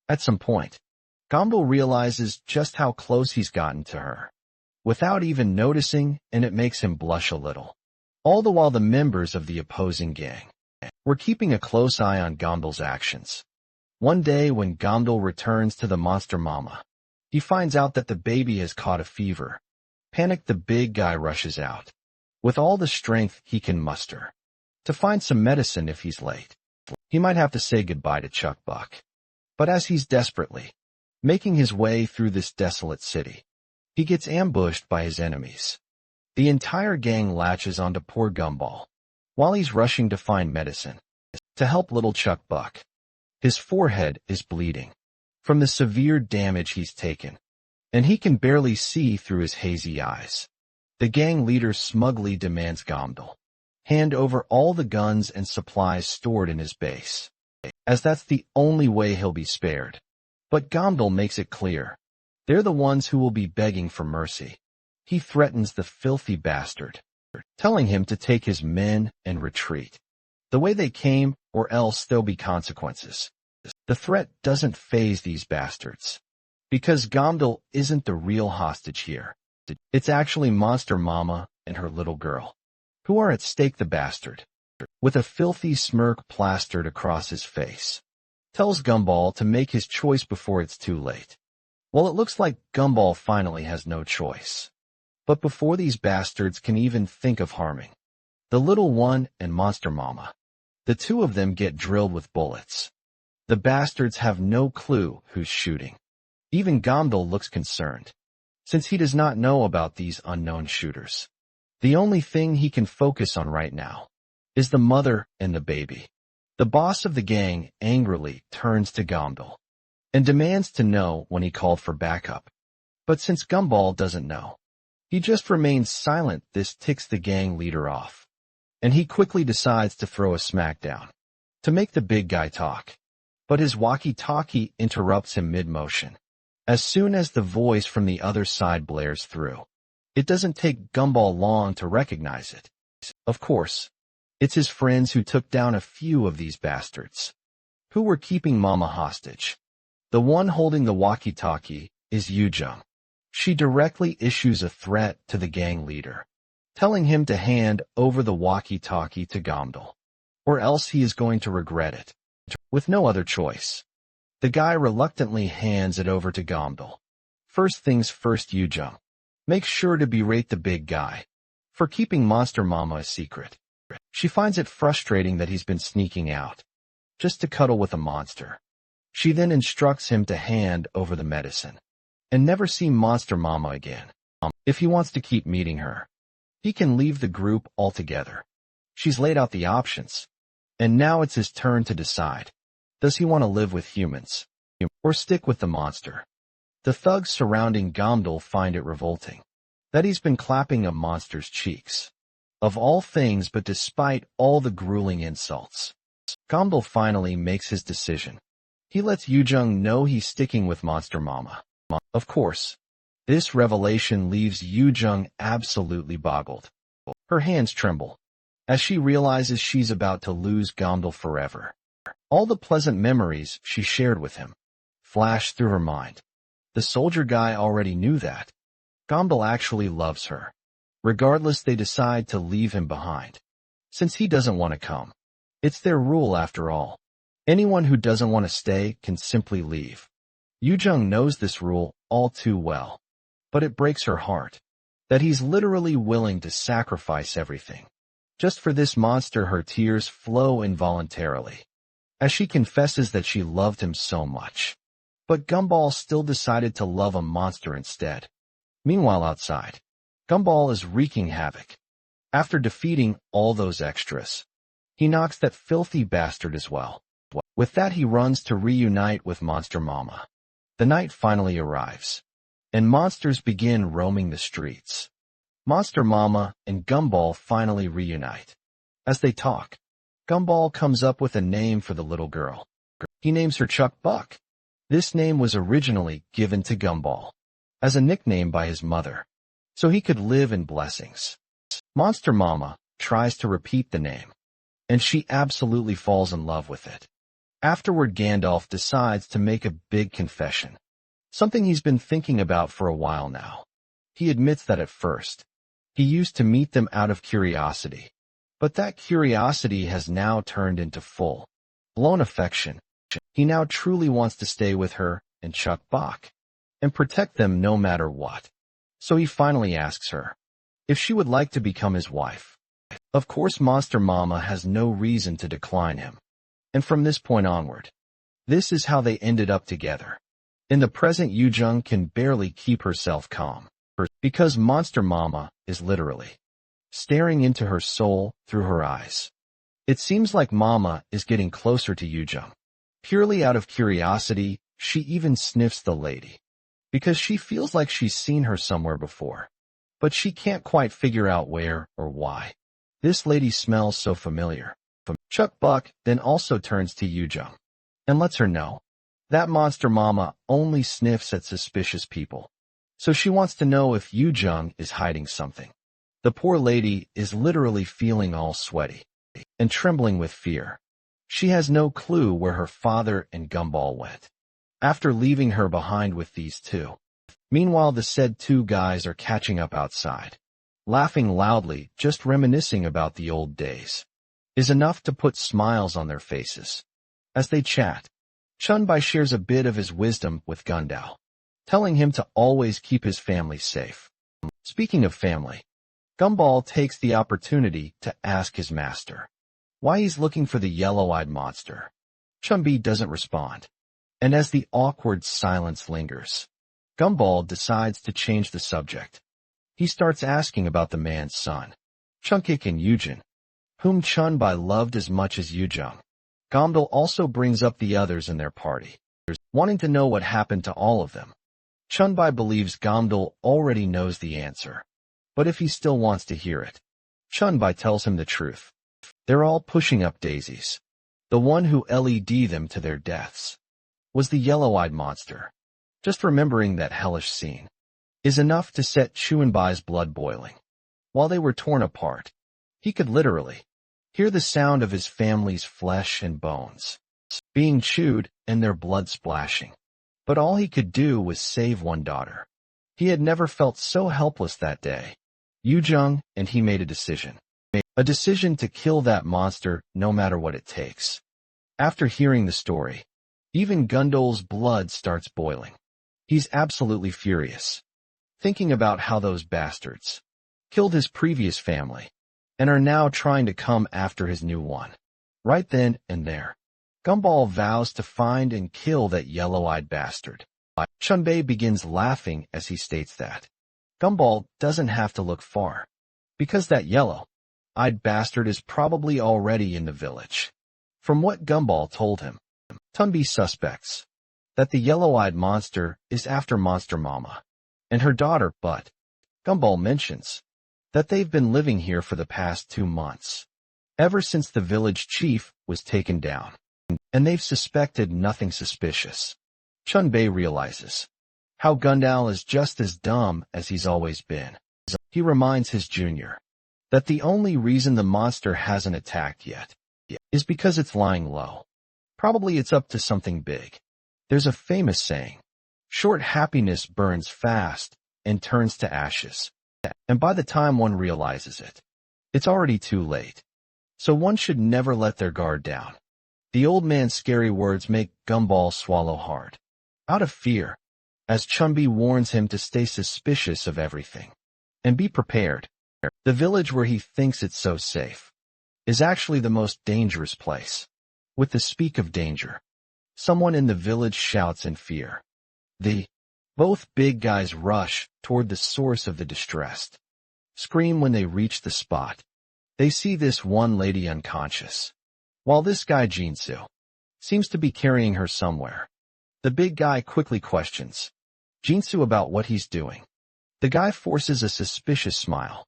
At some point, Gumball realizes just how close he's gotten to her, without even noticing, and it makes him blush a little. All the while, the members of the opposing gang were keeping a close eye on Gumball's actions. One day, when Gumball returns to the monster mama, he finds out that the baby has caught a fever. Panicked, the big guy rushes out, with all the strength he can muster, to find some medicine if he's late. He might have to say goodbye to Chuck Buck. But as he's desperately making his way through this desolate city, he gets ambushed by his enemies. The entire gang latches onto poor Gumball while he's rushing to find medicine to help little Chuck Buck. His forehead is bleeding from the severe damage he's taken, and he can barely see through his hazy eyes. The gang leader smugly demands Gamdal hand over all the guns and supplies stored in his base, as that's the only way he'll be spared. But Gamdal makes it clear, they're the ones who will be begging for mercy. He threatens the filthy bastard, telling him to take his men and retreat the way they came, or else there'll be consequences. The threat doesn't faze these bastards, because Gamdal isn't the real hostage here. It's actually Monster Mama and her little girl, who are at stake. The bastard, with a filthy smirk plastered across his face, tells Gumball to make his choice before it's too late. Well, it looks like Gumball finally has no choice. But before these bastards can even think of harming the little one and Monster Mama, the two of them get drilled with bullets. The bastards have no clue who's shooting. Even Gamdal looks concerned, since he does not know about these unknown shooters. The only thing he can focus on right now is the mother and the baby. The boss of the gang angrily turns to Gamdal and demands to know when he called for backup. But since Gumball doesn't know, he just remains silent. This ticks the gang leader off, and he quickly decides to throw a smackdown to make the big guy talk. But his walkie-talkie interrupts him mid-motion. As soon as the voice from the other side blares through, it doesn't take Gumball long to recognize it. Of course, it's his friends who took down a few of these bastards, who were keeping Mama hostage. The one holding the walkie-talkie is Yujung. She directly issues a threat to the gang leader, telling him to hand over the walkie-talkie to Gamdal, or else he is going to regret it. With no other choice, the guy reluctantly hands it over to Gamdal. First things first, Yujung makes sure to berate the big guy for keeping Monster Mama a secret. She finds it frustrating that he's been sneaking out just to cuddle with a monster. She then instructs him to hand over the medicine and never see Monster Mama again. If he wants to keep meeting her, he can leave the group altogether. She's laid out the options, and now it's his turn to decide. Does he want to live with humans or stick with the monster? The thugs surrounding Gamdal find it revolting that he's been clapping a monster's cheeks, of all things. But despite all the grueling insults, Gamdal finally makes his decision. He lets Yujung know he's sticking with Monster Mama. Of course, this revelation leaves Yujung absolutely boggled. Her hands tremble as she realizes she's about to lose Gamdal forever. All the pleasant memories she shared with him flash through her mind. The soldier guy already knew that Gamdal actually loves her. Regardless, they decide to leave him behind, since he doesn't want to come. It's their rule after all. Anyone who doesn't want to stay can simply leave. Yujung knows this rule all too well, but it breaks her heart that he's literally willing to sacrifice everything just for this monster. Her tears flow involuntarily as she confesses that she loved him so much. But Gumball still decided to love a monster instead. Meanwhile, outside, Gumball is wreaking havoc. After defeating all those extras, he knocks that filthy bastard as well. With that, he runs to reunite with Monster Mama. The night finally arrives, and monsters begin roaming the streets. Monster Mama and Gumball finally reunite. As they talk, Gumball comes up with a name for the little girl. He names her Chuck Buck. This name was originally given to Gumball as a nickname by his mother, so he could live in blessings. Monster Mama tries to repeat the name, and she absolutely falls in love with it. Afterward, Gandalf decides to make a big confession, something he's been thinking about for a while now. He admits that at first, he used to meet them out of curiosity, but that curiosity has now turned into full-blown affection. He now truly wants to stay with her and Chuck Bach and protect them no matter what. So he finally asks her if she would like to become his wife. Of course, Monster Mama has no reason to decline him. And from this point onward, this is how they ended up together. In the present, Yujung can barely keep herself calm, because Monster Mama is literally staring into her soul through her eyes. It seems like Mama is getting closer to Yujung. Purely out of curiosity, she even sniffs the lady, because she feels like she's seen her somewhere before, but she can't quite figure out where or why. This lady smells so familiar. Chuck Buck then also turns to Yujung and lets her know that monster mama only sniffs at suspicious people. So she wants to know if Yujung is hiding something. The poor lady is literally feeling all sweaty and trembling with fear. She has no clue where her father and Gumball went after leaving her behind with these two. Meanwhile, the said two guys are catching up outside, laughing loudly, just reminiscing about the old days is enough to put smiles on their faces. As they chat, Chunbai shares a bit of his wisdom with Gundao, telling him to always keep his family safe. Speaking of family, Gumball takes the opportunity to ask his master why he's looking for the yellow-eyed monster. Chunbi doesn't respond, and as the awkward silence lingers, Gumball decides to change the subject. He starts asking about the man's son, Chunkik and Yujin, whom Chunbai loved as much as Yujung. Gumball also brings up the others in their party, wanting to know what happened to all of them. Chunbai believes Gumball already knows the answer, but if he still wants to hear it, Chunbai tells him the truth. They're all pushing up daisies. The one who led them to their deaths was the yellow-eyed monster. Just remembering that hellish scene is enough to set Chunbai's blood boiling. While they were torn apart, he could literally hear the sound of his family's flesh and bones being chewed and their blood splashing. But all he could do was save one daughter. He had never felt so helpless that day. Yujung and he made a decision. A decision to kill that monster no matter what it takes. After hearing the story, even Gundol's blood starts boiling. He's absolutely furious, thinking about how those bastards killed his previous family and are now trying to come after his new one. Right then and there, Gumball vows to find and kill that yellow-eyed bastard. Chunbei begins laughing as he states that Gumball doesn't have to look far, because that yellow-eyed bastard is probably already in the village. From what Gumball told him, Chunbei suspects that the yellow-eyed monster is after Monster Mama and her daughter, but Gumball mentions that they've been living here for the past 2 months, ever since the village chief was taken down, and they've suspected nothing suspicious. Chunbei realizes how Gundao is just as dumb as he's always been. He reminds his junior that the only reason the monster hasn't attacked yet is because it's lying low. Probably it's up to something big. There's a famous saying, short happiness burns fast and turns to ashes. And by the time one realizes it, it's already too late. So one should never let their guard down. The old man's scary words make Gumball swallow hard, out of fear, as Chunbei warns him to stay suspicious of everything and be prepared. The village where he thinks it's so safe is actually the most dangerous place. With the speak of danger, someone in the village shouts in fear. Both big guys rush toward the source of the distress. Scream when they reach the spot. They see this one lady unconscious, while this guy Jinsu seems to be carrying her somewhere. The big guy quickly questions Jinsu about what he's doing. The guy forces a suspicious smile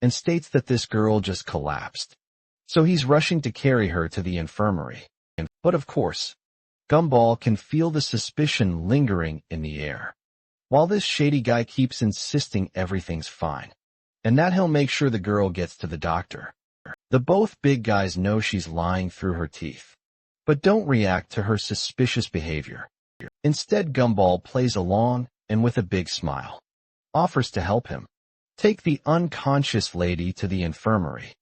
and states that this girl just collapsed, so he's rushing to carry her to the infirmary. But of course, Gumball can feel the suspicion lingering in the air, while this shady guy keeps insisting everything's fine, and that he'll make sure the girl gets to the doctor. The both big guys know she's lying through her teeth, but don't react to her suspicious behavior. Instead, Gumball plays along and with a big smile offers to help him take the unconscious lady to the infirmary.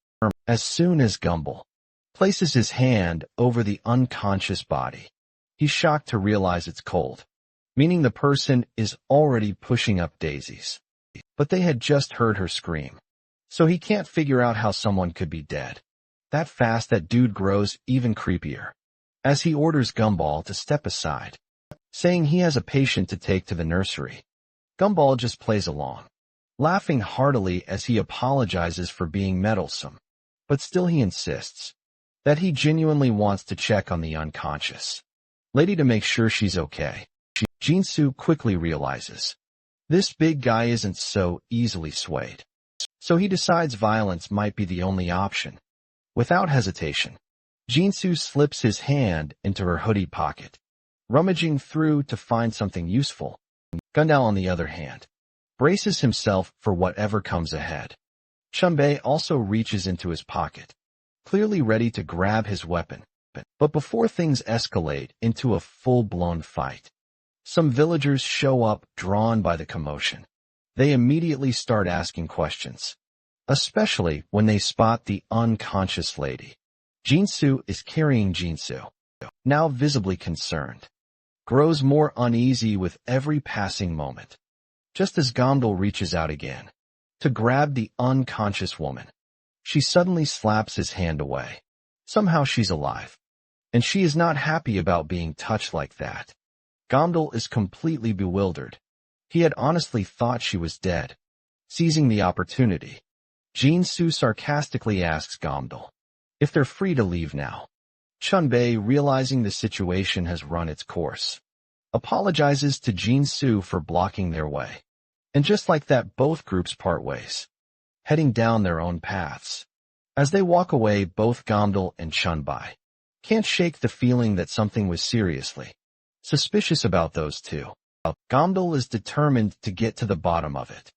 As soon as Gumball places his hand over the unconscious body, he's shocked to realize it's cold, meaning the person is already pushing up daisies. But they had just heard her scream, so he can't figure out how someone could be dead. That fast, that dude grows even creepier as he orders Gumball to step aside, saying he has a patient to take to the nursery. Gumball just plays along, laughing heartily as he apologizes for being meddlesome, but still he insists that he genuinely wants to check on the unconscious lady to make sure she's okay. Jinsu quickly realizes this big guy isn't so easily swayed. So he decides violence might be the only option. Without hesitation, Jinsu slips his hand into her hoodie pocket, rummaging through to find something useful. Gundao, on the other hand, braces himself for whatever comes ahead. Chunbei also reaches into his pocket, clearly ready to grab his weapon. But before things escalate into a full-blown fight, some villagers show up, drawn by the commotion. They immediately start asking questions, especially when they spot the unconscious lady. Jinsu is carrying Jinsu, now visibly concerned, grows more uneasy with every passing moment. Just as Gamdal reaches out again to grab the unconscious woman, she suddenly slaps his hand away. Somehow she's alive, and she is not happy about being touched like that. Gamdal is completely bewildered. He had honestly thought she was dead. Seizing the opportunity, Jinsu sarcastically asks Gamdal if they're free to leave now. Chunbei, realizing the situation has run its course, apologizes to Jinsu for blocking their way. And just like that, both groups part ways, heading down their own paths. As they walk away, both Gamdal and Chunbei can't shake the feeling that something was seriously suspicious about those two. Gamdal is determined to get to the bottom of it,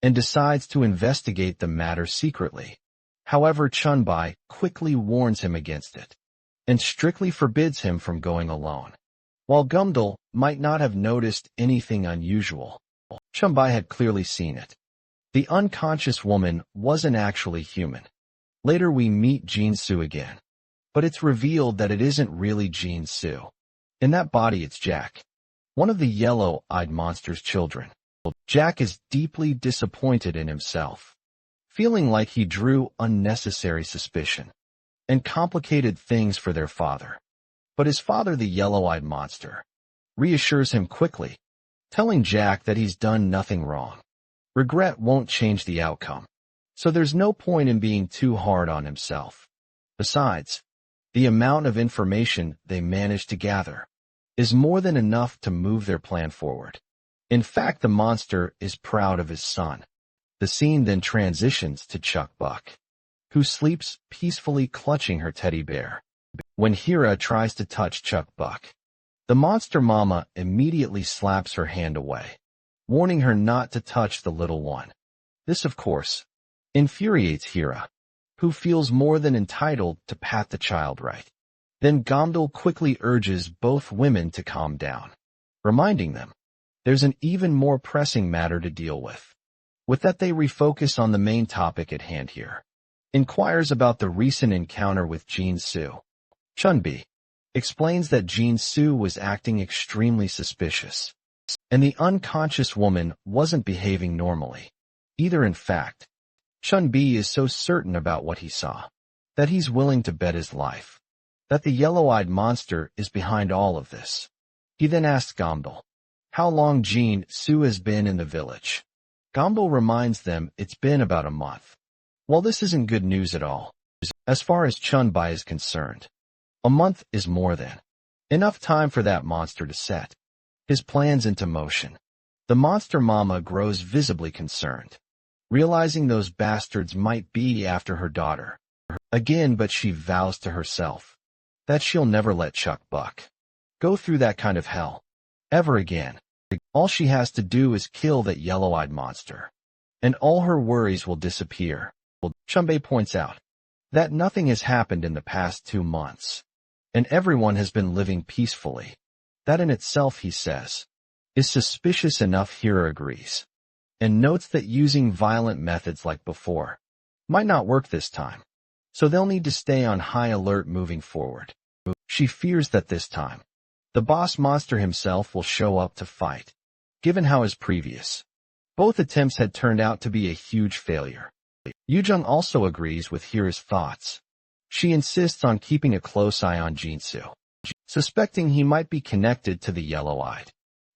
and decides to investigate the matter secretly. However, Chunbei quickly warns him against it, and strictly forbids him from going alone. While Gamdal might not have noticed anything unusual, Chunbei had clearly seen it. The unconscious woman wasn't actually human. Later we meet Jinsu again, but it's revealed that it isn't really Jinsu. In that body it's Jack, one of the yellow-eyed monster's children. Jack is deeply disappointed in himself, feeling like he drew unnecessary suspicion and complicated things for their father. But his father, the yellow-eyed monster, reassures him quickly, telling Jack that he's done nothing wrong. Regret won't change the outcome, so there's no point in being too hard on himself. Besides, the amount of information they managed to gather is more than enough to move their plan forward. In fact, the monster is proud of his son. The scene then transitions to Chuck Buck, who sleeps peacefully clutching her teddy bear. When Hira tries to touch Chuck Buck, the monster mama immediately slaps her hand away, warning her not to touch the little one. This, of course, infuriates Hira, who feels more than entitled to pat the child right. Then Gamdal quickly urges both women to calm down, reminding them there's an even more pressing matter to deal with. With that, they refocus on the main topic at hand here. Inquires about the recent encounter with Jinsu. Chunbei explains that Jinsu was acting extremely suspicious, and the unconscious woman wasn't behaving normally either. In fact, Chunbei is so certain about what he saw that he's willing to bet his life that the yellow-eyed monster is behind all of this. He then asks Gamdal how long Jinsu has been in the village. Gamdal reminds them it's been about a month. While this isn't good news at all, as far as Chunbei is concerned, a month is more than enough time for that monster to set his plans into motion. The monster mama grows visibly concerned, realizing those bastards might be after her daughter again, but she vows to herself that she'll never let Chuck Buck go through that kind of hell ever again. All she has to do is kill that yellow-eyed monster, and all her worries will disappear. Chunbei points out that nothing has happened in the past 2 months, and everyone has been living peacefully. That in itself, he says, is suspicious enough. Hira agrees, and notes that using violent methods like before might not work this time, so they'll need to stay on high alert moving forward. She fears that this time, the boss monster himself will show up to fight, given how his previous both attempts had turned out to be a huge failure. Yujung also agrees with Hira's thoughts. She insists on keeping a close eye on Jinsu, suspecting he might be connected to the yellow-eyed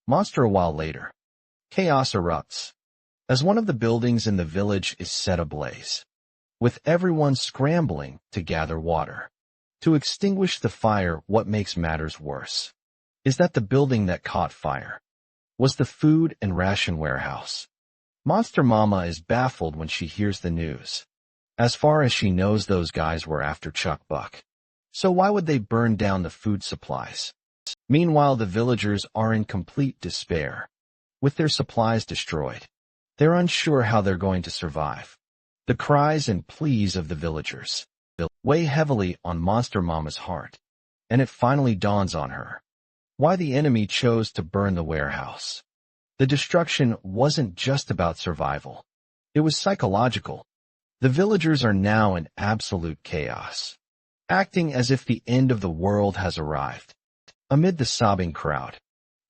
monster. A while later, chaos erupts as one of the buildings in the village is set ablaze, with everyone scrambling to gather water to extinguish the fire. What makes matters worse is that the building that caught fire was the food and ration warehouse. Monster Mama is baffled when she hears the news. As far as she knows, those guys were after Chuck Buck. So why would they burn down the food supplies? Meanwhile, the villagers are in complete despair. With their supplies destroyed, they're unsure how they're going to survive. The cries and pleas of the villagers weigh heavily on Monster Mama's heart, and it finally dawns on her why the enemy chose to burn the warehouse. The destruction wasn't just about survival. It was psychological. The villagers are now in absolute chaos, acting as if the end of the world has arrived. Amid the sobbing crowd,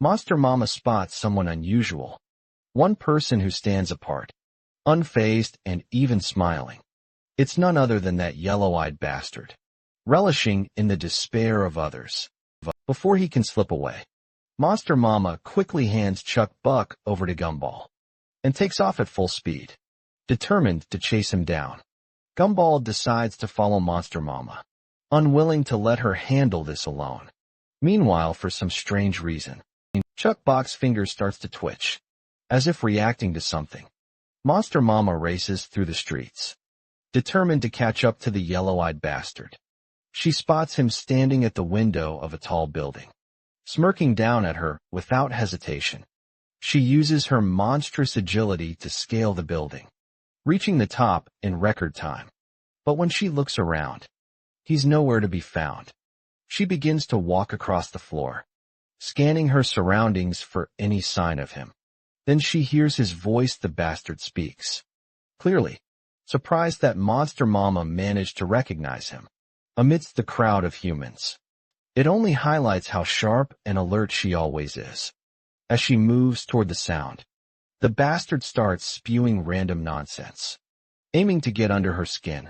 Monster Mama spots someone unusual. One person who stands apart, unfazed and even smiling. It's none other than that yellow-eyed bastard, relishing in the despair of others. Before he can slip away, Monster Mama quickly hands Chuck Buck over to Gumball and takes off at full speed, determined to chase him down. Gumball decides to follow Monster Mama, unwilling to let her handle this alone. Meanwhile, for some strange reason, Chuck Buck's finger starts to twitch, as if reacting to something. Monster Mama races through the streets, determined to catch up to the yellow-eyed bastard. She spots him standing at the window of a tall building, smirking down at her without hesitation. She uses her monstrous agility to scale the building, reaching the top in record time. But when she looks around, he's nowhere to be found. She begins to walk across the floor, scanning her surroundings for any sign of him. Then she hears his voice. The bastard speaks clearly, surprised that Monster Mama managed to recognize him amidst the crowd of humans. It only highlights how sharp and alert she always is. As she moves toward the sound, the bastard starts spewing random nonsense, aiming to get under her skin.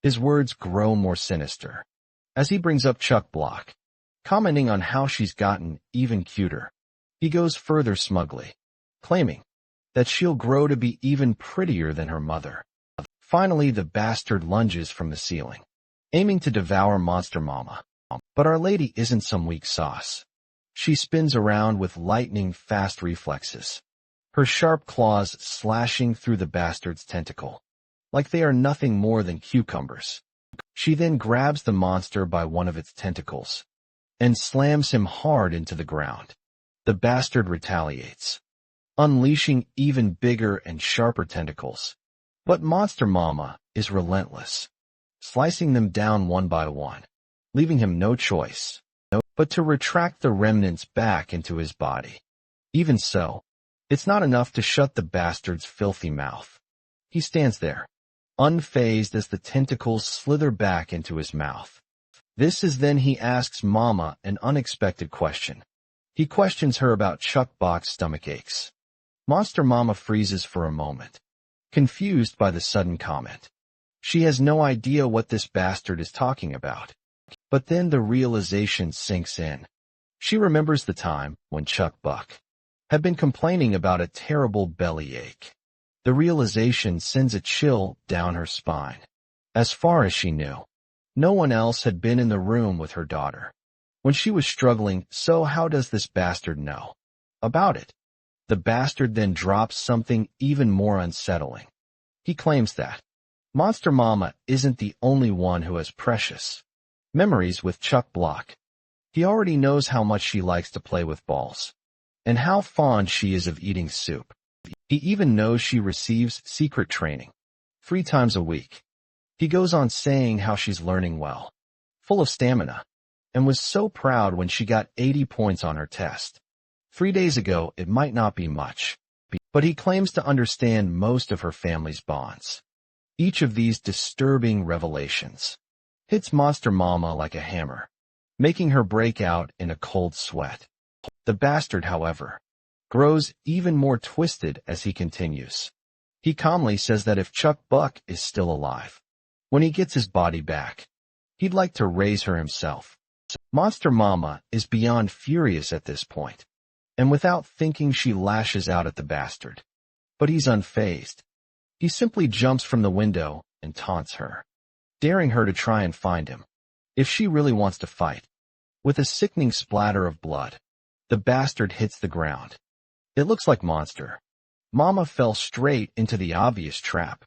His words grow more sinister as he brings up Chuck Block, commenting on how she's gotten even cuter. He goes further smugly, claiming that she'll grow to be even prettier than her mother. Finally, the bastard lunges from the ceiling, aiming to devour Monster Mama. But Our Lady isn't some weak sauce. She spins around with lightning-fast reflexes, her sharp claws slashing through the bastard's tentacle, like they are nothing more than cucumbers. She then grabs the monster by one of its tentacles and slams him hard into the ground. The bastard retaliates, unleashing even bigger and sharper tentacles. But Monster Mama is relentless, slicing them down one by one, leaving him no choice but to retract the remnants back into his body. Even so, it's not enough to shut the bastard's filthy mouth. He stands there, unfazed as the tentacles slither back into his mouth. This is then he asks Mama an unexpected question. He questions her about Chuck Buck's stomach aches. Monster Mama freezes for a moment, confused by the sudden comment. She has no idea what this bastard is talking about. But then the realization sinks in. She remembers the time when Chuck Buck had been complaining about a terrible bellyache. The realization sends a chill down her spine. As far as she knew, no one else had been in the room with her daughter when she was struggling, so how does this bastard know about it? The bastard then drops something even more unsettling. He claims that Monster Mama isn't the only one who has precious memories with Chuck Block. He already knows how much she likes to play with balls, and how fond she is of eating soup. He even knows she receives secret training 3 times a week. He goes on saying how she's learning well, full of stamina, and was so proud when she got 80 points on her test 3 days ago. It might not be much, but he claims to understand most of her family's bonds. Each of these disturbing revelations hits Monster Mama like a hammer, making her break out in a cold sweat. The bastard, however, grows even more twisted as he continues. He calmly says that if Chuck Buck is still alive, when he gets his body back, he'd like to raise her himself. Monster Mama is beyond furious at this point, and without thinking she lashes out at the bastard. But he's unfazed. He simply jumps from the window and taunts her, daring her to try and find him, if she really wants to fight. With a sickening splatter of blood, the bastard hits the ground, It looks like monster. Mama fell straight into the obvious trap.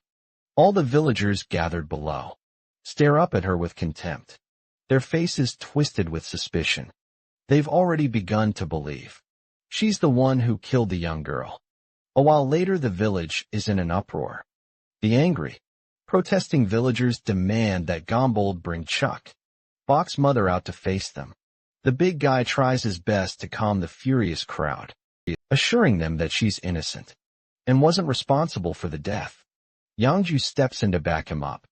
All the villagers gathered below stare up at her with contempt, their faces twisted with suspicion. They've already begun to believe she's the one who killed the young girl. A while later, the village is in an uproar. The angry, protesting villagers demand that Gombold bring Chuck Bok's mother out to face them. The big guy tries his best to calm the furious crowd, assuring them that she's innocent and wasn't responsible for the death. Yangju steps in to back him up,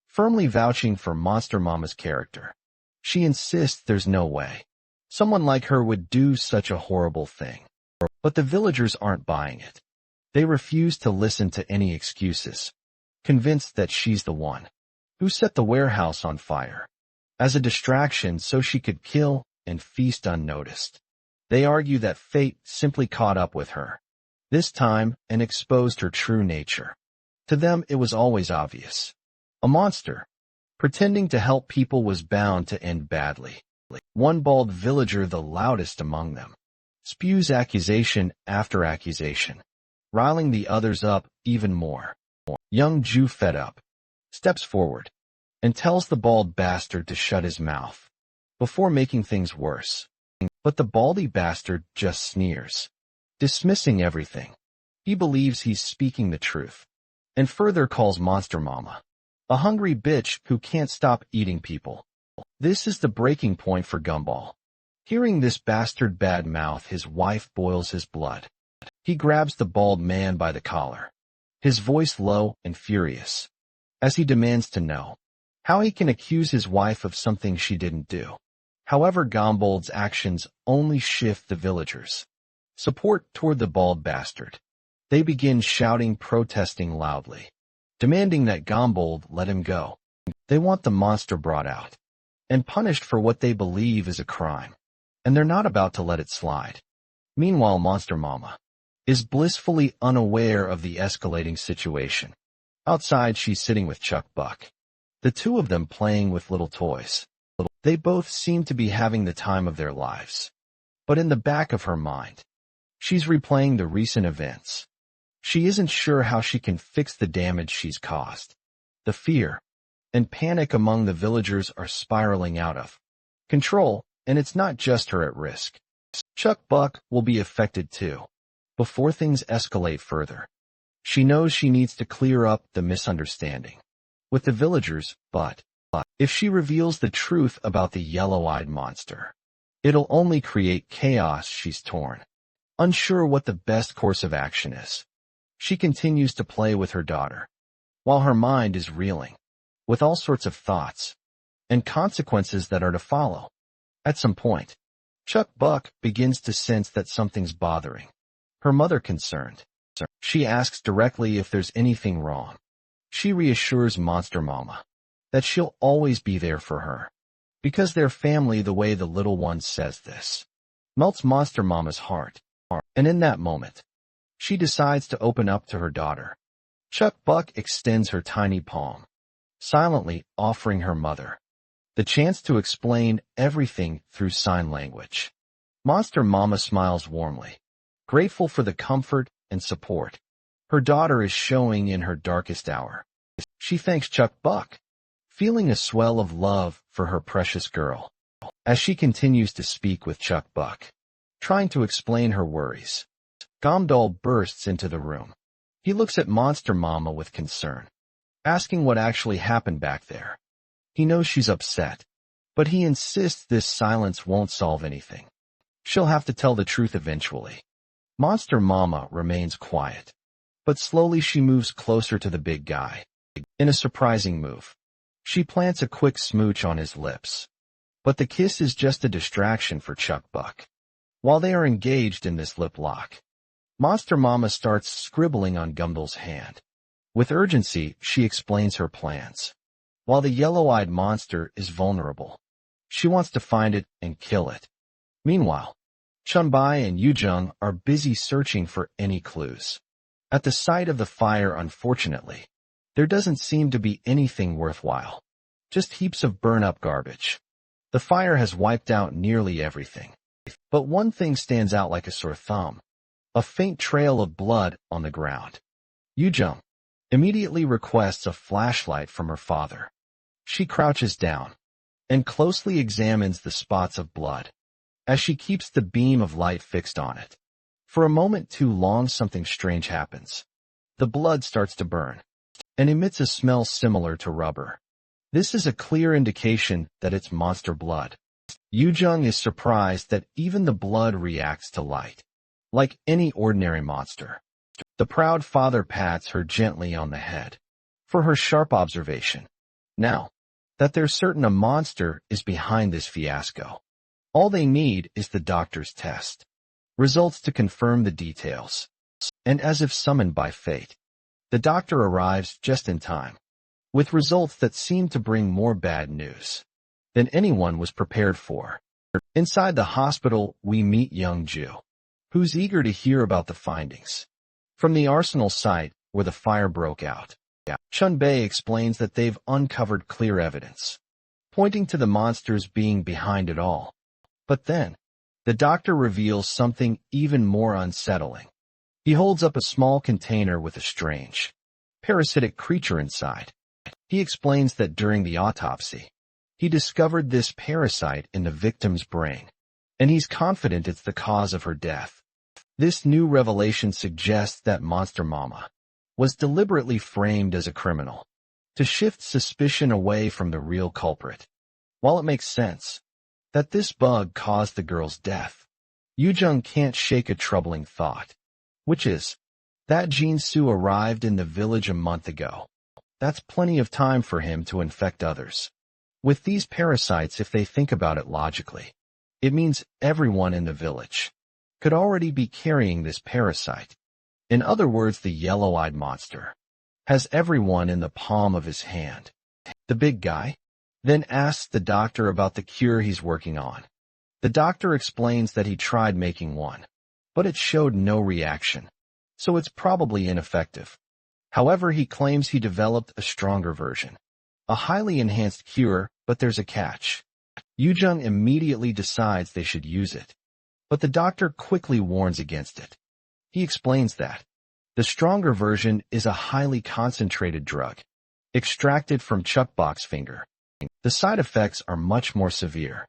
firmly vouching for Monster Mama's character. She insists there's no way someone like her would do such a horrible thing. But the villagers aren't buying it. They refuse to listen to any excuses, convinced that she's the one who set the warehouse on fire as a distraction so she could kill and feast unnoticed. They argue that fate simply caught up with her this time and exposed her true nature. To them, it was always obvious. A monster, pretending to help people, was bound to end badly. One bald villager, the loudest among them, spews accusation after accusation, riling the others up even more. Young Ju, fed up, steps forward and tells the bald bastard to shut his mouth before making things worse. But the baldy bastard just sneers, dismissing everything. He believes he's speaking the truth, and further calls Monster Mama a hungry bitch who can't stop eating people. This is the breaking point for Gumball. Hearing this bastard badmouth his wife, boils his blood. He grabs the bald man by the collar, his voice low and furious, as he demands to know how he can accuse his wife of something she didn't do. However, Gombold's actions only shift the villagers' support toward the bald bastard. They begin shouting, protesting loudly, demanding that Gombold let him go. They want the monster brought out and punished for what they believe is a crime, and they're not about to let it slide. Meanwhile, Monster Mama is blissfully unaware of the escalating situation. Outside, she's sitting with Chuck Buck, the two of them playing with little toys. They both seem to be having the time of their lives. But in the back of her mind, she's replaying the recent events. She isn't sure how she can fix the damage she's caused. The fear and panic among the villagers are spiraling out of control, and it's not just her at risk. Chuck Buck will be affected too. Before things escalate further, she knows she needs to clear up the misunderstanding with the villagers, but if she reveals the truth about the yellow-eyed monster, it'll only create chaos. She's torn, unsure what the best course of action is. She continues to play with her daughter, while her mind is reeling with all sorts of thoughts and consequences that are to follow. At some point, Chuck Buck begins to sense that something's bothering her mother. Concerned, she asks directly if there's anything wrong. She reassures Monster Mama that she'll always be there for her, because they're family. The way the little one says this melts Monster Mama's heart, and in that moment, she decides to open up to her daughter. Chuck Buck extends her tiny palm, silently offering her mother the chance to explain everything through sign language. Monster Mama smiles warmly, grateful for the comfort and support her daughter is showing in her darkest hour. She thanks Chuck Buck, feeling a swell of love for her precious girl. As she continues to speak with Chuck Buck, trying to explain her worries, Gomdoll bursts into the room. He looks at Monster Mama with concern, asking what actually happened back there. He knows she's upset, but he insists this silence won't solve anything. She'll have to tell the truth eventually. Monster Mama remains quiet, but slowly she moves closer to the big guy. In a surprising move, she plants a quick smooch on his lips. But the kiss is just a distraction for Chuck Buck. While they are engaged in this lip lock, Monster Mama starts scribbling on Gumdall's hand. With urgency, she explains her plans. While the yellow-eyed monster is vulnerable, she wants to find it and kill it. Meanwhile, Chunbai and Yujung are busy searching for any clues. At the site of the fire, unfortunately, there doesn't seem to be anything worthwhile, just heaps of burn-up garbage. The fire has wiped out nearly everything. But one thing stands out like a sore thumb. a faint trail of blood on the ground. Yujung immediately requests a flashlight from her father. She crouches down and closely examines the spots of blood as she keeps the beam of light fixed on it. For a moment too long, something strange happens. The blood starts to burn and emits a smell similar to rubber. This is a clear indication that it's monster blood. Yujung is surprised that even the blood reacts to light, like any ordinary monster. The proud father pats her gently on the head for her sharp observation. Now that they're certain a monster is behind this fiasco, all they need is the doctor's test results to confirm the details. And as if summoned by fate, the doctor arrives just in time, with results that seem to bring more bad news than anyone was prepared for. Inside the hospital, we meet young Ju, who's eager to hear about the findings from the arsenal site where the fire broke out. Chunbei explains that they've uncovered clear evidence, pointing to the monsters being behind it all. But then, the doctor reveals something even more unsettling. He holds up a small container with a strange, parasitic creature inside. He explains that during the autopsy, he discovered this parasite in the victim's brain, and he's confident it's the cause of her death. This new revelation suggests that Monster Mama was deliberately framed as a criminal to shift suspicion away from the real culprit. While it makes sense that this bug caused the girl's death, Yujung can't shake a troubling thought, which is that Jinsu arrived in the village a month ago. That's plenty of time for him to infect others with these parasites. If they think about it logically, it means everyone in the village could already be carrying this parasite. In other words, the yellow-eyed monster has everyone in the palm of his hand. The big guy then asks the doctor about the cure he's working on. The doctor explains that he tried making one, but it showed no reaction, so it's probably ineffective. However, he claims he developed a stronger version, a highly enhanced cure, but there's a catch. Yujung immediately decides they should use it, but the doctor quickly warns against it. He explains that the stronger version is a highly concentrated drug, extracted from Chuckbox finger. The side effects are much more severe.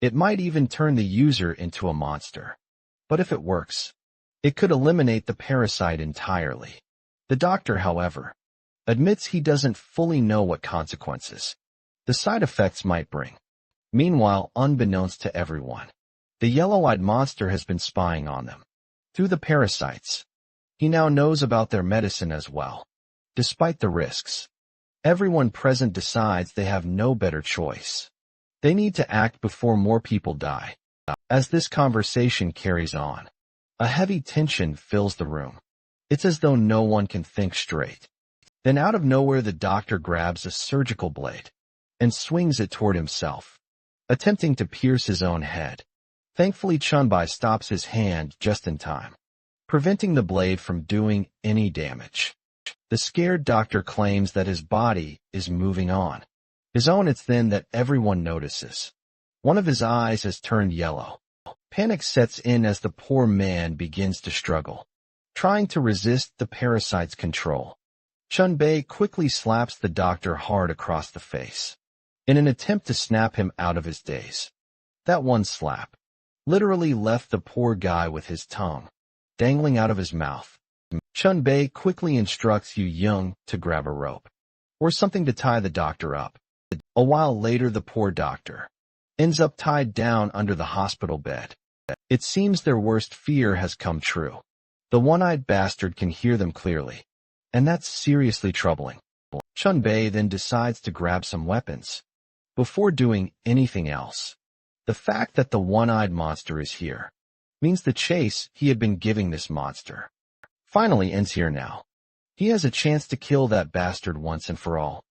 It might even turn the user into a monster. But if it works, it could eliminate the parasite entirely. The doctor, however, admits he doesn't fully know what consequences the side effects might bring. Meanwhile, unbeknownst to everyone, the yellow-eyed monster has been spying on them through the parasites. He now knows about their medicine as well. Despite the risks, everyone present decides they have no better choice. They need to act before more people die. As this conversation carries on, a heavy tension fills the room. It's as though no one can think straight. Then out of nowhere, the doctor grabs a surgical blade and swings it toward himself, attempting to pierce his own head. Thankfully, Chunbai stops his hand just in time, preventing the blade from doing any damage. The scared doctor claims that his body is moving on. His own, it's then that everyone notices. One of his eyes has turned yellow. Panic sets in as the poor man begins to struggle, trying to resist the parasite's control. Chunbei quickly slaps the doctor hard across the face in an attempt to snap him out of his daze. That one slap literally left the poor guy with his tongue dangling out of his mouth. Chunbei quickly instructs Yu Young to grab a rope or something to tie the doctor up. A while later, the poor doctor ends up tied down under the hospital bed. It seems their worst fear has come true. The one-eyed bastard can hear them clearly, and that's seriously troubling. Chunbei then decides to grab some weapons before doing anything else. The fact that the one-eyed monster is here means the chase he had been giving this monster finally ends here now. He has a chance to kill that bastard once and for all.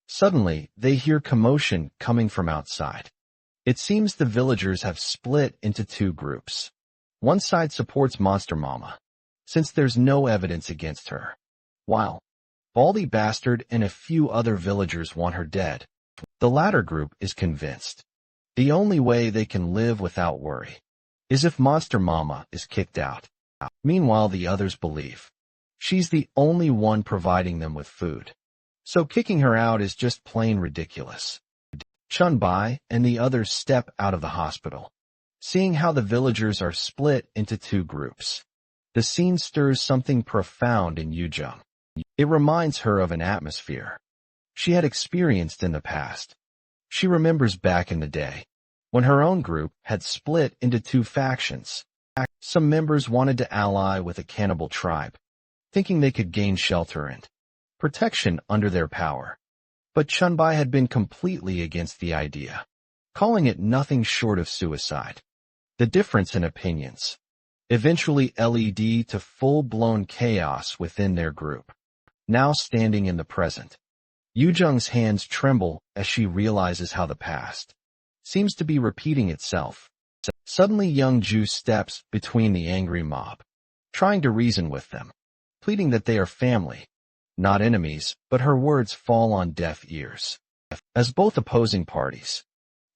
Suddenly, they hear commotion coming from outside. It seems the villagers have split into two groups. One side supports Monster Mama, since there's no evidence against her, while Baldy Bastard and a few other villagers want her dead. The latter group is convinced the only way they can live without worry is if Monster Mama is kicked out. Meanwhile, the others believe she's the only one providing them with food. So kicking her out is just plain ridiculous. Chun-Bai and the others step out of the hospital, seeing how the villagers are split into two groups. The scene stirs something profound in Yujung. It reminds her of an atmosphere she had experienced in the past. She remembers back in the day, when her own group had split into two factions. Some members wanted to ally with a cannibal tribe, thinking they could gain shelter and protection under their power. But Chun-Bai had been completely against the idea, calling it nothing short of suicide. The difference in opinions eventually led to full-blown chaos within their group. Now standing in the present, Yujung's hands tremble as she realizes how the past seems to be repeating itself. Suddenly young Ju steps between the angry mob, trying to reason with them, pleading that they are family, not enemies, but her words fall on deaf ears, as both opposing parties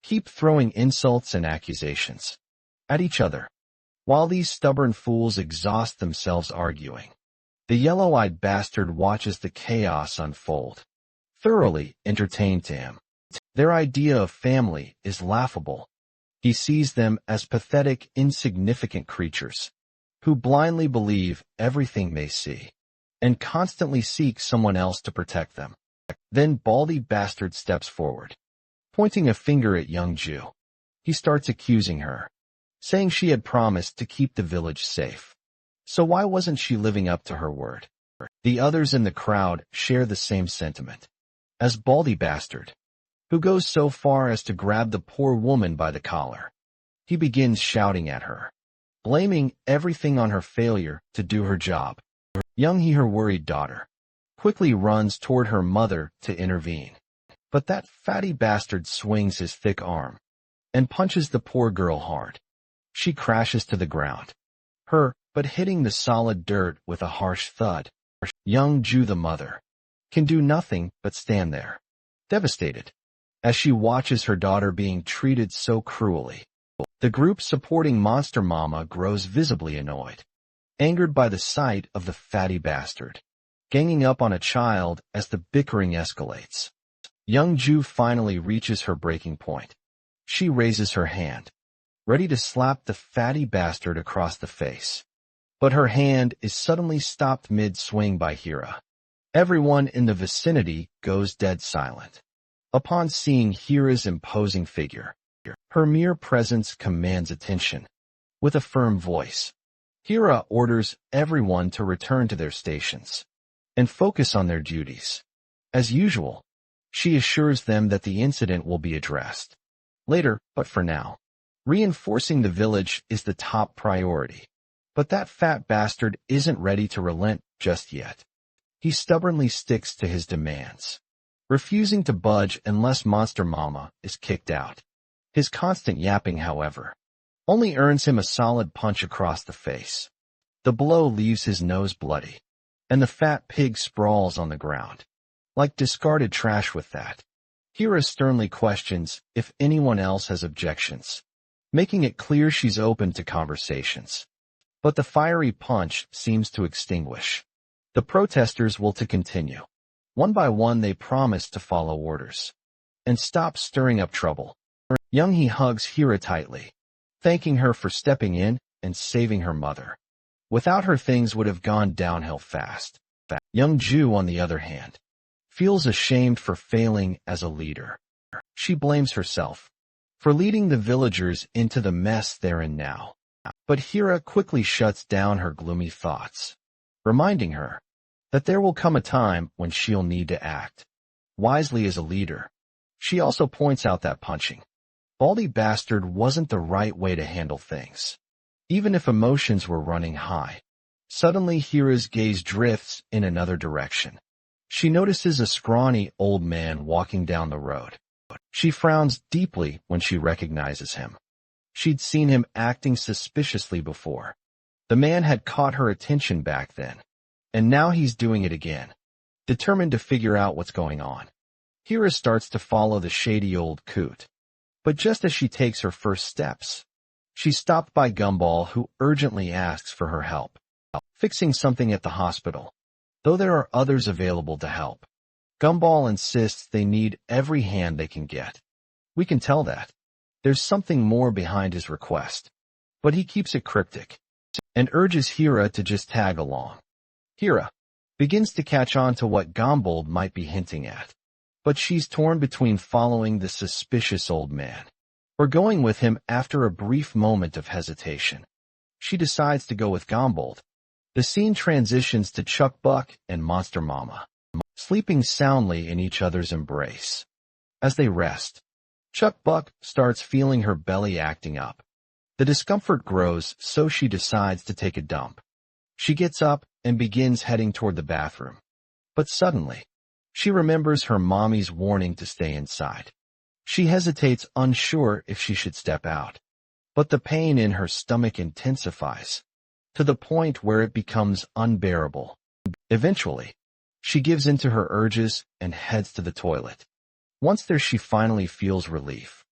keep throwing insults and accusations at each other. While these stubborn fools exhaust themselves arguing, the yellow-eyed bastard watches the chaos unfold, thoroughly entertained to him. Their idea of family is laughable. He sees them as pathetic, insignificant creatures who blindly believe everything they see and constantly seek someone else to protect them. Then Baldy Bastard steps forward, pointing a finger at young Ju. He starts accusing her, saying she had promised to keep the village safe. So why wasn't she living up to her word? The others in the crowd share the same sentiment as Baldy Bastard, who goes so far as to grab the poor woman by the collar. He begins shouting at her, blaming everything on her failure to do her job. Young He, her worried daughter, quickly runs toward her mother to intervene. But that fatty bastard swings his thick arm and punches the poor girl hard. She crashes to the ground, but hitting the solid dirt with a harsh thud. Young Ju, the mother, can do nothing but stand there, devastated, as she watches her daughter being treated so cruelly. The group supporting Monster Mama grows visibly annoyed, angered by the sight of the fatty bastard ganging up on a child as the bickering escalates. Young Ju finally reaches her breaking point. She raises her hand, ready to slap the fatty bastard across the face. But her hand is suddenly stopped mid-swing by Hira. Everyone in the vicinity goes dead silent upon seeing Hira's imposing figure. Her mere presence commands attention. With a firm voice, Hira orders everyone to return to their stations and focus on their duties. As usual, she assures them that the incident will be addressed later, but for now, reinforcing the village is the top priority. But that fat bastard isn't ready to relent just yet. He stubbornly sticks to his demands, refusing to budge unless Monster Mama is kicked out. His constant yapping, however, only earns him a solid punch across the face. The blow leaves his nose bloody, and the fat pig sprawls on the ground, like discarded trash. With that, Hira sternly questions if anyone else has objections, making it clear she's open to conversations. But the fiery punch seems to extinguish the protesters' will to continue. One by one they promise to follow orders and stop stirring up trouble. Young He hugs Hira tightly, thanking her for stepping in and saving her mother. Without her, things would have gone downhill fast. Young Ju, on the other hand, feels ashamed for failing as a leader. She blames herself for leading the villagers into the mess they're in now. But Hira quickly shuts down her gloomy thoughts, reminding her that there will come a time when she'll need to act wisely as a leader. She also points out that punching Baldy Bastard wasn't the right way to handle things, even if emotions were running high. Suddenly, Hira's gaze drifts in another direction. She notices a scrawny old man walking down the road. She frowns deeply when she recognizes him. She'd seen him acting suspiciously before. The man had caught her attention back then, and now he's doing it again. Determined to figure out what's going on, Hira starts to follow the shady old coot. But just as she takes her first steps, She's stopped by Gumball, who urgently asks for her help, fixing something at the hospital. Though there are others available to help, Gumball insists they need every hand they can get. We can tell that there's something more behind his request, but he keeps it cryptic and urges Hira to just tag along. Hira begins to catch on to what Gumball might be hinting at, but she's torn between following the suspicious old man or going with him. After a brief moment of hesitation, she decides to go with Gumball. The scene transitions to Chuck Buck and Monster Mama, sleeping soundly in each other's embrace. As they rest, Chuck Buck starts feeling her belly acting up. The discomfort grows, so she decides to take a dump. She gets up and begins heading toward the bathroom. But suddenly, she remembers her mommy's warning to stay inside. She hesitates, unsure if she should step out. But the pain in her stomach intensifies, to the point where it becomes unbearable. Eventually, she gives in to her urges and heads to the toilet. Once there, she finally feels relief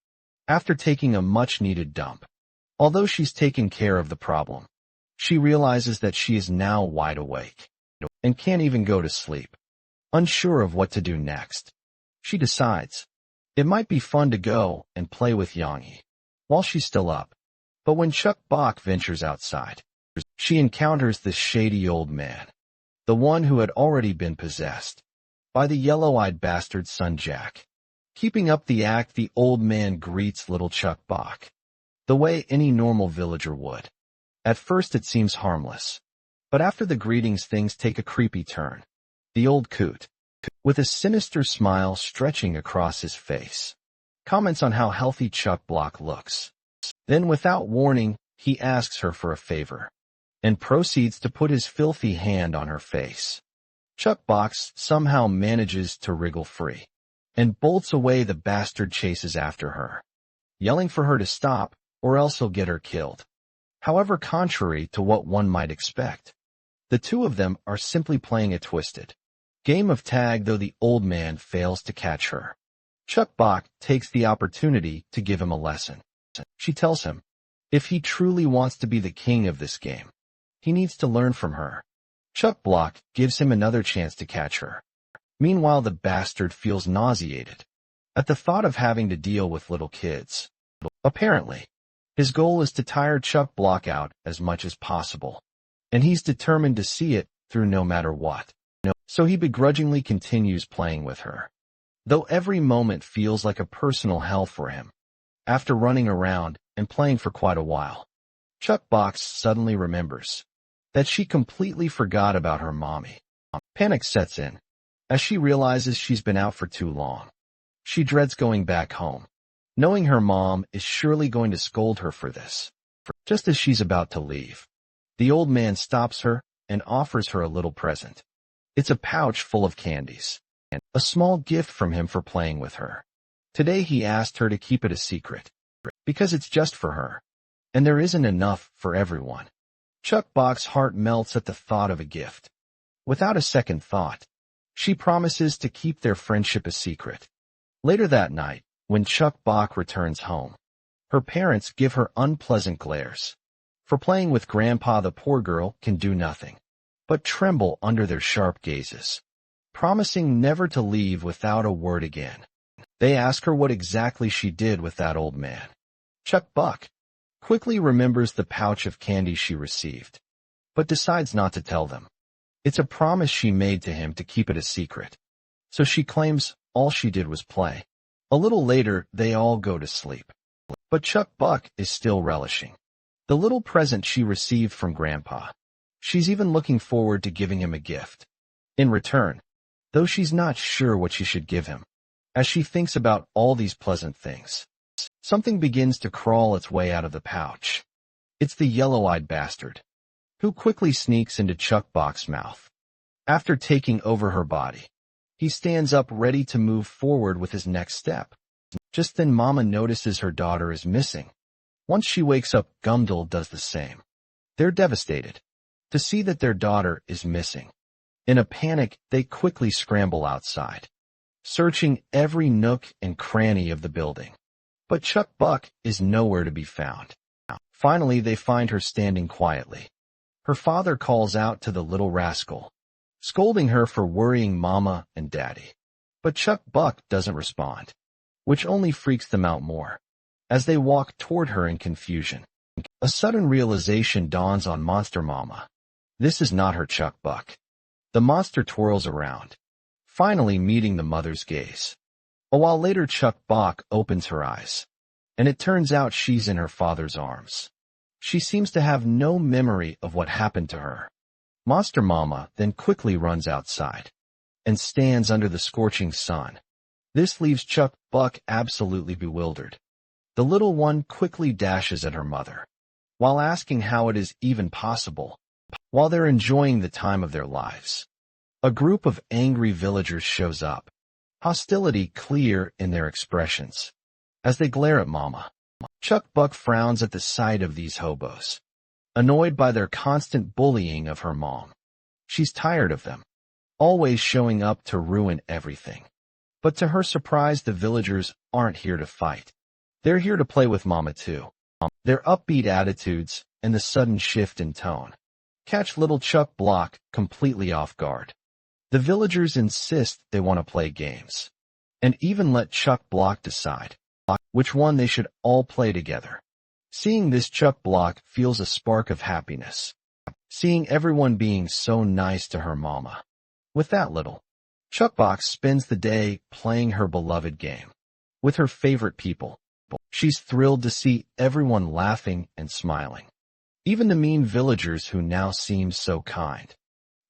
after taking a much-needed dump. Although she's taken care of the problem, she realizes that she is now wide awake and can't even go to sleep. Unsure of what to do next, she decides it might be fun to go and play with Yonghi while she's still up. But when Chuck Bach ventures outside, she encounters the shady old man, the one who had already been possessed by the yellow-eyed bastard son Jack. Keeping up the act, the old man greets little Chuck Bach the way any normal villager would. At first it seems harmless, but after the greetings things take a creepy turn. The old coot, with a sinister smile stretching across his face, comments on how healthy Chuck Block looks. Then without warning, he asks her for a favor and proceeds to put his filthy hand on her face. Chuck Box somehow manages to wriggle free and bolts away. The bastard chases after her, yelling for her to stop or else he'll get her killed. However, contrary to what one might expect, the two of them are simply playing a twisted game of tag, though the old man fails to catch her. Chuck Bach takes the opportunity to give him a lesson. She tells him if he truly wants to be the king of this game, he needs to learn from her. Chuck Block gives him another chance to catch her. Meanwhile, the bastard feels nauseated at the thought of having to deal with little kids. Apparently, his goal is to tire Chuck Block out as much as possible, and he's determined to see it through no matter what. So he begrudgingly continues playing with her, though every moment feels like a personal hell for him. After running around and playing for quite a while, Chuck Box suddenly remembers that she completely forgot about her mommy. Panic sets in as she realizes she's been out for too long. She dreads going back home, knowing her mom is surely going to scold her for this. Just as she's about to leave, the old man stops her and offers her a little present. It's a pouch full of candies, and a small gift from him for playing with her. Today he asked her to keep it a secret, because it's just for her, and there isn't enough for everyone. Chuck Bach's heart melts at the thought of a gift. Without a second thought, she promises to keep their friendship a secret. Later that night, when Chuck Bach returns home, her parents give her unpleasant glares. For playing with Grandpa, the poor girl can do nothing but tremble under their sharp gazes, promising never to leave without a word again. They ask her what exactly she did with that old man. Chuck Buck quickly remembers the pouch of candy she received, but decides not to tell them. It's a promise she made to him to keep it a secret, so she claims all she did was play. A little later, they all go to sleep, but Chuck Buck is still relishing the little present she received from Grandpa. She's even looking forward to giving him a gift in return, though she's not sure what she should give him. As she thinks about all these pleasant things, something begins to crawl its way out of the pouch. It's the yellow-eyed bastard, who quickly sneaks into Chuck Bach's mouth. After taking over her body, he stands up ready to move forward with his next step. Just then Mama notices her daughter is missing. Once she wakes up, Gumdal does the same. They're devastated to see that their daughter is missing. In a panic, they quickly scramble outside, searching every nook and cranny of the building. But Chuck Buck is nowhere to be found. Finally, they find her standing quietly. Her father calls out to the little rascal, scolding her for worrying Mama and Daddy. But Chuck Buck doesn't respond, which only freaks them out more. As they walk toward her in confusion, a sudden realization dawns on Monster Mama. This is not her Chuck Buck. The monster twirls around, finally meeting the mother's gaze. A while later, Chuck Buck opens her eyes, and it turns out she's in her father's arms. She seems to have no memory of what happened to her. Monster Mama then quickly runs outside and stands under the scorching sun. This leaves Chuck Buck absolutely bewildered. The little one quickly dashes at her mother, while asking how it is even possible. While they're enjoying the time of their lives, a group of angry villagers shows up, hostility clear in their expressions. As they glare at Mama, Chuck Buck frowns at the sight of these hobos, annoyed by their constant bullying of her mom. She's tired of them, always showing up to ruin everything. But to her surprise, the villagers aren't here to fight. They're here to play with Mama too. Their upbeat attitudes and the sudden shift in tone catch little Chuck Buck completely off guard. The villagers insist they want to play games, and even let Chuck Buck decide which one they should all play together. Seeing this, Chuck Buck feels a spark of happiness, seeing everyone being so nice to her mama. With that little, Chuck Buck spends the day playing her beloved game with her favorite people. She's thrilled to see everyone laughing and smiling, even the mean villagers who now seem so kind.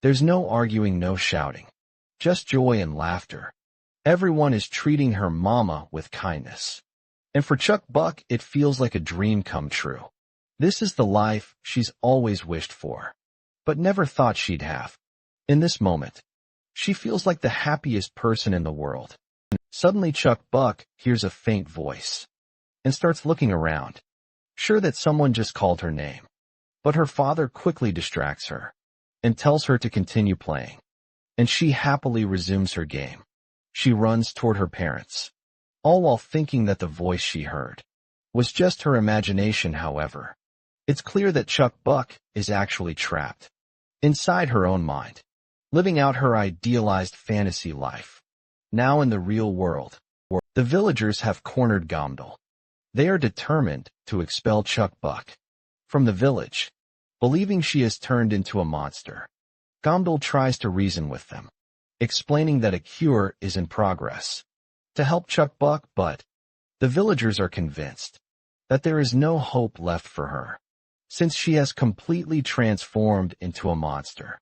There's no arguing, no shouting, just joy and laughter. Everyone is treating her mama with kindness. And for Chuck Buck, it feels like a dream come true. This is the life she's always wished for, but never thought she'd have. In this moment, she feels like the happiest person in the world. Suddenly, Chuck Buck hears a faint voice and starts looking around, sure that someone just called her name. But her father quickly distracts her and tells her to continue playing, and she happily resumes her game. She runs toward her parents, all while thinking that the voice she heard was just her imagination. However, it's clear that Chuck Buck is actually trapped inside her own mind, living out her idealized fantasy life. Now in the real world, the villagers have cornered Gamdal. They are determined to expel Chuck Buck from the village, believing she has turned into a monster. Gamdal tries to reason with them, explaining that a cure is in progress to help Chuck Buck, but the villagers are convinced that there is no hope left for her, since she has completely transformed into a monster.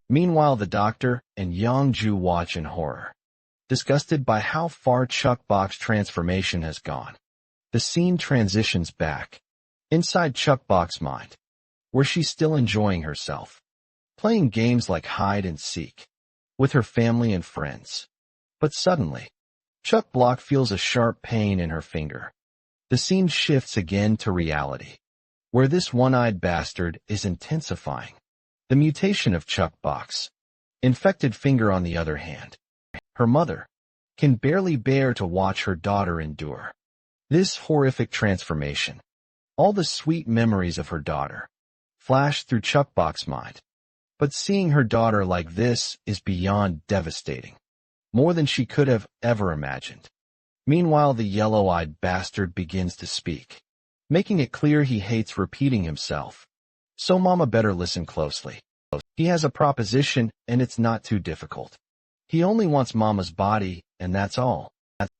Meanwhile, the doctor and Yongju watch in horror, disgusted by how far Chuck Buck's transformation has gone. The scene transitions back inside Chuck Buck's mind, where she's still enjoying herself, playing games like hide and seek with her family and friends. But suddenly, Chuck Buck feels a sharp pain in her finger. The scene shifts again to reality, where this one-eyed bastard is intensifying the mutation of Chuck Buck's infected finger. On the other hand, her mother can barely bear to watch her daughter endure this horrific transformation. All the sweet memories of her daughter flash through Chuck Buck's mind, but seeing her daughter like this is beyond devastating, more than she could have ever imagined. Meanwhile, the yellow-eyed bastard begins to speak, making it clear he hates repeating himself. So Mama better listen closely. He has a proposition, and it's not too difficult. He only wants Mama's body, and that's all.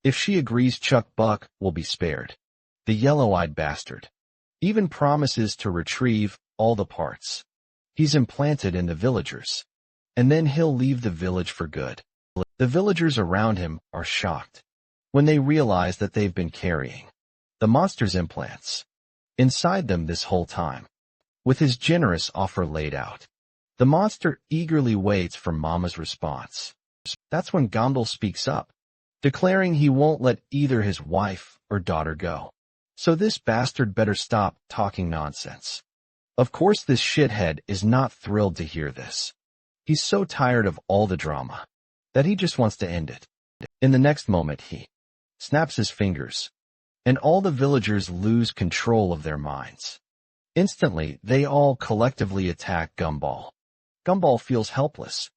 If she agrees, Chuck Buck will be spared. The yellow-eyed bastard even promises to retrieve all the parts he's implanted in the villagers, and then he'll leave the village for good. The villagers around him are shocked when they realize that they've been carrying the monster's implants inside them this whole time. With his generous offer laid out, the monster eagerly waits for Mama's response. That's when Gamdal speaks up, declaring he won't let either his wife or daughter go. So this bastard better stop talking nonsense. Of course, this shithead is not thrilled to hear this. He's so tired of all the drama that he just wants to end it. In the next moment, he snaps his fingers, and all the villagers lose control of their minds. Instantly, they all collectively attack Gumball. Gumball feels helpless,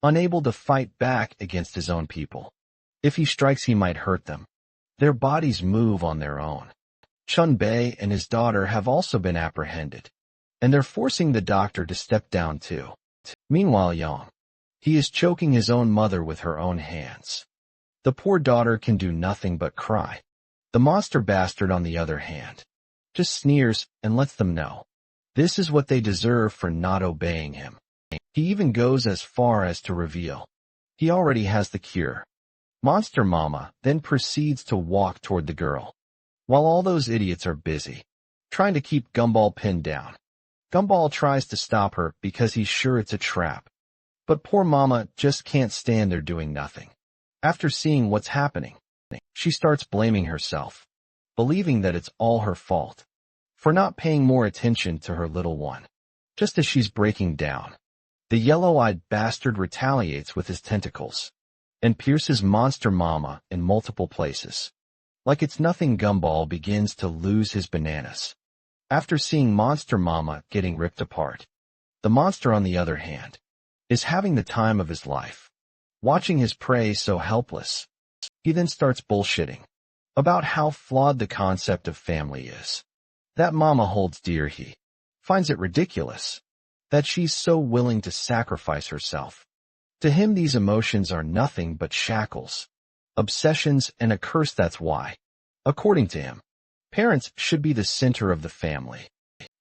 unable to fight back against his own people. If he strikes, he might hurt them. Their bodies move on their own. Chun-Bei and his daughter have also been apprehended, and they're forcing the doctor to step down too. Meanwhile, Yang, he is choking his own mother with her own hands. The poor daughter can do nothing but cry. The monster bastard, on the other hand, just sneers and lets them know this is what they deserve for not obeying him. He even goes as far as to reveal he already has the cure. Monster Mama then proceeds to walk toward the girl, while all those idiots are busy trying to keep Gumball pinned down. Gumball tries to stop her because he's sure it's a trap, but poor Mama just can't stand there doing nothing. After seeing what's happening, she starts blaming herself, believing that it's all her fault for not paying more attention to her little one. Just as she's breaking down, the yellow-eyed bastard retaliates with his tentacles and pierces Monster Mama in multiple places. Like it's nothing, Gumball begins to lose his bananas. After seeing Monster Mama getting ripped apart, the monster, on the other hand, is having the time of his life, watching his prey so helpless. He then starts bullshitting about how flawed the concept of family is. That Mama holds dear. He finds it ridiculous that she's so willing to sacrifice herself. To him, these emotions are nothing but shackles, obsessions, and a curse. That's why, according to him, parents should be the center of the family,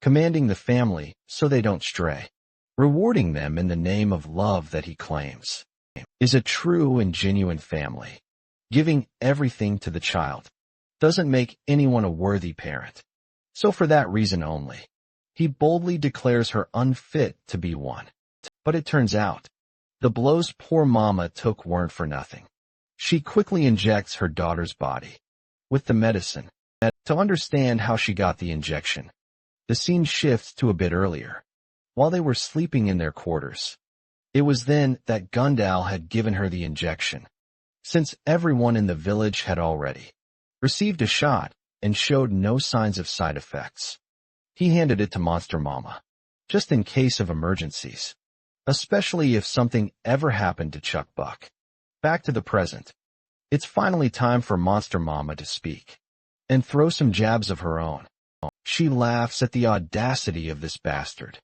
commanding the family so they don't stray, rewarding them in the name of love that he claims is a true and genuine family. Giving everything to the child doesn't make anyone a worthy parent. So for that reason only, he boldly declares her unfit to be one. But it turns out, the blows poor Mama took weren't for nothing. She quickly injects her daughter's body with the medicine. To understand how she got the injection, the scene shifts to a bit earlier, while they were sleeping in their quarters. It was then that Gundal had given her the injection, since everyone in the village had already received a shot and showed no signs of side effects. He handed it to Monster Mama, just in case of emergencies, especially if something ever happened to Chuck Buck. Back to the present. It's finally time for Monster Mama to speak and throw some jabs of her own. She laughs at the audacity of this bastard,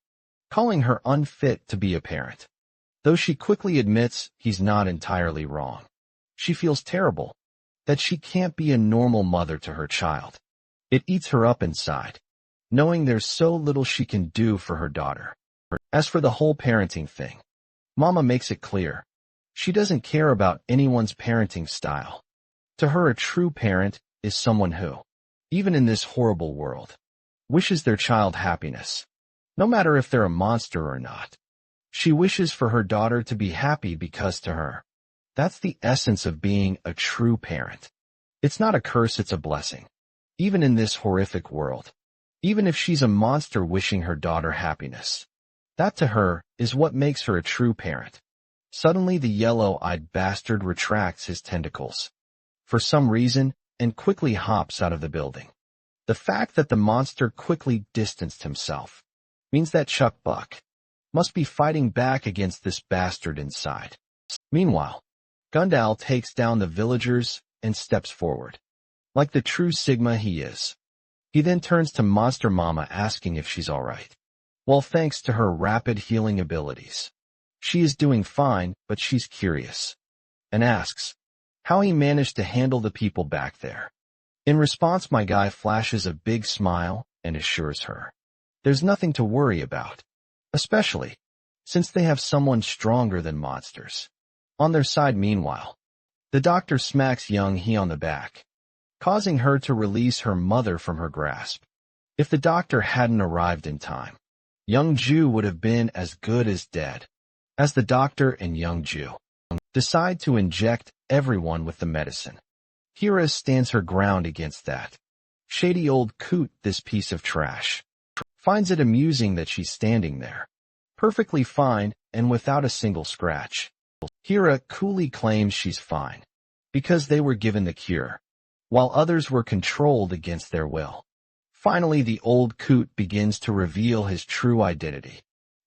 calling her unfit to be a parent. Though she quickly admits he's not entirely wrong, she feels terrible that she can't be a normal mother to her child. It eats her up inside, knowing there's so little she can do for her daughter. As for the whole parenting thing, Mama makes it clear she doesn't care about anyone's parenting style. To her, a true parent is someone who, even in this horrible world, wishes their child happiness, no matter if they're a monster or not. She wishes for her daughter to be happy because to her, that's the essence of being a true parent. It's not a curse, it's a blessing. Even in this horrific world, even if she's a monster wishing her daughter happiness, that to her is what makes her a true parent. Suddenly the yellow-eyed bastard retracts his tentacles for some reason and quickly hops out of the building. The fact that the monster quickly distanced himself means that Chuck Buck must be fighting back against this bastard inside. Meanwhile, Gundal takes down the villagers and steps forward, like the true Sigma he is. He then turns to Monster Mama asking if she's alright. Well, thanks to her rapid healing abilities, she is doing fine, but she's curious and asks how he managed to handle the people back there. In response, my guy flashes a big smile and assures her there's nothing to worry about, especially since they have someone stronger than monsters on their side. Meanwhile, the doctor smacks young He on the back, causing her to release her mother from her grasp. If the doctor hadn't arrived in time, young Ju would have been as good as dead. As the doctor and young Ju decide to inject everyone with the medicine, Hira stands her ground against that shady old coot. This piece of trash finds it amusing that she's standing there, perfectly fine and without a single scratch. Hira coolly claims she's fine because they were given the cure. while others were controlled against their will. Finally, the old coot begins to reveal his true identity.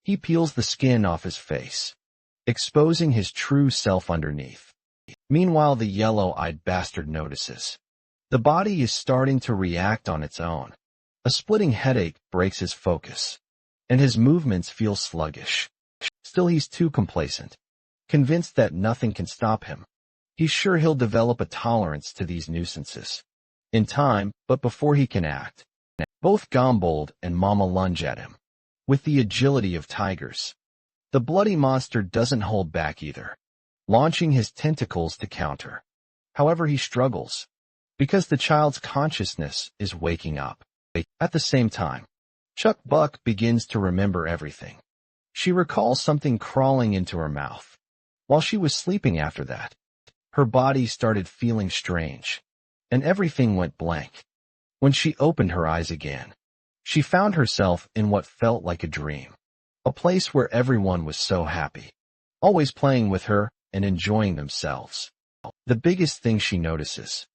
He peels the skin off his face, exposing his true self underneath. Meanwhile, the yellow-eyed bastard notices. The body is starting to react on its own. A splitting headache breaks his focus, and his movements feel sluggish. Still, he's too complacent, convinced that nothing can stop him. He's sure he'll develop a tolerance to these nuisances in time, but before he can act, both Gombold and Mama lunge at him with the agility of tigers. The bloody monster doesn't hold back either, launching his tentacles to counter. However, he struggles, because the child's consciousness is waking up. At the same time, Chuck Buck begins to remember everything. She recalls something crawling into her mouth. While she was sleeping after that, her body started feeling strange, and everything went blank. When she opened her eyes again, she found herself in what felt like a dream, a place where everyone was so happy, always playing with her and enjoying themselves. The biggest thing she notices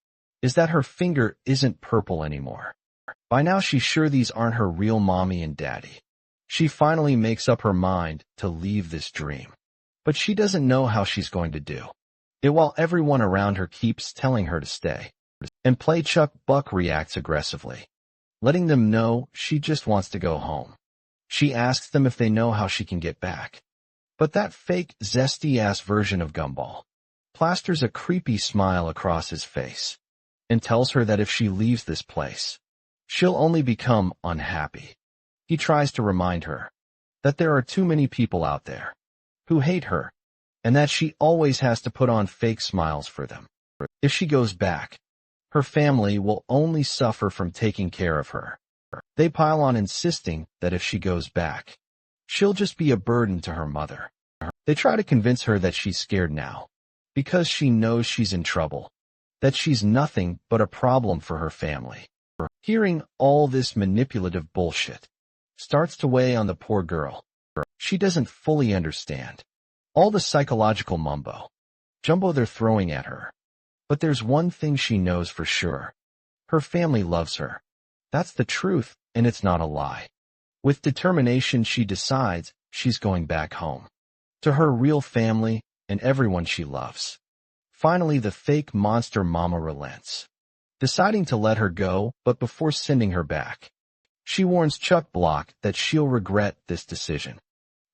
is that her finger isn't purple anymore. By now she's sure these aren't her real mommy and daddy. She finally makes up her mind to leave this dream, but she doesn't know how she's going to do it while everyone around her keeps telling her to stay and play. Chuck Buck reacts aggressively, letting them know she just wants to go home. She asks them if they know how she can get back, but that fake, zesty-ass version of Gumball plasters a creepy smile across his face and tells her that if she leaves this place, she'll only become unhappy. He tries to remind her that there are too many people out there who hate her, and that she always has to put on fake smiles for them. If she goes back, her family will only suffer from taking care of her. They pile on, insisting that if she goes back, she'll just be a burden to her mother. They try to convince her that she's scared now, because she knows she's in trouble, that she's nothing but a problem for her family. Hearing all this manipulative bullshit starts to weigh on the poor girl. She doesn't fully understand all the psychological mumbo-jumbo they're throwing at her. But there's one thing she knows for sure. Her family loves her. That's the truth, and it's not a lie. With determination, she decides she's going back home, to her real family and everyone she loves. Finally, the fake monster mama relents, deciding to let her go, but before sending her back, she warns Chuck Block that she'll regret this decision.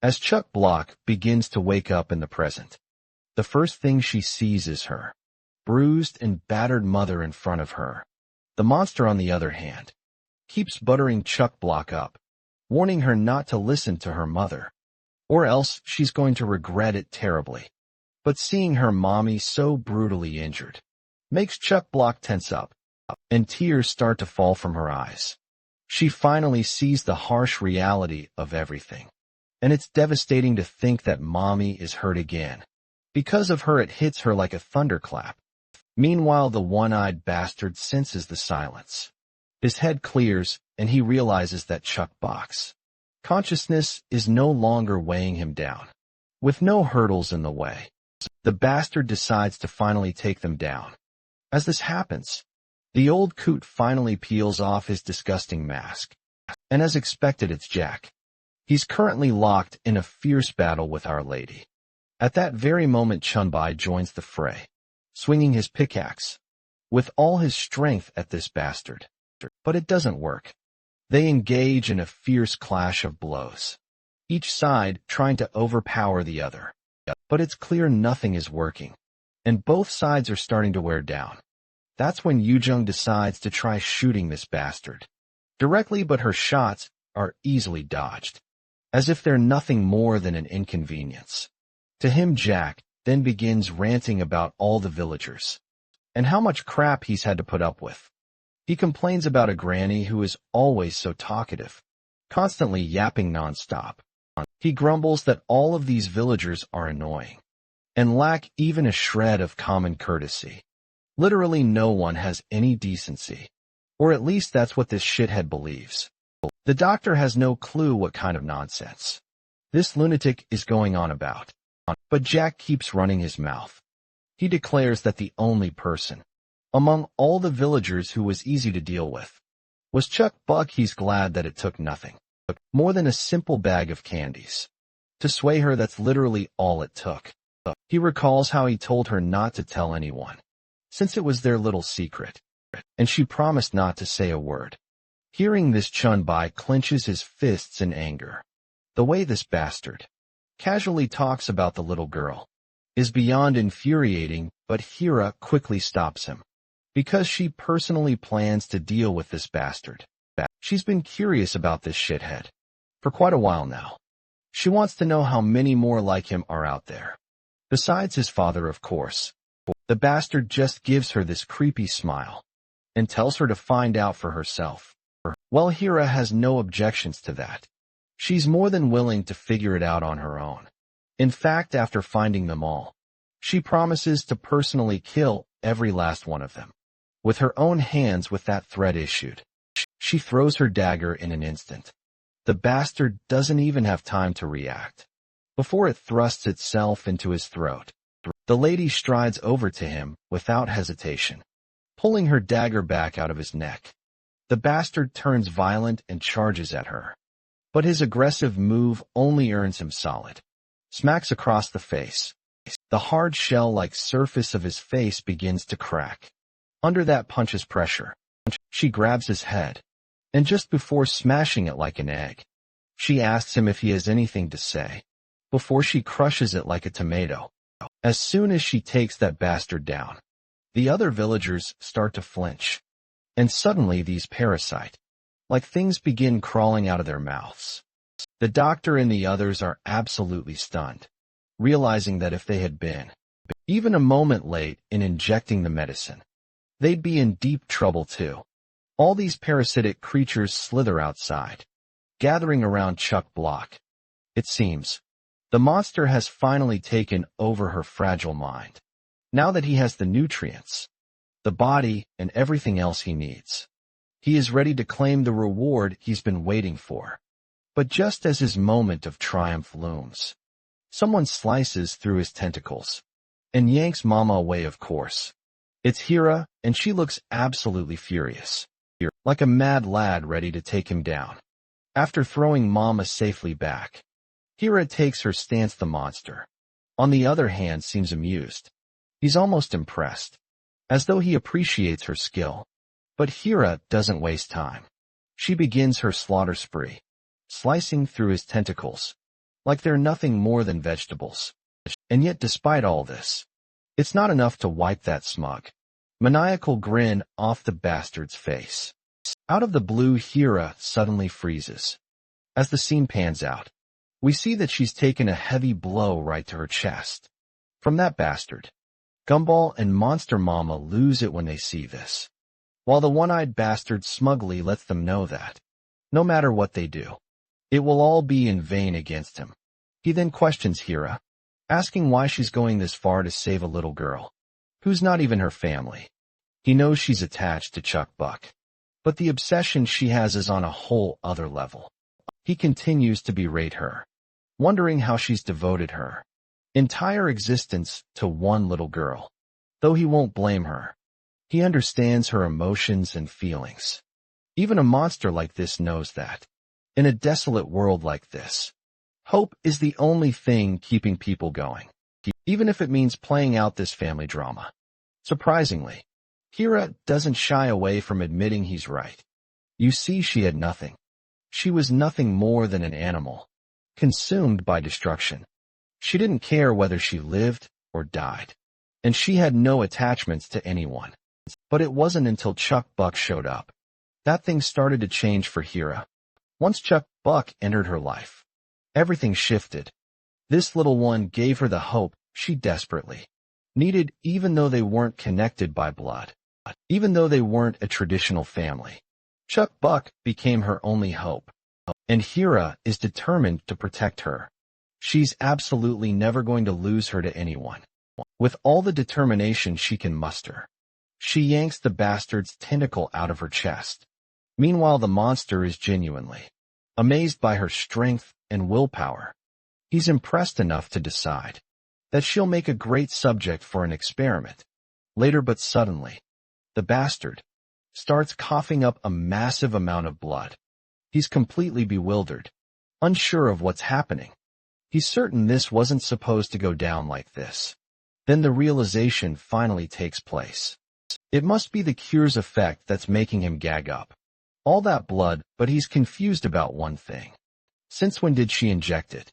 As Chuck Block begins to wake up in the present, the first thing she sees is her bruised and battered mother in front of her. The monster, on the other hand, keeps buttering Chuck Block up, warning her not to listen to her mother, or else she's going to regret it terribly. But seeing her mommy so brutally injured makes Chuck Block tense up, and tears start to fall from her eyes. She finally sees the harsh reality of everything, and it's devastating to think that mommy is hurt again. Because of her, it hits her like a thunderclap. Meanwhile, the one-eyed bastard senses the silence. His head clears, and he realizes that Chuck Block's consciousness is no longer weighing him down. With no hurdles in the way, the bastard decides to finally take them down. As this happens, the old coot finally peels off his disgusting mask, and as expected, it's Jack. He's currently locked in a fierce battle with Our Lady. At that very moment, Chunbai joins the fray, swinging his pickaxe with all his strength at this bastard. But it doesn't work. They engage in a fierce clash of blows, each side trying to overpower the other. But it's clear nothing is working, and both sides are starting to wear down. That's when Yujung decides to try shooting this bastard directly, but her shots are easily dodged, as if they're nothing more than an inconvenience. To him, Jack then begins ranting about all the villagers and how much crap he's had to put up with. He complains about a granny who is always so talkative, constantly yapping nonstop. He grumbles that all of these villagers are annoying and lack even a shred of common courtesy. Literally no one has any decency, or at least that's what this shithead believes. The doctor has no clue what kind of nonsense this lunatic is going on about, but Jack keeps running his mouth. He declares that the only person Among all the villagers who was easy to deal with was Chuck Buck. He's glad that it took nothing more than a simple bag of candies. To sway her, that's literally all it took. He recalls how he told her not to tell anyone, since it was their little secret, and she promised not to say a word. Hearing this, Chun Bai clenches his fists in anger. The way this bastard casually talks about the little girl is beyond infuriating, but Hira quickly stops him. Because she personally plans to deal with this bastard. She's been curious about this shithead for quite a while now. She wants to know how many more like him are out there. Besides his father, of course. The bastard just gives her this creepy smile and tells her to find out for herself. Well, Hira has no objections to that. She's more than willing to figure it out on her own. In fact, after finding them all, she promises to personally kill every last one of them with her own hands. With that threat issued, she throws her dagger in an instant. The bastard doesn't even have time to react before it thrusts itself into his throat. The lady strides over to him without hesitation, pulling her dagger back out of his neck. The bastard turns violent and charges at her, but his aggressive move only earns him solid smacks across the face. The hard shell-like surface of his face begins to crack under that punch's pressure. She grabs his head, and just before smashing it like an egg, she asks him if he has anything to say, before she crushes it like a tomato. As soon as she takes that bastard down, the other villagers start to flinch, and suddenly these parasite-like things begin crawling out of their mouths. The doctor and the others are absolutely stunned, realizing that if they had been even a moment late in injecting the medicine, they'd be in deep trouble too. All these parasitic creatures slither outside, gathering around Chuck Block. It seems the monster has finally taken over her fragile mind. Now that he has the nutrients, the body, and everything else he needs, he is ready to claim the reward he's been waiting for. But just as his moment of triumph looms, someone slices through his tentacles and yanks Mama away, of course. It's Hira, and she looks absolutely furious, like a mad lad ready to take him down. After throwing Mama safely back, Hira takes her stance. The monster, on the other hand, seems amused. He's almost impressed, as though he appreciates her skill. But Hira doesn't waste time. She begins her slaughter spree, slicing through his tentacles like they're nothing more than vegetables. And yet, despite all this, it's not enough to wipe that smug, maniacal grin off the bastard's face. Out of the blue, Hira suddenly freezes. As the scene pans out, we see that she's taken a heavy blow right to her chest from that bastard. Gumball and Monster Mama lose it when they see this, while the one-eyed bastard smugly lets them know that, no matter what they do, it will all be in vain against him. He then questions Hira, asking why she's going this far to save a little girl, who's not even her family. He knows she's attached to Chuck Buck, but the obsession she has is on a whole other level. He continues to berate her, wondering how she's devoted her entire existence to one little girl. Though he won't blame her, he understands her emotions and feelings. Even a monster like this knows that, in a desolate world like this, hope is the only thing keeping people going, even if it means playing out this family drama. Surprisingly, Hira doesn't shy away from admitting he's right. You see, she had nothing. She was nothing more than an animal, consumed by destruction. She didn't care whether she lived or died, and she had no attachments to anyone. But it wasn't until Chuck Buck showed up that things started to change for Hira. Once Chuck Buck entered her life, everything shifted. This little one gave her the hope she desperately needed, even though they weren't connected by blood, even though they weren't a traditional family. Chuck Buck became her only hope, and Hira is determined to protect her. She's absolutely never going to lose her to anyone. With all the determination she can muster, she yanks the bastard's tentacle out of her chest. Meanwhile, the monster is genuinely amazed by her strength and willpower. He's impressed enough to decide that she'll make a great subject for an experiment later, but suddenly, The bastard starts coughing up a massive amount of blood. He's completely bewildered, unsure of what's happening. He's certain this wasn't supposed to go down like this. Then the realization finally takes place. It must be the cure's effect that's making him gag up. All that blood, but he's confused about one thing. Since when did she inject it?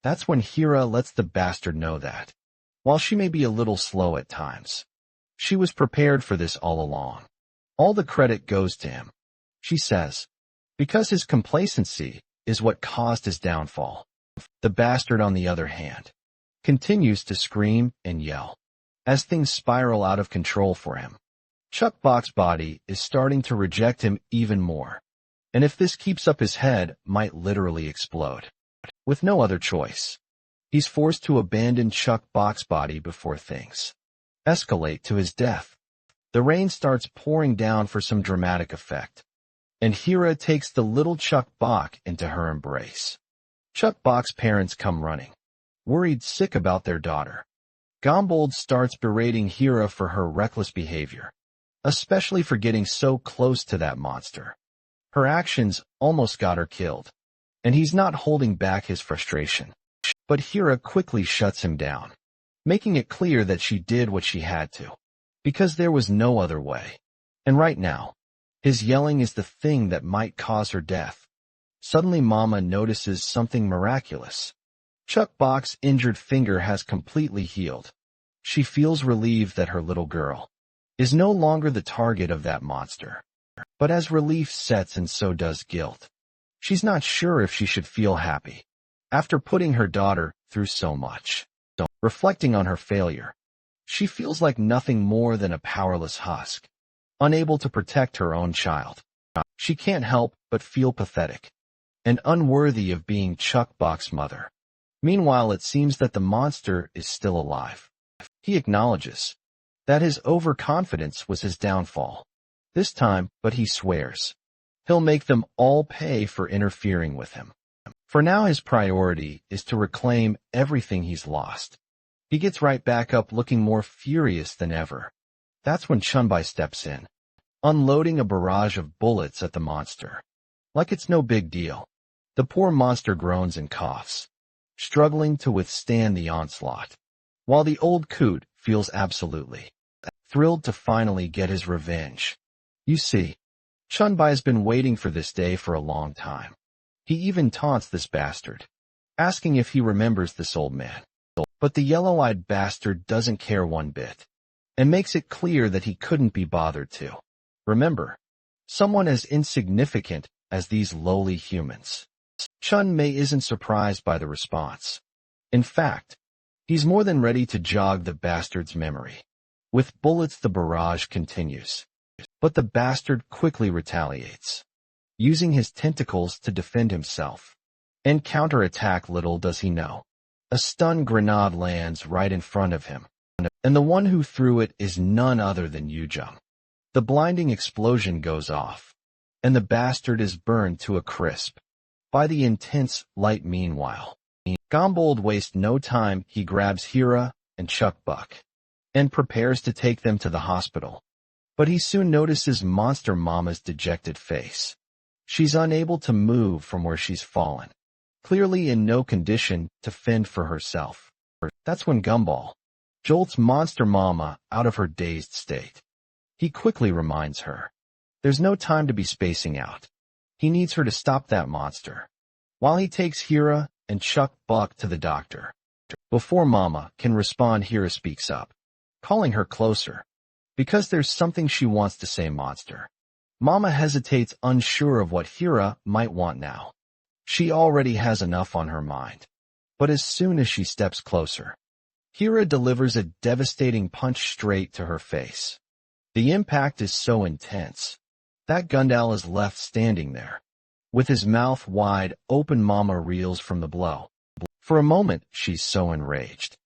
That's when Hira lets the bastard know that, while she may be a little slow at times, she was prepared for this all along. All the credit goes to him, she says, because his complacency is what caused his downfall. The bastard, on the other hand, continues to scream and yell as things spiral out of control for him. Chuckbox's body is starting to reject him even more, and if this keeps up, his head might literally explode. With no other choice, he's forced to abandon Chuckbox's body before things escalate to his death. The rain starts pouring down for some dramatic effect, and Hira takes the little Chuckbox into her embrace. Chuckbox's parents come running, worried sick about their daughter. Gombold starts berating Hira for her reckless behavior, especially for getting so close to that monster. Her actions almost got her killed, and he's not holding back his frustration. But Hira quickly shuts him down, making it clear that she did what she had to, because there was no other way. And right now, his yelling is the thing that might cause her death. Suddenly Mama notices something miraculous. Chuckbox's injured finger has completely healed. She feels relieved that her little girl is no longer the target of that monster. But as relief sets in, so does guilt. She's not sure if she should feel happy after putting her daughter through so much. Reflecting on her failure, she feels like nothing more than a powerless husk, unable to protect her own child. She can't help but feel pathetic and unworthy of being Chuckbox's mother. Meanwhile, it seems that the monster is still alive. He acknowledges that his overconfidence was his downfall. This time, but he swears he'll make them all pay for interfering with him. For now, his priority is to reclaim everything he's lost. He gets right back up, looking more furious than ever. That's when Chunbai steps in, unloading a barrage of bullets at the monster. Like it's no big deal. The poor monster groans and coughs, struggling to withstand the onslaught, while the old coot feels absolutely thrilled to finally get his revenge. You see, Chunbai has been waiting for this day for a long time. He even taunts this bastard, asking if he remembers this old man. But the yellow-eyed bastard doesn't care one bit, and makes it clear that he couldn't be bothered to remember someone as insignificant as these lowly humans. Chunmei isn't surprised by the response. In fact, he's more than ready to jog the bastard's memory. With bullets, the barrage continues. But the bastard quickly retaliates, using his tentacles to defend himself and counterattack. Little does he know, a stun grenade lands right in front of him, and the one who threw it is none other than Yujung. The blinding explosion goes off, and the bastard is burned to a crisp by the intense light. Meanwhile, Gombold wastes no time. He grabs Hira and Chuckbox and prepares to take them to the hospital. But he soon notices Monster Mama's dejected face. She's unable to move from where she's fallen, clearly in no condition to fend for herself. That's when Gumball jolts Monster Mama out of her dazed state. He quickly reminds her there's no time to be spacing out. He needs her to stop that monster, while he takes Hira and Chuckbox to the doctor. Before Mama can respond, Hira speaks up, calling her closer, because there's something she wants to say. Monster Mama hesitates, unsure of what Hira might want now. She already has enough on her mind. But as soon as she steps closer, Hira delivers a devastating punch straight to her face. The impact is so intense that Gundal is left standing there, with his mouth wide open. Mama reels from the blow. For a moment, she's so enraged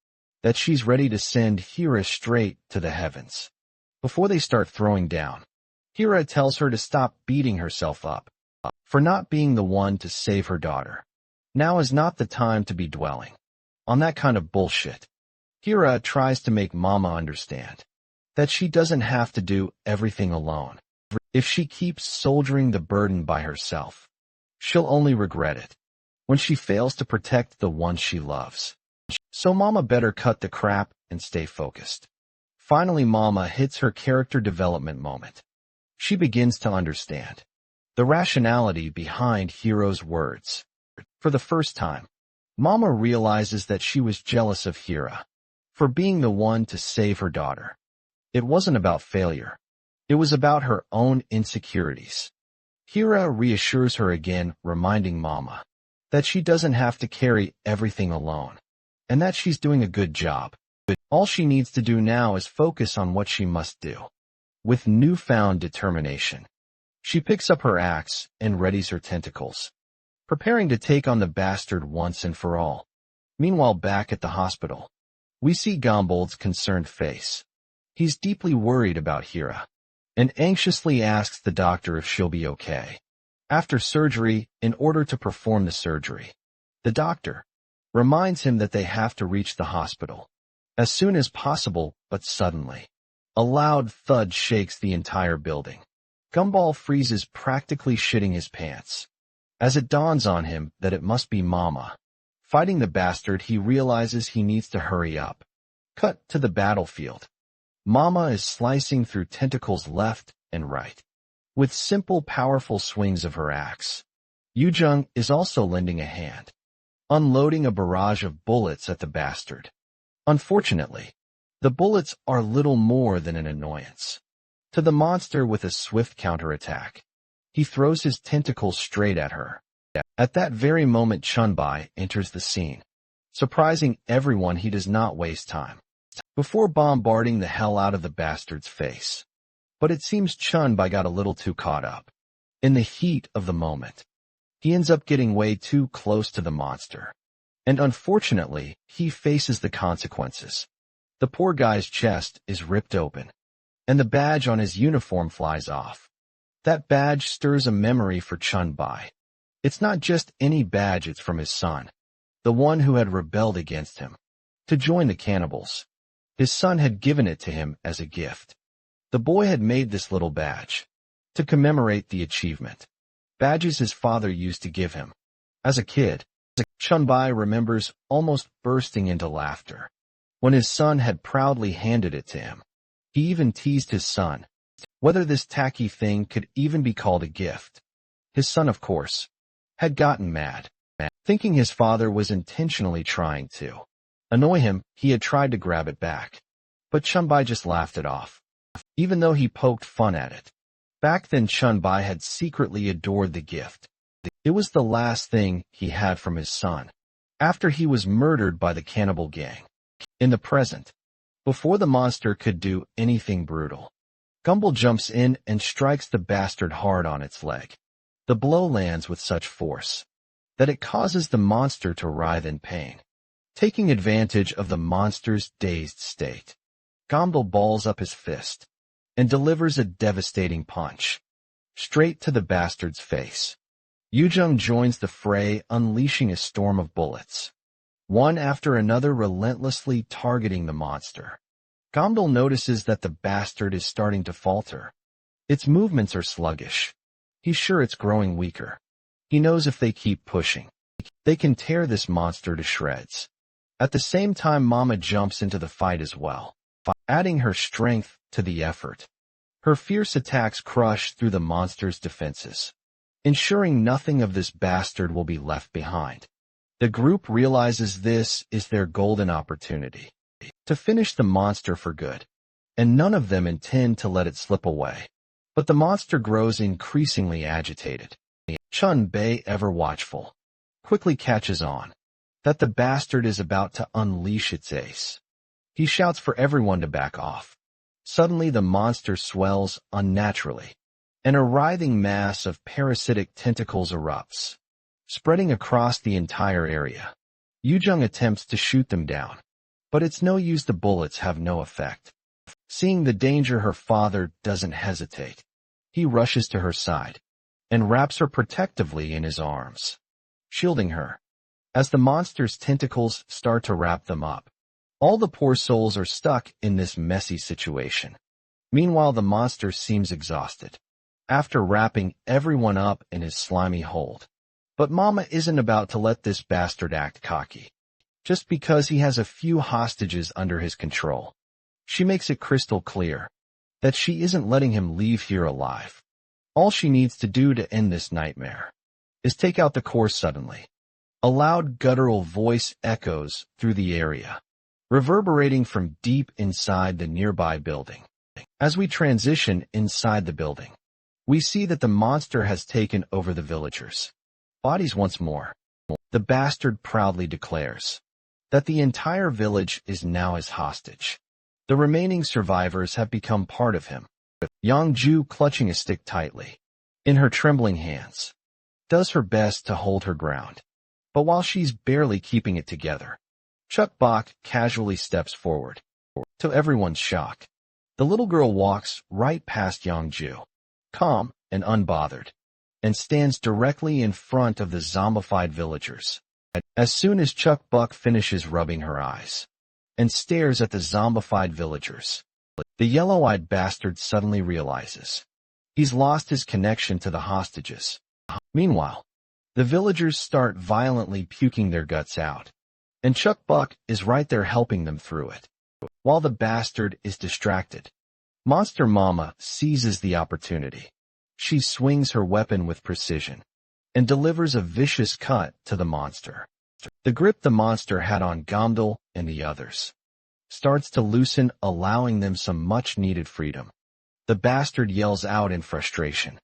that she's ready to send Hira straight to the heavens. Before they start throwing down, Hira tells her to stop beating herself up for not being the one to save her daughter. Now is not the time to be dwelling on that kind of bullshit. Hira tries to make Mama understand that she doesn't have to do everything alone. If she keeps shouldering the burden by herself, she'll only regret it when she fails to protect the ones she loves. So Mama better cut the crap and stay focused. Finally, Mama hits her character development moment. She begins to understand the rationality behind Hiro's words. For the first time, Mama realizes that she was jealous of Hira for being the one to save her daughter. It wasn't about failure. It was about her own insecurities. Hira reassures her again, reminding Mama that she doesn't have to carry everything alone, and that she's doing a good job. But all she needs to do now is focus on what she must do. With newfound determination, she picks up her axe and readies her tentacles, preparing to take on the bastard once and for all. Meanwhile, back at the hospital, we see Gombold's concerned face. He's deeply worried about Hira, and anxiously asks the doctor if she'll be okay. After surgery, in order to perform the surgery, the doctor reminds him that they have to reach the hospital as soon as possible, but suddenly, a loud thud shakes the entire building. Gumball freezes, practically shitting his pants. As it dawns on him that it must be Mama fighting the bastard, he realizes he needs to hurry up. Cut to the battlefield. Mama is slicing through tentacles left and right with simple, powerful swings of her axe. Yujung is also lending a hand, unloading a barrage of bullets at the bastard. Unfortunately, the bullets are little more than an annoyance to the monster. With a swift counterattack, he throws his tentacles straight at her. At that very moment, Chunbai enters the scene. Surprising everyone, he does not waste time before bombarding the hell out of the bastard's face. But it seems Chunbai got a little too caught up in the heat of the moment. He ends up getting way too close to the monster, and unfortunately, he faces the consequences. The poor guy's chest is ripped open, and the badge on his uniform flies off. That badge stirs a memory for Chunbai. It's not just any badge, it's from his son, the one who had rebelled against him to join the cannibals. His son had given it to him as a gift. The boy had made this little badge to commemorate the achievement. Badges his father used to give him as a kid. Chunbai remembers almost bursting into laughter when his son had proudly handed it to him. He even teased his son whether this tacky thing could even be called a gift. His son, of course, had gotten mad, thinking his father was intentionally trying to annoy him. He had tried to grab it back, but Chunbai just laughed it off, even though he poked fun at it. Back then, Chunbai had secretly adored the gift. It was the last thing he had from his son after he was murdered by the cannibal gang. In the present, before the monster could do anything brutal, Gumball jumps in and strikes the bastard hard on its leg. The blow lands with such force that it causes the monster to writhe in pain. Taking advantage of the monster's dazed state, Gumball balls up his fist and delivers a devastating punch straight to the bastard's face. Yujung joins the fray, unleashing a storm of bullets, one after another, relentlessly targeting the monster. Gumball notices that the bastard is starting to falter. Its movements are sluggish. He's sure it's growing weaker. He knows if they keep pushing, they can tear this monster to shreds. At the same time, Mama jumps into the fight as well, adding her strength to the effort. Her fierce attacks crush through the monster's defenses, ensuring nothing of this bastard will be left behind. The group realizes this is their golden opportunity to finish the monster for good, and none of them intend to let it slip away. But the monster grows increasingly agitated. Chunbai, ever watchful, quickly catches on that the bastard is about to unleash its ace. He shouts for everyone to back off. Suddenly, the monster swells unnaturally, and a writhing mass of parasitic tentacles erupts, spreading across the entire area. Yujung attempts to shoot them down, but it's no use, the bullets have no effect. Seeing the danger, her father doesn't hesitate. He rushes to her side and wraps her protectively in his arms, shielding her. As the monster's tentacles start to wrap them up, all the poor souls are stuck in this messy situation. Meanwhile, the monster seems exhausted, after wrapping everyone up in his slimy hold. But Mama isn't about to let this bastard act cocky, just because he has a few hostages under his control. She makes it crystal clear that she isn't letting him leave here alive. All she needs to do to end this nightmare is take out the core suddenly. A loud guttural voice echoes through the area, reverberating from deep inside the nearby building. As we transition inside the building, we see that the monster has taken over the villagers' bodies once more. The bastard proudly declares that the entire village is now his hostage. The remaining survivors have become part of him. Yangju, clutching a stick tightly in her trembling hands, does her best to hold her ground. But while she's barely keeping it together, Chuck Bak casually steps forward. To everyone's shock, the little girl walks right past Yangju, calm and unbothered, and stands directly in front of the zombified villagers. As soon as Chuck Buck finishes rubbing her eyes and stares at the zombified villagers, the yellow-eyed bastard suddenly realizes he's lost his connection to the hostages. Meanwhile, the villagers start violently puking their guts out, and Chuck Buck is right there helping them through it. While the bastard is distracted, Monster Mama seizes the opportunity. She swings her weapon with precision and delivers a vicious cut to the monster. The grip the monster had on Gamdal and the others starts to loosen, allowing them some much-needed freedom. The bastard yells out in frustration,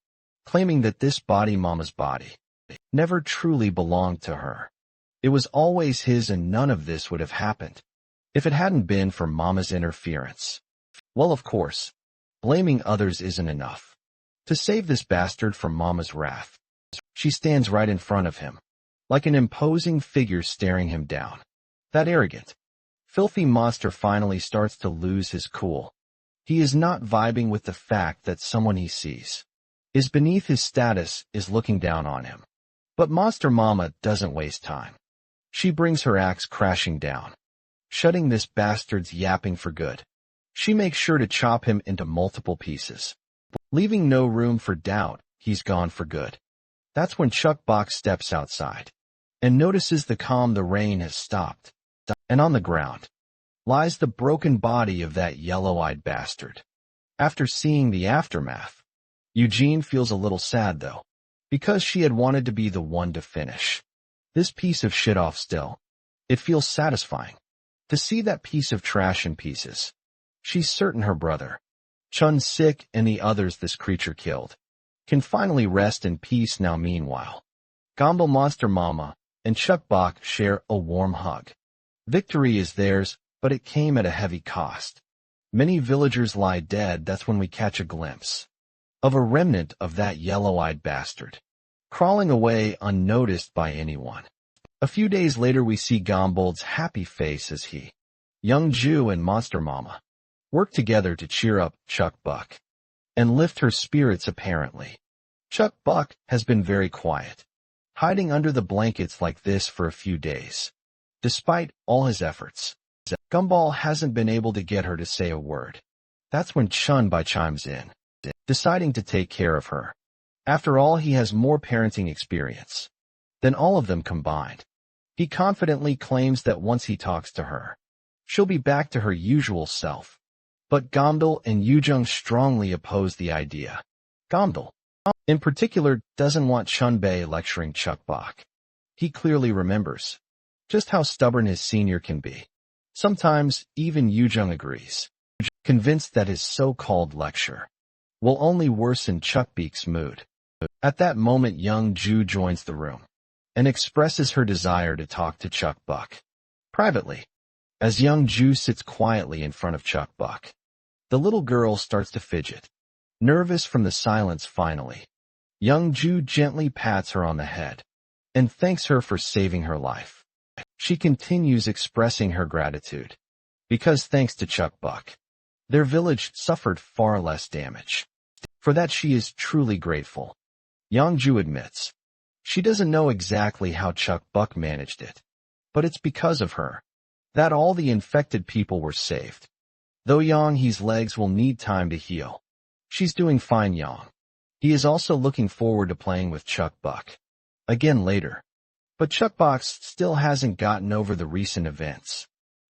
claiming that this body, Mama's body, never truly belonged to her. It was always his, and none of this would have happened if it hadn't been for Mama's interference. Well, of course, blaming others isn't enough to save this bastard from Mama's wrath. She stands right in front of him, like an imposing figure staring him down. That arrogant, filthy monster finally starts to lose his cool. He is not vibing with the fact that someone he sees is beneath his status is looking down on him. But Monster Mama doesn't waste time. She brings her axe crashing down, shutting this bastard's yapping for good. She makes sure to chop him into multiple pieces, leaving no room for doubt he's gone for good. That's when Chuck Bak steps outside and notices the rain has stopped, and on the ground lies the broken body of that yellow-eyed bastard. After seeing the aftermath, Eugene feels a little sad though, because she had wanted to be the one to finish this piece of shit off still. It feels satisfying to see that piece of trash in pieces. She's certain her brother, Chun Sik, and the others this creature killed can finally rest in peace now. Meanwhile, Gamble, Monster Mama, and Chuck Bak share a warm hug. Victory is theirs, but it came at a heavy cost. Many villagers lie dead. That's when we catch a glimpse of a remnant of that yellow-eyed bastard, crawling away unnoticed by anyone. A few days later, we see Gombold's happy face as he, Young Ju, and Monster Mama work together to cheer up Chuck Buck and lift her spirits. Apparently, Chuck Buck has been very quiet, hiding under the blankets like this for a few days. Despite all his efforts, Gumball hasn't been able to get her to say a word. That's when Chun Bai chimes in, deciding to take care of her. After all, he has more parenting experience than all of them combined. He confidently claims that once he talks to her, she'll be back to her usual self. But Gamdal and Yujung strongly oppose the idea. Gamdal, in particular, doesn't want Chun Bai lecturing Chuck Bak. He clearly remembers just how stubborn his senior can be. Sometimes even Yujung agrees, convinced that his so-called lecture will only worsen Chuck Bak's mood. At that moment, young Ju joins the room and expresses her desire to talk to Chuck Buck privately. As young Ju sits quietly in front of Chuck Buck, the little girl starts to fidget, nervous from the silence. Finally, young Ju gently pats her on the head and thanks her for saving her life. She continues expressing her gratitude because thanks to Chuck Buck, their village suffered far less damage. For that she is truly grateful. Yangju admits she doesn't know exactly how Chuck Buck managed it, but it's because of her that all the infected people were saved. Though Yang He's legs will need time to heal. She's doing fine, Yang. He is also looking forward to playing with Chuck Buck again later. But Chuck Buck still hasn't gotten over the recent events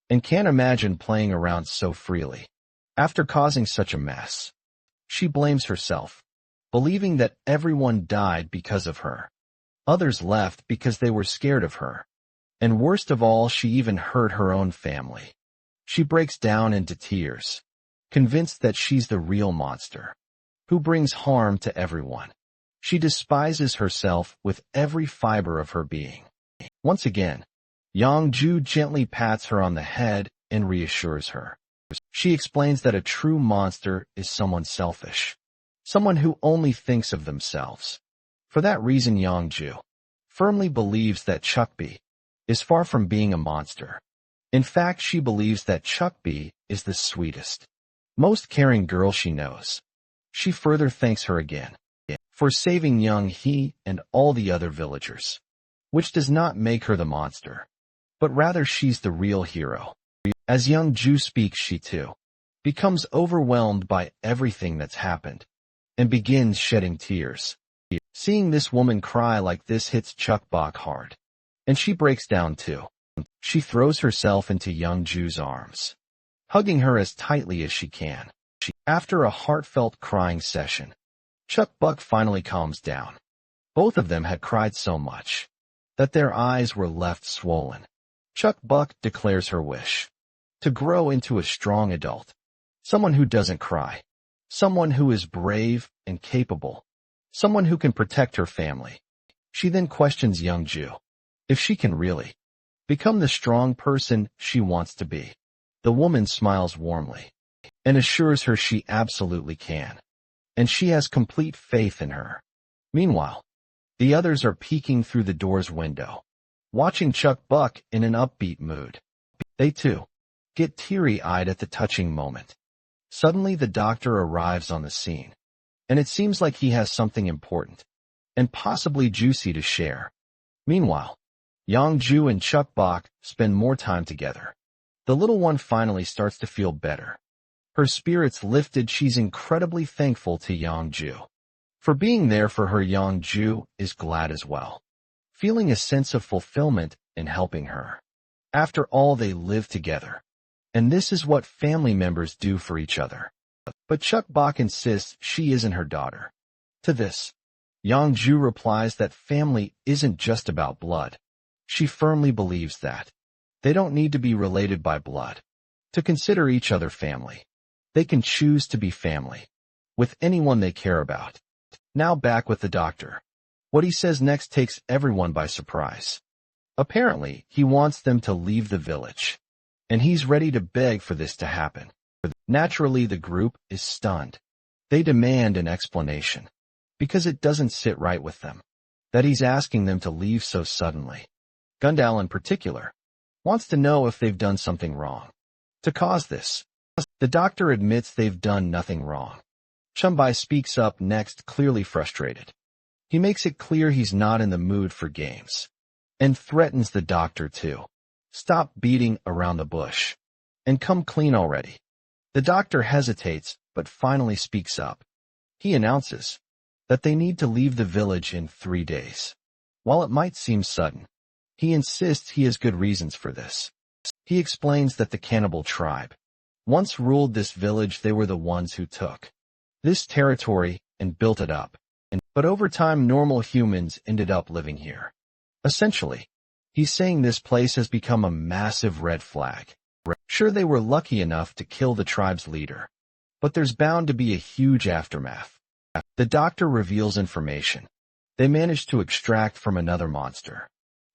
and can't imagine playing around so freely after causing such a mess. She blames herself, believing that everyone died because of her. Others left because they were scared of her. And worst of all, she even hurt her own family. She breaks down into tears, convinced that she's the real monster, who brings harm to everyone. She despises herself with every fiber of her being. Once again, Yang Ju gently pats her on the head and reassures her. She explains that a true monster is someone selfish, someone who only thinks of themselves. For that reason, Yang Ju firmly believes that Chuckby is far from being a monster. In fact, she believes that Chuckby is the sweetest, most caring girl she knows. She further thanks her again for saving young He and all the other villagers, which does not make her the monster, but rather she's the real hero. As young Ju speaks, she too becomes overwhelmed by everything that's happened and begins shedding tears. Seeing this woman cry like this hits Chuck Bok hard, and she breaks down too. She throws herself into young Ju's arms, hugging her as tightly as she can. After a heartfelt crying session, Chuck Buck finally calms down. Both of them had cried so much that their eyes were left swollen. Chuck Buck declares her wish to grow into a strong adult, someone who doesn't cry, someone who is brave and capable, someone who can protect her family. She then questions young Ju if she can really become the strong person she wants to be. The woman smiles warmly and assures her she absolutely can, and she has complete faith in her. Meanwhile, the others are peeking through the door's window, watching Chuck Buck in an upbeat mood. They too get teary-eyed at the touching moment. Suddenly the doctor arrives on the scene, and it seems like he has something important and possibly juicy to share. Meanwhile, Yang Ju and Chuck Buck spend more time together. The little one finally starts to feel better. Her spirits lifted, she's incredibly thankful to Yang Ju for being there for her. Yang Ju is glad as well, feeling a sense of fulfillment in helping her. After all, they live together, and this is what family members do for each other. But Chuck Buck insists she isn't her daughter. To this, Yang Ju replies that family isn't just about blood. She firmly believes that they don't need to be related by blood to consider each other family. They can choose to be family with anyone they care about. Now back with the doctor. What he says next takes everyone by surprise. Apparently, he wants them to leave the village, and he's ready to beg for this to happen. Naturally, the group is stunned. They demand an explanation, because it doesn't sit right with them that he's asking them to leave so suddenly. Gundal in particular wants to know if they've done something wrong to cause this. The doctor admits they've done nothing wrong. Chumbai speaks up next, clearly frustrated. He makes it clear he's not in the mood for games, and threatens the doctor to stop beating around the bush and come clean already. The doctor hesitates, but finally speaks up. He announces that they need to leave the village in 3 days. While it might seem sudden, he insists he has good reasons for this. He explains that the cannibal tribe once ruled this village. They were the ones who took this territory and built it up. But over time, normal humans ended up living here. Essentially, he's saying this place has become a massive red flag. Sure, they were lucky enough to kill the tribe's leader, but there's bound to be a huge aftermath. The doctor reveals information they managed to extract from another monster,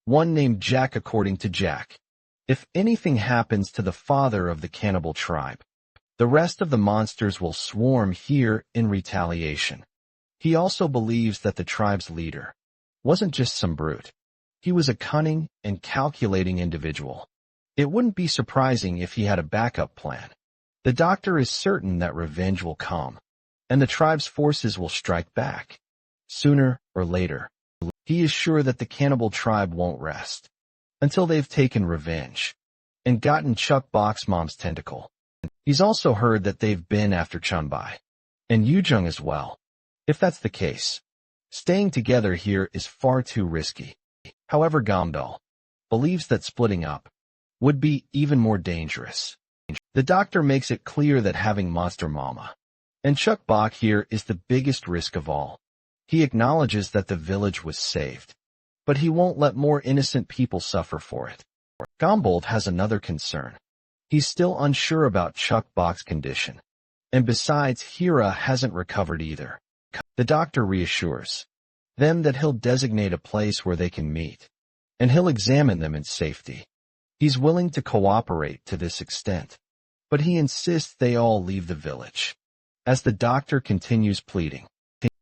one named Jack. According to Jack, if anything happens to the father of the cannibal tribe, the rest of the monsters will swarm here in retaliation. He also believes that the tribe's leader wasn't just some brute. He was a cunning and calculating individual. It wouldn't be surprising if he had a backup plan. The doctor is certain that revenge will come, and the tribe's forces will strike back. Sooner or later, he is sure that the cannibal tribe won't rest until they've taken revenge and gotten Chuck Buck's mom's tentacle. He's also heard that they've been after Chunbai, and Yujung as well. If that's the case, staying together here is far too risky. However, Gamdal believes that splitting up would be even more dangerous. The doctor makes it clear that having Monster Mama and Chuck Bak here is the biggest risk of all. He acknowledges that the village was saved, but he won't let more innocent people suffer for it. Gombold has another concern. He's still unsure about Chuck Bak's condition, and besides, Hira hasn't recovered either. The doctor reassures them that he'll designate a place where they can meet, and he'll examine them in safety. He's willing to cooperate to this extent, but he insists they all leave the village. As the doctor continues pleading,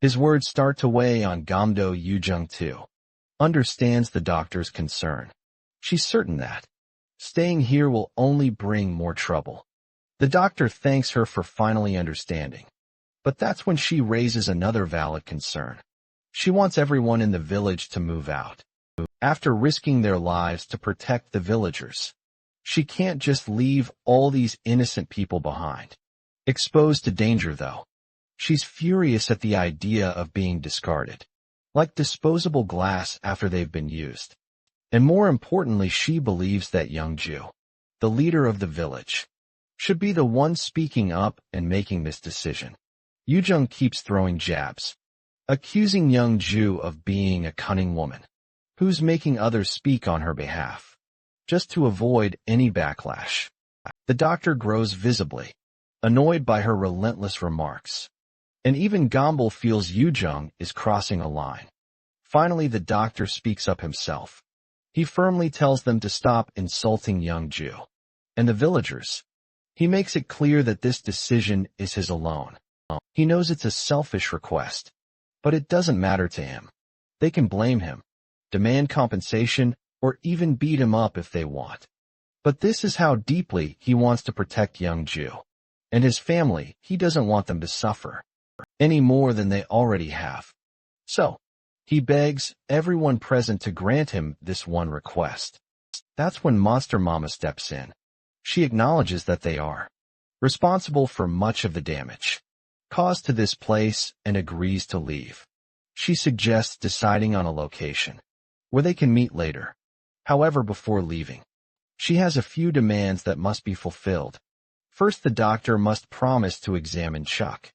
his words start to weigh on Gamdo. Yujung too understands the doctor's concern. She's certain that staying here will only bring more trouble. The doctor thanks her for finally understanding, but that's when she raises another valid concern. She wants everyone in the village to move out. After risking their lives to protect the villagers, she can't just leave all these innocent people behind. Exposed to danger, though, she's furious at the idea of being discarded, like disposable glass after they've been used. And more importantly, she believes that Young Ju, the leader of the village, should be the one speaking up and making this decision. Yujung keeps throwing jabs, accusing Young Ju of being a cunning woman who's making others speak on her behalf, just to avoid any backlash. The doctor grows visibly annoyed by her relentless remarks, and even Gombel feels Yujung is crossing a line. Finally, the doctor speaks up himself. He firmly tells them to stop insulting Young Ju and the villagers. He makes it clear that this decision is his alone. He knows it's a selfish request, but it doesn't matter to him. They can blame him, demand compensation, or even beat him up if they want. But this is how deeply he wants to protect Young Ju and his family. He doesn't want them to suffer any more than they already have. So, he begs everyone present to grant him this one request. That's when Monster Mama steps in. She acknowledges that they are responsible for much of the damage caused to this place and agrees to leave. She suggests deciding on a location where they can meet later. However, before leaving, she has a few demands that must be fulfilled. First, the doctor must promise to examine Chuck,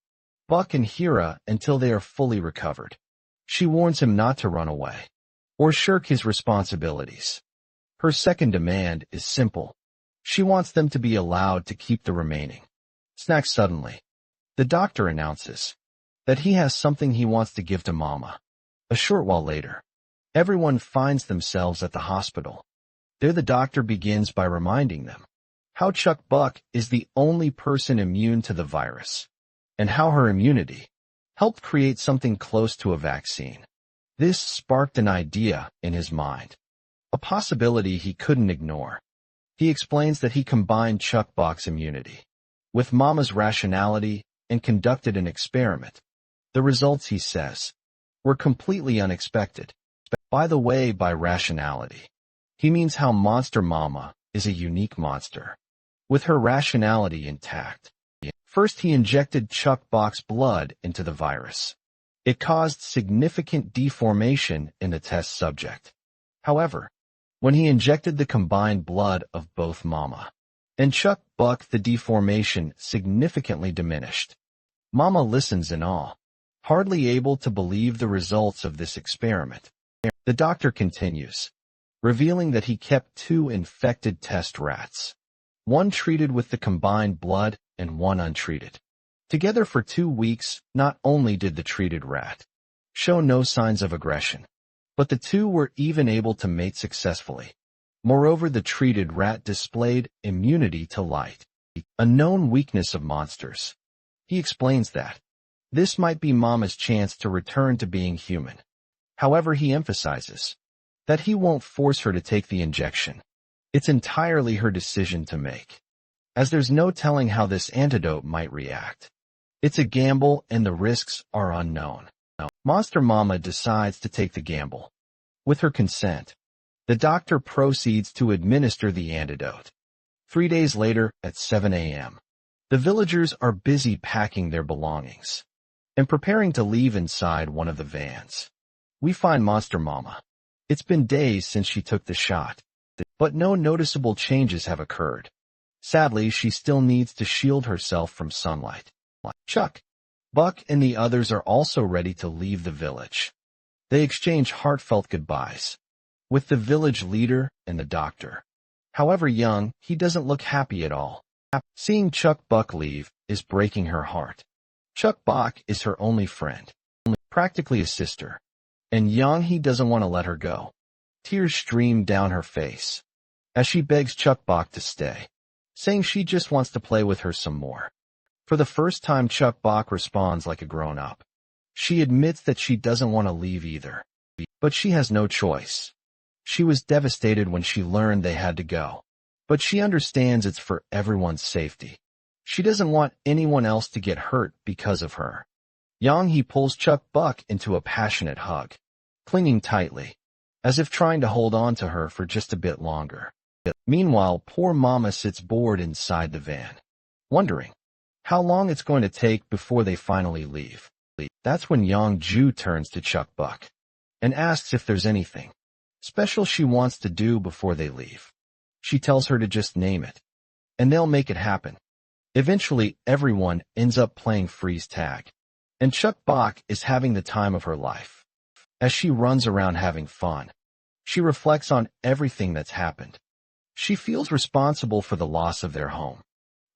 Buck, and Hira until they are fully recovered. She warns him not to run away or shirk his responsibilities. Her second demand is simple. She wants them to be allowed to keep the remaining snacks. Suddenly, the doctor announces that he has something he wants to give to Mama. A short while later, everyone finds themselves at the hospital. There, the doctor begins by reminding them how Chuck Buck is the only person immune to the virus, and how her immunity helped create something close to a vaccine. This sparked an idea in his mind, a possibility he couldn't ignore. He explains that he combined Chuck Buck's immunity with Mama's rationality and conducted an experiment. The results, he says, were completely unexpected. By the way, by rationality, he means how Monster Mama is a unique monster, with her rationality intact. First, he injected Chuck Buck's blood into the virus. It caused significant deformation in the test subject. However, when he injected the combined blood of both Mama and Chuck Buck, the deformation significantly diminished. Mama listens in awe, hardly able to believe the results of this experiment. The doctor continues, revealing that he kept 2 infected test rats, one treated with the combined blood and one untreated, together for 2 weeks. Not only did the treated rat show no signs of aggression, but the 2 were even able to mate successfully. Moreover, the treated rat displayed immunity to light, a known weakness of monsters. He explains that this might be Mama's chance to return to being human. However, he emphasizes that he won't force her to take the injection. It's entirely her decision to make, as there's no telling how this antidote might react. It's a gamble and the risks are unknown. Monster Mama decides to take the gamble. With her consent, the doctor proceeds to administer the antidote. 3 days later, at 7 a.m., The villagers are busy packing their belongings and preparing to leave inside one of the vans. We find Monster Mama. It's been days since she took the shot, but no noticeable changes have occurred. Sadly, she still needs to shield herself from sunlight. Chuck, Buck, and the others are also ready to leave the village. They exchange heartfelt goodbyes with the village leader and the doctor. However young, he doesn't look happy at all. Seeing Chuck Buck leave is breaking her heart. Chuck Buck is her only friend, practically a sister, and young, he doesn't want to let her go. Tears stream down her face as she begs Chuck Buck to stay, saying she just wants to play with her some more. For the first time, Chuck Buck responds like a grown-up. She admits that she doesn't want to leave either, but she has no choice. She was devastated when she learned they had to go, but she understands it's for everyone's safety. She doesn't want anyone else to get hurt because of her. Young, he pulls Chuck Buck into a passionate hug, clinging tightly, as if trying to hold on to her for just a bit longer. Meanwhile, poor Mama sits bored inside the van, wondering how long it's going to take before they finally leave. That's when Young Ju turns to Chuck Buck and asks if there's anything special she wants to do before they leave. She tells her to just name it, and they'll make it happen. Eventually, everyone ends up playing freeze tag, and Chuck Buck is having the time of her life. As she runs around having fun, she reflects on everything that's happened. She feels responsible for the loss of their home,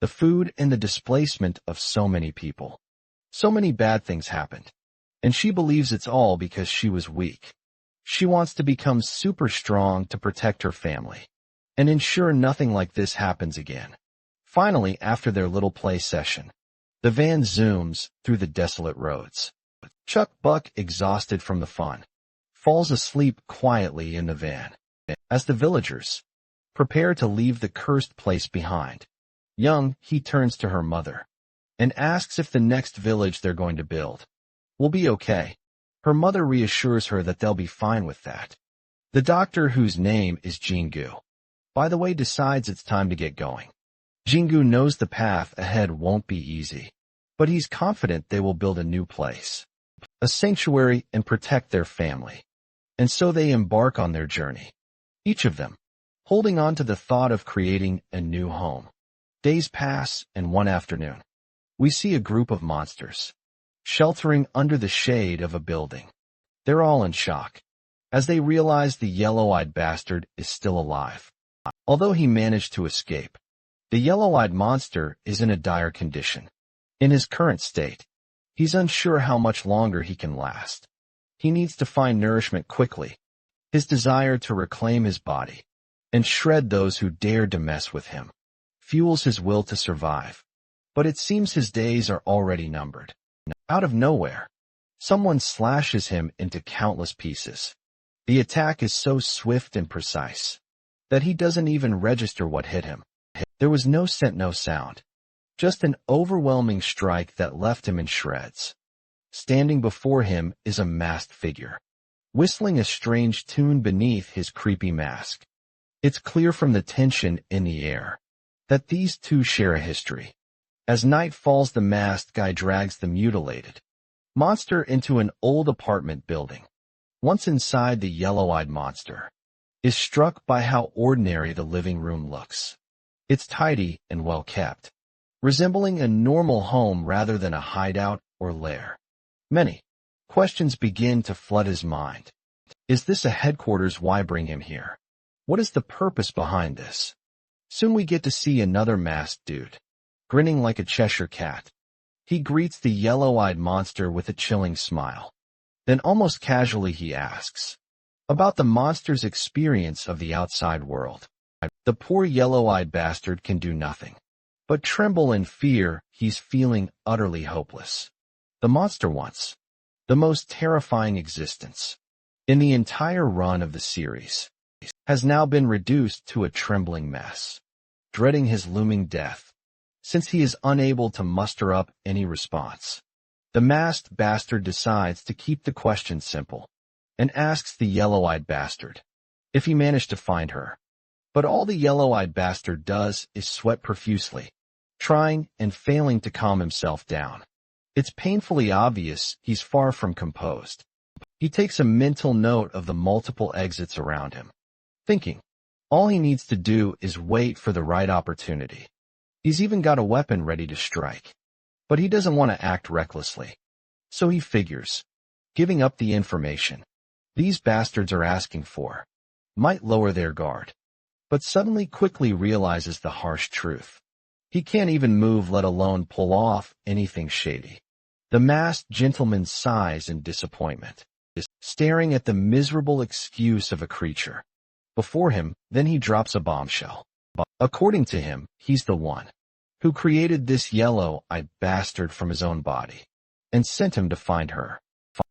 the food, and the displacement of so many people. So many bad things happened, and she believes it's all because she was weak. She wants to become super strong to protect her family and ensure nothing like this happens again. Finally, after their little play session, the van zooms through the desolate roads. Chuck Buck, exhausted from the fun, falls asleep quietly in the van. As the villagers prepare to leave the cursed place behind, Young, he turns to her mother and asks if the next village they're going to build will be okay. Her mother reassures her that they'll be fine with that. The doctor, whose name is Jingu, by the way, decides it's time to get going. Jingu knows the path ahead won't be easy, but he's confident they will build a new place, a sanctuary, and protect their family. And so they embark on their journey, each of them holding on to the thought of creating a new home. Days pass, and one afternoon, we see a group of monsters sheltering under the shade of a building. They're all in shock as they realize the yellow-eyed bastard is still alive. Although he managed to escape, the yellow-eyed monster is in a dire condition. In his current state, he's unsure how much longer he can last. He needs to find nourishment quickly. His desire to reclaim his body and shred those who dared to mess with him fuels his will to survive. But it seems his days are already numbered. Out of nowhere, someone slashes him into countless pieces. The attack is so swift and precise that he doesn't even register what hit him. There was no scent, no sound, just an overwhelming strike that left him in shreds. Standing before him is a masked figure, whistling a strange tune beneath his creepy mask. It's clear from the tension in the air that these two share a history. As night falls, the masked guy drags the mutilated monster into an old apartment building. Once inside, the yellow-eyed monster is struck by how ordinary the living room looks. It's tidy and well kept, resembling a normal home rather than a hideout or lair. Many questions begin to flood his mind. Is this a headquarters? Why bring him here? What is the purpose behind this? Soon we get to see another masked dude, grinning like a Cheshire cat. He greets the yellow-eyed monster with a chilling smile. Then almost casually he asks about the monster's experience of the outside world. The poor yellow-eyed bastard can do nothing but tremble in fear. He's feeling utterly hopeless. The monster, once the most terrifying existence in the entire run of the series, has now been reduced to a trembling mess, dreading his looming death, since he is unable to muster up any response. The masked bastard decides to keep the question simple and asks the yellow-eyed bastard if he managed to find her. But all the yellow-eyed bastard does is sweat profusely trying and failing to calm himself down. It's painfully obvious he's far from composed. He takes a mental note of the multiple exits around him, thinking all he needs to do is wait for the right opportunity. He's even got a weapon ready to strike. But he doesn't want to act recklessly. So he figures, giving up the information these bastards are asking for might lower their guard. But suddenly quickly realizes the harsh truth. He can't even move, let alone pull off anything shady. The masked gentleman sighs in disappointment, staring at the miserable excuse of a creature before him. Then he drops a bombshell. According to him, he's the one who created this yellow-eyed bastard from his own body and sent him to find her.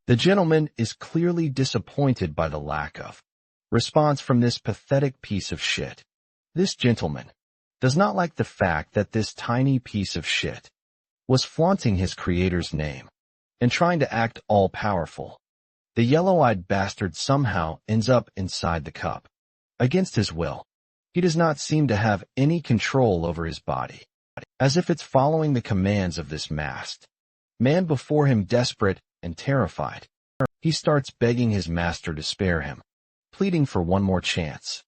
The gentleman is clearly disappointed by the lack of response from this pathetic piece of shit. This gentleman does not like the fact that this tiny piece of shit was flaunting his creator's name and trying to act all-powerful. The yellow-eyed bastard somehow ends up inside the cup. Against his will, he does not seem to have any control over his body, as if it's following the commands of this masked man before him. Desperate and terrified, he starts begging his master to spare him, pleading for one more chance.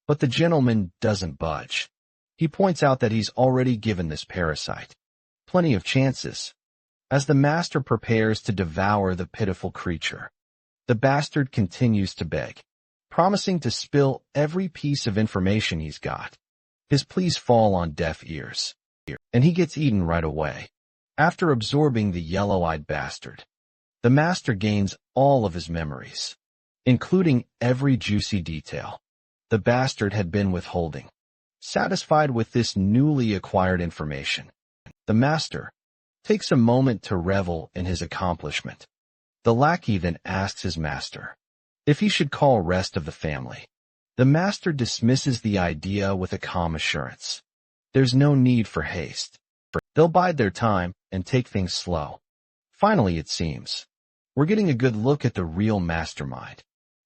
But the gentleman doesn't budge. He points out that he's already given this parasite plenty of chances. As the master prepares to devour the pitiful creature, the bastard continues to beg, promising to spill every piece of information he's got. His pleas fall on deaf ears, and he gets eaten right away. After absorbing the yellow-eyed bastard, the master gains all of his memories, including every juicy detail the bastard had been withholding. Satisfied with this newly acquired information, the master takes a moment to revel in his accomplishment. The lackey then asks his master if he should call rest of the family. The master dismisses the idea with a calm assurance. There's no need for haste. They'll bide their time and take things slow. Finally, it seems, we're getting a good look at the real mastermind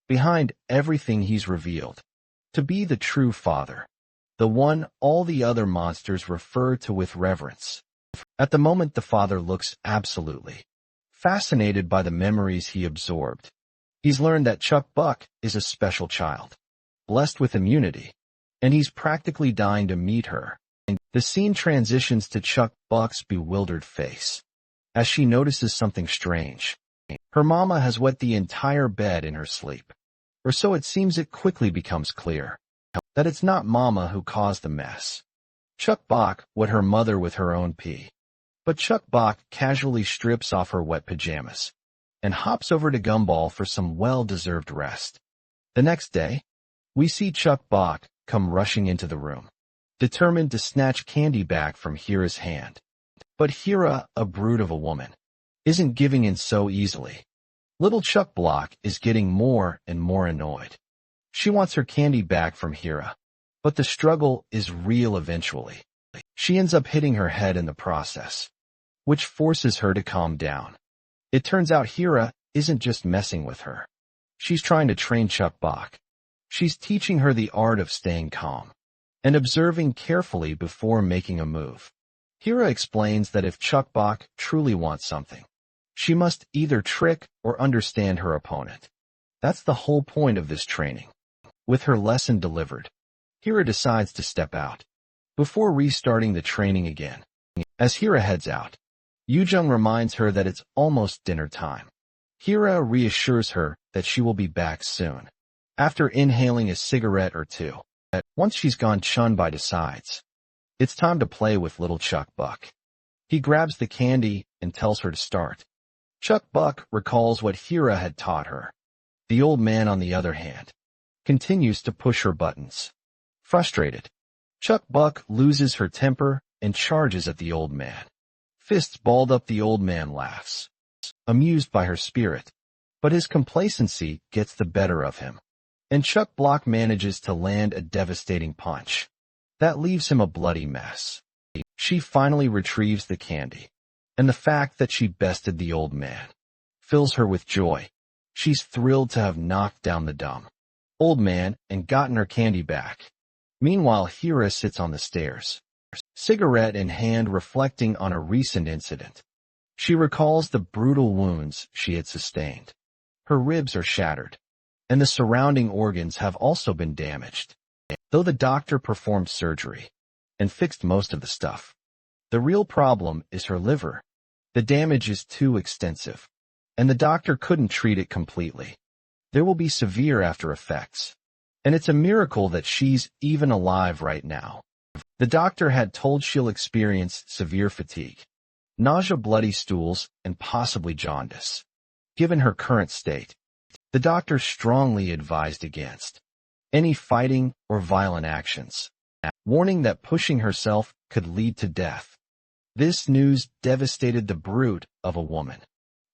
behind everything he's revealed to be the true father, the one all the other monsters refer to with reverence. At the moment, the father looks absolutely fascinated by the memories he absorbed. He's learned that Chuck Buck is a special child, blessed with immunity, and he's practically dying to meet her. The scene transitions to Chuck Buck's bewildered face as she notices something strange. Her mama has wet the entire bed in her sleep. Or so it seems. It quickly becomes clear that it's not Mama who caused the mess. Chuck Buck wet her mother with her own pee. But Chuck Buck casually strips off her wet pajamas and hops over to Gumball for some well-deserved rest. The next day, we see Chuck Buck come rushing into the room, determined to snatch candy back from Hira's hand. But Hira, a brute of a woman, isn't giving in so easily. Little Chuck Buck is getting more and more annoyed. She wants her candy back from Hira, but the struggle is real eventually. She ends up hitting her head in the process, which forces her to calm down. It turns out Hira isn't just messing with her. She's trying to train Chuck Buck. She's teaching her the art of staying calm and observing carefully before making a move. Hira explains that if Chuck Buck truly wants something, she must either trick or understand her opponent. That's the whole point of this training. With her lesson delivered, Hira decides to step out before restarting the training again. As Hira heads out, Yujung reminds her that it's almost dinner time. Hira reassures her that she will be back soon, after inhaling a cigarette or two. Once she's gone, Chunbai decides it's time to play with little Chuck Buck. He grabs the candy and tells her to start. Chuck Buck recalls what Hira had taught her. The old man, on the other hand, continues to push her buttons. Frustrated, Chuck Buck loses her temper and charges at the old man. Fists balled up, the old man laughs, amused by her spirit, but his complacency gets the better of him, and Chuck Buck manages to land a devastating punch that leaves him a bloody mess. She finally retrieves the candy, and the fact that she bested the old man fills her with joy. She's thrilled to have knocked down the dumb old man and gotten her candy back. Meanwhile, Hira sits on the stairs, cigarette in hand, reflecting on a recent incident. She recalls the brutal wounds she had sustained. Her ribs are shattered, and the surrounding organs have also been damaged. Though the doctor performed surgery and fixed most of the stuff, the real problem is her liver. The damage is too extensive, and the doctor couldn't treat it completely. There will be severe after effects, and it's a miracle that she's even alive right now. The doctor had told she'll experience severe fatigue, nausea, bloody stools, and possibly jaundice. Given her current state, the doctor strongly advised against any fighting or violent actions, warning that pushing herself could lead to death. This news devastated the brute of a woman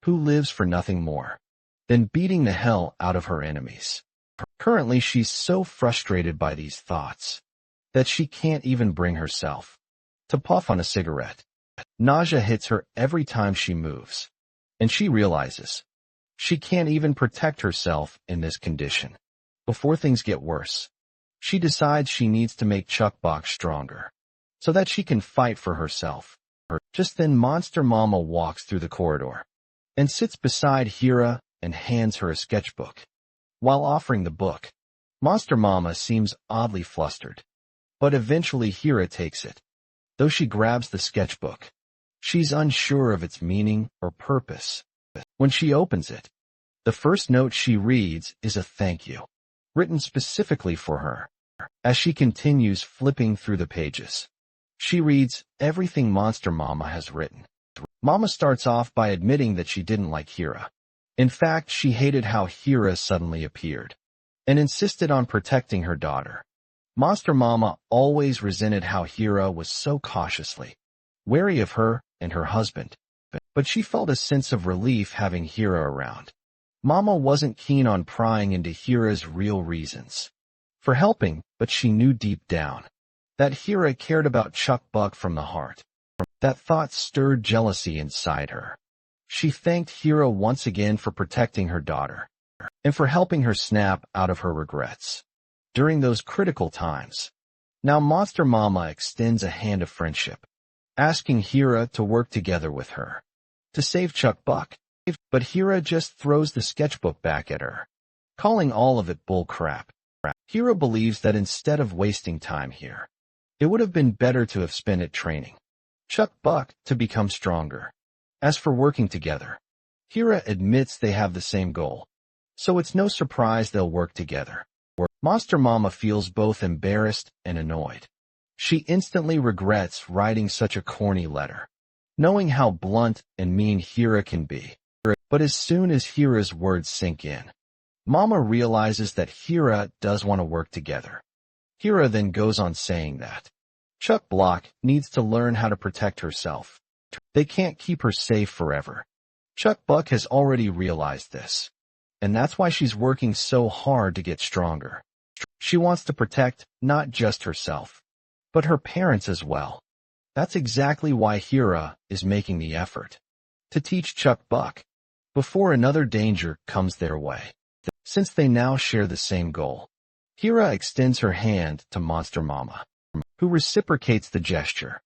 who lives for nothing more than beating the hell out of her enemies. Currently, she's so frustrated by these thoughts that she can't even bring herself to puff on a cigarette. Nausea hits her every time she moves, and she realizes she can't even protect herself in this condition. Before things get worse, she decides she needs to make Chuckbox stronger so that she can fight for herself. Just then, Monster Mama walks through the corridor and sits beside Hira and hands her a sketchbook. While offering the book, Monster Mama seems oddly flustered, but eventually Hira takes it. Though she grabs the sketchbook, she's unsure of its meaning or purpose. When she opens it, the first note she reads is a thank you, written specifically for her. As she continues flipping through the pages, she reads everything Monster Mama has written. Mama starts off by admitting that she didn't like Hira. In fact, she hated how Hira suddenly appeared and insisted on protecting her daughter. Monster Mama always resented how Hira was so cautiously wary of her and her husband, but she felt a sense of relief having Hira around. Mama wasn't keen on prying into Hira's real reasons for helping, but she knew deep down that Hira cared about Chuck Buck from the heart. That thought stirred jealousy inside her. She thanked Hira once again for protecting her daughter and for helping her snap out of her regrets during those critical times. Now Monster Mama extends a hand of friendship, asking Hira to work together with her to save Chuck Buck. But Hira just throws the sketchbook back at her, calling all of it bull crap. Hira believes that instead of wasting time here, it would have been better to have spent it training Chuck Buck to become stronger. As for working together, Hira admits they have the same goal, so it's no surprise they'll work together. Monster Mama feels both embarrassed and annoyed. She instantly regrets writing such a corny letter, knowing how blunt and mean Hira can be. But as soon as Hira's words sink in, Mama realizes that Hira does want to work together. Hira then goes on saying that Chuck Block needs to learn how to protect herself. They can't keep her safe forever. Chuck Buck has already realized this, and that's why she's working so hard to get stronger. She wants to protect not just herself, but her parents as well. That's exactly why Hira is making the effort to teach Chuck Buck before another danger comes their way. Since they now share the same goal, Hira extends her hand to Monster Mama, who reciprocates the gesture.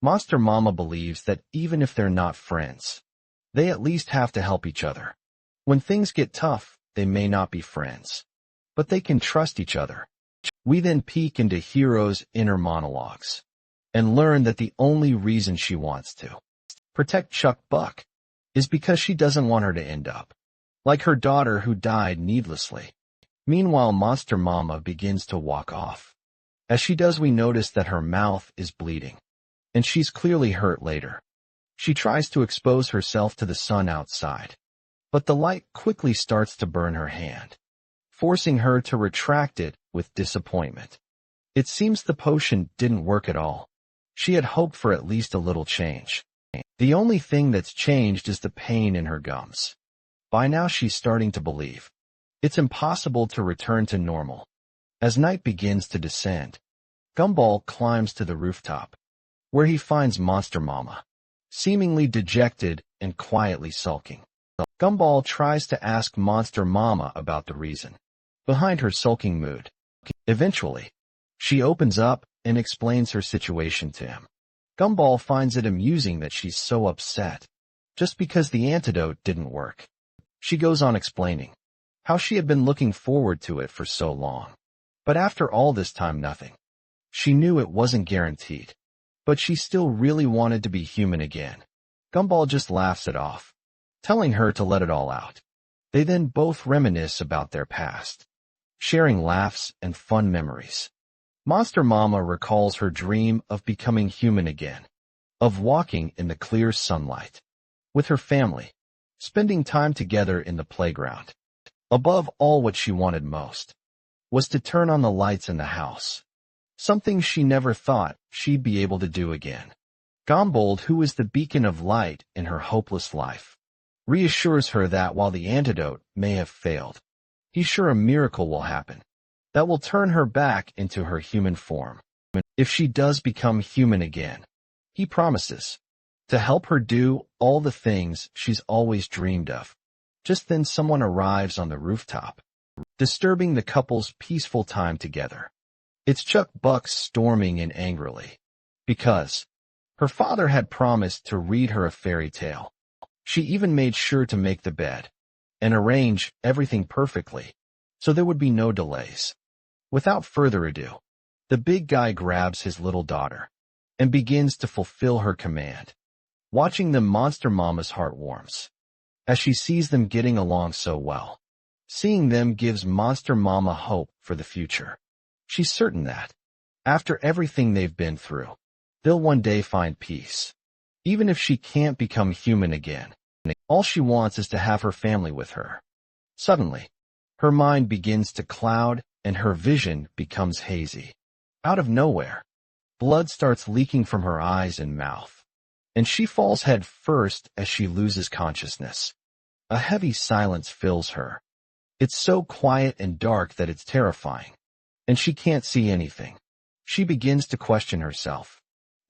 Monster Mama believes that even if they're not friends, they at least have to help each other. When things get tough, they may not be friends, but they can trust each other. We then peek into Hira's inner monologues and learn that the only reason she wants to protect Chuck Buck is because she doesn't want her to end up like her daughter who died needlessly. Meanwhile, Monster Mama begins to walk off. As she does, we notice that her mouth is bleeding, and she's clearly hurt later. She tries to expose herself to the sun outside, but the light quickly starts to burn her hand, forcing her to retract it with disappointment. It seems the potion didn't work at all. She had hoped for at least a little change. The only thing that's changed is the pain in her gums. By now she's starting to believe it's impossible to return to normal. As night begins to descend, Gumball climbs to the rooftop, where he finds Monster Mama, seemingly dejected and quietly sulking. Gumball tries to ask Monster Mama about the reason behind her sulking mood. Eventually, she opens up and explains her situation to him. Gumball finds it amusing that she's so upset, just because the antidote didn't work. She goes on explaining how she had been looking forward to it for so long. But after all this time, nothing. She knew it wasn't guaranteed, but she still really wanted to be human again. Gumball just laughs it off, telling her to let it all out. They then both reminisce about their past, sharing laughs and fun memories. Monster Mama recalls her dream of becoming human again, of walking in the clear sunlight, with her family, spending time together in the playground. Above all, what she wanted most was to turn on the lights in the house, something she never thought she'd be able to do again. Gumball, who is the beacon of light in her hopeless life, reassures her that while the antidote may have failed, he's sure a miracle will happen that will turn her back into her human form. If she does become human again, he promises to help her do all the things she's always dreamed of. Just then someone arrives on the rooftop, disturbing the couple's peaceful time together. It's Chuck Buck storming in angrily, because her father had promised to read her a fairy tale. She even made sure to make the bed and arrange everything perfectly, so there would be no delays. Without further ado, the big guy grabs his little daughter and begins to fulfill her command. Watching them, Monster Mama's heart warms, as she sees them getting along so well. Seeing them gives Monster Mama hope for the future. She's certain that, after everything they've been through, they'll one day find peace. Even if she can't become human again, all she wants is to have her family with her. Suddenly, her mind begins to cloud and her vision becomes hazy. Out of nowhere, blood starts leaking from her eyes and mouth, and she falls head first as she loses consciousness. A heavy silence fills her. It's so quiet and dark that it's terrifying, and she can't see anything. She begins to question herself,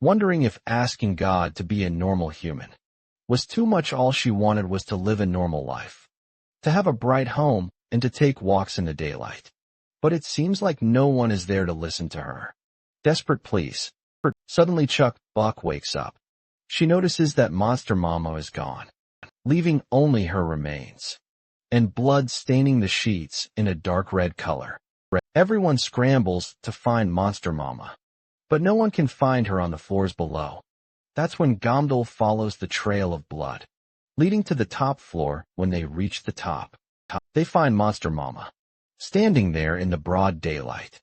wondering if asking God to be a normal human was too much. All she wanted was to live a normal life, to have a bright home, and to take walks in the daylight. But it seems like no one is there to listen to her desperate pleas. Suddenly Chuck Buck wakes up. She notices that Monster Mama is gone, leaving only her remains, and blood staining the sheets in a dark red color. Everyone scrambles to find Monster Mama, but no one can find her on the floors below. That's when Gumball follows the trail of blood, leading to the top floor. When they reach the top, they find Monster Mama, standing there in the broad daylight,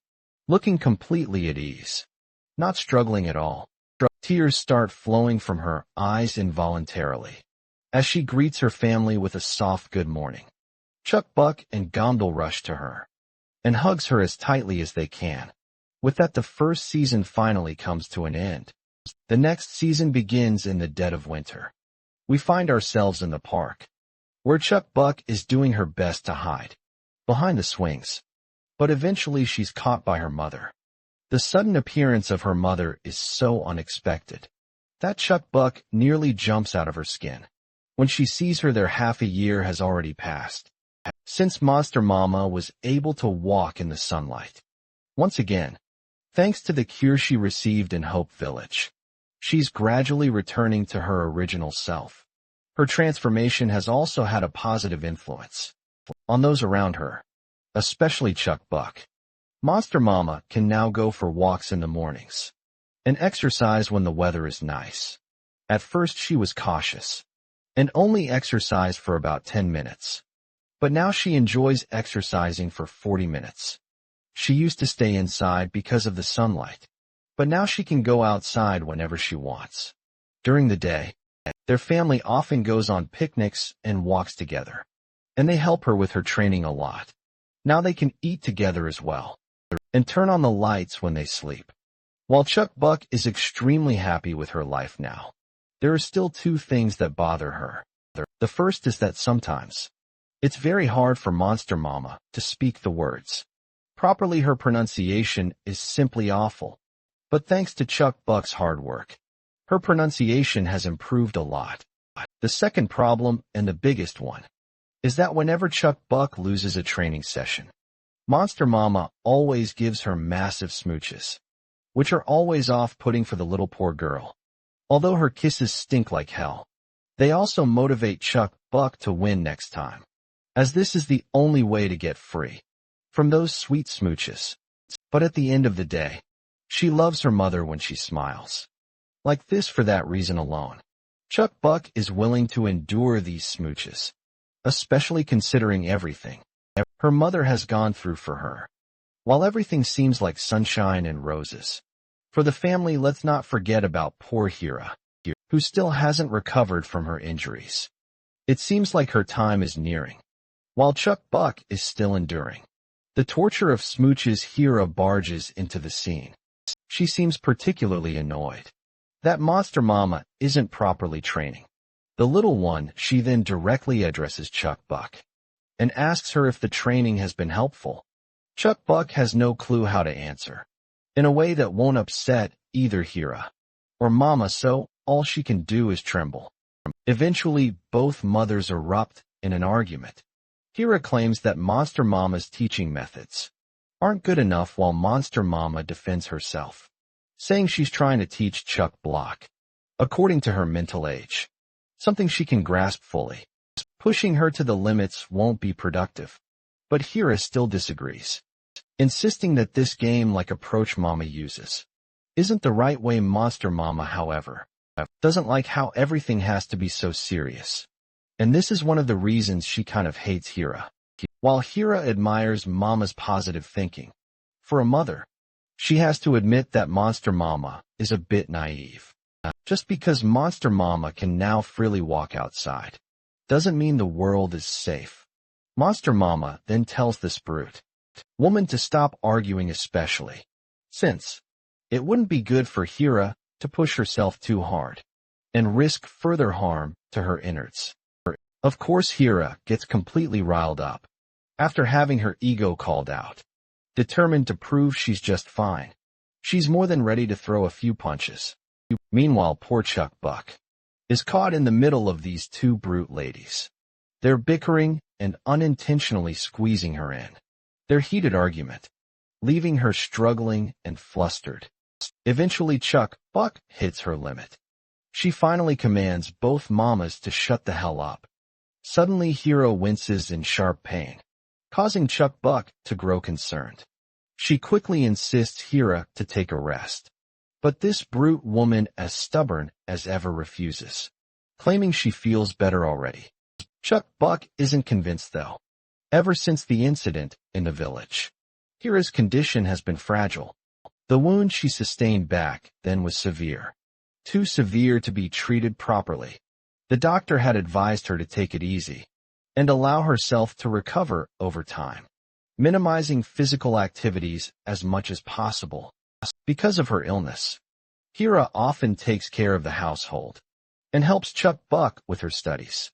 looking completely at ease, not struggling at all. Tears start flowing from her eyes involuntarily, as she greets her family with a soft good morning. Chuck Buck and Gumball rush to her, and hugs her as tightly as they can. With that, the first season finally comes to an end. The next season begins in the dead of winter. We find ourselves in the park, where Chuck Buck is doing her best to hide behind the swings. But eventually she's caught by her mother. The sudden appearance of her mother is so unexpected that Chuck Buck nearly jumps out of her skin. When she sees her there, half a year has already passed since Monster Mama was able to walk in the sunlight. Once again, thanks to the cure she received in Hope Village, she's gradually returning to her original self. Her transformation has also had a positive influence on those around her, especially Chuck Buck. Monster Mama can now go for walks in the mornings and exercise when the weather is nice. At first she was cautious and only exercised for about 10 minutes. But now she enjoys exercising for 40 minutes. She used to stay inside because of the sunlight, but now she can go outside whenever she wants. During the day, their family often goes on picnics and walks together, and they help her with her training a lot. Now they can eat together as well, and turn on the lights when they sleep. While Chuck Buck is extremely happy with her life now, there are still two things that bother her. The first is that sometimes it's very hard for Monster Mama to speak the words properly. Her pronunciation is simply awful. But thanks to Chuck Buck's hard work, her pronunciation has improved a lot. The second problem, and the biggest one, is that whenever Chuck Buck loses a training session, Monster Mama always gives her massive smooches, which are always off-putting for the little poor girl. Although her kisses stink like hell, they also motivate Chuck Buck to win next time, as this is the only way to get free from those sweet smooches. But at the end of the day, she loves her mother when she smiles. Like this for that reason alone. Chuck Buck is willing to endure these smooches, especially considering everything her mother has gone through for her. While everything seems like sunshine and roses for the family, let's not forget about poor Hira, who still hasn't recovered from her injuries. It seems like her time is nearing, while Chuck Buck is still enduring the torture of smooches. Hira barges into the scene. She seems particularly annoyed that Monster Mama isn't properly training the little one. She then directly addresses Chuck Buck and asks her if the training has been helpful. Chuck Buck has no clue how to answer in a way that won't upset either Hira or Mama, so all she can do is tremble. Eventually, both mothers erupt in an argument. Hira claims that Monster Mama's teaching methods aren't good enough, while Monster Mama defends herself, saying she's trying to teach Chuck Buck according to her mental age, something she can grasp fully. Pushing her to the limits won't be productive. But Hira still disagrees, insisting that this game-like approach Mama uses isn't the right way. Monster Mama, however, doesn't like how everything has to be so serious, and this is one of the reasons she kind of hates Hira. While Hira admires Mama's positive thinking, for a mother, she has to admit that Monster Mama is a bit naive. Just because Monster Mama can now freely walk outside doesn't mean the world is safe. Monster Mama then tells this brute woman to stop arguing, especially since it wouldn't be good for Hira to push herself too hard and risk further harm to her innards. Of course, Hira gets completely riled up after having her ego called out. Determined to prove she's just fine, she's more than ready to throw a few punches. Meanwhile, poor Chuck Buck is caught in the middle of these two brute ladies. They're bickering and unintentionally squeezing her in their heated argument, leaving her struggling and flustered. Eventually, Chuck Buck hits her limit. She finally commands both mamas to shut the hell up. Suddenly, Hira winces in sharp pain, causing Chuck Buck to grow concerned. She quickly insists Hira to take a rest, but this brute woman, as stubborn as ever, refuses, claiming she feels better already. Chuck Buck isn't convinced, though. Ever since the incident in the village, Hira's condition has been fragile. The wound she sustained back then was severe, too severe to be treated properly. The doctor had advised her to take it easy and allow herself to recover over time, minimizing physical activities as much as possible. Because of her illness, Hira often takes care of the household and helps Chuck Buck with her studies.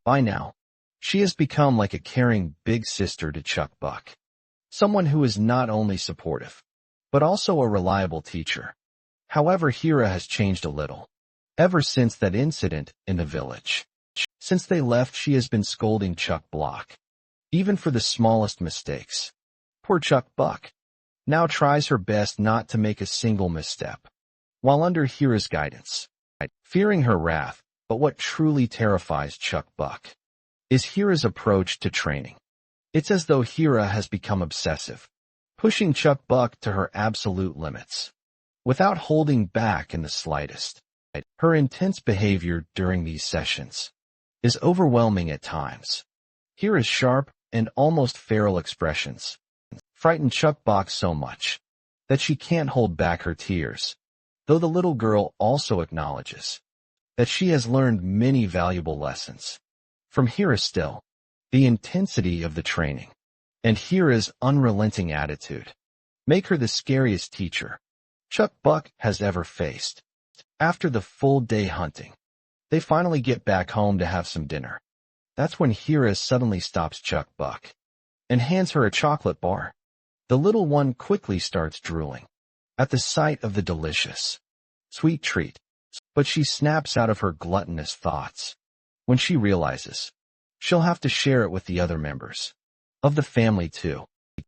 By now, she has become like a caring big sister to Chuck Buck, someone who is not only supportive, but also a reliable teacher. However, Hira has changed a little ever since that incident in the village. Since they left, she has been scolding Chuck Buck, even for the smallest mistakes. Poor Chuck Buck now tries her best not to make a single misstep, while under Hira's guidance, fearing her wrath. But what truly terrifies Chuck Buck is Hira's approach to training. It's as though Hira has become obsessive, pushing Chuck Buck to her absolute limits, without holding back in the slightest. Her intense behavior during these sessions is overwhelming at times. Hira's sharp and almost feral expressions frighten Chuck Buck so much that she can't hold back her tears, though the little girl also acknowledges that she has learned many valuable lessons from Hira. Still, the intensity of the training and Hira's unrelenting attitude make her the scariest teacher Chuck Buck has ever faced. After the full day hunting, they finally get back home to have some dinner. That's when Hira suddenly stops Chuck Buck and hands her a chocolate bar. The little one quickly starts drooling at the sight of the delicious, sweet treat, but she snaps out of her gluttonous thoughts when she realizes she'll have to share it with the other members of the family too.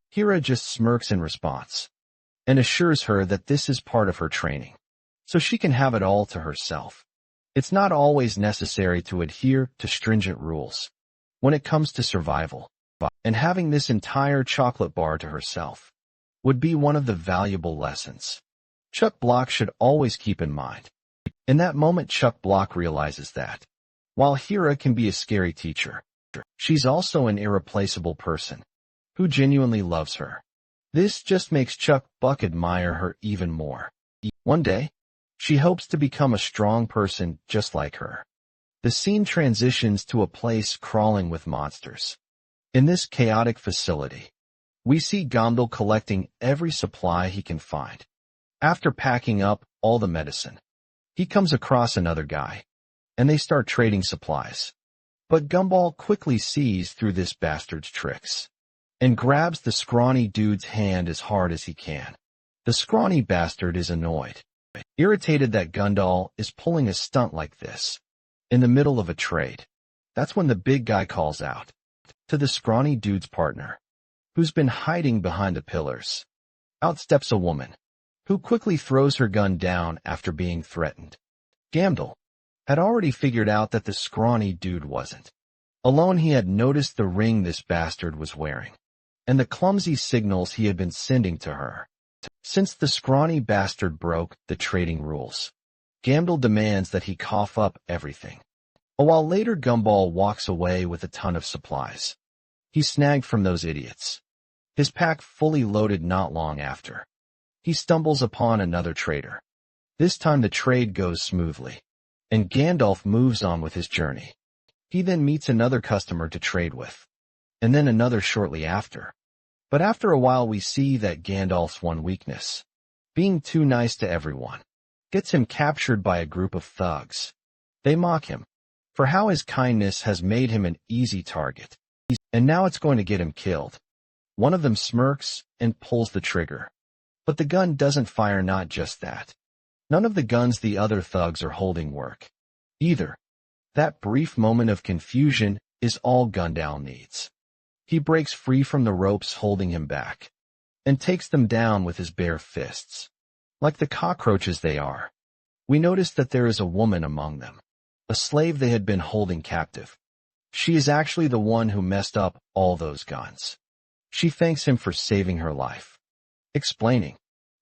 Hira just smirks in response and assures her that this is part of her training. so she can have it all to herself. It's not always necessary to adhere to stringent rules when it comes to survival, and having this entire chocolate bar to herself would be one of the valuable lessons Chuck Block should always keep in mind. In that moment, Chuck Block realizes that, while Hira can be a scary teacher, she's also an irreplaceable person who genuinely loves her. This just makes Chuck Buck admire her even more. One day, she hopes to become a strong person just like her. The scene transitions to a place crawling with monsters. In this chaotic facility, we see Gomdal collecting every supply he can find. After packing up all the medicine, he comes across another guy, and they start trading supplies. But Gumball quickly sees through this bastard's tricks and grabs the scrawny dude's hand as hard as he can. The scrawny bastard is annoyed, irritated that Gundal is pulling a stunt like this in the middle of a trade. That's when the big guy calls out to the scrawny dude's partner, who's been hiding behind the pillars. Out steps a woman, who quickly throws her gun down after being threatened. Gamdal had already figured out that the scrawny dude wasn't alone. He had noticed the ring this bastard was wearing, and the clumsy signals he had been sending to her. Since the scrawny bastard broke the trading rules, Gamdal demands that he cough up everything. A while later, Gumball walks away with a ton of supplies he snagged from those idiots. His pack fully loaded. Not long after, he stumbles upon another trader. This time the trade goes smoothly, and Gandalf moves on with his journey. He then meets another customer to trade with, and then another shortly after. But after a while we see that Gandalf's one weakness, being too nice to everyone, gets him captured by a group of thugs. They mock him for how his kindness has made him an easy target, and now it's going to get him killed. One of them smirks and pulls the trigger, but the gun doesn't fire. Not just that, none of the guns the other thugs are holding work either. That brief moment of confusion is all Gundal needs. He breaks free from the ropes holding him back and takes them down with his bare fists. Like the cockroaches they are, we notice that there is a woman among them, a slave they had been holding captive. She is actually the one who messed up all those guns. She thanks him for saving her life, explaining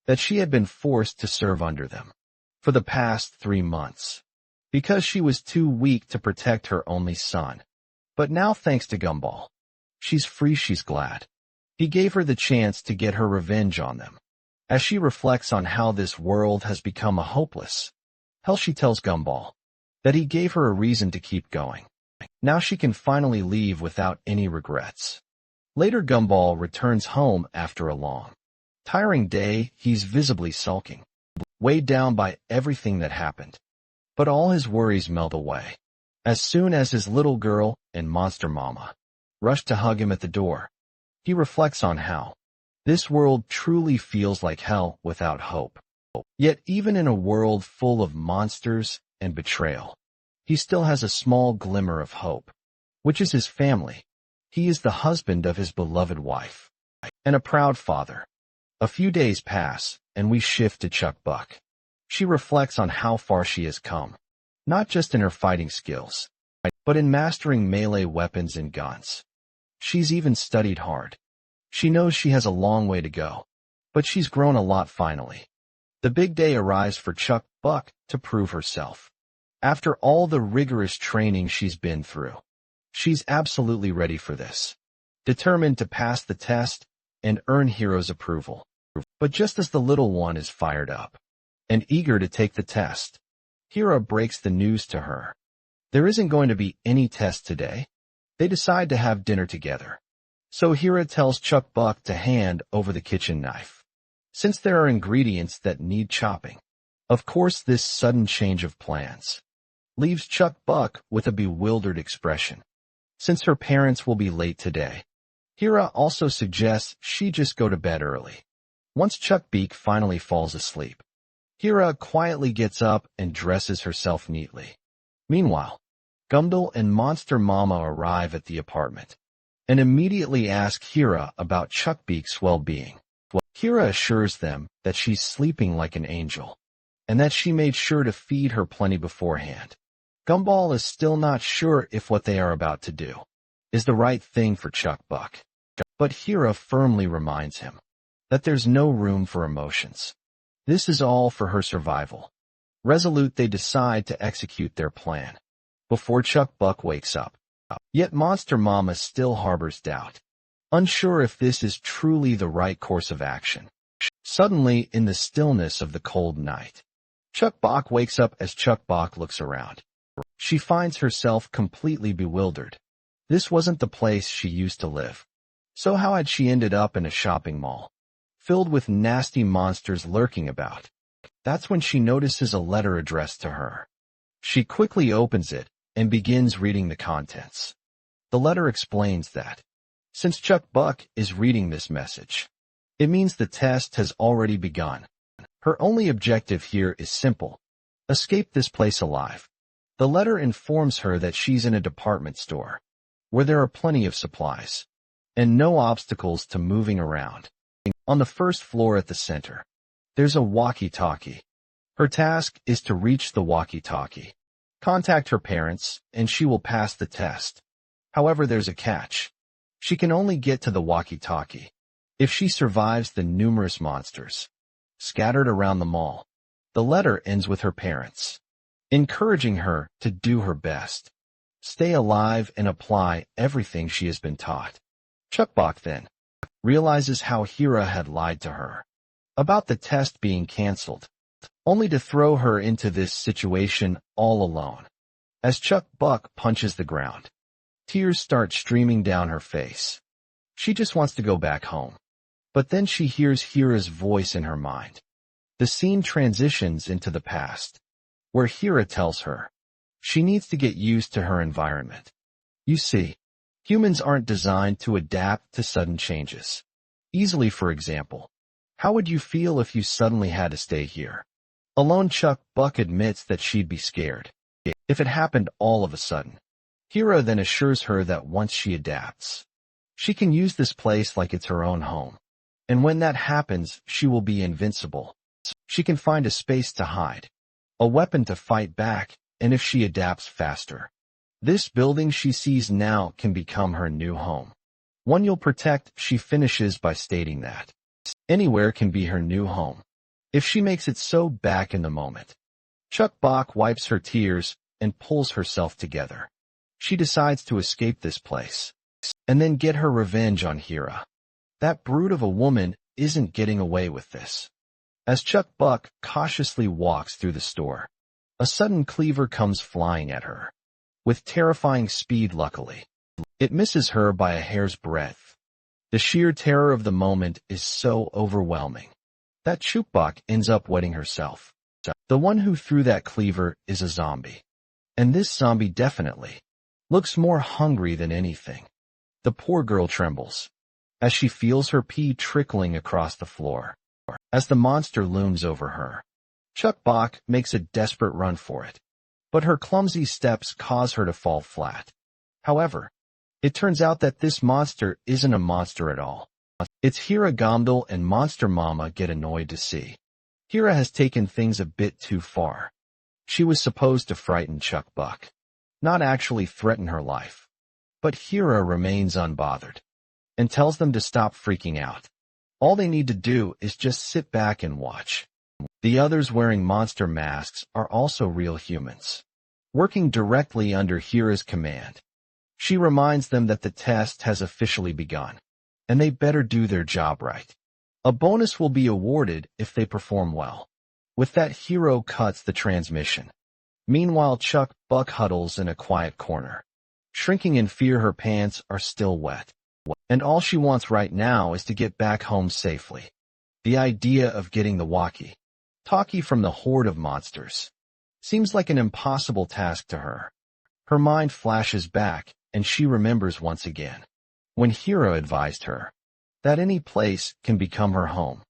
that she had been forced to serve under them for the past 3 months because she was too weak to protect her only son. But now, thanks to Gumball, she's free. She's glad he gave her the chance to get her revenge on them. As she reflects on how this world has become a hopeless hell, she tells Gumball that he gave her a reason to keep going. Now she can finally leave without any regrets. Later, Gumball returns home after a long, tiring day. He's visibly sulking, weighed down by everything that happened. But all his worries melt away as soon as his little girl and monster mama rush to hug him at the door. He reflects on how this world truly feels like hell without hope. Yet even in a world full of monsters and betrayal, he still has a small glimmer of hope, which is his family. He is the husband of his beloved wife and a proud father. A few days pass, and we shift to Chuck Buck. She reflects on how far she has come, not just in her fighting skills, but in mastering melee weapons and guns. She's even studied hard. She knows she has a long way to go, but she's grown a lot finally. The big day arrives for Chuck Buck to prove herself. After all the rigorous training she's been through, she's absolutely ready for this, determined to pass the test and earn Hero's approval. But just as the little one is fired up and eager to take the test, Hero breaks the news to her. There isn't going to be any test today. They decide to have dinner together. So Hero tells Chuck Buck to hand over the kitchen knife, since there are ingredients that need chopping. Of course, this sudden change of plans leaves Chuck Buck with a bewildered expression, since her parents will be late today. Hera also suggests she just go to bed early. Once Chuck Beak finally falls asleep, Hera quietly gets up and dresses herself neatly. Meanwhile, Gumdal and Monster Mama arrive at the apartment and immediately ask Hera about Chuck Beak's well-being. Hera assures them that she's sleeping like an angel, and that she made sure to feed her plenty beforehand. Gumball is still not sure if what they are about to do is the right thing for Chuck Buck. But Hira firmly reminds him that there's no room for emotions. This is all for her survival. Resolute, they decide to execute their plan before Chuck Buck wakes up. Yet Monster Mama still harbors doubt, unsure if this is truly the right course of action. Suddenly, in the stillness of the cold night, Chuck Buck wakes up. As Chuck Buck looks around, she finds herself completely bewildered. This wasn't the place she used to live. So how had she ended up in a shopping mall, filled with nasty monsters lurking about? That's when she notices a letter addressed to her. She quickly opens it and begins reading the contents. The letter explains that since Chuck Buck is reading this message, it means the test has already begun. Her only objective here is simple: escape this place alive. The letter informs her that she's in a department store, where there are plenty of supplies, and no obstacles to moving around. On the first floor at the center, there's a walkie-talkie. Her task is to reach the walkie-talkie, contact her parents, and she will pass the test. However, there's a catch. She can only get to the walkie-talkie if she survives the numerous monsters scattered around the mall. The letter ends with her parents encouraging her to do her best, stay alive, and apply everything she has been taught. Chuck Buck then realizes how Hira had lied to her about the test being canceled, only to throw her into this situation all alone. As Chuck Buck punches the ground, tears start streaming down her face. She just wants to go back home. But then she hears Hira's voice in her mind. The scene transitions into the past, where Hira tells her she needs to get used to her environment. You see, humans aren't designed to adapt to sudden changes easily. For example, how would you feel if you suddenly had to stay here alone? Chuck Buck admits that she'd be scared if it happened all of a sudden. Hira then assures her that once she adapts, she can use this place like it's her own home. And when that happens, she will be invincible. She can find a space to hide, a weapon to fight back, and if she adapts faster, this building she sees now can become her new home. One you'll protect. She finishes by stating that anywhere can be her new home if she makes it so. Back in the moment, Chuck Buck wipes her tears and pulls herself together. She decides to escape this place and then get her revenge on Hira. That brute of a woman isn't getting away with this. As Chuck Buck cautiously walks through the store, a sudden cleaver comes flying at her with terrifying speed. Luckily, it misses her by a hair's breadth. The sheer terror of the moment is so overwhelming that Chuck Buck ends up wetting herself. The one who threw that cleaver is a zombie, and this zombie definitely looks more hungry than anything. The poor girl trembles as she feels her pee trickling across the floor. As the monster looms over her, Chuck Buck makes a desperate run for it, but her clumsy steps cause her to fall flat. However, it turns out that this monster isn't a monster at all. It's Hira. Gomdal and Monster Mama get annoyed to see Hira has taken things a bit too far. She was supposed to frighten Chuck Buck, not actually threaten her life. But Hira remains unbothered and tells them to stop freaking out. All they need to do is just sit back and watch. The others wearing monster masks are also real humans, working directly under Hira's command. She reminds them that the test has officially begun, and they better do their job right. A bonus will be awarded if they perform well. With that, Hiro cuts the transmission. Meanwhile, Chuck Buck huddles in a quiet corner, shrinking in fear. Her pants are still wet, and all she wants right now is to get back home safely. The idea of getting the walkie-talkie from the horde of monsters seems like an impossible task to her. Her mind flashes back, and she remembers once again when Hira advised her that any place can become her home,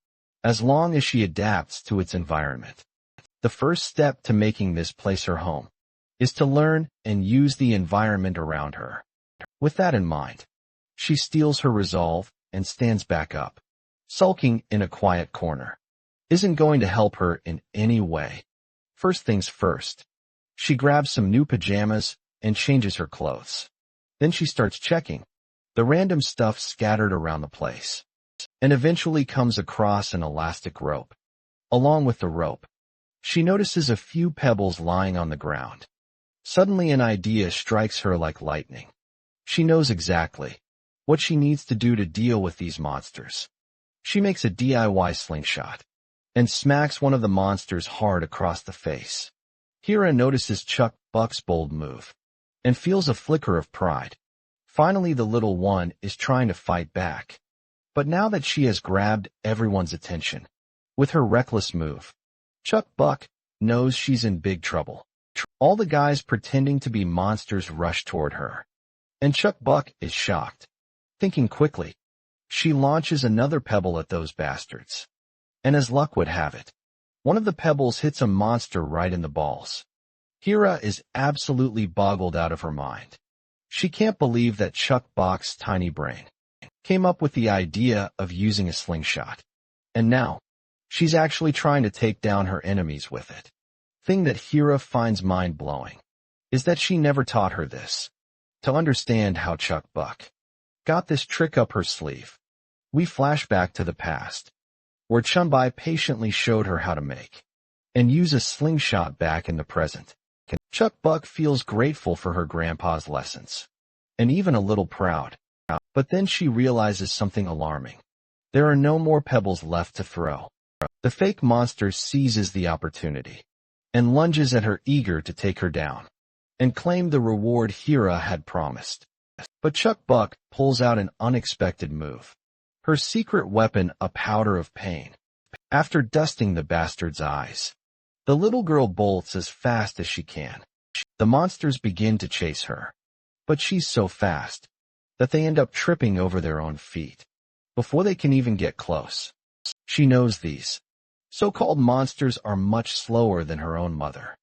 as long as she adapts to its environment. The first step to making this place her home is to learn and use the environment around her. With that in mind, she steels her resolve and stands back up. Sulking in a quiet corner isn't going to help her in any way. First things first. She grabs some new pajamas and changes her clothes. Then she starts checking the random stuff scattered around the place, and eventually comes across an elastic rope. Along with the rope, she notices a few pebbles lying on the ground. Suddenly an idea strikes her like lightning. She knows exactly what she needs to do to deal with these monsters. She makes a DIY slingshot and smacks one of the monsters hard across the face. Hira notices Chuck Buck's bold move and feels a flicker of pride. Finally, the little one is trying to fight back. But now that she has grabbed everyone's attention with her reckless move, Chuck Buck knows she's in big trouble. All the guys pretending to be monsters rush toward her, and Chuck Buck is shocked. Thinking quickly, she launches another pebble at those bastards. And as luck would have it, one of the pebbles hits a monster right in the balls. Hira is absolutely boggled out of her mind. She can't believe that Chuck Buck's tiny brain came up with the idea of using a slingshot. And now, she's actually trying to take down her enemies with it. Thing that Hira finds mind-blowing is that she never taught her this. To understand how Chuck Buck got this trick up her sleeve, we flash back to the past, where Chunbai patiently showed her how to make and use a slingshot back in the present. Chuck Buck feels grateful for her grandpa's lessons, and even a little proud. But then she realizes something alarming. There are no more pebbles left to throw. The fake monster seizes the opportunity and lunges at her, eager to take her down and claim the reward Hira had promised. But Chuck Buck pulls out an unexpected move. Her secret weapon, a powder of pain. After dusting the bastard's eyes, the little girl bolts as fast as she can. The monsters begin to chase her, but she's so fast that they end up tripping over their own feet before they can even get close. She knows these so-called monsters are much slower than her own mother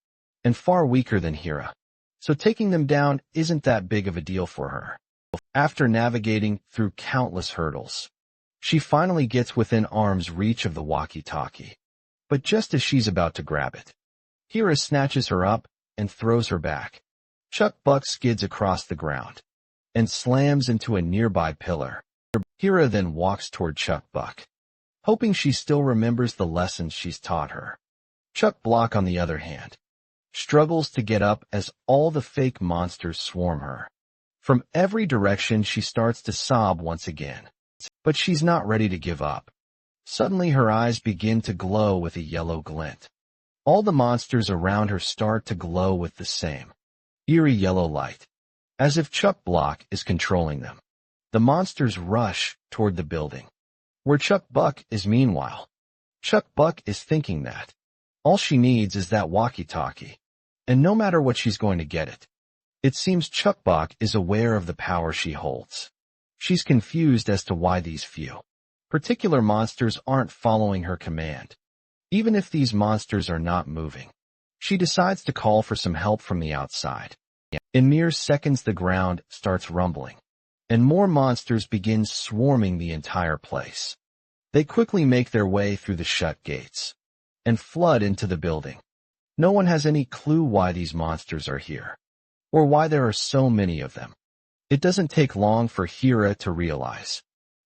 and far weaker than Hira, so taking them down isn't that big of a deal for her. After navigating through countless hurdles, she finally gets within arm's reach of the walkie-talkie. But just as she's about to grab it, Hira snatches her up and throws her back. Chuck Buck skids across the ground and slams into a nearby pillar. Hira then walks toward Chuck Buck, hoping she still remembers the lessons she's taught her. Chuck Buck, on the other hand, struggles to get up as all the fake monsters swarm her. From every direction she starts to sob once again. But she's not ready to give up. Suddenly her eyes begin to glow with a yellow glint. All the monsters around her start to glow with the same eerie yellow light, as if Chuck Buck is controlling them. The monsters rush toward the building, where Chuck Buck is. Meanwhile, Chuck Buck is thinking that all she needs is that walkie-talkie, and no matter what, she's going to get it. It seems Chuck Buck is aware of the power she holds. She's confused as to why these few particular monsters aren't following her command. Even if these monsters are not moving, she decides to call for some help from the outside. In mere seconds, the ground starts rumbling, and more monsters begin swarming the entire place. They quickly make their way through the shut gates and flood into the building. No one has any clue why these monsters are here, or why there are so many of them. It doesn't take long for Hira to realize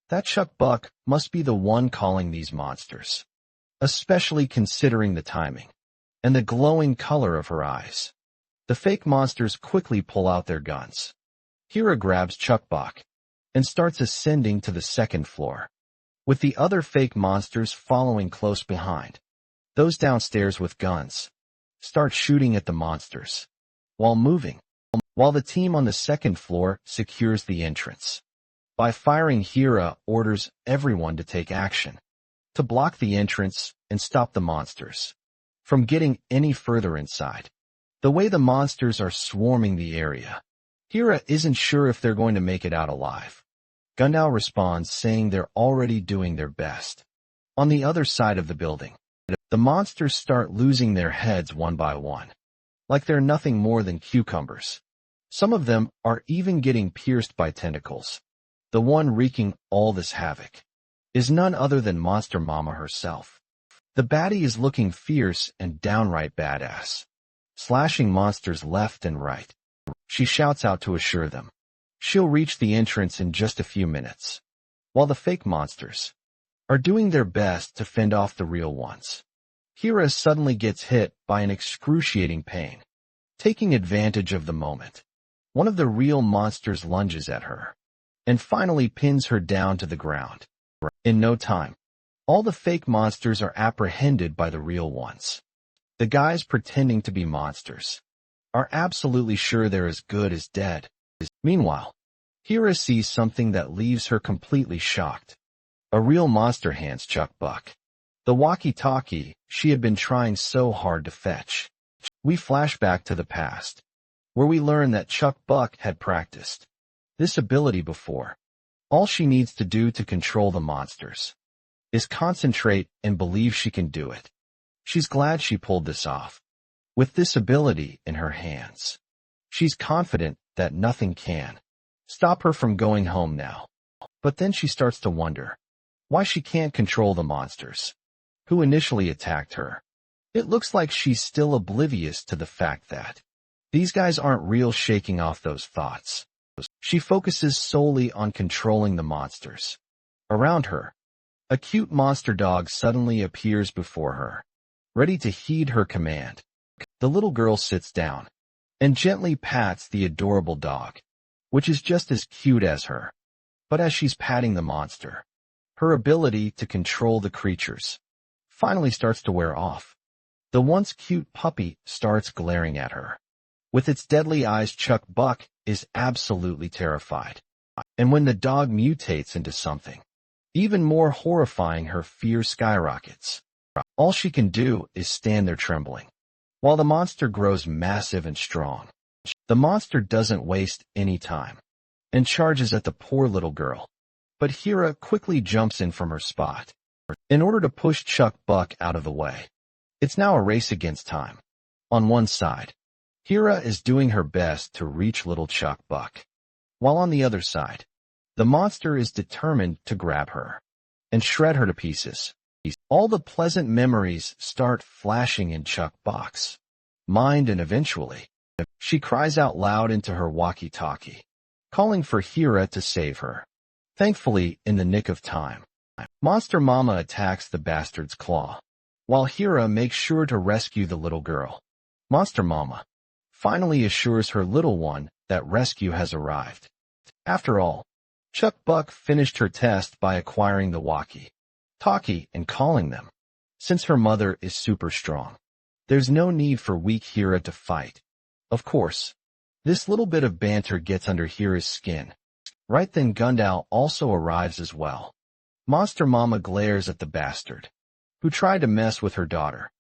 that Chuck Buck must be the one calling these monsters, especially considering the timing and the glowing color of her eyes. The fake monsters quickly pull out their guns. Hira grabs Chuck Buck and starts ascending to the second floor, with the other fake monsters following close behind. Those downstairs with guns start shooting at the monsters while the team on the second floor secures the entrance. By firing, Hira orders everyone to take action to block the entrance and stop the monsters from getting any further inside. The way the monsters are swarming the area, Hira isn't sure if they're going to make it out alive. Gundao responds, saying they're already doing their best. On the other side of the building, the monsters start losing their heads one by one, like they're nothing more than cucumbers. Some of them are even getting pierced by tentacles. The one wreaking all this havoc is none other than Monster Mama herself. The baddie is looking fierce and downright badass, slashing monsters left and right. She shouts out to assure them she'll reach the entrance in just a few minutes, while the fake monsters are doing their best to fend off the real ones. Hira suddenly gets hit by an excruciating pain. Taking advantage of the moment, one of the real monsters lunges at her and finally pins her down to the ground. In no time, all the fake monsters are apprehended by the real ones. The guys pretending to be monsters are absolutely sure they're as good as dead. Meanwhile, Hira sees something that leaves her completely shocked. A real monster hands Chuck Buck the walkie-talkie she had been trying so hard to fetch. We flash back to the past, where we learn that Chuck Buck had practiced this ability before. All she needs to do to control the monsters is concentrate and believe she can do it. She's glad she pulled this off. With this ability in her hands, she's confident that nothing can stop her from going home now. But then she starts to wonder why she can't control the monsters who initially attacked her. It looks like she's still oblivious to the fact that these guys aren't real, shaking off those thoughts. She focuses solely on controlling the monsters around her. A cute monster dog suddenly appears before her, ready to heed her command. The little girl sits down and gently pats the adorable dog, which is just as cute as her. But as she's patting the monster, her ability to control the creatures finally starts to wear off. The once cute puppy starts glaring at her. With its deadly eyes, Chuck Buck is absolutely terrified. And when the dog mutates into something even more horrifying, her fear skyrockets. All she can do is stand there trembling, while the monster grows massive and strong. The monster doesn't waste any time and charges at the poor little girl. But Hira quickly jumps in from her spot in order to push Chuck Buck out of the way. It's now a race against time. On one side, Hira is doing her best to reach little Chuck Buck, while on the other side, the monster is determined to grab her and shred her to pieces. All the pleasant memories start flashing in Chuck Buck's mind, and eventually, she cries out loud into her walkie-talkie, calling for Hira to save her. Thankfully, in the nick of time, Monster Mama attacks the bastard's claw, while Hira makes sure to rescue the little girl. Monster Mama finally assures her little one that rescue has arrived. After all, Chuck Buck finished her test by acquiring the walkie-talkie and calling them. Since her mother is super strong, there's no need for weak Hira to fight. Of course, this little bit of banter gets under Hira's skin. Right then, Gundao also arrives as well. Monster Mama glares at the bastard who tried to mess with her daughter.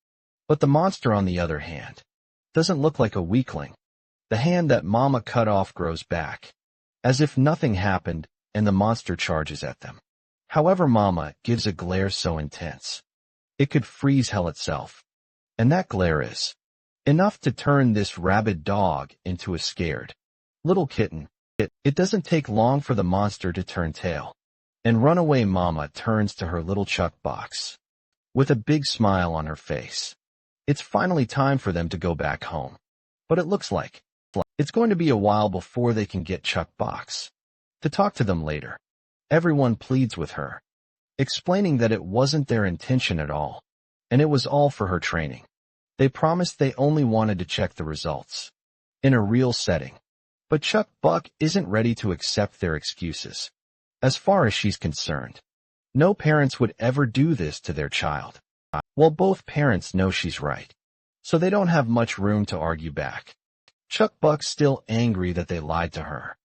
But the monster, on the other hand, doesn't look like a weakling. The hand that Mama cut off grows back, as if nothing happened, and the monster charges at them. However, Mama gives a glare so intense it could freeze hell itself. And that glare is enough to turn this rabid dog into a scared little kitten. It doesn't take long for the monster to turn tail and run away. Mama turns to her little Chuck box with a big smile on her face. It's finally time for them to go back home. But it looks like it's going to be a while before they can get Chuck box to talk to them later. Everyone pleads with her, explaining that it wasn't their intention at all, and it was all for her training. They promised they only wanted to check the results in a real setting. But Chuck Buck isn't ready to accept their excuses. As far as she's concerned, no parents would ever do this to their child. Well, both parents know she's right, so they don't have much room to argue back. Chuck Buck's still angry that they lied to her,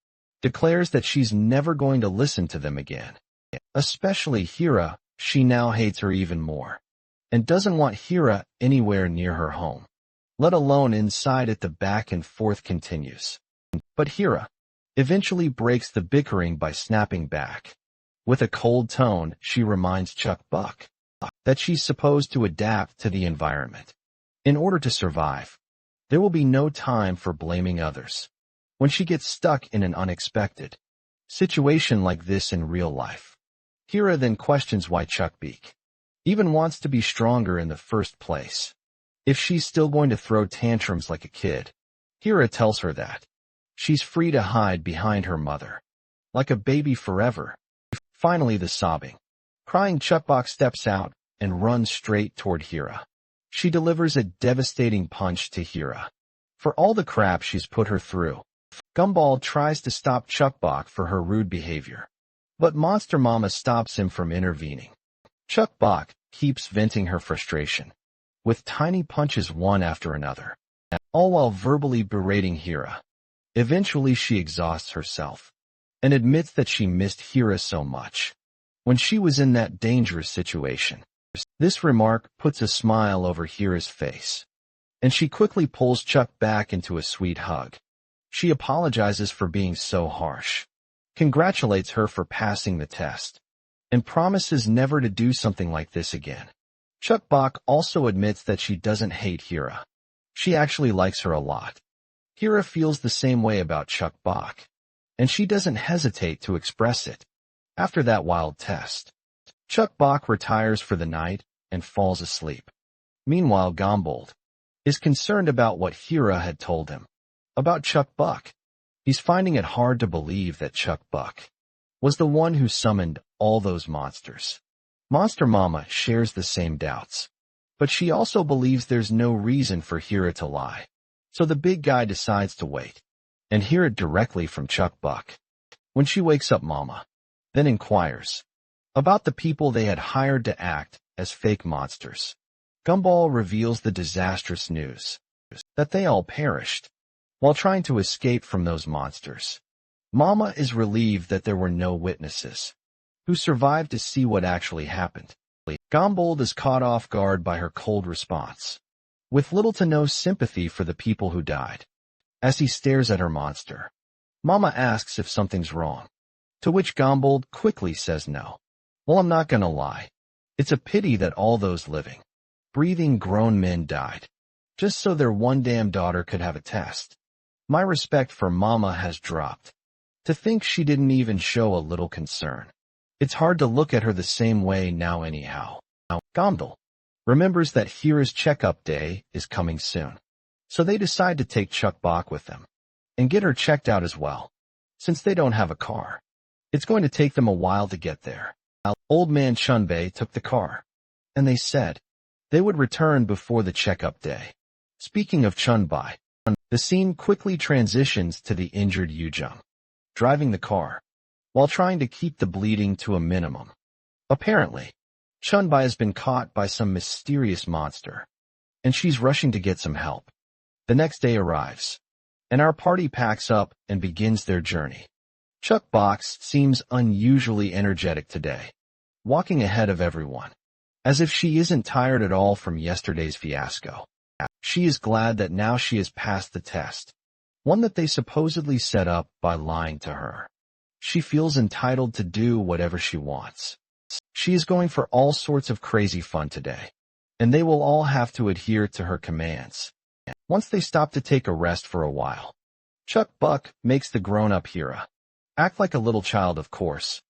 declares that she's never going to listen to them again. Especially Hira, she now hates her even more, and doesn't want Hira anywhere near her home, let alone inside it. The back and forth continues. But Hira eventually breaks the bickering by snapping back. With a cold tone, she reminds Chuck Buck that she's supposed to adapt to the environment in order to survive. There will be no time for blaming others when she gets stuck in an unexpected situation like this in real life. Hira then questions why Chuck Buck even wants to be stronger in the first place. If she's still going to throw tantrums like a kid, Hira tells her that she's free to hide behind her mother, like a baby forever. Finally, the sobbing, crying Chuckbok steps out and runs straight toward Hira. She delivers a devastating punch to Hira. For all the crap she's put her through, Gumball tries to stop Chuckbok for her rude behavior, but Monster Mama stops him from intervening. Chuckbok keeps venting her frustration, with tiny punches one after another, all while verbally berating Hira. Eventually she exhausts herself, and admits that she missed Hira so much when she was in that dangerous situation. This remark puts a smile over Hira's face, and she quickly pulls Chuck back into a sweet hug. She apologizes for being so harsh, congratulates her for passing the test, and promises never to do something like this again. Chuckbok also admits that she doesn't hate Hira. She actually likes her a lot. Hira feels the same way about Chuckbok, and she doesn't hesitate to express it. After that wild test, Chuckbok retires for the night and falls asleep. Meanwhile, Gombold is concerned about what Hira had told him about Chuckbok. He's finding it hard to believe that Chuckbok was the one who summoned all those monsters. Monster Mama shares the same doubts, but she also believes there's no reason for Hira to lie. So the big guy decides to wait and hear it directly from Chuckbok. When she wakes up Mama, then inquires about the people they had hired to act as fake monsters. Gumball reveals the disastrous news that they all perished while trying to escape from those monsters. Mama is relieved that there were no witnesses who survived to see what actually happened. Gombold is caught off guard by her cold response, with little to no sympathy for the people who died. As he stares at her monster, Mama asks if something's wrong, to which Gombold quickly says no. Well, I'm not gonna lie. It's a pity that all those living, breathing grown men died, just so their one damn daughter could have a test. My respect for Mama has dropped. To think she didn't even show a little concern. It's hard to look at her the same way now anyhow. Gombold remembers that Hira's checkup day is coming soon, so they decide to take Chuckbok with them and get her checked out as well, since they don't have a car. It's going to take them a while to get there. Old man Chunbei took the car, and they said they would return before the checkup day. Speaking of Chunbei, the scene quickly transitions to the injured Yujung, driving the car, while trying to keep the bleeding to a minimum. Apparently, Chunbei has been caught by some mysterious monster, and she's rushing to get some help. The next day arrives, and our party packs up and begins their journey. Chuckbok seems unusually energetic today, walking ahead of everyone, as if she isn't tired at all from yesterday's fiasco. She is glad that now she has passed the test, one that they supposedly set up by lying to her. She feels entitled to do whatever she wants. She is going for all sorts of crazy fun today, and they will all have to adhere to her commands. Once they stop to take a rest for a while, Chuckbok makes the grown-up Hira act like a little child, of course.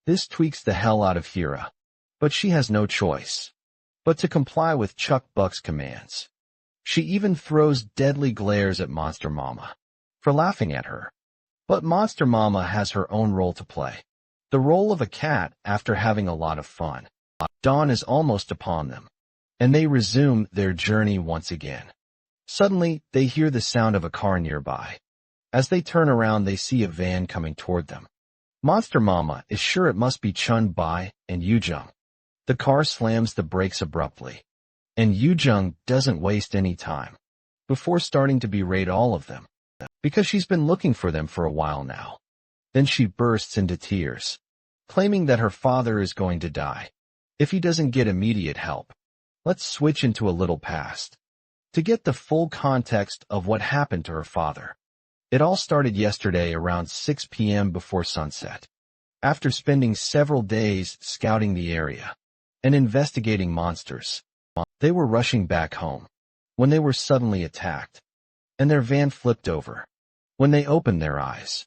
This tweaks the hell out of Hira, but she has no choice but to comply with Chuckbok's commands. She even throws deadly glares at Monster Mama for laughing at her. But Monster Mama has her own role to play, the role of a cat after having a lot of fun. Dawn is almost upon them, and they resume their journey once again. Suddenly, they hear the sound of a car nearby. As they turn around, they see a van coming toward them. Monster Mama is sure it must be Chunbei and Yujung. The car slams the brakes abruptly, and Yujung doesn't waste any time before starting to berate all of them, because she's been looking for them for a while now. Then she bursts into tears, claiming that her father is going to die if he doesn't get immediate help. Let's switch into a little past to get the full context of what happened to her father. It all started yesterday around 6 p.m. before sunset. After spending several days scouting the area and investigating monsters, they were rushing back home when they were suddenly attacked, and their van flipped over. When they opened their eyes,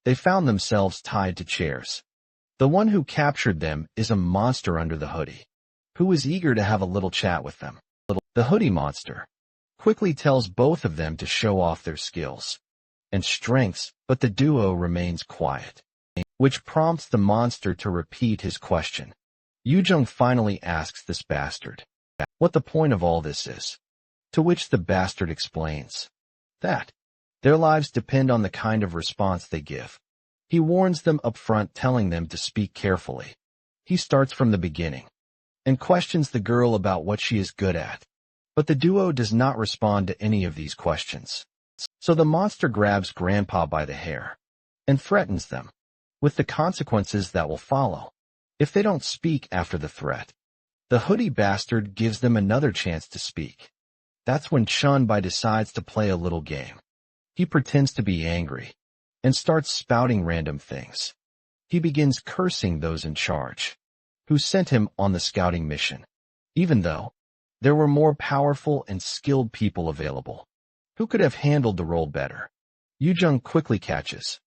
they found themselves tied to chairs. The one who captured them is a monster under the hoodie. who is eager to have a little chat with them. The hoodie monster quickly tells both of them to show off their skills and strengths, but the duo remains quiet, which prompts the monster to repeat his question. Yujung finally asks this bastard what the point of all this is, to which the bastard explains that their lives depend on the kind of response they give. He warns them up front, telling them to speak carefully. He starts from the beginning and questions the girl about what she is good at, but the duo does not respond to any of these questions. So the monster grabs Grandpa by the hair and threatens them with the consequences that will follow if they don't speak after the threat. The hoodie bastard gives them another chance to speak. That's when Chunbai decides to play a little game. He pretends to be angry and starts spouting random things. He begins cursing those in charge, who sent him on the scouting mission, even though there were more powerful and skilled people available who could have handled the role better. Yujung quickly catches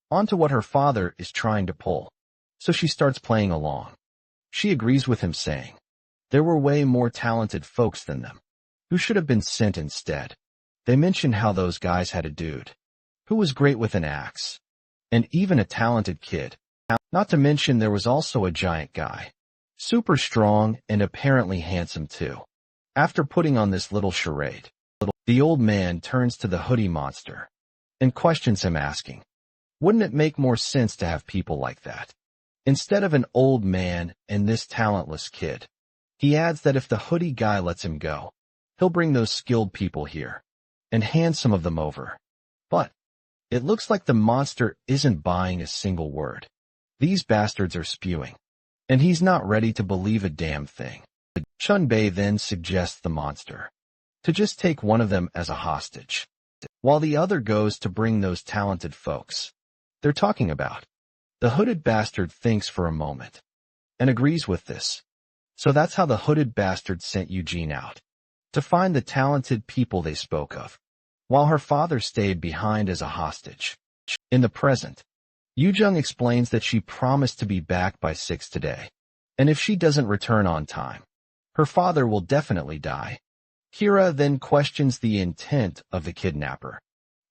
on to what her father is trying to pull, so she starts playing along. She agrees with him, saying there were way more talented folks than them who should have been sent instead. They mention how those guys had a dude who was great with an axe, and even a talented kid. Not to mention there was also a giant guy, super strong and apparently handsome too. After putting on this little charade, the old man turns to the hoodie monster and questions him, asking, wouldn't it make more sense to have people like that instead of an old man and this talentless kid? He adds that if the hoodie guy lets him go, he'll bring those skilled people here and hand some of them over. But it looks like the monster isn't buying a single word these bastards are spewing, and he's not ready to believe a damn thing. Chunbei then suggests the monster to just take one of them as a hostage, while the other goes to bring those talented folks they're talking about. The hooded bastard thinks for a moment and agrees with this. So that's how the hooded bastard sent Eugene out to find the talented people they spoke of, while her father stayed behind as a hostage. In the present, Yujung explains that she promised to be back by 6 today, and if she doesn't return on time, her father will definitely die. Kira then questions the intent of the kidnapper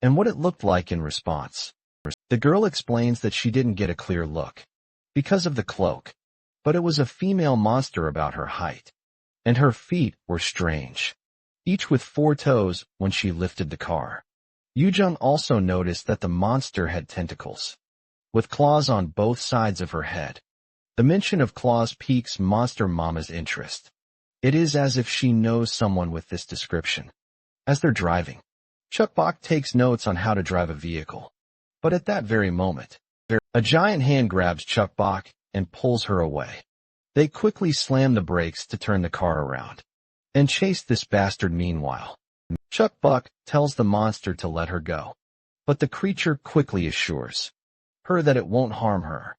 and what it looked like in response. The girl explains that she didn't get a clear look because of the cloak, but it was a female monster about her height, and her feet were strange, each with 4 toes when she lifted the car. Yujung also noticed that the monster had tentacles, with claws on both sides of her head. The mention of claws piques Monster Mama's interest. It is as if she knows someone with this description. As they're driving, Chukbok takes notes on how to drive a vehicle, but at that very moment, a giant hand grabs Chukbok and pulls her away. They quickly slam the brakes to turn the car around and chase this bastard. Meanwhile, Chukbok tells the monster to let her go, but the creature quickly assures her that it won't harm her.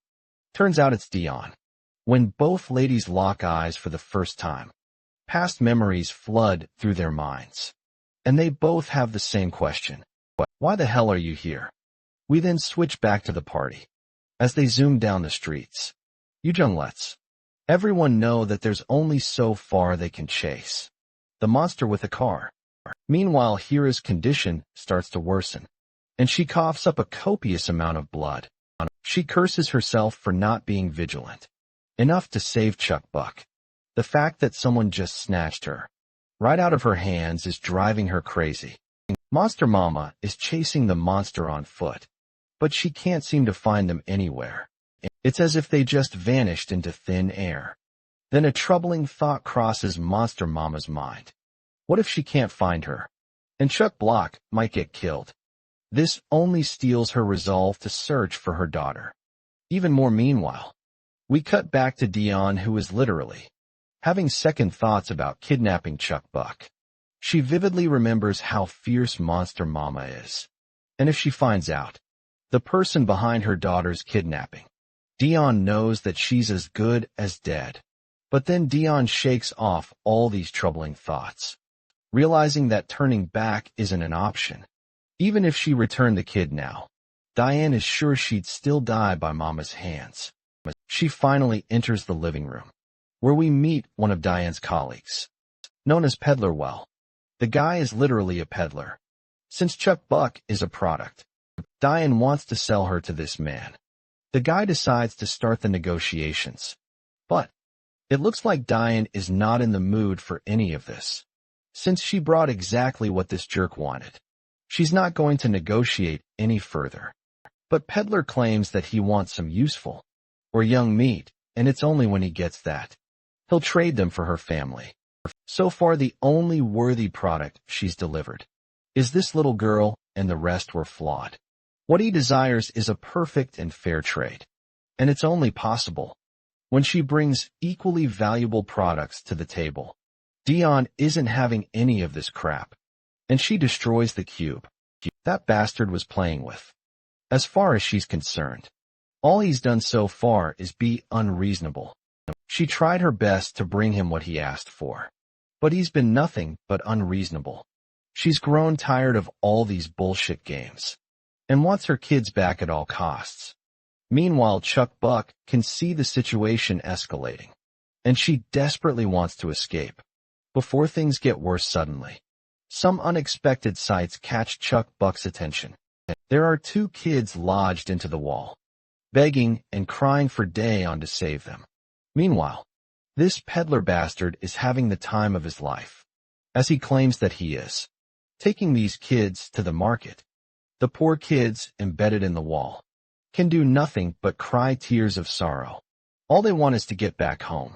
Turns out it's Dion. When both ladies lock eyes for the first time, past memories flood through their minds, and they both have the same question. Why the hell are you here? We then switch back to the party. As they zoom down the streets, Yujung lets everyone know that there's only so far they can chase the monster with a car. Meanwhile, Hira's condition starts to worsen, and she coughs up a copious amount of blood. She curses herself for not being vigilant enough to save Chukbok. The fact that someone just snatched her right out of her hands is driving her crazy. Monster Mama is chasing the monster on foot, but she can't seem to find them anywhere. It's as if they just vanished into thin air. Then a troubling thought crosses Monster Mama's mind. What if she can't find her, and Chukbok might get killed? This only steels her resolve to search for her daughter. Even more. Meanwhile, we cut back to Dion, who is literally having second thoughts about kidnapping Chukbok. She vividly remembers how fierce Monster Mama is, and if she finds out the person behind her daughter's kidnapping, Dion knows that she's as good as dead. But then Dion shakes off all these troubling thoughts, realizing that turning back isn't an option. Even if she returned the kid now, Diane is sure she'd still die by Mama's hands. She finally enters the living room where we meet one of Diane's colleagues, known as Peddler. Well, the guy is literally a peddler. Since Chuck Buck is a product, Diane wants to sell her to this man. The guy decides to start the negotiations, but it looks like Diane is not in the mood for any of this. Since she brought exactly what this jerk wanted, she's not going to negotiate any further. But Peddler claims that he wants some useful or young meat, and it's only when he gets that he'll trade them for her family. So far, the only worthy product she's delivered is this little girl, and the rest were flawed. What he desires is a perfect and fair trade, and it's only possible when she brings equally valuable products to the table. Dion isn't having any of this crap, and she destroys the cube that bastard was playing with. As far as she's concerned, all he's done so far is be unreasonable. She tried her best to bring him what he asked for, but he's been nothing but unreasonable. She's grown tired of all these bullshit games and wants her kids back at all costs. Meanwhile, Chuck Buck can see the situation escalating, and she desperately wants to escape before things get worse suddenly. Some unexpected sights catch Chuck Buck's attention. There are two kids lodged into the wall, begging and crying for Dayon to save them. Meanwhile, this peddler bastard is having the time of his life, as he claims that he is taking these kids to the market. The poor kids, embedded in the wall, can do nothing but cry tears of sorrow. All they want is to get back home.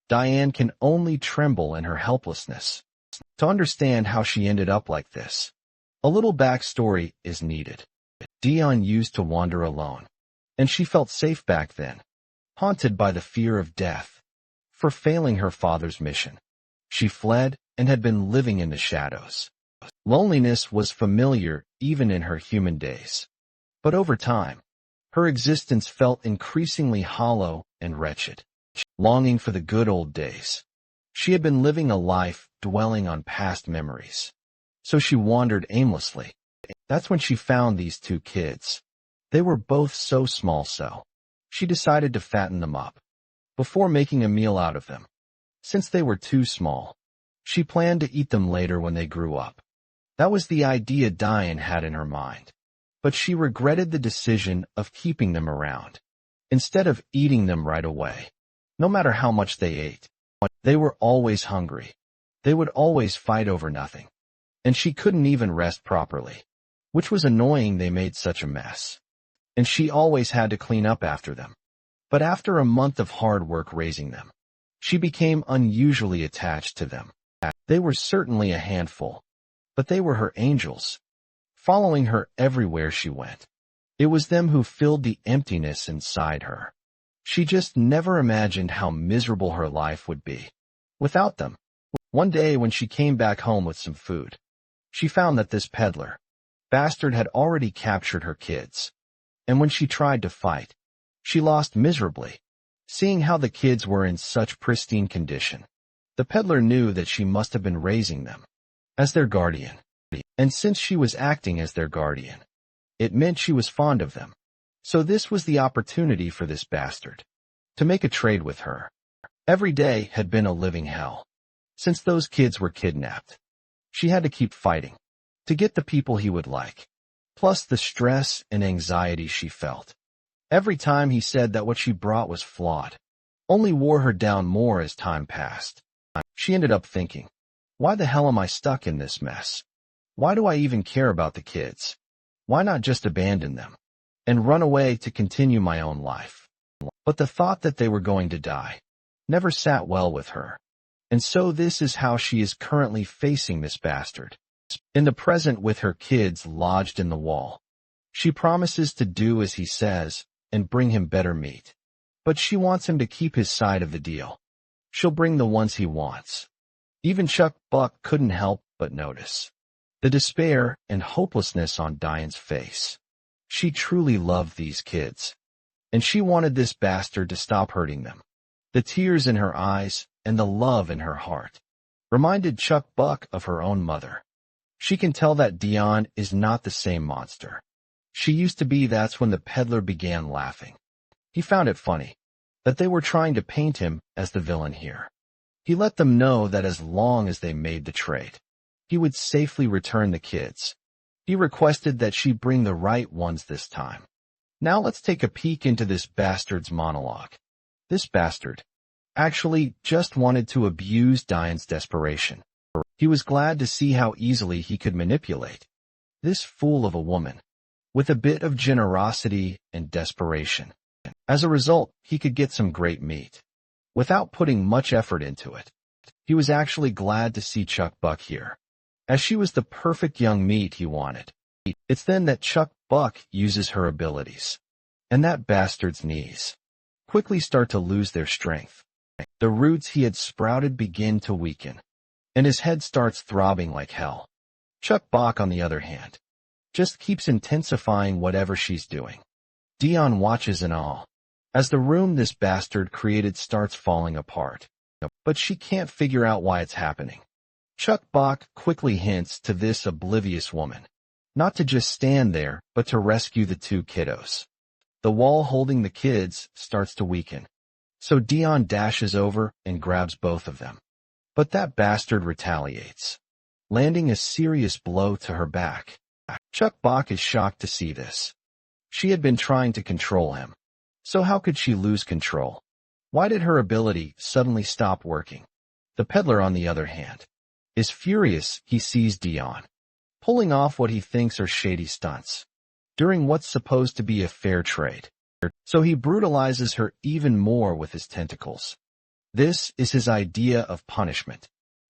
Diane can only tremble in her helplessness. To understand how she ended up like this, a little backstory is needed. Dion used to wander alone, and she felt safe back then, haunted by the fear of death. For failing her father's mission, she fled and had been living in the shadows. Loneliness was familiar even in her human days. But over time, her existence felt increasingly hollow and wretched, longing for the good old days. She had been living a life dwelling on past memories, so she wandered aimlessly. That's when she found these two kids. They were both so small, so she decided to fatten them up before making a meal out of them. Since they were too small, she planned to eat them later when they grew up. That was the idea Diane had in her mind, but she regretted the decision of keeping them around instead of eating them right away. No matter how much they ate, they were always hungry. They would always fight over nothing, and she couldn't even rest properly, which was annoying. They made such a mess, and she always had to clean up after them. But after a month of hard work raising them, she became unusually attached to them. They were certainly a handful, but they were her angels, following her everywhere she went. It was them who filled the emptiness inside her. She just never imagined how miserable her life would be without them. One day when she came back home with some food, she found that this peddler bastard had already captured her kids, and when she tried to fight, she lost miserably. Seeing how the kids were in such pristine condition, the peddler knew that she must have been raising them as their guardian, and since she was acting as their guardian, it meant she was fond of them. So this was the opportunity for this bastard to make a trade with her. Every day had been a living hell. Since those kids were kidnapped, she had to keep fighting to get the people he would like, plus the stress and anxiety she felt. Every time he said that what she brought was flawed, only wore her down more as time passed. She ended up thinking, why the hell am I stuck in this mess? Why do I even care about the kids? Why not just abandon them and run away to continue my own life? But the thought that they were going to die never sat well with her. And so this is how she is currently facing this bastard. In the present, with her kids lodged in the wall, she promises to do as he says and bring him better meat. But she wants him to keep his side of the deal. She'll bring the ones he wants. Even Chuck Buck couldn't help but notice the despair and hopelessness on Diane's face. She truly loved these kids, and she wanted this bastard to stop hurting them. The tears in her eyes and the love in her heart reminded Chuck Buck of her own mother. She can tell that Dion is not the same monster she used to be. That's when the peddler began laughing. He found it funny that they were trying to paint him as the villain here. He let them know that as long as they made the trade, he would safely return the kids. He requested that she bring the right ones this time. Now let's take a peek into this bastard's monologue. This bastard actually just wanted to abuse Diane's desperation. He was glad to see how easily he could manipulate this fool of a woman with a bit of generosity and desperation. As a result, he could get some great meat without putting much effort into it. He was actually glad to see Chuck Buck here, as she was the perfect young meat he wanted. It's then that Chuck Buck uses her abilities, and that bastard's knees quickly start to lose their strength. The roots he had sprouted begin to weaken, and his head starts throbbing like hell. Chuck Buck, on the other hand, just keeps intensifying whatever she's doing. Dion watches in awe as the room this bastard created starts falling apart, but she can't figure out why it's happening. Chuck Buck quickly hints to this oblivious woman not to just stand there, but to rescue the two kiddos. The wall holding the kids starts to weaken, so Dion dashes over and grabs both of them. But that bastard retaliates, landing a serious blow to her back. Chuck Buck is shocked to see this. She had been trying to control him, so how could she lose control? Why did her ability suddenly stop working? The peddler, on the other hand, is furious. He sees Dion pulling off what he thinks are shady stunts during what's supposed to be a fair trade, so he brutalizes her even more with his tentacles. This is his idea of punishment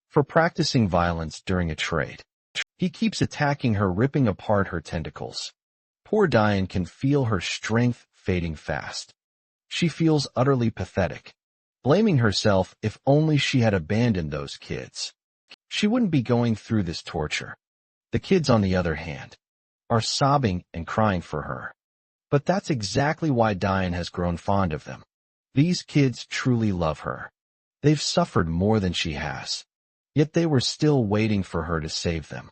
for practicing violence during a trade. He keeps attacking her, ripping apart her tentacles. Poor Diane can feel her strength fading fast. She feels utterly pathetic, blaming herself. If only she had abandoned those kids, she wouldn't be going through this torture. The kids, on the other hand, are sobbing and crying for her. But that's exactly why Diane has grown fond of them. These kids truly love her. They've suffered more than she has, yet they were still waiting for her to save them.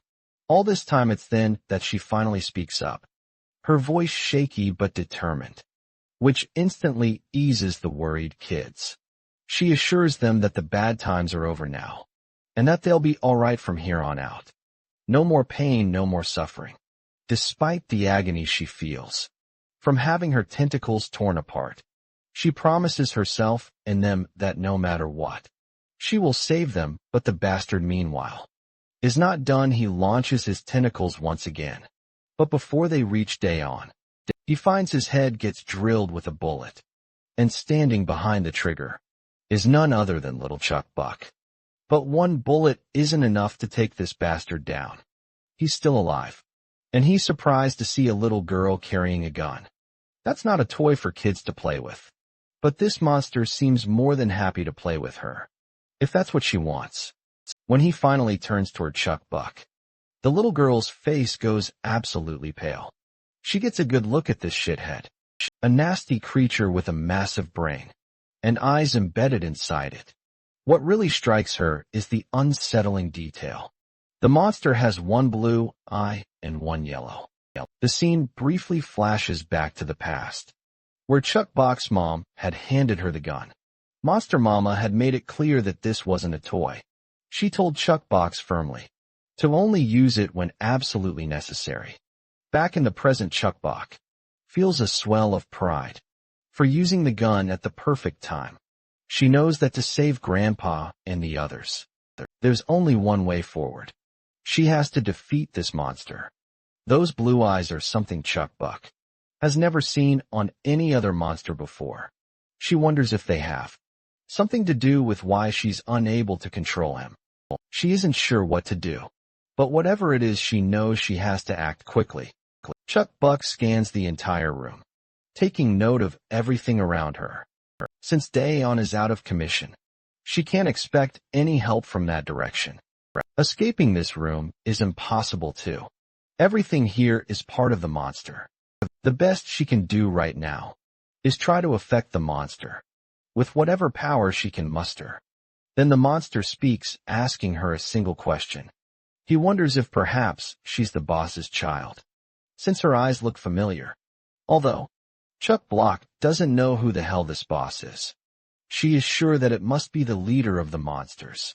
All this time, it's then that she finally speaks up, her voice shaky but determined, which instantly eases the worried kids. She assures them that the bad times are over now, and that they'll be all right from here on out. No more pain, no more suffering, despite the agony she feels from having her tentacles torn apart. She promises herself and them that no matter what, she will save them. But the bastard, meanwhile, is not done. He launches his tentacles once again, but before they reach Dayon, he finds his head gets drilled with a bullet, and standing behind the trigger is none other than little Chuck Buck. But one bullet isn't enough to take this bastard down. He's still alive, and he's surprised to see a little girl carrying a gun. That's not a toy for kids to play with, but this monster seems more than happy to play with her, if that's what she wants. When he finally turns toward Chuck Buck, the little girl's face goes absolutely pale. She gets a good look at this shithead, a nasty creature with a massive brain and eyes embedded inside it. What really strikes her is the unsettling detail. The monster has one blue eye and one yellow. The scene briefly flashes back to the past, where Chuck Buck's mom had handed her the gun. Monster Mama had made it clear that this wasn't a toy. She told Chuck Buck firmly to only use it when absolutely necessary. Back in the present, Chuck Buck feels a swell of pride for using the gun at the perfect time. She knows that to save Grandpa and the others, there's only one way forward. She has to defeat this monster. Those blue eyes are something Chuck Buck has never seen on any other monster before. She wonders if they have something to do with why she's unable to control him. She isn't sure what to do, but whatever it is, she knows she has to act quickly. Chuck Buck scans the entire room, taking note of everything around her. Since Dayon is out of commission, she can't expect any help from that direction. Escaping this room is impossible too. Everything here is part of the monster. The best she can do right now is try to affect the monster with whatever power she can muster. Then the monster speaks, asking her a single question. He wonders if perhaps she's the boss's child, since her eyes look familiar. Although Chuck Block doesn't know who the hell this boss is. She is sure that it must be the leader of the monsters.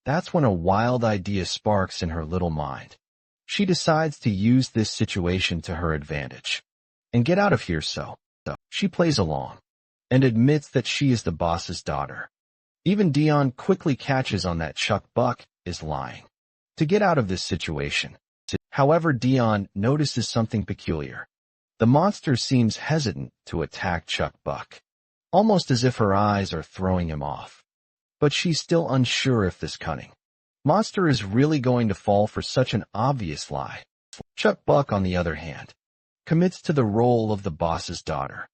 That's when a wild idea sparks in her little mind. She decides to use this situation to her advantage and get out of here so she plays along and admits that she is the boss's daughter. Even Dion quickly catches on that Chuck Buck is lying to get out of this situation. However, Dion notices something peculiar. The monster seems hesitant to attack Chuck Buck, almost as if her eyes are throwing him off. But she's still unsure if this cunning monster is really going to fall for such an obvious lie. Chuck Buck, on the other hand, commits to the role of the boss's daughter.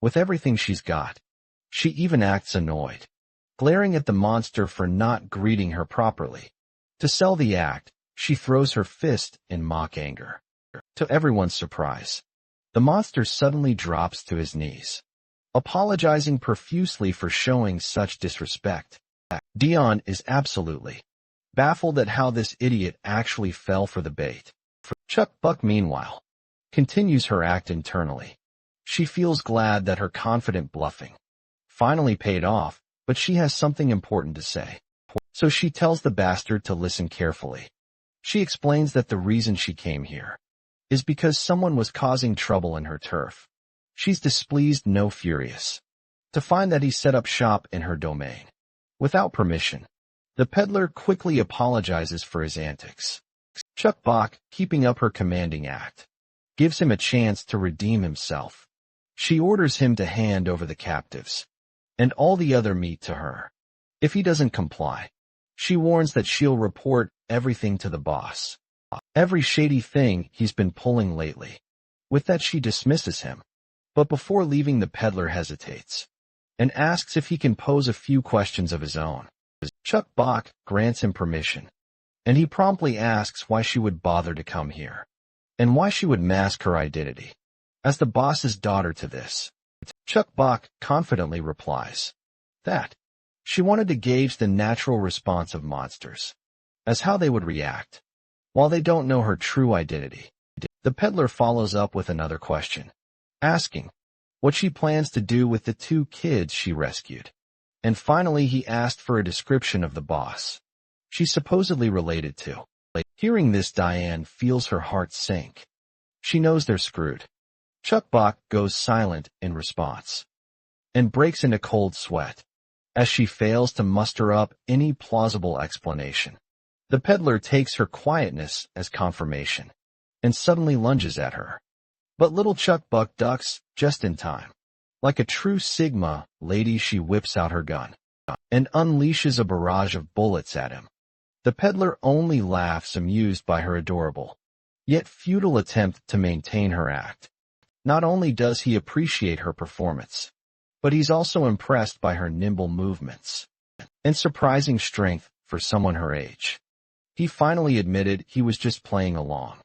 With everything she's got, she even acts annoyed, glaring at the monster for not greeting her properly. To sell the act, she throws her fist in mock anger. To everyone's surprise, the monster suddenly drops to his knees, apologizing profusely for showing such disrespect. Dion is absolutely baffled at how this idiot actually fell for the bait. Chuck Buck, meanwhile, continues her act internally. She feels glad that her confident bluffing finally paid off, but she has something important to say. So she tells the bastard to listen carefully. She explains that the reason she came here is because someone was causing trouble in her turf. She's displeased, no furious, to find that he set up shop in her domain without permission. The peddler quickly apologizes for his antics. Chuck Buck, keeping up her commanding act, gives him a chance to redeem himself. She orders him to hand over the captives and all the other meat to her. If he doesn't comply, she warns that she'll report everything to the boss. Every shady thing he's been pulling lately. With that, she dismisses him. But before leaving, the peddler hesitates and asks if he can pose a few questions of his own. Chuck Buck grants him permission, and he promptly asks why she would bother to come here, and why she would mask her identity as the boss's daughter to this. Chuck Buck confidently replies that she wanted to gauge the natural response of monsters, as how they would react, while they don't know her true identity. The peddler follows up with another question, asking what she plans to do with the 2 kids she rescued. And finally, he asked for a description of the boss she's supposedly related to. Hearing this, Diane feels her heart sink. She knows they're screwed. Chuck Buck goes silent in response and breaks into cold sweat as she fails to muster up any plausible explanation. The peddler takes her quietness as confirmation and suddenly lunges at her. But little Chuck Buck ducks just in time. Like a true Sigma lady, she whips out her gun and unleashes a barrage of bullets at him. The peddler only laughs, amused by her adorable, yet futile attempt to maintain her act. Not only does he appreciate her performance, but he's also impressed by her nimble movements and surprising strength for someone her age. He finally admitted he was just playing along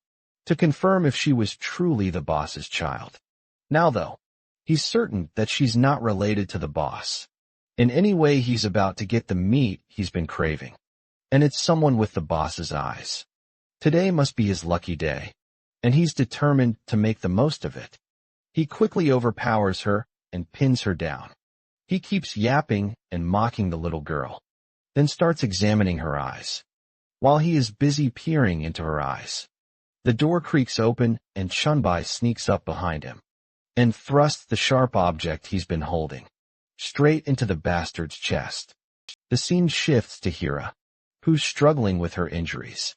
to confirm if she was truly the boss's child. Now, though, he's certain that she's not related to the boss. In any way, he's about to get the meat he's been craving. And it's someone with the boss's eyes. Today must be his lucky day, and he's determined to make the most of it. He quickly overpowers her and pins her down. He keeps yapping and mocking the little girl, then starts examining her eyes. While he is busy peering into her eyes, the door creaks open and Chunbai sneaks up behind him and thrusts the sharp object he's been holding straight into the bastard's chest. The scene shifts to Hira, who's struggling with her injuries,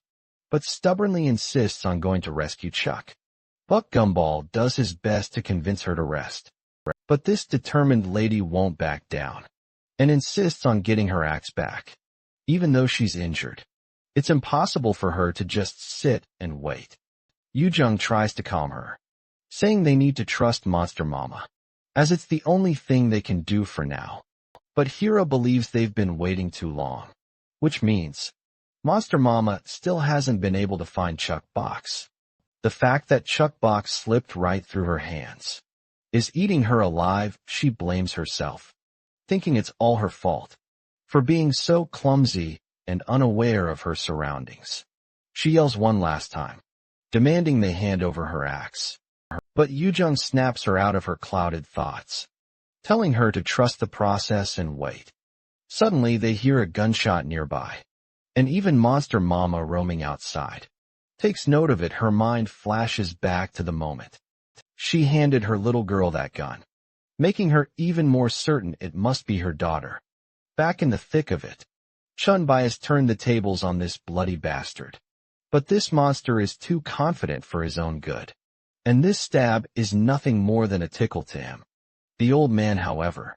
but stubbornly insists on going to rescue Chuck. Buck Gumball does his best to convince her to rest, but this determined lady won't back down and insists on getting her axe back. Even though she's injured, it's impossible for her to just sit and wait. Yujung tries to calm her, saying they need to trust Monster Mama, as it's the only thing they can do for now. But Hira believes they've been waiting too long, which means Monster Mama still hasn't been able to find Chuck Box. The fact that Chuck Box slipped right through her hands is eating her alive. She blames herself, thinking it's all her fault for being so clumsy and unaware of her surroundings. She yells one last time, demanding they hand over her axe. But Yujung snaps her out of her clouded thoughts, telling her to trust the process and wait. Suddenly they hear a gunshot nearby, and even Monster Mama roaming outside takes note of it. Her mind flashes back to the moment she handed her little girl that gun, making her even more certain it must be her daughter. Back in the thick of it, Chunbai has turned the tables on this bloody bastard. But this monster is too confident for his own good, and this stab is nothing more than a tickle to him. The old man, however,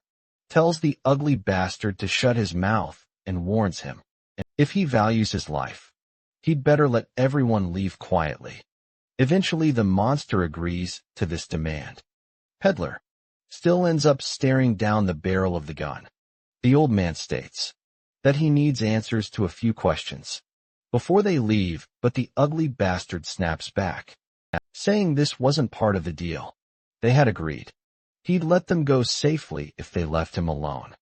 tells the ugly bastard to shut his mouth and warns him, if he values his life, he'd better let everyone leave quietly. Eventually the monster agrees to this demand. Peddler still ends up staring down the barrel of the gun. The old man states that he needs answers to a few questions before they leave, but the ugly bastard snaps back, saying this wasn't part of the deal. They had agreed he'd let them go safely if they left him alone.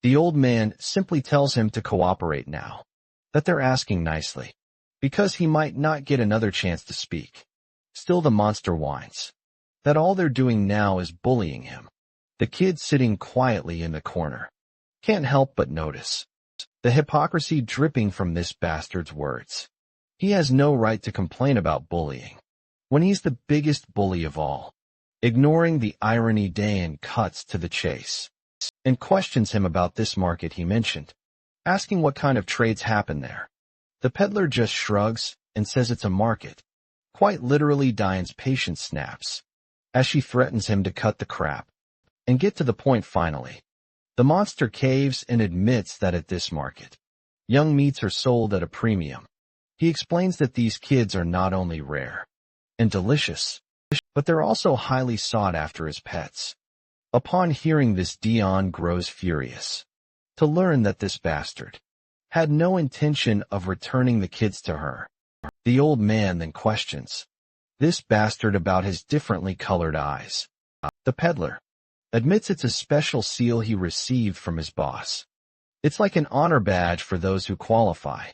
The old man simply tells him to cooperate now, that they're asking nicely, because he might not get another chance to speak. Still the monster whines that all they're doing now is bullying him. The kid sitting quietly in the corner can't help but notice the hypocrisy dripping from this bastard's words. He has no right to complain about bullying when he's the biggest bully of all. Ignoring the irony, Dan cuts to the chase and questions him about this market he mentioned, asking what kind of trades happen there. The peddler just shrugs and says it's a market. Quite literally, Diane's patience snaps as she threatens him to cut the crap and get to the point finally. The monster caves and admits that at this market, young meats are sold at a premium. He explains that these kids are not only rare and delicious, but they're also highly sought after as pets. Upon hearing this, Dion grows furious to learn that this bastard had no intention of returning the kids to her. The old man then questions this bastard about his differently colored eyes. The peddler admits it's a special seal he received from his boss. It's like an honor badge for those who qualify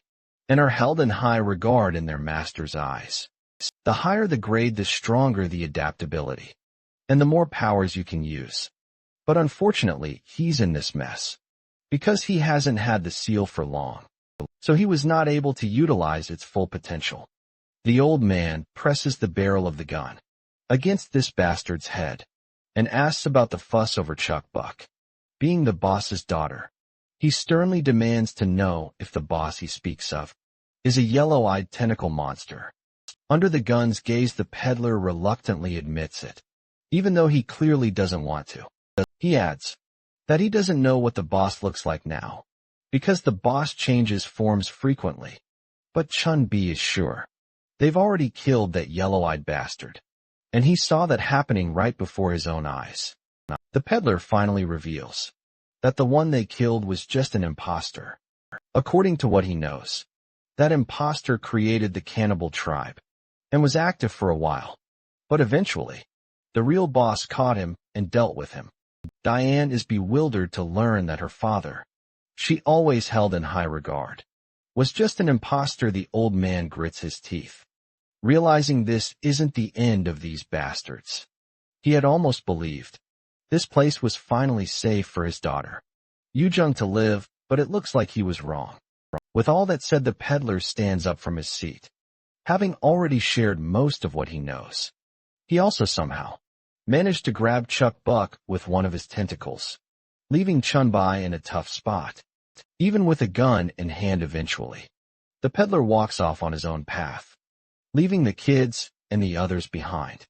and are held in high regard in their master's eyes. The higher the grade, the stronger the adaptability, and the more powers you can use. But unfortunately, he's in this mess because he hasn't had the seal for long, so he was not able to utilize its full potential. The old man presses the barrel of the gun against this bastard's head and asks about the fuss over Chuck Buck being the boss's daughter. He sternly demands to know if the boss he speaks of is a yellow-eyed tentacle monster. Under the gun's gaze, the peddler reluctantly admits it, even though he clearly doesn't want to. He adds that he doesn't know what the boss looks like now, because the boss changes forms frequently. But Chun-Bi is sure they've already killed that yellow-eyed bastard, and he saw that happening right before his own eyes. The peddler finally reveals that the one they killed was just an imposter. According to what he knows, that imposter created the cannibal tribe and was active for a while, but eventually, the real boss caught him and dealt with him. Diane is bewildered to learn that her father, she always held in high regard, was just an imposter. The old man grits his teeth, realizing this isn't the end of these bastards. He had almost believed this place was finally safe for his daughter, Yujung, to live, but it looks like he was wrong. With all that said, the peddler stands up from his seat, having already shared most of what he knows. He also somehow managed to grab Chuck Buck with one of his tentacles, leaving Chun-Bi in a tough spot, even with a gun in hand. Eventually, the peddler walks off on his own path, leaving the kids and the others behind.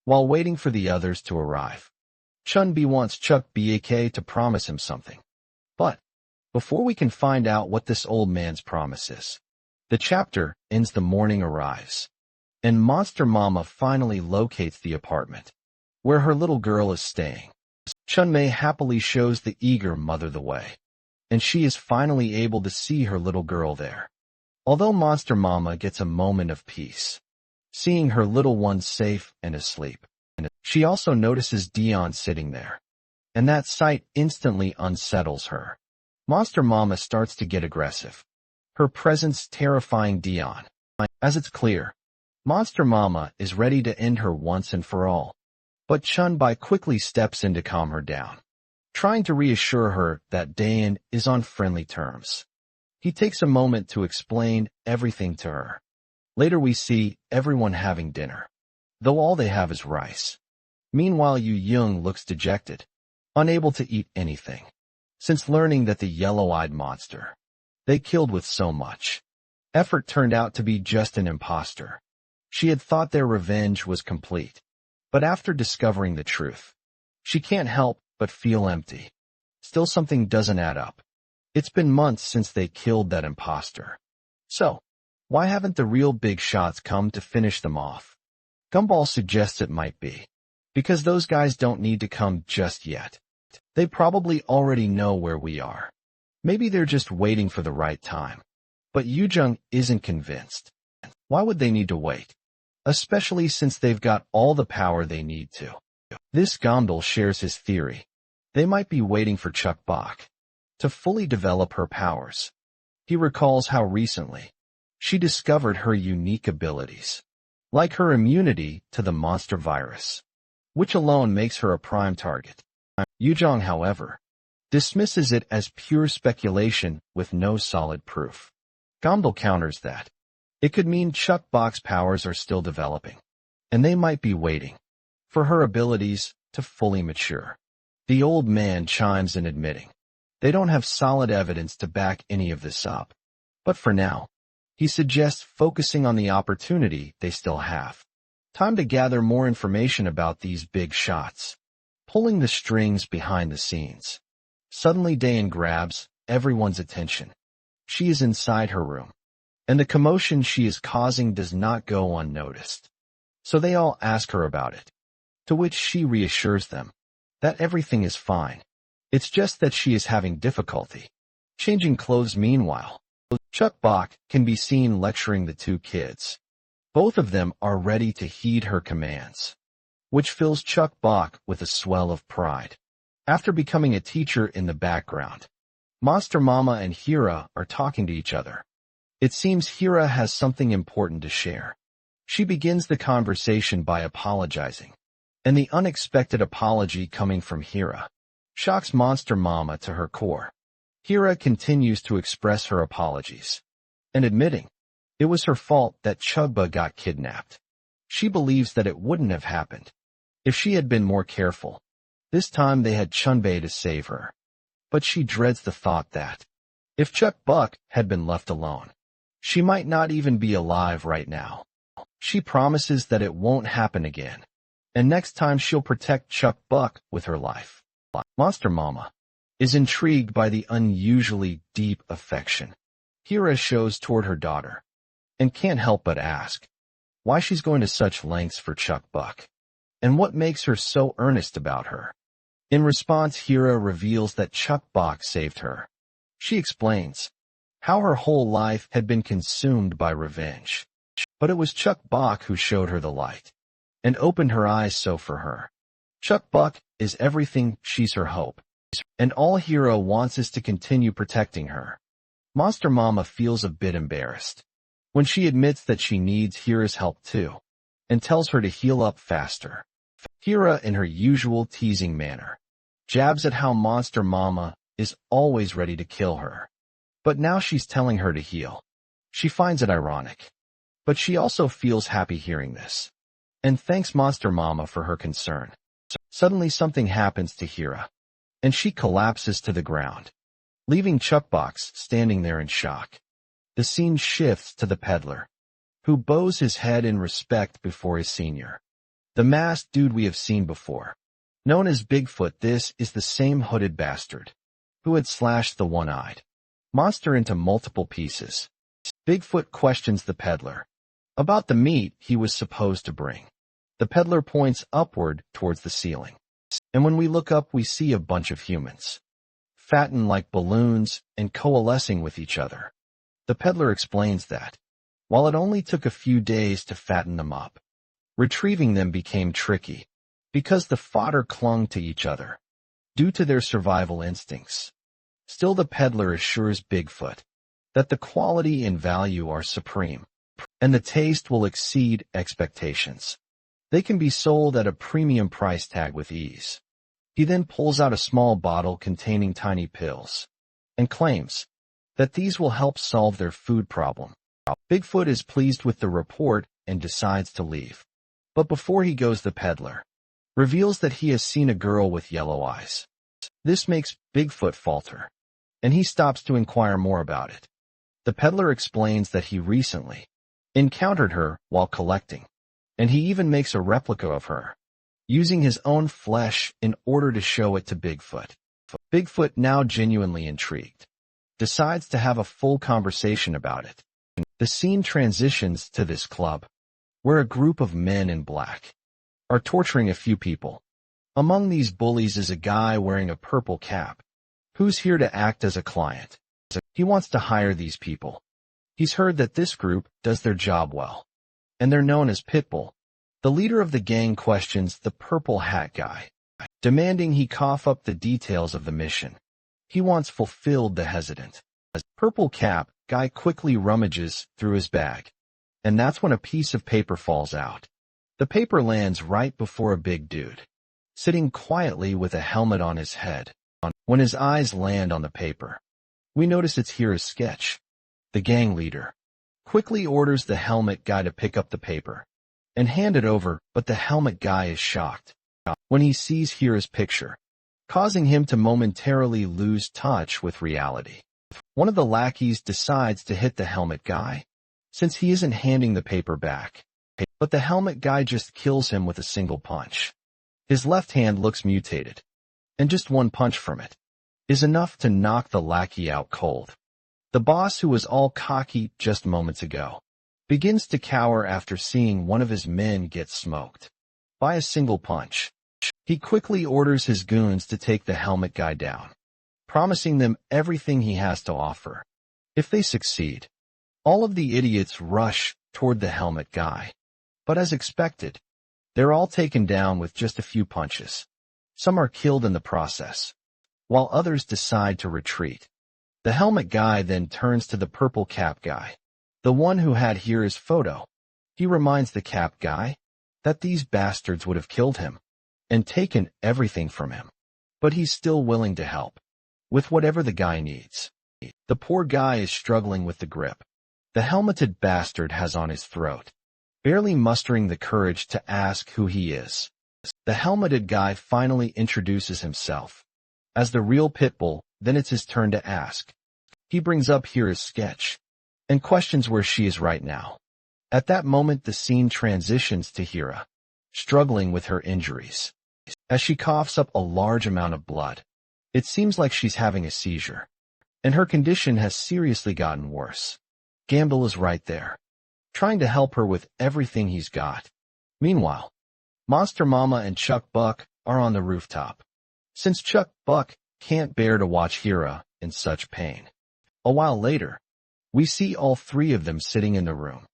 While waiting for the others to arrive, Chun-Bi wants Chuck Bak to promise him something. But before we can find out what this old man's promise is, the chapter ends. The morning arrives, and Monster Mama finally locates the apartment where her little girl is staying. Chun-Mei happily shows the eager mother the way, and she is finally able to see her little girl there. Although Monster Mama gets a moment of peace, seeing her little one safe and asleep, she also notices Dion sitting there, and that sight instantly unsettles her. Monster Mama starts to get aggressive, her presence terrifying Dion, as it's clear Monster Mama is ready to end her once and for all, but Chunbai quickly steps in to calm her down, trying to reassure her that Dayan is on friendly terms. He takes a moment to explain everything to her. Later we see everyone having dinner, though all they have is rice. Meanwhile Yu Young looks dejected, unable to eat anything, since learning that the yellow-eyed monster they killed with so much effort turned out to be just an imposter. She had thought their revenge was complete, but after discovering the truth, she can't help but feel empty. Still something doesn't add up. It's been months since they killed that imposter. So, why haven't the real big shots come to finish them off? Gumball suggests it might be because those guys don't need to come just yet. They probably already know where we are. Maybe they're just waiting for the right time. But Yujung isn't convinced. Why would they need to wait? Especially since they've got all the power they need to. This Gondal shares his theory. They might be waiting for Chuck Bak to fully develop her powers. He recalls how recently she discovered her unique abilities, like her immunity to the monster virus, which alone makes her a prime target. Yujong, however, dismisses it as pure speculation with no solid proof. Gondal counters that it could mean Chuck Bak's powers are still developing, and they might be waiting for her abilities to fully mature. The old man chimes in admitting they don't have solid evidence to back any of this up, but for now, he suggests focusing on the opportunity they still have. Time to gather more information about these big shots. Pulling the strings behind the scenes. Suddenly Dayan grabs everyone's attention. She is inside her room, and the commotion she is causing does not go unnoticed. So they all ask her about it, to which she reassures them that everything is fine. It's just that she is having difficulty changing clothes. Meanwhile, Chuck Bak can be seen lecturing the two kids. Both of them are ready to heed her commands, which fills Chuck Bak with a swell of pride. After becoming a teacher in the background, Monster Mama and Hira are talking to each other. It seems Hira has something important to share. She begins the conversation by apologizing, and the unexpected apology coming from Hira shocks Monster Mama to her core. Hira continues to express her apologies, and admitting it was her fault that Chugba got kidnapped. She believes that it wouldn't have happened if she had been more careful. This time they had Chunbei to save her. But she dreads the thought that if Chuck Buck had been left alone, she might not even be alive right now. She promises that it won't happen again, and next time she'll protect Chuck Buck with her life. Monster Mama is intrigued by the unusually deep affection Hira shows toward her daughter, and can't help but ask why she's going to such lengths for Chuck Buck, and what makes her so earnest about her. In response, Hira reveals that Chuck Bak saved her. She explains how her whole life had been consumed by revenge. But it was Chuck Bak who showed her the light and opened her eyes so for her. Chuck Buck is everything, she's her hope, and all Hira wants is to continue protecting her. Monster Mama feels a bit embarrassed when she admits that she needs Hira's help too, and tells her to heal up faster. Hira, in her usual teasing manner, jabs at how Monster Mama is always ready to kill her. But now she's telling her to heal. She finds it ironic, but she also feels happy hearing this, and thanks Monster Mama for her concern. Suddenly something happens to Hira, and she collapses to the ground, leaving Chuckbox standing there in shock. The scene shifts to the peddler, who bows his head in respect before his senior. The masked dude we have seen before. Known as Bigfoot, this is the same hooded bastard who had slashed the one-eyed monster into multiple pieces. Bigfoot questions the peddler about the meat he was supposed to bring. The peddler points upward towards the ceiling, and when we look up we see a bunch of humans, fattened like balloons and coalescing with each other. The peddler explains that, while it only took a few days to fatten them up, retrieving them became tricky, because the fodder clung to each other, due to their survival instincts. Still, the peddler assures Bigfoot that the quality and value are supreme. and the taste will exceed expectations. They can be sold at a premium price tag with ease. He then pulls out a small bottle containing tiny pills and claims that these will help solve their food problem. Bigfoot is pleased with the report and decides to leave. But before he goes, the peddler reveals that he has seen a girl with yellow eyes. This makes Bigfoot falter, and he stops to inquire more about it. The peddler explains that he recently encountered her while collecting, and he even makes a replica of her, using his own flesh in order to show it to Bigfoot. Bigfoot, now genuinely intrigued, decides to have a full conversation about it. The scene transitions to this club, where a group of men in black are torturing a few people. Among these bullies is a guy wearing a purple cap, who's here to act as a client. He wants to hire these people. He's heard that this group does their job well, and they're known as Pitbull. The leader of the gang questions the purple hat guy, demanding he cough up the details of the mission. He wants fulfilled the hesitant. Purple cap guy quickly rummages through his bag, and that's when a piece of paper falls out. The paper lands right before a big dude, sitting quietly with a helmet on his head. When his eyes land on the paper, we notice it's Hira's sketch. The gang leader quickly orders the helmet guy to pick up the paper and hand it over, but the helmet guy is shocked when he sees Hira's picture, causing him to momentarily lose touch with reality. One of the lackeys decides to hit the helmet guy, since he isn't handing the paper back, but the helmet guy just kills him with a single punch. His left hand looks mutated, and just one punch from it is enough to knock the lackey out cold. The boss, who was all cocky just moments ago, begins to cower after seeing one of his men get smoked by a single punch. He quickly orders his goons to take the helmet guy down, promising them everything he has to offer. If they succeed, all of the idiots rush toward the helmet guy. But as expected, they're all taken down with just a few punches. Some are killed in the process, while others decide to retreat. The helmet guy then turns to the purple cap guy, the one who had Hira's photo. He reminds the cap guy that these bastards would have killed him and taken everything from him, but he's still willing to help with whatever the guy needs. The poor guy is struggling with the grip the helmeted bastard has on his throat, barely mustering the courage to ask who he is. The helmeted guy finally introduces himself as the real Pitbull. Then it's his turn to ask. He brings up Hira's sketch and questions where she is right now. At that moment, the scene transitions to Hira, struggling with her injuries. As she coughs up a large amount of blood, it seems like she's having a seizure, and her condition has seriously gotten worse. Gamble is right there, trying to help her with everything he's got. Meanwhile, Monster Mama and Chuck Buck are on the rooftop, since Chuck Buck can't bear to watch Hira in such pain. A while later, we see all three of them sitting in the room.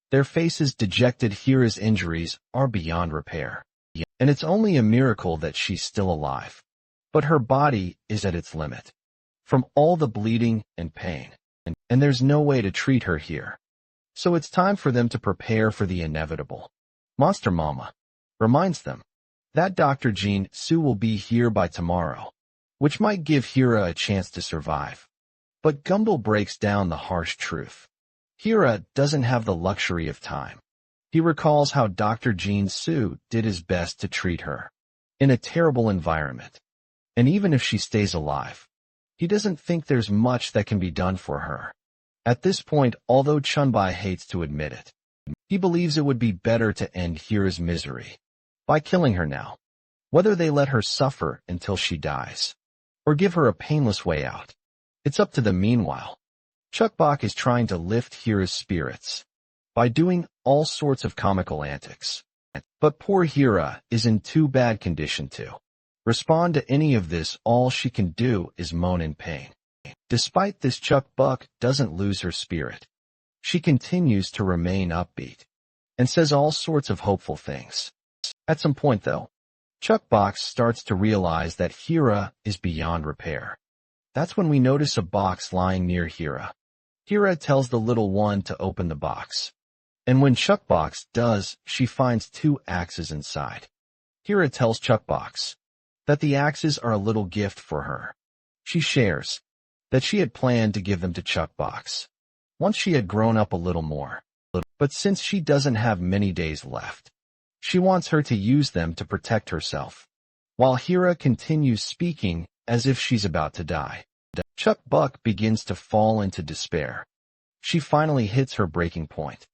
Their faces dejected. Hira's injuries are beyond repair, and it's only a miracle that she's still alive. But her body is at its limit from all the bleeding and pain, and there's no way to treat her here. So it's time for them to prepare for the inevitable. Monster Mama reminds them that Dr. Jean Su will be here by tomorrow, which might give Hira a chance to survive. But Gumball breaks down the harsh truth. Hira doesn't have the luxury of time. He recalls how Dr. Jean Su did his best to treat her in a terrible environment. And even if she stays alive, he doesn't think there's much that can be done for her. At this point, although Chunbai hates to admit it, he believes it would be better to end Hira's misery by killing her now, whether they let her suffer until she dies or give her a painless way out. It's up to them. Meanwhile, Chuck Bach is trying to lift Hira's spirits by doing all sorts of comical antics. But poor Hira is in too bad condition to respond to any of this. All she can do is moan in pain. Despite this, Chuck Buck doesn't lose her spirit. She continues to remain upbeat and says all sorts of hopeful things. At some point, though, Chuck Box starts to realize that Hira is beyond repair. That's when we notice a box lying near Hira. Hira tells the little one to open the box, And when Chuckbox does, she finds 2 axes inside. Hira tells Chuckbox that the axes are a little gift for her. She shares that she had planned to give them to Chuckbox once she had grown up a little more. But since she doesn't have many days left, she wants her to use them to protect herself. While Hira continues speaking as if she's about to die, Chuckbuck begins to fall into despair. She finally hits her breaking point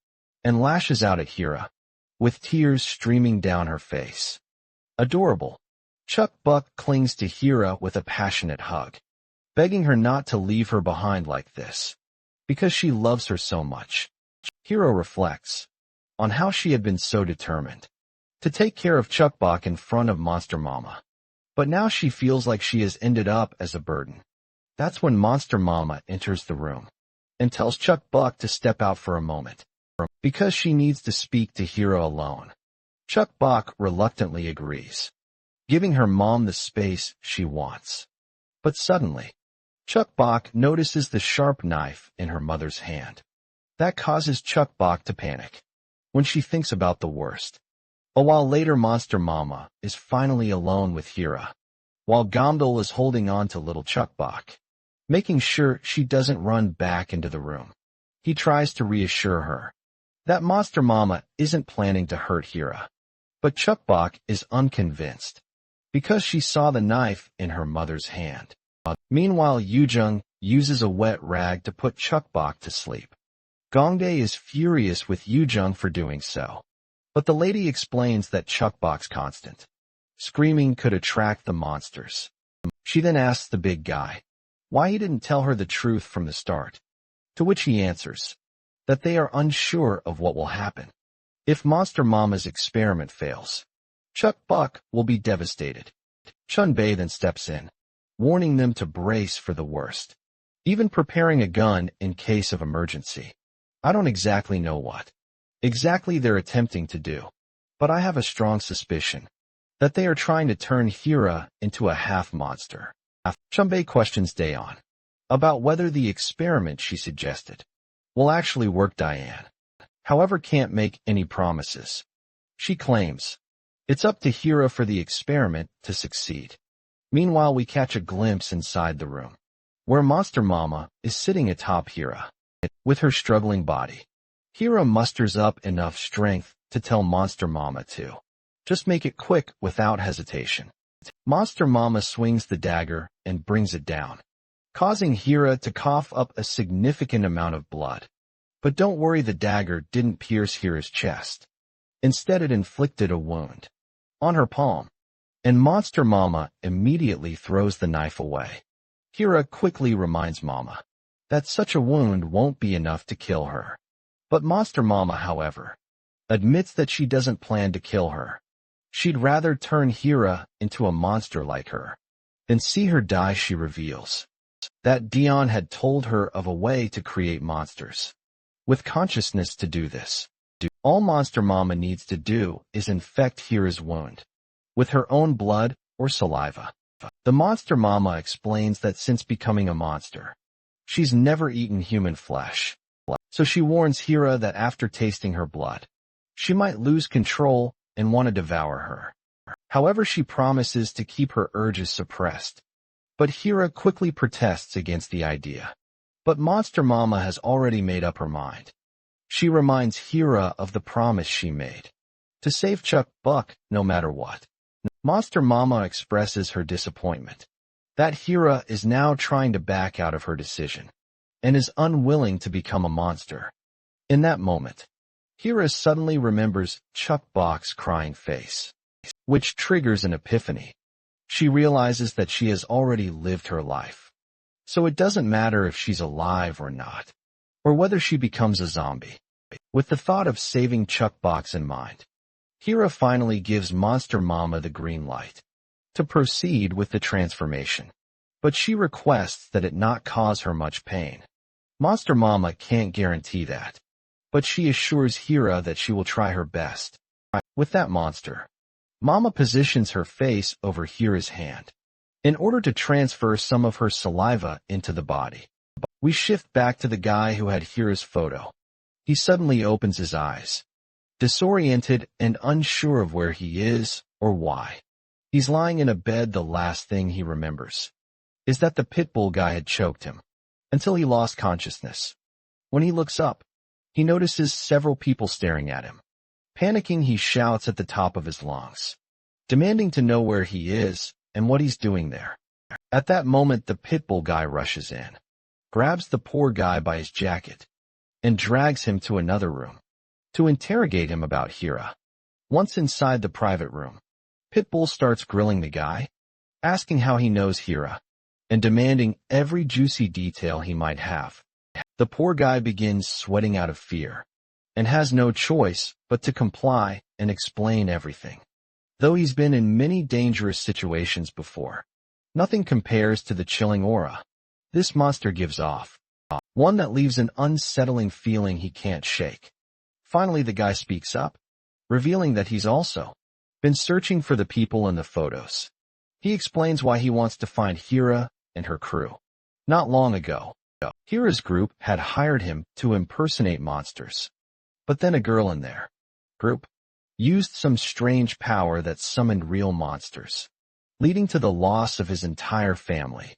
and lashes out at Hira, with tears streaming down her face. Adorable, Chuckbuck clings to Hira with a passionate hug, begging her not to leave her behind like this, because she loves her so much. Hira reflects on how she had been so determined to take care of Chuckbuck in front of Monster Mama, but now she feels like she has ended up as a burden. That's when Monster Mama enters the room and tells Chuckbuck to step out for a moment, because she needs to speak to Hira alone. Chuckbuck reluctantly agrees, giving her mom the space she wants. But suddenly, Chuckbuck notices the sharp knife in her mother's hand. That causes Chuckbuck to panic when she thinks about the worst. A while later, Monster Mama is finally alone with Hira, while Gomdal is holding on to little Chuckbuck, making sure she doesn't run back into the room. He tries to reassure her that Monster Mama isn't planning to hurt Hira, but Chuckbuck is unconvinced because she saw the knife in her mother's hand. Meanwhile, Yujung uses a wet rag to put Chuckbuck to sleep. Gongdae is furious with Yujung for doing so, but the lady explains that Chuckbuck's constant screaming could attract the monsters. She then asks the big guy why he didn't tell her the truth from the start, to which he answers that they are unsure of what will happen. If Monster Mama's experiment fails, Chuckbuck will be devastated. Chunbei then steps in, warning them to brace for the worst, even preparing a gun in case of emergency. I don't exactly know what exactly they're attempting to do, but I have a strong suspicion that they are trying to turn Hira into a half-monster. Chunbei questions Daeon about whether the experiment she suggested will actually work. Diane, however, can't make any promises. She claims it's up to Hira for the experiment to succeed. Meanwhile, we catch a glimpse inside the room, where Monster Mama is sitting atop Hira. With her struggling body, Hira musters up enough strength to tell Monster Mama to just make it quick without hesitation. Monster Mama swings the dagger and brings it down, causing Hira to cough up a significant amount of blood. But don't worry, the dagger didn't pierce Hira's chest. Instead, it inflicted a wound on her palm, and Monster Mama immediately throws the knife away. Hira quickly reminds Mama that such a wound won't be enough to kill her. But Monster Mama, however, admits that she doesn't plan to kill her. She'd rather turn Hira into a monster like her than see her die. She reveals that Dion had told her of a way to create monsters with consciousness. To do this, all Monster Mama needs to do is infect Hira's wound with her own blood or saliva. The Monster Mama explains that since becoming a monster, she's never eaten human flesh, so she warns Hira that after tasting her blood, she might lose control and want to devour her. However, she promises to keep her urges suppressed, but Hira quickly protests against the idea. But Monster Mama has already made up her mind. She reminds Hira of the promise she made to save Chuckbuck no matter what. Monster Mama expresses her disappointment that Hira is now trying to back out of her decision and is unwilling to become a monster. In that moment, Hira suddenly remembers Chuckbuck's crying face, which triggers an epiphany. She realizes that she has already lived her life, so it doesn't matter if she's alive or not, or whether she becomes a zombie. With the thought of saving Chuckbuck in mind, Hira finally gives Monster Mama the green light to proceed with the transformation, but she requests that it not cause her much pain. Monster Mama can't guarantee that, but she assures Hira that she will try her best. With that, Monster Mama positions her face over Hira's hand in order to transfer some of her saliva into the body. We shift back to the guy who had Hira's photo. He suddenly opens his eyes, disoriented and unsure of where he is or why. He's lying in a bed. The last thing he remembers is that the pit bull guy had choked him until he lost consciousness. When he looks up, he notices several people staring at him. Panicking, he shouts at the top of his lungs, demanding to know where he is and what he's doing there. At that moment, the pit bull guy rushes in, grabs the poor guy by his jacket, and drags him to another room to interrogate him about Hira. Once inside the private room, Pitbull starts grilling the guy, asking how he knows Hira, and demanding every juicy detail he might have. The poor guy begins sweating out of fear, and has no choice but to comply and explain everything. Though he's been in many dangerous situations before, nothing compares to the chilling aura this monster gives off, one that leaves an unsettling feeling he can't shake. Finally, the guy speaks up, revealing that he's also been searching for the people in the photos. He explains why he wants to find Hira and her crew. Not long ago, Hira's group had hired him to impersonate monsters. But then a girl in their group used some strange power that summoned real monsters, leading to the loss of his entire family.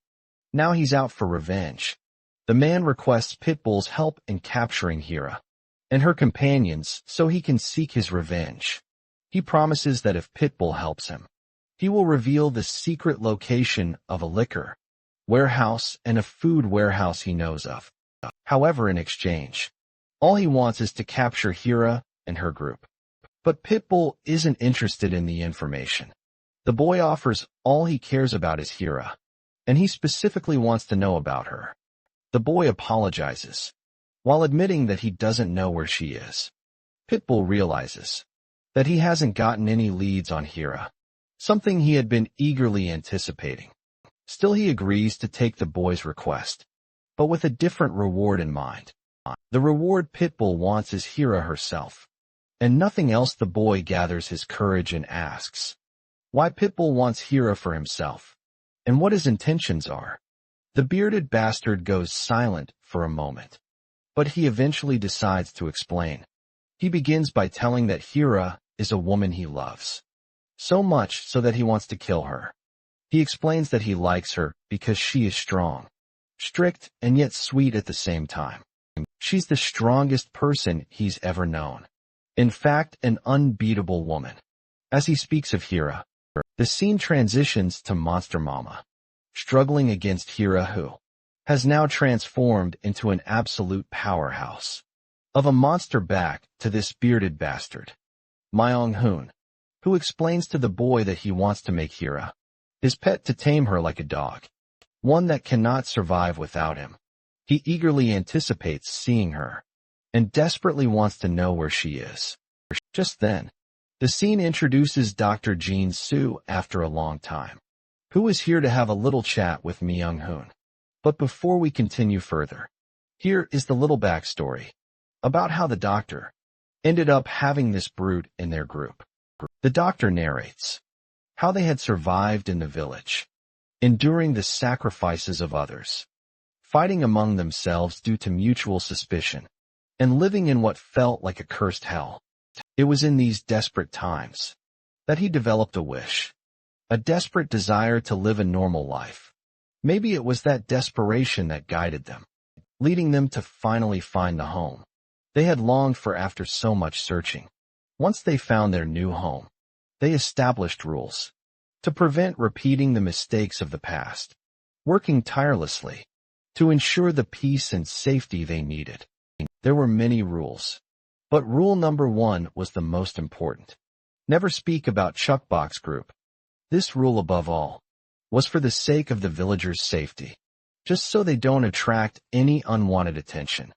Now he's out for revenge. The man requests Pitbull's help in capturing Hira and her companions so he can seek his revenge. He promises that if Pitbull helps him, he will reveal the secret location of a liquor warehouse and a food warehouse he knows of. However, in exchange, all he wants is to capture Hira and her group. But Pitbull isn't interested in the information. The boy offers all he cares about is Hira, and he specifically wants to know about her. The boy apologizes, while admitting that he doesn't know where she is. Pitbull realizes that he hasn't gotten any leads on Hira, something he had been eagerly anticipating. Still, he agrees to take the boy's request, but with a different reward in mind. The reward Pitbull wants is Hira herself, and nothing else. The boy gathers his courage and asks why Pitbull wants Hira for himself, and what his intentions are. The bearded bastard goes silent for a moment, but he eventually decides to explain. He begins by telling that Hira is a woman he loves, so much so that he wants to kill her. He explains that he likes her because she is strong, strict, and yet sweet at the same time. She's the strongest person he's ever known. In fact, an unbeatable woman. As he speaks of Hira, the scene transitions to Monster Mama, struggling against Hira, who has now transformed into an absolute powerhouse of a monster, back to this bearded bastard, Myung-hoon, who explains to the boy that he wants to make Hira his pet to tame her like a dog, one that cannot survive without him. He eagerly anticipates seeing her and desperately wants to know where she is. Just then, the scene introduces Dr. Jin Soo after a long time, who is here to have a little chat with Myung-hoon. But before we continue further, here is the little backstory about how the doctor ended up having this brute in their group. The doctor narrates how they had survived in the village, enduring the sacrifices of others, fighting among themselves due to mutual suspicion, and living in what felt like a cursed hell. It was in these desperate times that he developed a wish, a desperate desire to live a normal life. Maybe it was that desperation that guided them, leading them to finally find the home they had longed for after so much searching. Once they found their new home, they established rules to prevent repeating the mistakes of the past, working tirelessly to ensure the peace and safety they needed. There were many rules, but rule number 1 was the most important. Never speak about Chuckbox Group. This rule, above all, was for the sake of the villagers' safety, just so they don't attract any unwanted attention.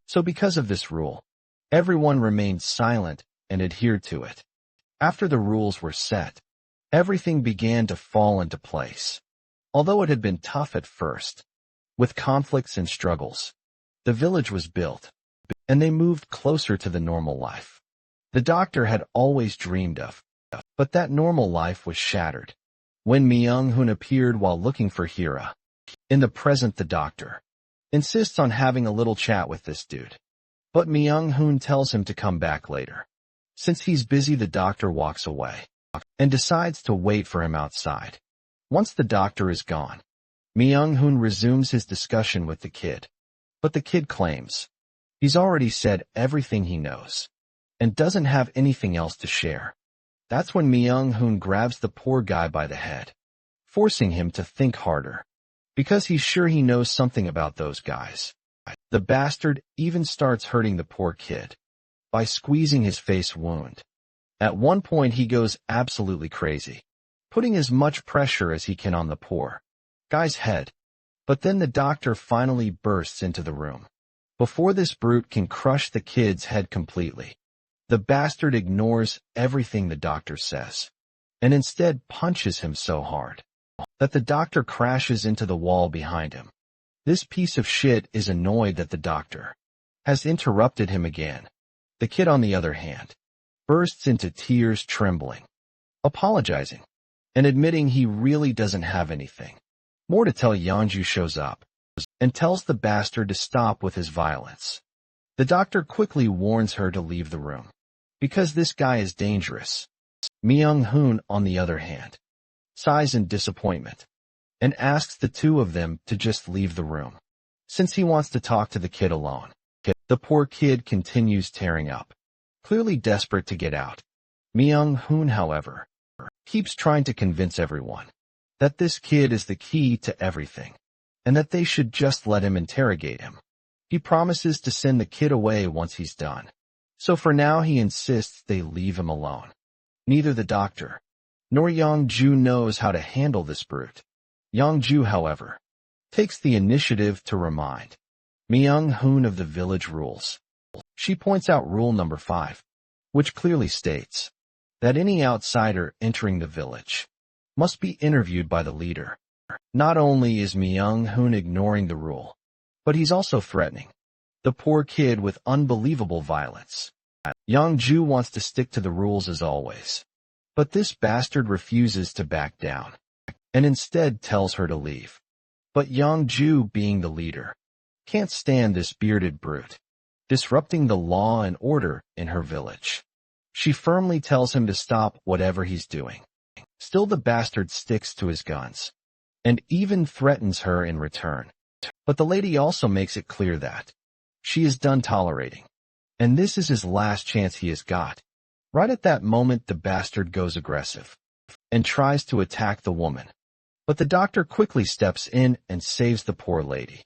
So because of this rule, everyone remained silent and adhered to it. After the rules were set, everything began to fall into place. Although it had been tough at first, with conflicts and struggles, the village was built, and they moved closer to the normal life the doctor had always dreamed of. But that normal life was shattered when Myung-hoon appeared while looking for Hira. In the present, the doctor insists on having a little chat with this dude. But Myung-hoon tells him to come back later. Since he's busy, the doctor walks away and decides to wait for him outside. Once the doctor is gone, Myung-hoon resumes his discussion with the kid. But the kid claims he's already said everything he knows and doesn't have anything else to share. That's when Myung-hoon grabs the poor guy by the head, forcing him to think harder, because he's sure he knows something about those guys. The bastard even starts hurting the poor kid by squeezing his face wound. At one point he goes absolutely crazy, putting as much pressure as he can on the poor guy's head. But then the doctor finally bursts into the room. Before this brute can crush the kid's head completely, the bastard ignores everything the doctor says, and instead punches him so hard that the doctor crashes into the wall behind him. This piece of shit is annoyed that the doctor has interrupted him again. The kid, on the other hand, bursts into tears, trembling, apologizing, and admitting he really doesn't have anything more to tell. Yeonju shows up and tells the bastard to stop with his violence. The doctor quickly warns her to leave the room, because this guy is dangerous. Myung-hoon, on the other hand, sighs in disappointment and asks the two of them to just leave the room, since he wants to talk to the kid alone. The poor kid continues tearing up, clearly desperate to get out. Myung-hoon, however, keeps trying to convince everyone that this kid is the key to everything, and that they should just let him interrogate him. He promises to send the kid away once he's done, so for now he insists they leave him alone. Neither the doctor nor Yeonju knows how to handle this brute. Yeonju, however, takes the initiative to remind Myung-hoon of the village rules. She points out rule number 5, which clearly states that any outsider entering the village must be interviewed by the leader. Not only is Myung-hoon ignoring the rule, but he's also threatening the poor kid with unbelievable violence. Yeonju wants to stick to the rules as always, but this bastard refuses to back down, and instead tells her to leave. But Yeonju, being the leader, can't stand this bearded brute disrupting the law and order in her village. She firmly tells him to stop whatever he's doing. Still, the bastard sticks to his guns and even threatens her in return. But the lady also makes it clear that she is done tolerating, and this is his last chance he has got. Right at that moment, the bastard goes aggressive and tries to attack the woman. But the doctor quickly steps in and saves the poor lady,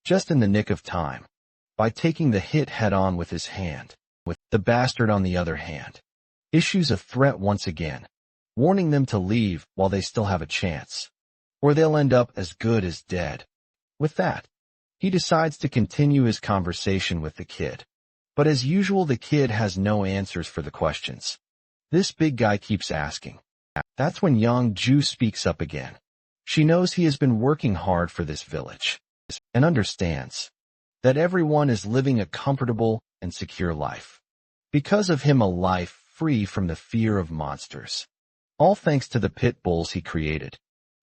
just in the nick of time, by taking the hit head-on with his hand. The bastard, on the other hand, issues a threat once again, warning them to leave while they still have a chance, or they'll end up as good as dead. With that, he decides to continue his conversation with the kid. But as usual, the kid has no answers for the questions this big guy keeps asking. That's when Yeonju speaks up again. She knows he has been working hard for this village, and understands that everyone is living a comfortable and secure life. Because of him, a life free from the fear of monsters. All thanks to the pit bulls he created.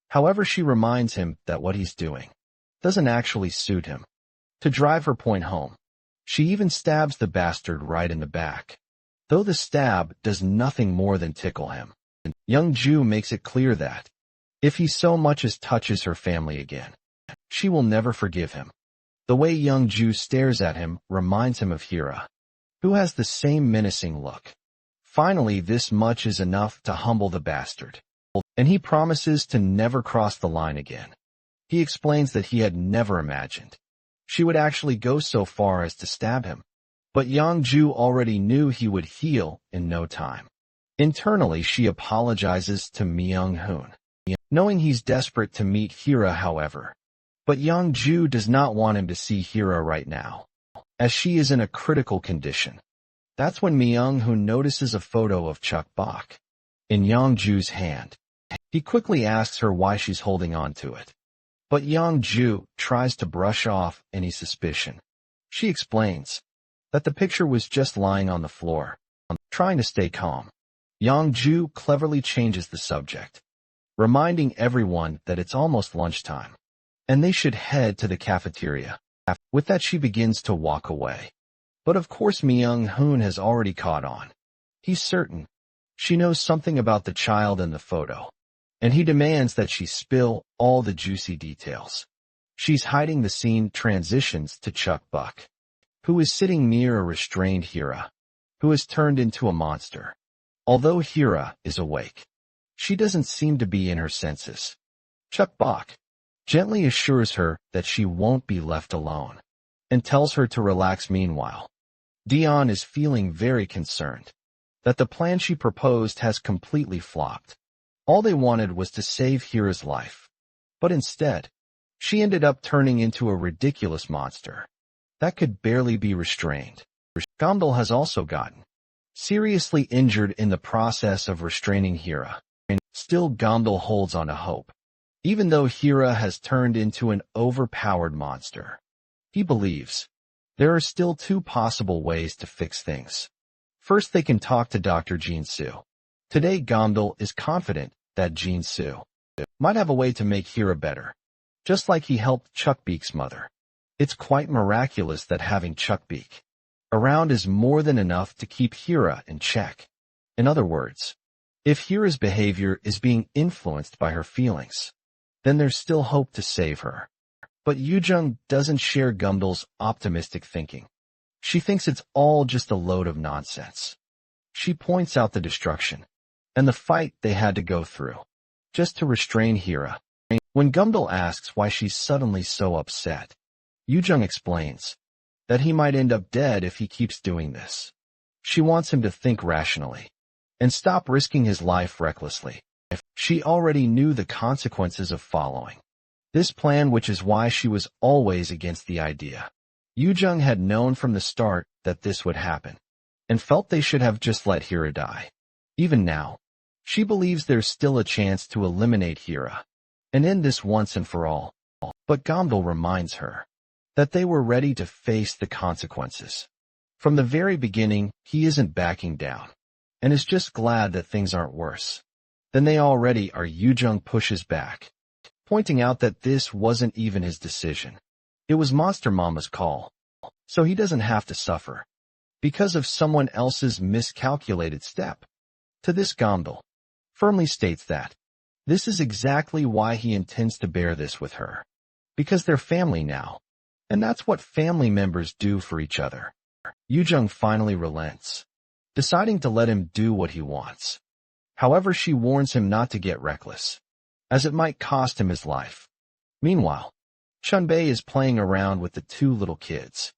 However, she reminds him that what he's doing doesn't actually suit him. To drive her point home, she even stabs the bastard right in the back, though the stab does nothing more than tickle him. Yeonju makes it clear that if he so much as touches her family again, she will never forgive him. The way Yeonju stares at him reminds him of Hira, who has the same menacing look. Finally, this much is enough to humble the bastard, and he promises to never cross the line again. He explains that he had never imagined she would actually go so far as to stab him, but Yeonju already knew he would heal in no time. Internally, she apologizes to Myung-hoon, knowing he's desperate to meet Hira, however. But Yeonju does not want him to see Hira right now, as she is in a critical condition. That's when Myung-hoon notices a photo of Chuk Bok in Yeonju's hand. He quickly asks her why she's holding on to it, but Yeonju tries to brush off any suspicion. She explains that the picture was just lying on the floor. Trying to stay calm, Yeonju cleverly changes the subject, reminding everyone that it's almost lunchtime, and they should head to the cafeteria. With that, she begins to walk away. But of course Myung-hoon has already caught on. He's certain she knows something about the child in the photo, and he demands that she spill all the juicy details. She's hiding the scene transitions to Chuck Buck, who is sitting near a restrained Hira, who has turned into a monster. Although Hira is awake, she doesn't seem to be in her senses. Chuck Buck gently assures her that she won't be left alone, and tells her to relax. Meanwhile, Dion is feeling very concerned that the plan she proposed has completely flopped. All they wanted was to save Hira's life, but instead, she ended up turning into a ridiculous monster that could barely be restrained. Gamdal has also gotten seriously injured in the process of restraining Hira. Still, Gamdal holds on to hope. Even though Hira has turned into an overpowered monster, he believes there are still two possible ways to fix things. First, they can talk to Dr. Jin-soo. Today, Gamdal is confident that Jin-soo might have a way to make Hira better, just like he helped Chuckbeak's mother. It's quite miraculous that having Chuckbeak around is more than enough to keep Hira in check. In other words, if Hira's behavior is being influenced by her feelings, then there's still hope to save her. But Yoojung doesn't share Gamdal's optimistic thinking. She thinks it's all just a load of nonsense. She points out the destruction and the fight they had to go through just to restrain Hira. When Gamdal asks why she's suddenly so upset, Yoojung explains that he might end up dead if he keeps doing this. She wants him to think rationally and stop risking his life recklessly. She already knew the consequences of following this plan, which is why she was always against the idea. Yoojung had known from the start that this would happen, and felt they should have just let Hira die. Even now, she believes there's still a chance to eliminate Hira and end this once and for all. But Gamdal reminds her that they were ready to face the consequences. From the very beginning, he isn't backing down, and is just glad that things aren't worse than they already are. Yoojung pushes back, pointing out that this wasn't even his decision. It was Monster Mama's call, so he doesn't have to suffer because of someone else's miscalculated step. To this, Gamdal firmly states that this is exactly why he intends to bear this with her, because they're family now, and that's what family members do for each other. Yoojung finally relents, deciding to let him do what he wants. However, she warns him not to get reckless, as it might cost him his life. Meanwhile, Chunbei is playing around with the two little kids,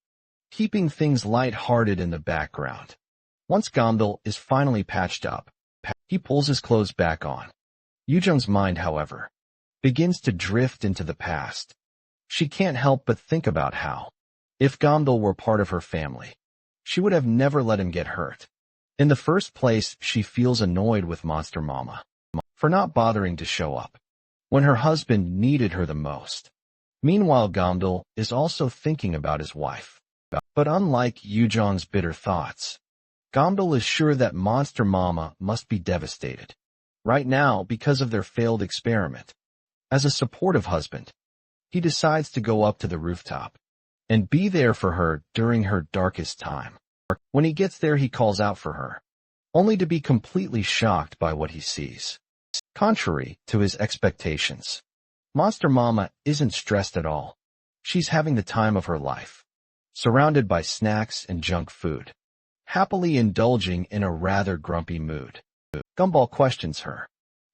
keeping things light-hearted in the background. Once Gamdal is finally patched up, he pulls his clothes back on. Yoojung's mind, however, begins to drift into the past. She can't help but think about how, if Gamdal were part of her family, she would have never let him get hurt. In the first place, she feels annoyed with Monster Mama for not bothering to show up when her husband needed her the most. Meanwhile, Gamdal is also thinking about his wife. But unlike Yoojung's bitter thoughts, Gamdal is sure that Monster Mama must be devastated right now because of their failed experiment. As a supportive husband, he decides to go up to the rooftop and be there for her during her darkest time. When he gets there, he calls out for her, only to be completely shocked by what he sees. Contrary to his expectations, Monster Mama isn't stressed at all. She's having the time of her life, surrounded by snacks and junk food, happily indulging in a rather grumpy mood. Gumball questions her,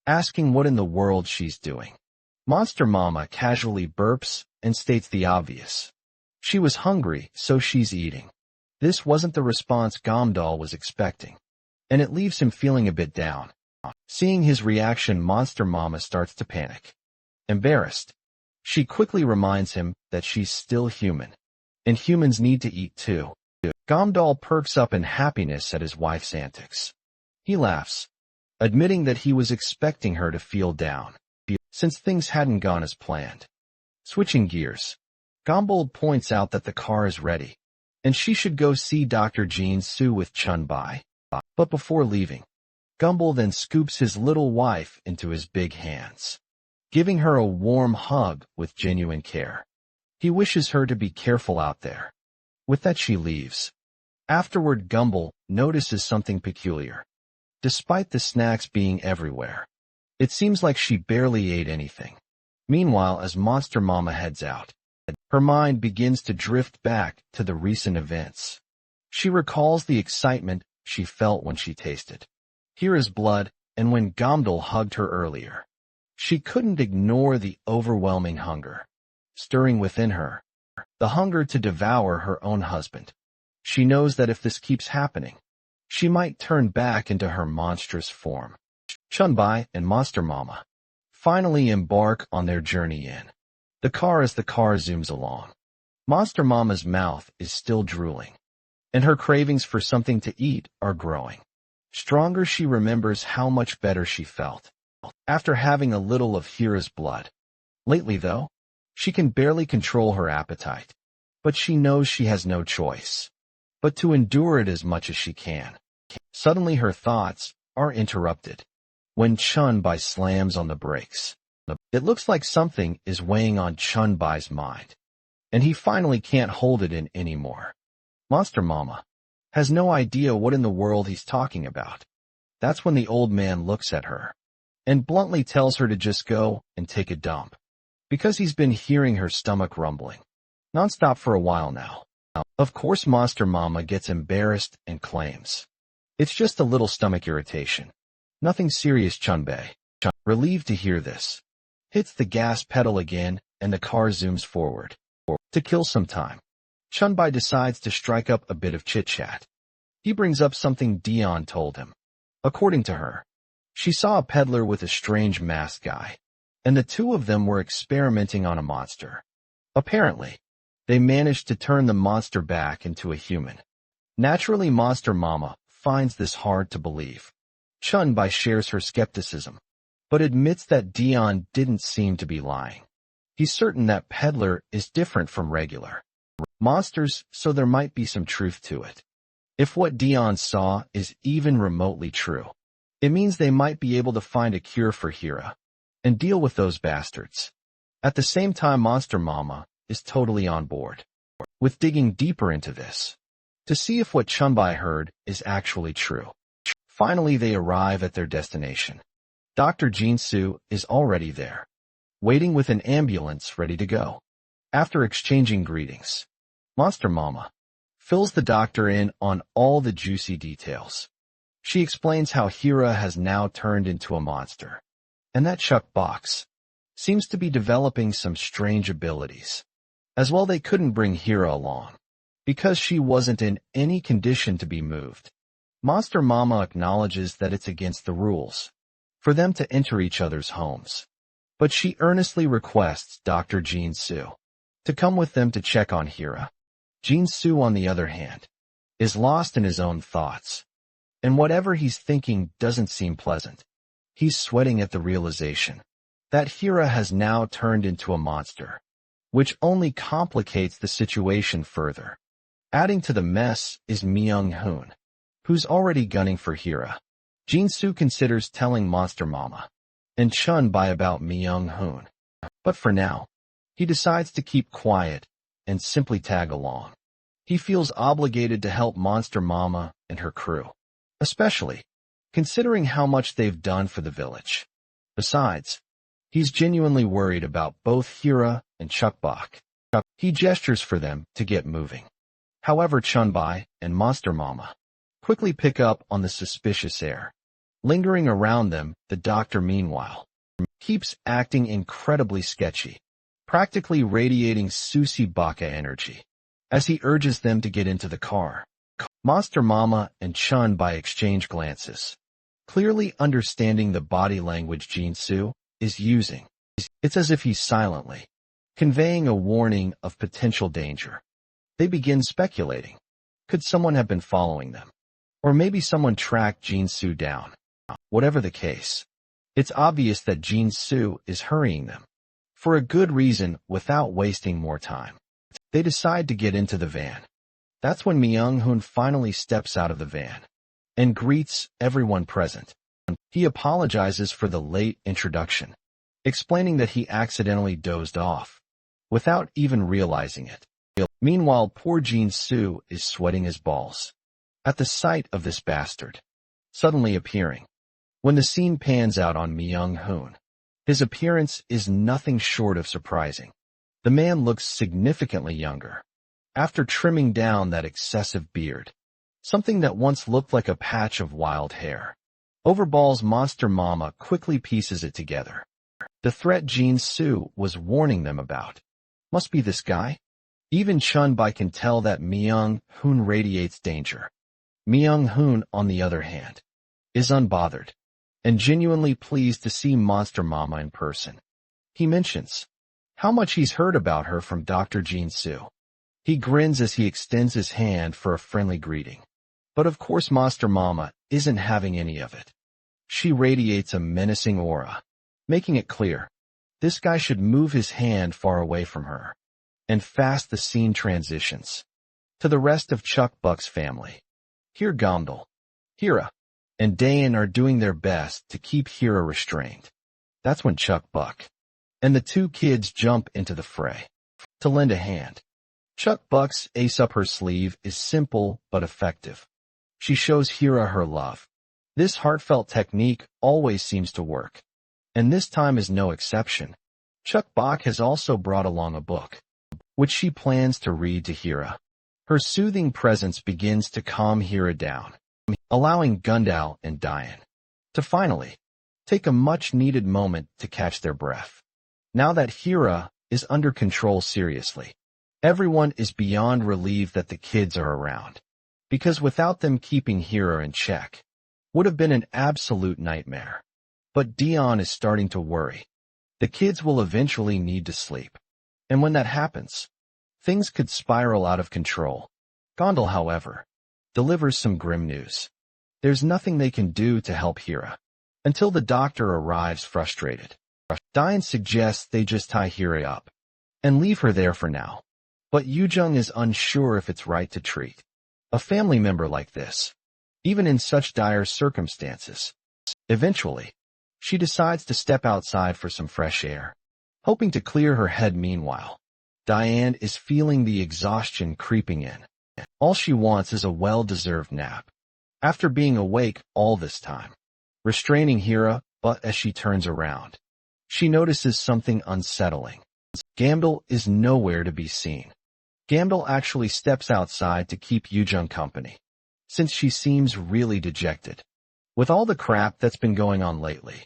asking what in the world she's doing. Monster Mama casually burps and states the obvious. She was hungry, so she's eating. This wasn't the response Gamdal was expecting, and it leaves him feeling a bit down. Seeing his reaction, Monster Mama starts to panic. Embarrassed, she quickly reminds him that she's still human, and humans need to eat too. Gamdal perks up in happiness at his wife's antics. He laughs, admitting that he was expecting her to feel down, since things hadn't gone as planned. Switching gears, Gamdal points out that the car is ready, and she should go see Dr. Jin-soo with Chun-bai. But before leaving, Gumball then scoops his little wife into his big hands, giving her a warm hug with genuine care. He wishes her to be careful out there. With that, she leaves, Afterward, Gumball notices something peculiar. Despite the snacks being everywhere, it seems like she barely ate anything. Meanwhile, as Monster Mama heads out, her mind begins to drift back to the recent events. She recalls the excitement she felt when she tasted Hira's blood and when Gumball hugged her earlier. She couldn't ignore the overwhelming hunger stirring within her, the hunger to devour her own husband. She knows that if this keeps happening, she might turn back into her monstrous form. Chunbai and Monster Mama finally embark on their journey in the car. As the car zooms along, Monster Mama's mouth is still drooling, and her cravings for something to eat are growing stronger. She remembers how much better she felt after having a little of Hira's blood. Lately, though, she can barely control her appetite, but she knows she has no choice but to endure it as much as she can. Suddenly her thoughts are interrupted when Chunbai slams on the brakes. It looks like something is weighing on Chunbai's mind, and he finally can't hold it in anymore. Monster Mama has no idea what in the world he's talking about. That's when the old man looks at her and bluntly tells her to just go and take a dump, because he's been hearing her stomach rumbling nonstop for a while now. Of course, Monster Mama gets embarrassed and claims, "It's just a little stomach irritation. Nothing serious." Chunbai, relieved to hear this, hits the gas pedal again and the car zooms forward. To kill some time, Chunbai decides to strike up a bit of chit-chat. He brings up something Dion told him. According to her, she saw a peddler with a strange masked guy, and the two of them were experimenting on a monster. Apparently, they managed to turn the monster back into a human. Naturally, Monster Mama finds this hard to believe. Chunbai shares her skepticism, but admits that Dion didn't seem to be lying. He's certain that peddler is different from regular monsters, so there might be some truth to it. If what Dion saw is even remotely true, it means they might be able to find a cure for Hira and deal with those bastards. At the same time, Monster Mama is totally on board with digging deeper into this to see if what Chunbai heard is actually true. Finally, they arrive at their destination. Dr. Jinsu is already there, waiting with an ambulance ready to go. After exchanging greetings, Monster Mama fills the doctor in on all the juicy details. She explains how Hira has now turned into a monster, and that Chuck Box seems to be developing some strange abilities. As well, they couldn't bring Hira along because she wasn't in any condition to be moved. Monster Mama acknowledges that it's against the rules for them to enter each other's homes, but she earnestly requests Dr. Jinsu to come with them to check on Hira. Jinsu, on the other hand, is lost in his own thoughts, and whatever he's thinking doesn't seem pleasant. He's sweating at the realization that Hira has now turned into a monster, which only complicates the situation further. Adding to the mess is Myung-hoon, who's already gunning for Hira. Jinsu considers telling Monster Mama and Chunbai about Myung-hoon, but for now, he decides to keep quiet and simply tag along. He feels obligated to help Monster Mama and her crew, especially considering how much they've done for the village. Besides, he's genuinely worried about both Hira and Chukbok. He gestures for them to get moving. However, Chunbai and Monster Mama quickly pick up on the suspicious air lingering around them. The doctor, meanwhile, keeps acting incredibly sketchy, practically radiating Susie Baka energy as he urges them to get into the car. Monster Mama and Chunbai exchange glances, clearly understanding the body language Jinsu is using. It's as if he's silently conveying a warning of potential danger. They begin speculating. Could someone have been following them? Or maybe someone tracked Jinsu down. Whatever the case, it's obvious that Jinsu is hurrying them for a good reason without wasting more time. They decide to get into the van. That's when Myung-hoon finally steps out of the van and greets everyone present. He apologizes for the late introduction, explaining that he accidentally dozed off without even realizing it. Meanwhile, poor Jinsu is sweating his balls. at the sight of this bastard suddenly appearing. When the scene pans out on Myung-hoon, his appearance is nothing short of surprising. The man looks significantly younger. After trimming down that excessive beard, something that once looked like a patch of wild hair, Overball's monster mama quickly pieces it together. The threat Jin-soo was warning them about must be this guy. Even Chun-bai can tell that Myung-hoon radiates danger. Myung-hoon, on the other hand, is unbothered and genuinely pleased to see Monster Mama in person. He mentions how much he's heard about her from Dr. Jin-soo. He grins as he extends his hand for a friendly greeting. But of course Monster Mama isn't having any of it. She radiates a menacing aura, making it clear this guy should move his hand far away from her. And fast the scene transitions to the rest of Chuck Buck's family. Here Gondal, Hira, and Dayan are doing their best to keep Hira restrained. That's when Chuck Buck and the two kids jump into the fray to lend a hand. Chuck Buck's ace up her sleeve is simple but effective. She shows Hira her love. This heartfelt technique always seems to work, and this time is no exception. Chuck Buck has also brought along a book, which she plans to read to Hira. Her soothing presence begins to calm Hira down, allowing Gundal and Dayan to finally take a much-needed moment to catch their breath. Now that Hira is under control seriously, everyone is beyond relieved that the kids are around, because without them keeping Hira in check would have been an absolute nightmare. But Dion is starting to worry. The kids will eventually need to sleep, and when that happens, things could spiral out of control. Gondal, however, delivers some grim news. There's nothing they can do to help Hira until the doctor arrives frustrated. Dayan suggests they just tie Hira up and leave her there for now. But Yoojung is unsure if it's right to treat a family member like this, even in such dire circumstances. Eventually, she decides to step outside for some fresh air, hoping to clear her head. Meanwhile, Diane is feeling the exhaustion creeping in. All she wants is a well-deserved nap. After being awake all this time, restraining Hira, but as she turns around, she notices something unsettling. Gamdal is nowhere to be seen. Gamdal actually steps outside to keep Yoojung company, since she seems really dejected with all the crap that's been going on lately.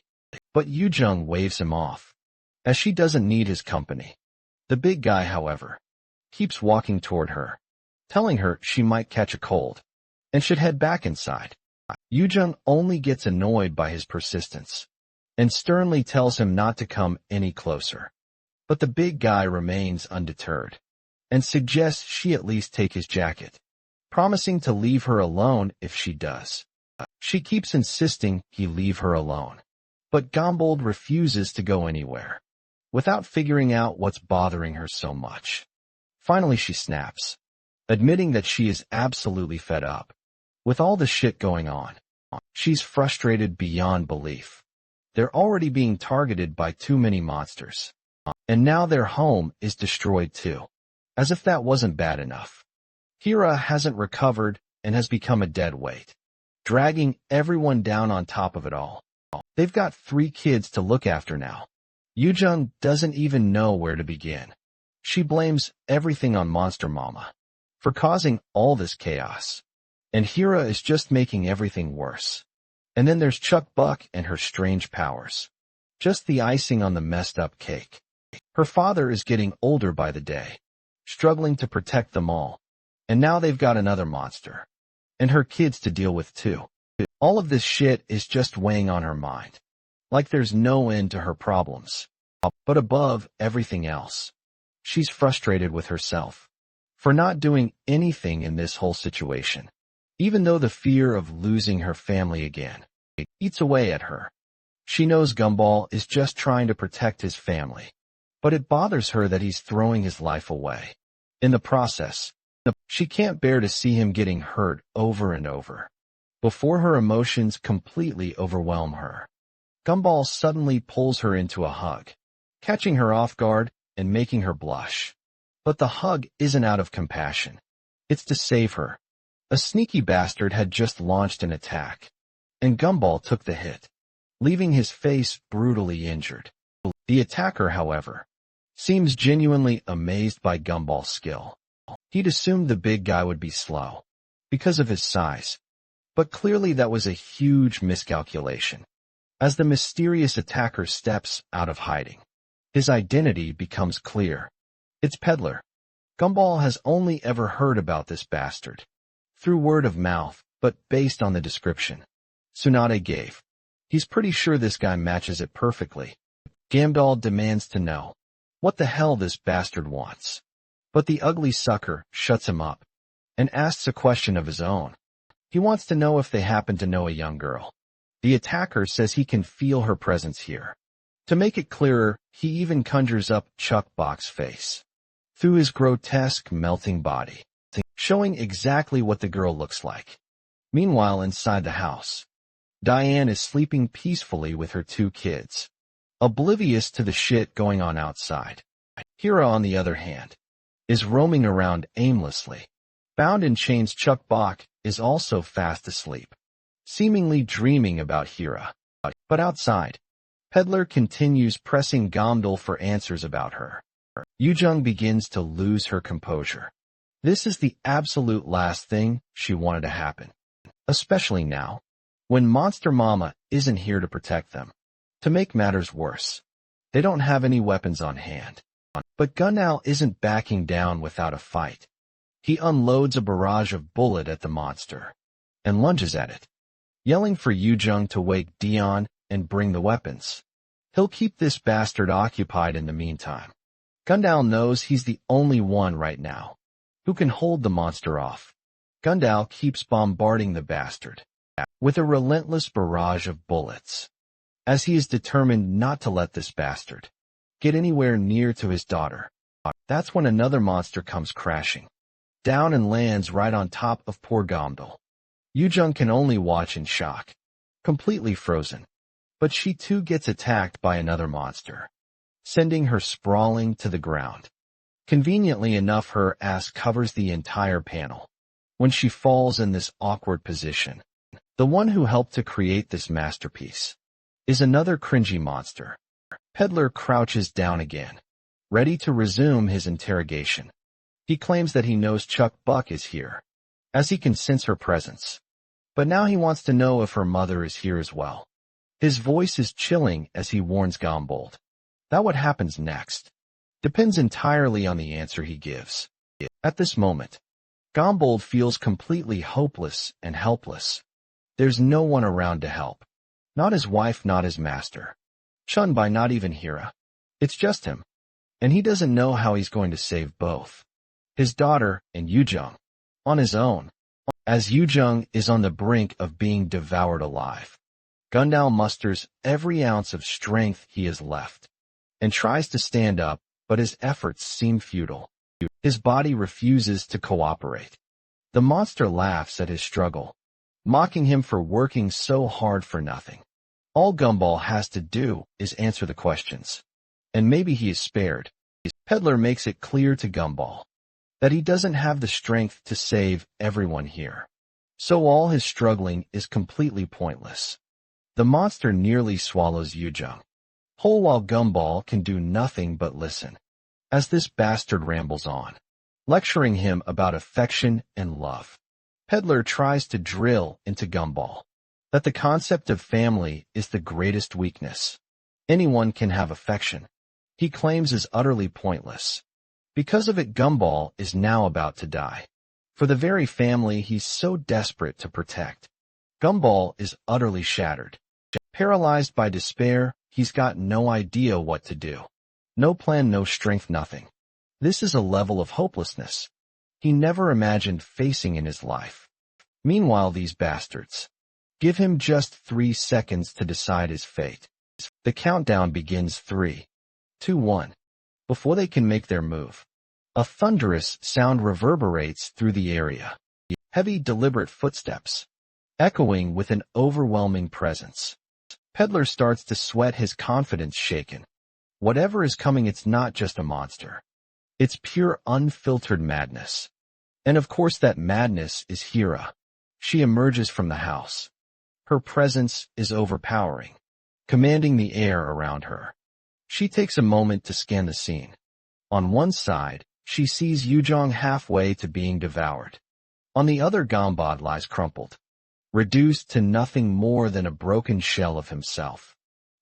But Yoojung waves him off, as she doesn't need his company. The big guy, however, keeps walking toward her, telling her she might catch a cold and should head back inside. Yoojung only gets annoyed by his persistence and sternly tells him not to come any closer. But the big guy remains undeterred and suggests she at least take his jacket, promising to leave her alone if she does. She keeps insisting he leave her alone, but Gombold refuses to go anywhere without figuring out what's bothering her so much. Finally she snaps, admitting that she is absolutely fed up with all the shit going on. She's frustrated beyond belief. They're already being targeted by too many monsters, and now their home is destroyed too. As if that wasn't bad enough, Hira hasn't recovered and has become a dead weight, dragging everyone down on top of it all. They've got 3 kids to look after now. Yoojung doesn't even know where to begin. She blames everything on Monster Mama for causing all this chaos, and Hira is just making everything worse. And then there's Chuck Buck and her strange powers, just the icing on the messed up cake. Her father is getting older by the day, struggling to protect them all, and now they've got another monster and her kids to deal with too. All of this shit is just weighing on her mind, like there's no end to her problems. But above everything else, she's frustrated with herself for not doing anything in this whole situation, even though the fear of losing her family again eats away at her. She knows Gumball is just trying to protect his family, but it bothers her that he's throwing his life away. In the process, she can't bear to see him getting hurt over and over. Before her emotions completely overwhelm her, Gumball suddenly pulls her into a hug, catching her off guard and making her blush. But the hug isn't out of compassion. It's to save her. A sneaky bastard had just launched an attack, and Gumball took the hit, leaving his face brutally injured. The attacker, however, seems genuinely amazed by Gumball's skill. He'd assumed the big guy would be slow, because of his size, but clearly that was a huge miscalculation. As the mysterious attacker steps out of hiding, his identity becomes clear. It's Peddler. Gumball has only ever heard about this bastard through word of mouth, but based on the description Tsunade gave, he's pretty sure this guy matches it perfectly. Gumball demands to know what the hell this bastard wants, but the ugly sucker shuts him up and asks a question of his own. He wants to know if they happen to know a young girl. The attacker says he can feel her presence here. To make it clearer, he even conjures up Chuck Box's face through his grotesque melting body, showing exactly what the girl looks like. Meanwhile, inside the house, Diane is sleeping peacefully with her 2 kids, oblivious to the shit going on outside. Hira, on the other hand, is roaming around aimlessly. Bound in chains, Chuck Box is also fast asleep, seemingly dreaming about Hira. But outside, Peddler continues pressing Gumball for answers about her. Yujung begins to lose her composure. This is the absolute last thing she wanted to happen, especially now, when Monster Mama isn't here to protect them. To make matters worse, they don't have any weapons on hand. But Gunnal isn't backing down without a fight. He unloads a barrage of bullets at the monster and lunges at it, yelling for Yujung to wake Dion and bring the weapons. He'll keep this bastard occupied in the meantime. Gunnal knows he's the only one right now who can hold the monster off. Gunnal keeps bombarding the bastard with a relentless barrage of bullets, as he is determined not to let this bastard get anywhere near to his daughter. That's when another monster comes crashing down and lands right on top of poor Gumball. Yujung can only watch in shock, completely frozen. But she too gets attacked by another monster, sending her sprawling to the ground. Conveniently enough, her ass covers the entire panel when she falls in this awkward position. The one who helped to create this masterpiece is another cringy monster. Peddler crouches down again, ready to resume his interrogation. He claims that he knows Chuck Box is here, as he can sense her presence. But now he wants to know if her mother is here as well. His voice is chilling as he warns Gumball that what happens next depends entirely on the answer he gives. At this moment, Gumball feels completely hopeless and helpless. There's no one around to help. Not his wife, not his master. Chun-Bai, not even Hira. It's just him. And he doesn't know how he's going to save both his daughter and Yujung on his own. As Yujung is on the brink of being devoured alive, Gunnal musters every ounce of strength he has left and tries to stand up, but his efforts seem futile. His body refuses to cooperate. The monster laughs at his struggle, mocking him for working so hard for nothing. All Gumball has to do is answer the questions, and maybe he is spared. Peddler makes it clear to Gumball that he doesn't have the strength to save everyone here, so all his struggling is completely pointless. The monster nearly swallows Yujung whole while Gumball can do nothing but listen, as this bastard rambles on, lecturing him about affection and love. Peddler tries to drill into Gumball that the concept of family is the greatest weakness anyone can have. Affection, he claims, is utterly pointless. Because of it, Gumball is now about to die. For the very family he's so desperate to protect. Gumball is utterly shattered. Paralyzed by despair, he's got no idea what to do. No plan, no strength, nothing. This is a level of hopelessness he never imagined facing in his life. Meanwhile, these bastards give him just 3 seconds to decide his fate. The countdown begins 3, 2, 1. Before they can make their move, a thunderous sound reverberates through the area. Heavy, deliberate footsteps, echoing with an overwhelming presence. Peddler starts to sweat, his confidence shaken. Whatever is coming, it's not just a monster. It's pure, unfiltered madness. And of course that madness is Hira. She emerges from the house. Her presence is overpowering, commanding the air around her. She takes a moment to scan the scene. On one side, she sees Yujong halfway to being devoured. On the other, Gombod lies crumpled, reduced to nothing more than a broken shell of himself.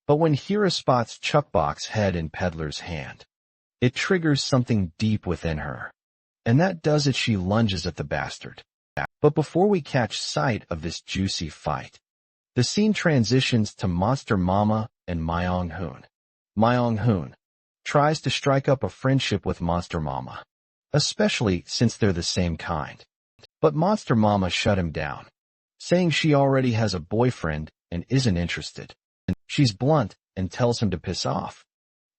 But when Hira spots Chuckbox's head in Peddler's hand, it triggers something deep within her. And that does it, she lunges at the bastard. But before we catch sight of this juicy fight, the scene transitions to Monster Mama and Myung-hoon. Myung-hoon tries to strike up a friendship with Monster Mama, especially since they're the same kind. But Monster Mama shut him down, saying she already has a boyfriend and isn't interested. She's blunt and tells him to piss off,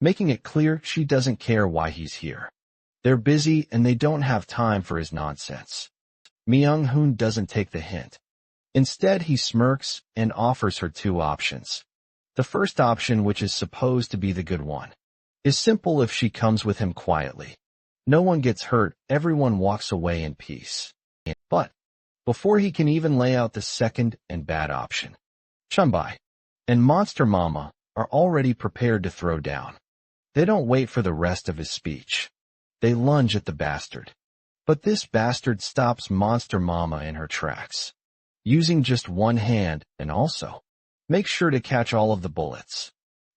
making it clear she doesn't care why he's here. They're busy and they don't have time for his nonsense. Myung-hoon doesn't take the hint. Instead, he smirks and offers her two options. The first option, which is supposed to be the good one, is simple if she comes with him quietly. No one gets hurt, everyone walks away in peace. But before he can even lay out the second and bad option, Chunbai and Monster Mama are already prepared to throw down. They don't wait for the rest of his speech. They lunge at the bastard. But this bastard stops Monster Mama in her tracks, using just one hand, and also makes sure to catch all of the bullets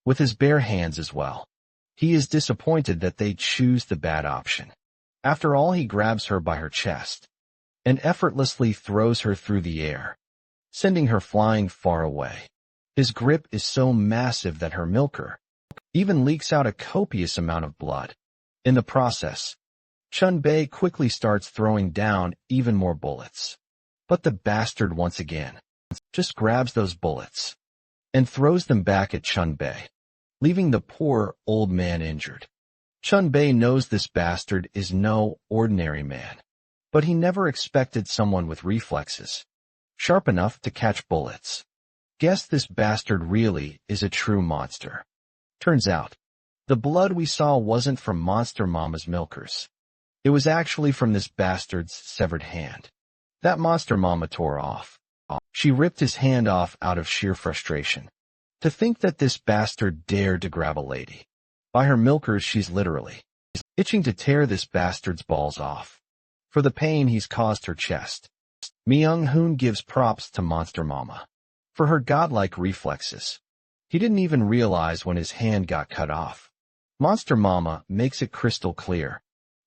with his bare hands as well. He is disappointed that they choose the bad option. After all, he grabs her by her chest and effortlessly throws her through the air, sending her flying far away. His grip is so massive that her milker even leaks out a copious amount of blood. In the process, Chunbei quickly starts throwing down even more bullets. But the bastard once again just grabs those bullets and throws them back at Chunbei, leaving the poor old man injured. Chunbei knows this bastard is no ordinary man, but he never expected someone with reflexes sharp enough to catch bullets. Guess this bastard really is a true monster. Turns out, the blood we saw wasn't from Monster Mama's milkers. It was actually from this bastard's severed hand. That Monster Mama tore off. She ripped his hand off out of sheer frustration. To think that this bastard dared to grab a lady by her milkers, she's literally itching to tear this bastard's balls off for the pain he's caused her chest. Myung-hoon gives props to Monster Mama for her godlike reflexes. He didn't even realize when his hand got cut off. Monster Mama makes it crystal clear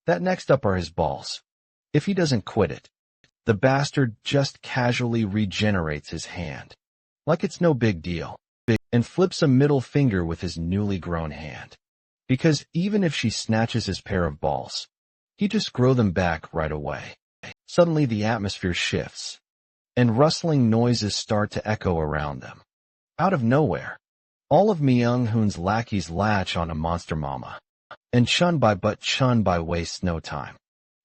that next up are his balls. If he doesn't quit it, the bastard just casually regenerates his hand, like it's no big deal, and flips a middle finger with his newly grown hand. Because even if she snatches his pair of balls, he just grow them back right away. Suddenly the atmosphere shifts, and rustling noises start to echo around them. Out of nowhere, all of Myung-hoon's lackeys latch on a Monster Mama, and Chunbai wastes no time,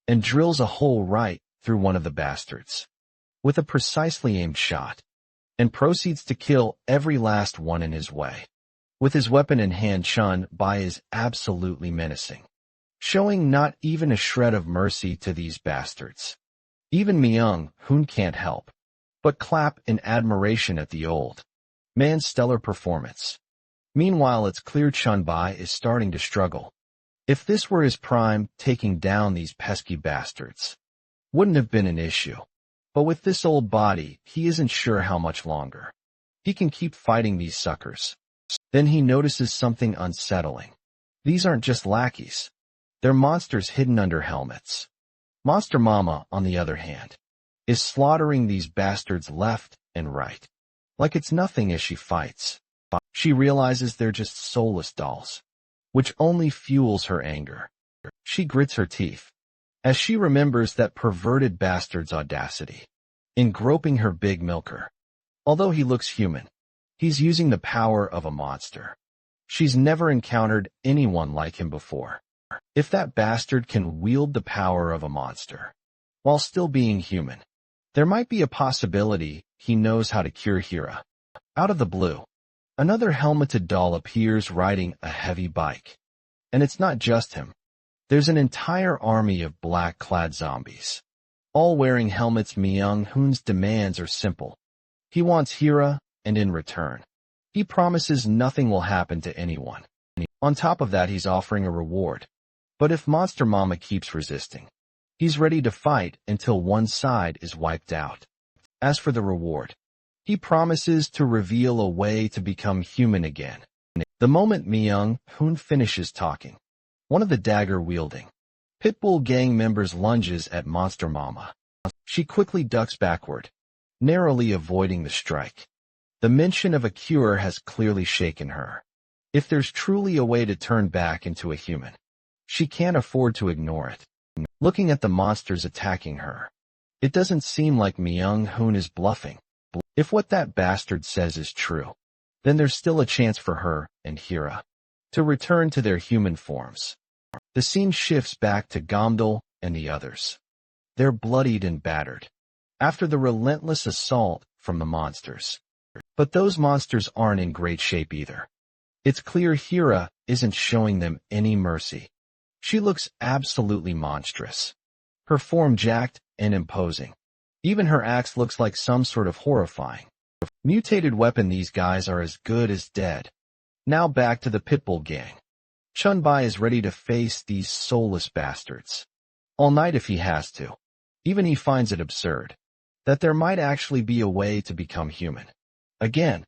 and drills a hole right through one of the bastards, with a precisely aimed shot, and proceeds to kill every last one in his way. With his weapon in hand, Chunbai is absolutely menacing, showing not even a shred of mercy to these bastards. Even Myung-hoon can't help but clap in admiration at the old man's stellar performance. Meanwhile, it's clear Chunbai is starting to struggle. If this were his prime, taking down these pesky bastards wouldn't have been an issue. But with this old body, he isn't sure how much longer he can keep fighting these suckers. Then he notices something unsettling. These aren't just lackeys. They're monsters hidden under helmets. Monster Mama, on the other hand, is slaughtering these bastards left and right, like it's nothing as she fights. She realizes they're just soulless dolls, which only fuels her anger. She grits her teeth as she remembers that perverted bastard's audacity in groping her big milker. Although he looks human, he's using the power of a monster. She's never encountered anyone like him before. If that bastard can wield the power of a monster while still being human, there might be a possibility he knows how to cure Hira. Out of the blue, another helmeted doll appears riding a heavy bike. And it's not just him. There's an entire army of black-clad zombies all wearing helmets. Myung-hoon's demands are simple. He wants Hira, and in return, he promises nothing will happen to anyone. On top of that, he's offering a reward. But if Monster Mama keeps resisting, he's ready to fight until one side is wiped out. As for the reward, he promises to reveal a way to become human again. The moment Myung-hoon finishes talking, one of the dagger-wielding Pitbull gang members lunges at Monster Mama. She quickly ducks backward, narrowly avoiding the strike. The mention of a cure has clearly shaken her. If there's truly a way to turn back into a human, she can't afford to ignore it. Looking at the monsters attacking her, it doesn't seem like Myung-hoon is bluffing. If what that bastard says is true, then there's still a chance for her and Hira to return to their human forms. The scene shifts back to Gomdal and the others. They're bloodied and battered after the relentless assault from the monsters. But those monsters aren't in great shape either. It's clear Hira isn't showing them any mercy. She looks absolutely monstrous. Her form jacked and imposing. Even her axe looks like some sort of horrifying mutated weapon. These guys are as good as dead. Now back to the Pitbull gang. Chunbai is ready to face these soulless bastards all night if he has to. Even he finds it absurd that there might actually be a way to become human. Again,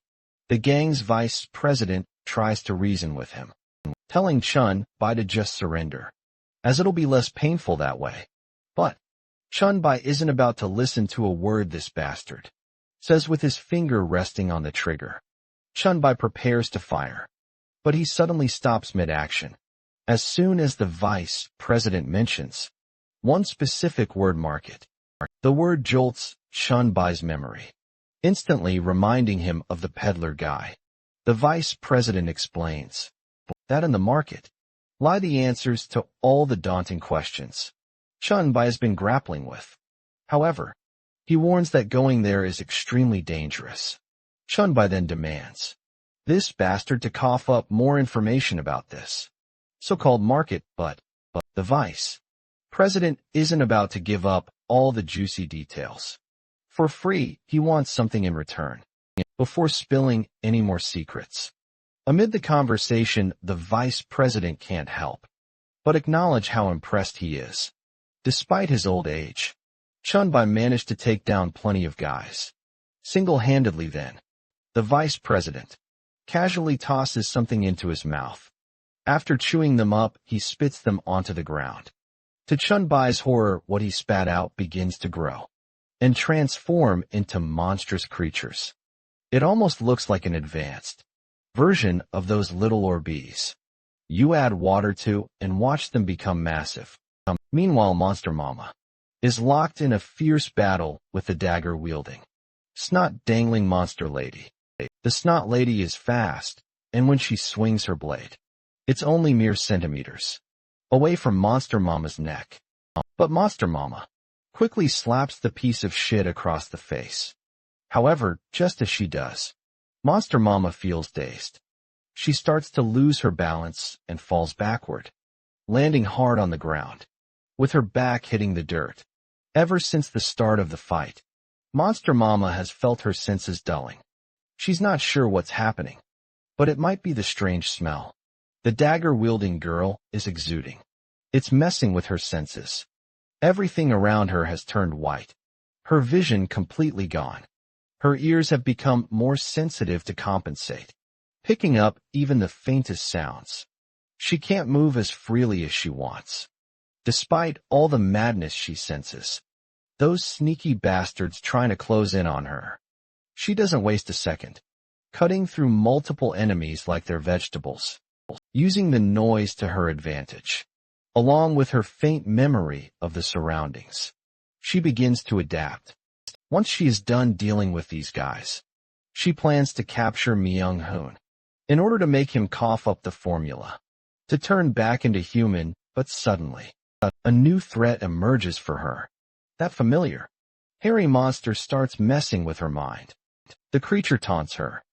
the gang's vice president tries to reason with him, telling Chunbai to just surrender, as it'll be less painful that way. But Chunbai isn't about to listen to a word this bastard says with his finger resting on the trigger. Chunbai prepares to fire, but he suddenly stops mid-action. As soon as the vice president mentions one specific word, market, the word jolts Chunbai's memory, instantly reminding him of the peddler guy. The vice president explains that in the market lie the answers to all the daunting questions Chunbai has been grappling with. However, he warns that going there is extremely dangerous. Chunbai then demands this bastard to cough up more information about this so-called market, but the vice president isn't about to give up all the juicy details. For free, he wants something in return, before spilling any more secrets. Amid the conversation, the vice president can't help but acknowledge how impressed he is. Despite his old age, Chunbai managed to take down plenty of guys single-handedly. Then, the vice president casually tosses something into his mouth. After chewing them up, he spits them onto the ground. To Chunbai's horror, what he spat out begins to grow and transform into monstrous creatures. It almost looks like an advanced version of those little Orbeez you add water to and watch them become massive. Meanwhile, Monster Mama is locked in a fierce battle with the dagger-wielding, snot-dangling monster lady. The snot lady is fast, and when she swings her blade, it's only mere centimeters away from Monster Mama's neck. But Monster Mama quickly slaps the piece of shit across the face. However, just as she does, Monster Mama feels dazed. She starts to lose her balance and falls backward, landing hard on the ground, with her back hitting the dirt. Ever since the start of the fight, Monster Mama has felt her senses dulling. She's not sure what's happening, but it might be the strange smell the dagger-wielding girl is exuding. It's messing with her senses. Everything around her has turned white, her vision completely gone. Her ears have become more sensitive to compensate, picking up even the faintest sounds. She can't move as freely as she wants. Despite all the madness she senses, those sneaky bastards trying to close in on her. She doesn't waste a second, cutting through multiple enemies like they're vegetables, using the noise to her advantage. Along with her faint memory of the surroundings, she begins to adapt. Once she is done dealing with these guys, she plans to capture Myung-hoon in order to make him cough up the formula to turn back into human. But suddenly, a new threat emerges for her. That familiar, hairy monster starts messing with her mind. The creature taunts her,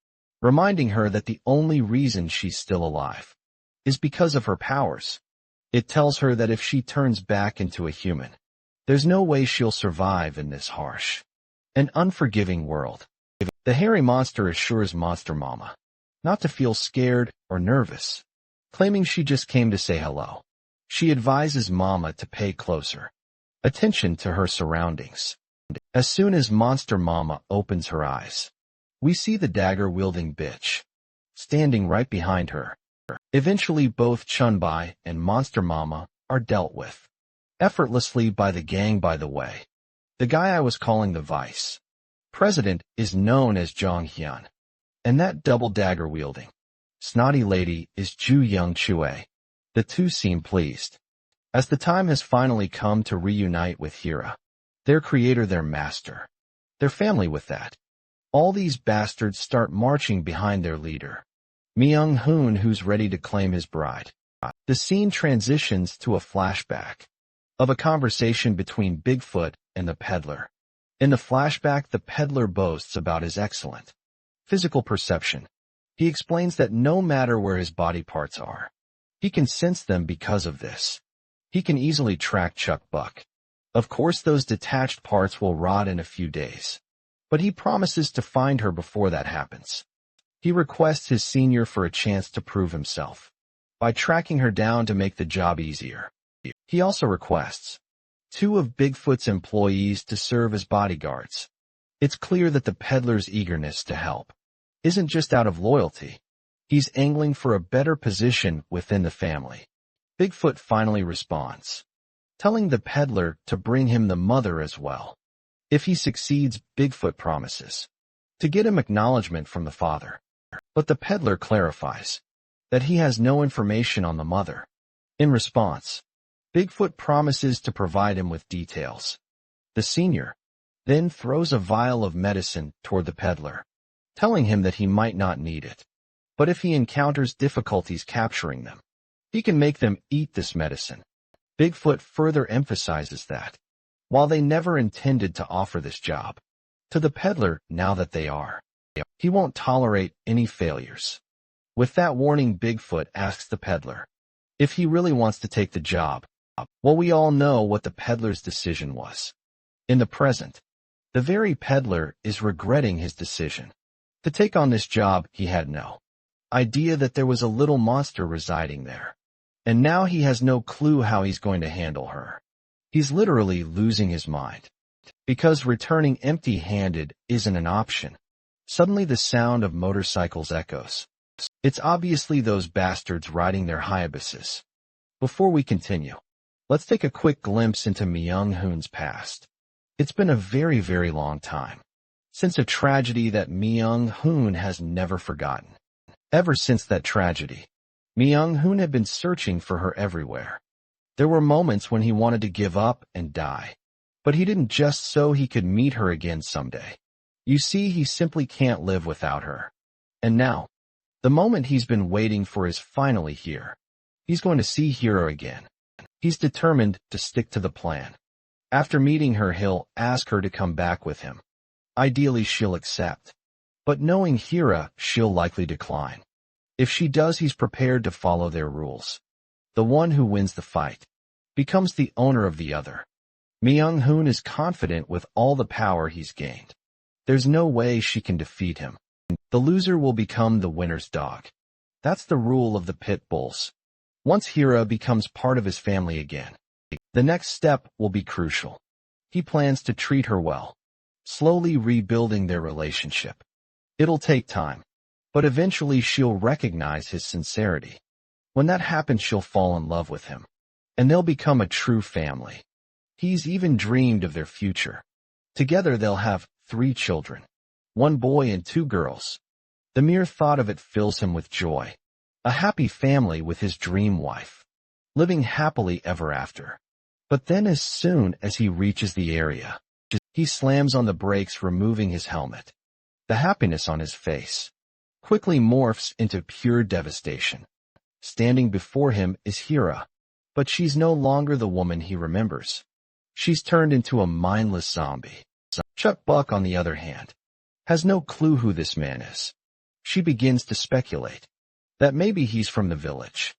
reminding her that the only reason she's still alive is because of her powers. It tells her that if she turns back into a human, There's no way she'll survive in this harsh and unforgiving world. The hairy monster assures Monster Mama not to feel scared or nervous, claiming she just came to say hello. She advises Mama to pay closer attention to her surroundings. As soon as Monster Mama opens her eyes, we see the dagger-wielding bitch standing right behind her. Eventually, both Chunbai and Monster Mama are dealt with effortlessly by the gang. By the way, the guy I was calling the vice president is known as Jong Hyun, and that double dagger-wielding snotty lady is Ju Young Chue. The two seem pleased, as the time has finally come to reunite with Hira, their creator, their master, their family. With that, all these bastards start marching behind their leader, Myung-hoon, who's ready to claim his bride. The scene transitions to a flashback of a conversation between Bigfoot and the peddler. In the flashback, the peddler boasts about his excellent physical perception. He explains that no matter where his body parts are, he can sense them. Because of this, he can easily track Chuck Buck. Of course, those detached parts will rot in a few days, but he promises to find her before that happens. He requests his senior for a chance to prove himself by tracking her down to make the job easier. He also requests two of Bigfoot's employees to serve as bodyguards. It's clear that the peddler's eagerness to help isn't just out of loyalty. He's angling for a better position within the family. Bigfoot finally responds, telling the peddler to bring him the mother as well. If he succeeds, Bigfoot promises to get him acknowledgement from the father. But the peddler clarifies that he has no information on the mother. In response, Bigfoot promises to provide him with details. The senior then throws a vial of medicine toward the peddler, telling him that he might not need it, but if he encounters difficulties capturing them, he can make them eat this medicine. Bigfoot further emphasizes that, while they never intended to offer this job to the peddler, now that they are, he won't tolerate any failures. With that warning, Bigfoot asks the peddler if he really wants to take the job. Well, we all know what the peddler's decision was. In the present, the very peddler is regretting his decision to take on this job. He had no idea that there was a little monster residing there, and now he has no clue how he's going to handle her. He's literally losing his mind, because returning empty-handed isn't an option. Suddenly the sound of motorcycles echoes. It's obviously those bastards riding their Hayabuses. Before we continue, let's take a quick glimpse into Myung-hoon's past. It's been a very, very long time since a tragedy that Myung-hoon has never forgotten. Ever since that tragedy, Myung-hoon had been searching for her everywhere. There were moments when he wanted to give up and die, but he didn't, just so he could meet her again someday. You see, he simply can't live without her. And now, the moment he's been waiting for is finally here. He's going to see Hiro again. He's determined to stick to the plan. After meeting her, he'll ask her to come back with him. Ideally, she'll accept. But knowing Hira, she'll likely decline. If she does, he's prepared to follow their rules. The one who wins the fight becomes the owner of the other. Myung-hoon is confident with all the power he's gained. There's no way she can defeat him. The loser will become the winner's dog. That's the rule of the pit bulls. Once Hira becomes part of his family again, the next step will be crucial. He plans to treat her well, slowly rebuilding their relationship. It'll take time, but eventually she'll recognize his sincerity. When that happens, she'll fall in love with him, and they'll become a true family. He's even dreamed of their future. Together they'll have 3 children, 1 boy and 2 girls. The mere thought of it fills him with joy. A happy family with his dream wife, living happily ever after. But then as soon as he reaches the area, he slams on the brakes, removing his helmet. The happiness on his face quickly morphs into pure devastation. Standing before him is Hira, but she's no longer the woman he remembers. She's turned into a mindless zombie. Chuck Buck, on the other hand, has no clue who this man is. She begins to speculate that maybe he's from the village,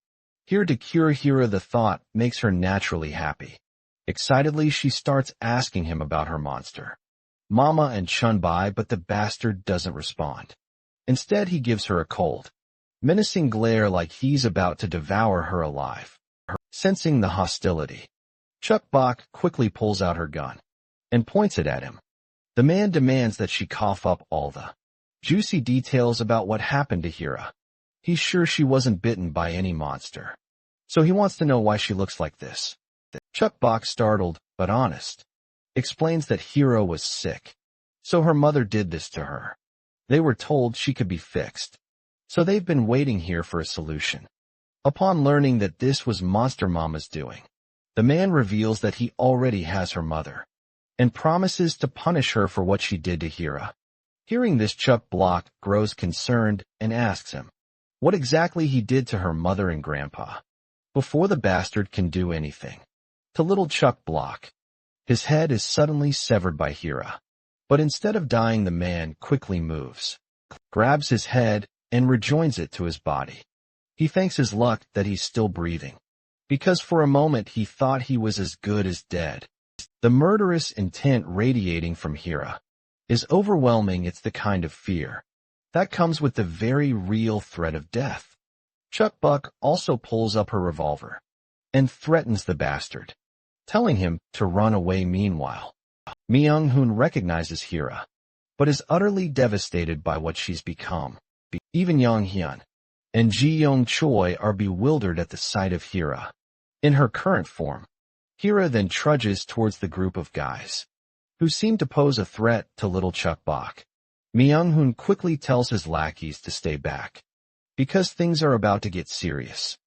here to cure Hira. The thought makes her naturally happy. Excitedly, she starts asking him about her monster, Mama and Chunbai, but the bastard doesn't respond. Instead, he gives her a cold, menacing glare like he's about to devour her alive. Sensing the hostility, Chuck Bok quickly pulls out her gun and points it at him. The man demands that she cough up all the juicy details about what happened to Hira. He's sure she wasn't bitten by any monster, so he wants to know why she looks like this. Chuck Bok, startled but honest, explains that Hira was sick, so her mother did this to her. They were told she could be fixed, so they've been waiting here for a solution. Upon learning that this was Monster Mama's doing, the man reveals that he already has her mother, and promises to punish her for what she did to Hira. Hearing this, Chuck Bok grows concerned and asks him what exactly he did to her mother and grandpa. Before the bastard can do anything, to little Chuck Bok, his head is suddenly severed by Hira. But instead of dying, the man quickly moves, grabs his head, and rejoins it to his body. He thanks his luck that he's still breathing, because for a moment he thought he was as good as dead. The murderous intent radiating from Hira is overwhelming. It's the kind of fear that comes with the very real threat of death. Chuck Bok also pulls up her revolver and threatens the bastard, telling him to run away. Meanwhile, Myung-hoon recognizes Hira, but is utterly devastated by what she's become. Even Young-hyun and Ji-young-choi are bewildered at the sight of Hira in her current form. Hira then trudges towards the group of guys, who seem to pose a threat to little Chuck Bok. Myung-hoon quickly tells his lackeys to stay back, because things are about to get serious.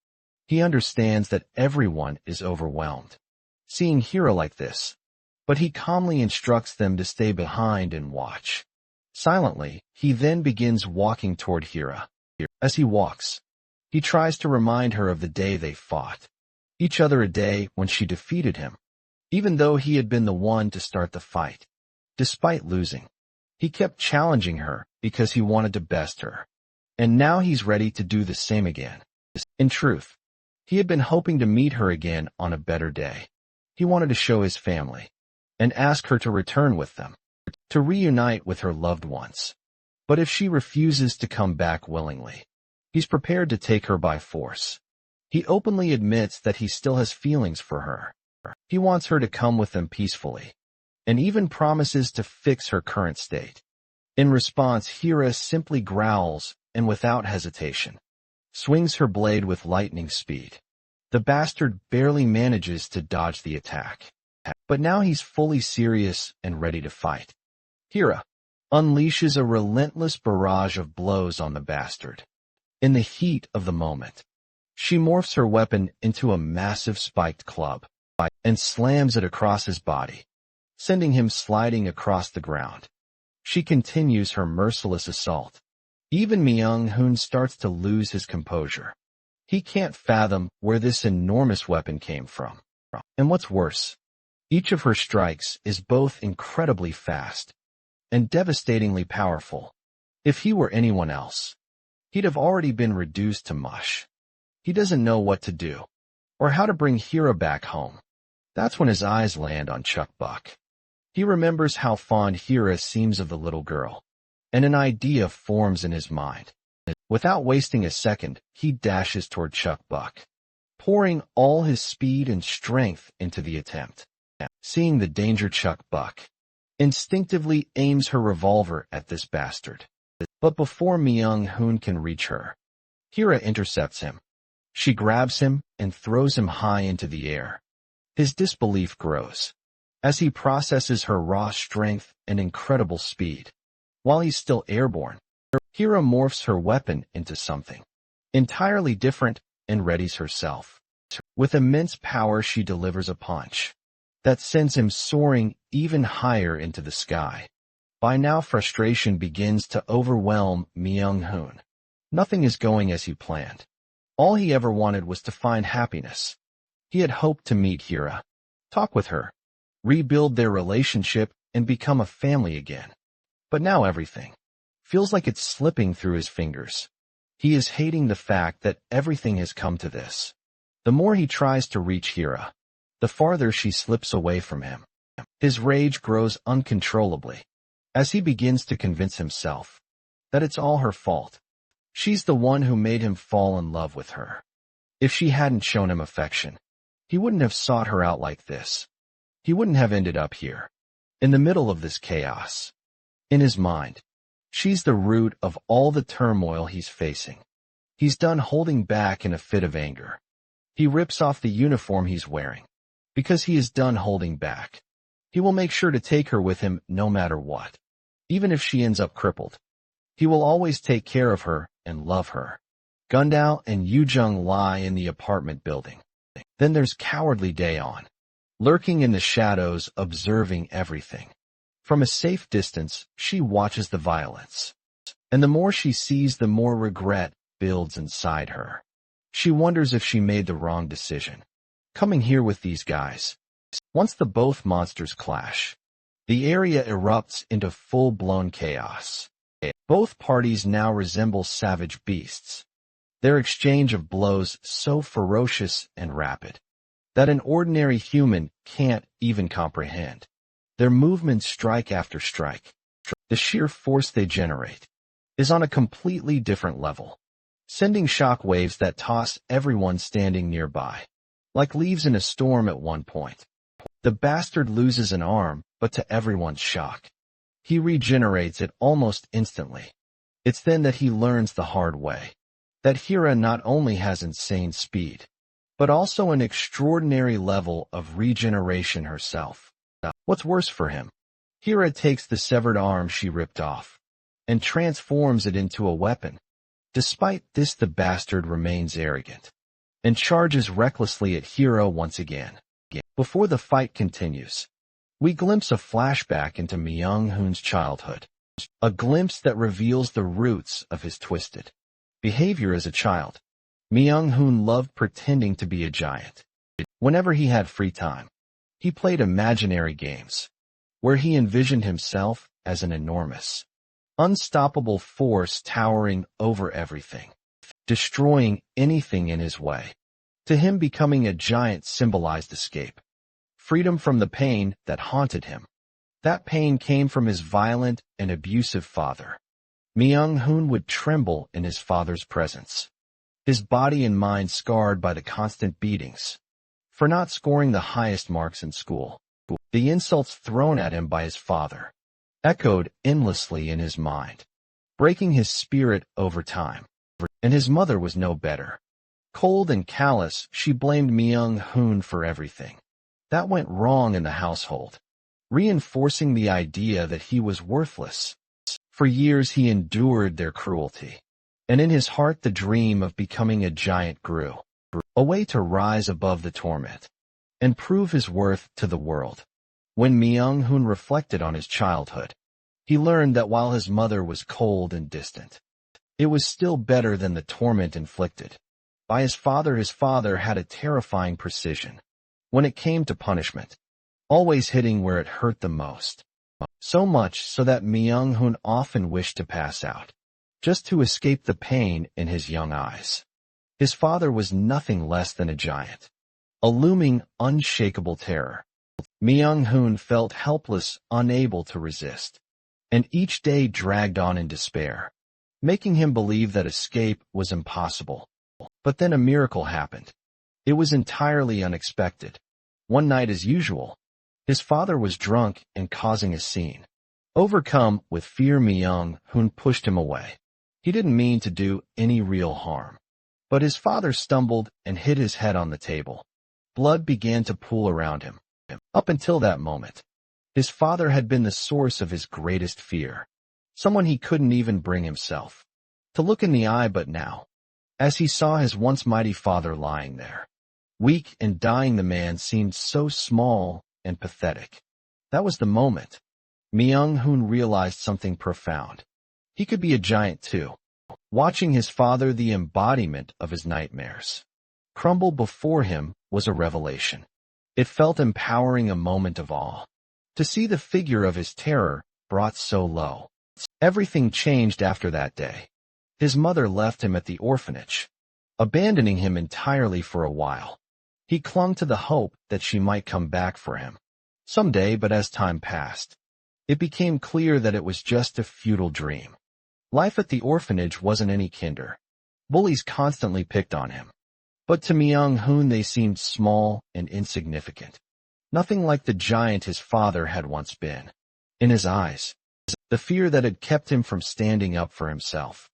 He understands that everyone is overwhelmed seeing Hira like this, but he calmly instructs them to stay behind and watch. Silently, he then begins walking toward Hira. As he walks, he tries to remind her of the day they fought each other, a day when she defeated him, even though he had been the one to start the fight. Despite losing, he kept challenging her because he wanted to best her, and now he's ready to do the same again. In truth, he had been hoping to meet her again on a better day. He wanted to show his family and ask her to return with them, to reunite with her loved ones. But if she refuses to come back willingly, he's prepared to take her by force. He openly admits that he still has feelings for her. He wants her to come with them peacefully, and even promises to fix her current state. In response, Hira simply growls and without hesitation swings her blade with lightning speed. The bastard barely manages to dodge the attack, but now he's fully serious and ready to fight. Hira unleashes a relentless barrage of blows on the bastard. In the heat of the moment, she morphs her weapon into a massive spiked club and slams it across his body, sending him sliding across the ground. She continues her merciless assault. Even Myung-hoon starts to lose his composure. He can't fathom where this enormous weapon came from. And what's worse, each of her strikes is both incredibly fast and devastatingly powerful. If he were anyone else, he'd have already been reduced to mush. He doesn't know what to do, or how to bring Hira back home. That's when his eyes land on Chuck Bok. He remembers how fond Hira seems of the little girl, and an idea forms in his mind. Without wasting a second, he dashes toward Chuck Bok, pouring all his speed and strength into the attempt. Seeing the danger, Chuck Bok instinctively aims her revolver at this bastard. But before Myung-hoon can reach her, Hira intercepts him. She grabs him and throws him high into the air. His disbelief grows as he processes her raw strength and incredible speed. While he's still airborne, Hira morphs her weapon into something entirely different and readies herself. With immense power, she delivers a punch that sends him soaring even higher into the sky. By now, frustration begins to overwhelm Myung-hoon. Nothing is going as he planned. All he ever wanted was to find happiness. He had hoped to meet Hira, talk with her, rebuild their relationship, and become a family again. But now everything feels like it's slipping through his fingers. He is hating the fact that everything has come to this. The more he tries to reach Hira, the farther she slips away from him. His rage grows uncontrollably as he begins to convince himself that it's all her fault. She's the one who made him fall in love with her. If she hadn't shown him affection, he wouldn't have sought her out like this. He wouldn't have ended up here, in the middle of this chaos. In his mind, she's the root of all the turmoil he's facing. He's done holding back in a fit of anger. He rips off the uniform he's wearing. Because he is done holding back, he will make sure to take her with him no matter what. Even if she ends up crippled, he will always take care of her and love her. Gundao and Yujung lie in the apartment building. Then there's cowardly Daeon, lurking in the shadows, observing everything. From a safe distance, she watches the violence. And the more she sees, the more regret builds inside her. She wonders if she made the wrong decision coming here with these guys. Once the both monsters clash, the area erupts into full-blown chaos. Both parties now resemble savage beasts. Their exchange of blows so ferocious and rapid that an ordinary human can't even comprehend. Their movements strike after strike. The sheer force they generate is on a completely different level, sending shock waves that toss everyone standing nearby, like leaves in a storm at one point. The bastard loses an arm, but to everyone's shock, he regenerates it almost instantly. It's then that he learns the hard way that Hira not only has insane speed, but also an extraordinary level of regeneration herself. What's worse for him? Hira takes the severed arm she ripped off and transforms it into a weapon. Despite this, the bastard remains arrogant and charges recklessly at Hira once again. Before the fight continues, we glimpse a flashback into Myung-hoon's childhood, a glimpse that reveals the roots of his twisted behavior as a child. Myung-hoon loved pretending to be a giant. Whenever he had free time, he played imaginary games, where he envisioned himself as an enormous, unstoppable force towering over everything, destroying anything in his way. To him, becoming a giant symbolized escape, freedom from the pain that haunted him. That pain came from his violent and abusive father. Myung-hoon would tremble in his father's presence, his body and mind scarred by the constant beatings for not scoring the highest marks in school. The insults thrown at him by his father echoed endlessly in his mind, breaking his spirit over time. And his mother was no better. Cold and callous, she blamed Myung-hoon for everything that went wrong in the household, reinforcing the idea that he was worthless. For years he endured their cruelty, and in his heart the dream of becoming a giant grew, a way to rise above the torment and prove his worth to the world. When Myung-hoon reflected on his childhood, he learned that while his mother was cold and distant, it was still better than the torment inflicted by his father. His father had a terrifying precision when it came to punishment, always hitting where it hurt the most. So much so that Myung-hoon often wished to pass out, just to escape the pain in his young eyes. His father was nothing less than a giant, a looming, unshakable terror. Myung-hoon felt helpless, unable to resist, and each day dragged on in despair, making him believe that escape was impossible. But then a miracle happened. It was entirely unexpected. One night, as usual, his father was drunk and causing a scene. Overcome with fear, Myung-hoon pushed him away. He didn't mean to do any real harm, but his father stumbled and hit his head on the table. Blood began to pool around him. Up until that moment, his father had been the source of his greatest fear, someone he couldn't even bring himself to look in the eye. But now, as he saw his once mighty father lying there, weak and dying, the man seemed so small and pathetic. That was the moment Myung-hoon realized something profound. He could be a giant too. Watching his father, the embodiment of his nightmares, crumble before him was a revelation. It felt empowering, a moment of awe. To see the figure of his terror brought so low. Everything changed after that day. His mother left him at the orphanage, abandoning him entirely for a while. He clung to the hope that she might come back for him someday, but as time passed, it became clear that it was just a futile dream. Life at the orphanage wasn't any kinder. Bullies constantly picked on him. But to Myung-hoon they seemed small and insignificant. Nothing like the giant his father had once been. In his eyes, the fear that had kept him from standing up for himself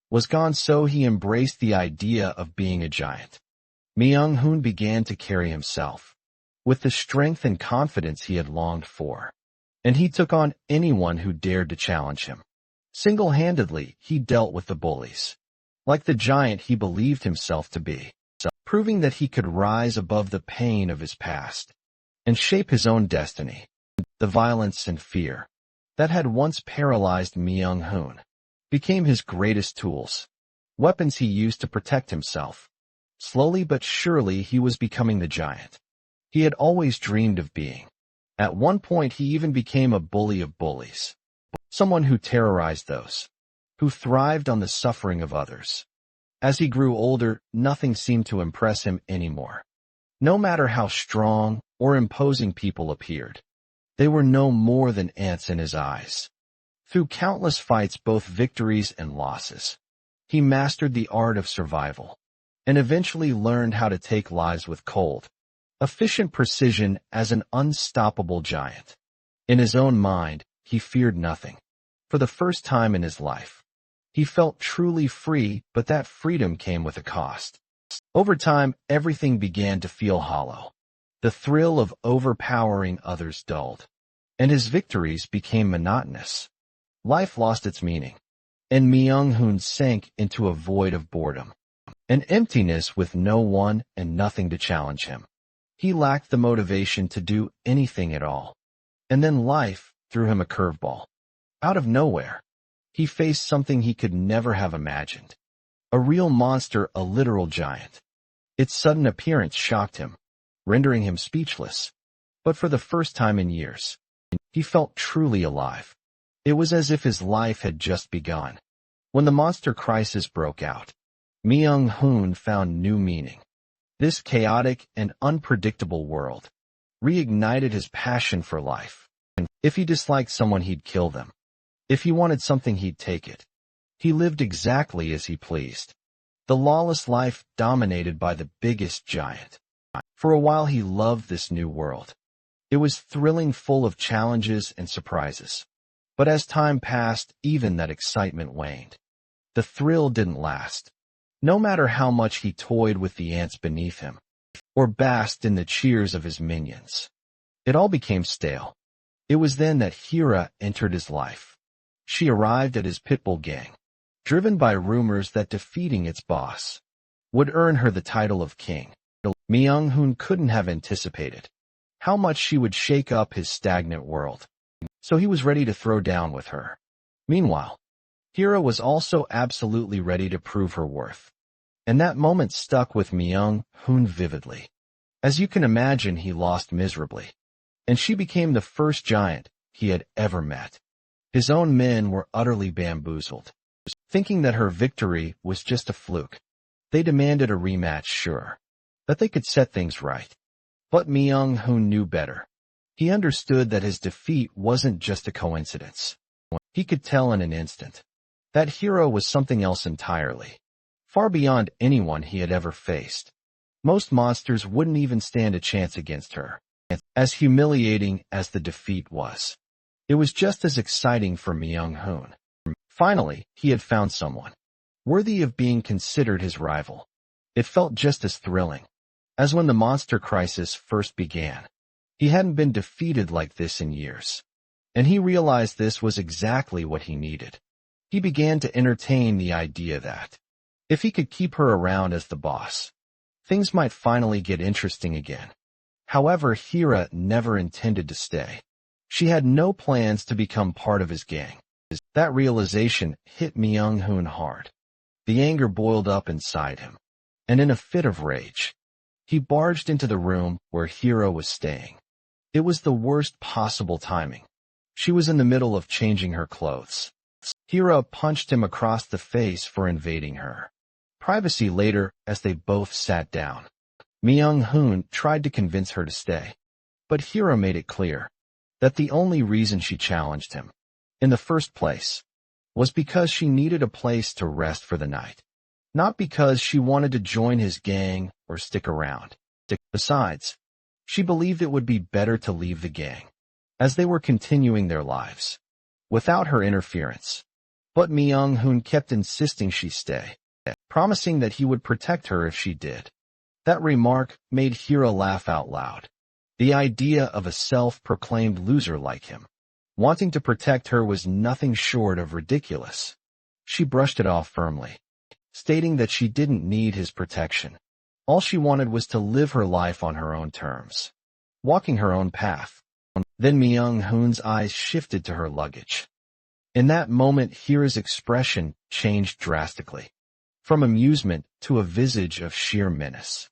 was gone, so he embraced the idea of being a giant. Myung-hoon began to carry himself with the strength and confidence he had longed for, and he took on anyone who dared to challenge him. Single-handedly, he dealt with the bullies, like the giant he believed himself to be, proving that he could rise above the pain of his past and shape his own destiny. The violence and fear that had once paralyzed Myung-hoon became his greatest tools, weapons he used to protect himself. Slowly but surely he was becoming the giant he had always dreamed of being. At one point he even became a bully of bullies, someone who terrorized those who thrived on the suffering of others. As he grew older, nothing seemed to impress him anymore. No matter how strong or imposing people appeared, they were no more than ants in his eyes. Through countless fights, both victories and losses, he mastered the art of survival and eventually learned how to take lives with cold, efficient precision as an unstoppable giant. In his own mind, he feared nothing. For the first time in his life, he felt truly free, but that freedom came with a cost. Over time, everything began to feel hollow. The thrill of overpowering others dulled, and his victories became monotonous. Life lost its meaning, and Myung-hoon sank into a void of boredom, an emptiness with no one and nothing to challenge him. He lacked the motivation to do anything at all. And then life threw him a curveball. Out of nowhere, he faced something he could never have imagined. A real monster, a literal giant. Its sudden appearance shocked him, rendering him speechless. But for the first time in years, he felt truly alive. It was as if his life had just begun. When the monster crisis broke out, Myung-hoon found new meaning. This chaotic and unpredictable world reignited his passion for life. If he disliked someone, he'd kill them. If he wanted something, he'd take it. He lived exactly as he pleased. The lawless life dominated by the biggest giant. For a while he loved this new world. It was thrilling, full of challenges and surprises. But as time passed, even that excitement waned. The thrill didn't last. No matter how much he toyed with the ants beneath him, or basked in the cheers of his minions, it all became stale. It was then that Hira entered his life. She arrived at his pitbull gang, driven by rumors that defeating its boss would earn her the title of king. Myung-hoon couldn't have anticipated how much she would shake up his stagnant world, so he was ready to throw down with her. Meanwhile, Hira was also absolutely ready to prove her worth. And that moment stuck with Myung-hoon vividly. As you can imagine, he lost miserably, and she became the first giant he had ever met. His own men were utterly bamboozled, thinking that her victory was just a fluke. They demanded a rematch, sure, that they could set things right. But Myung-hoon knew better. He understood that his defeat wasn't just a coincidence. He could tell in an instant that Hira was something else entirely, far beyond anyone he had ever faced. Most monsters wouldn't even stand a chance against her. As humiliating as the defeat was, it was just as exciting for Myung-hoon. Finally, he had found someone worthy of being considered his rival. It felt just as thrilling as when the monster crisis first began. He hadn't been defeated like this in years, and he realized this was exactly what he needed. He began to entertain the idea that, if he could keep her around as the boss, things might finally get interesting again. However, Hira never intended to stay. She had no plans to become part of his gang. That realization hit Myung-hoon hard. The anger boiled up inside him, and in a fit of rage, he barged into the room where Hira was staying. It was the worst possible timing. She was in the middle of changing her clothes. Hira punched him across the face for invading her privacy later as they both sat down. Myung-hoon tried to convince her to stay, but Hira made it clear that the only reason she challenged him, in the first place, was because she needed a place to rest for the night, not because she wanted to join his gang or stick around. Besides, she believed it would be better to leave the gang, as they were continuing their lives, without her interference. But Myung-hoon kept insisting she stay, promising that he would protect her if she did. That remark made Hira laugh out loud. The idea of a self-proclaimed loser like him wanting to protect her was nothing short of ridiculous. She brushed it off firmly, stating that she didn't need his protection. All she wanted was to live her life on her own terms, walking her own path. Then Myung-hoon's eyes shifted to her luggage. In that moment, Hira's expression changed drastically, from amusement to a visage of sheer menace.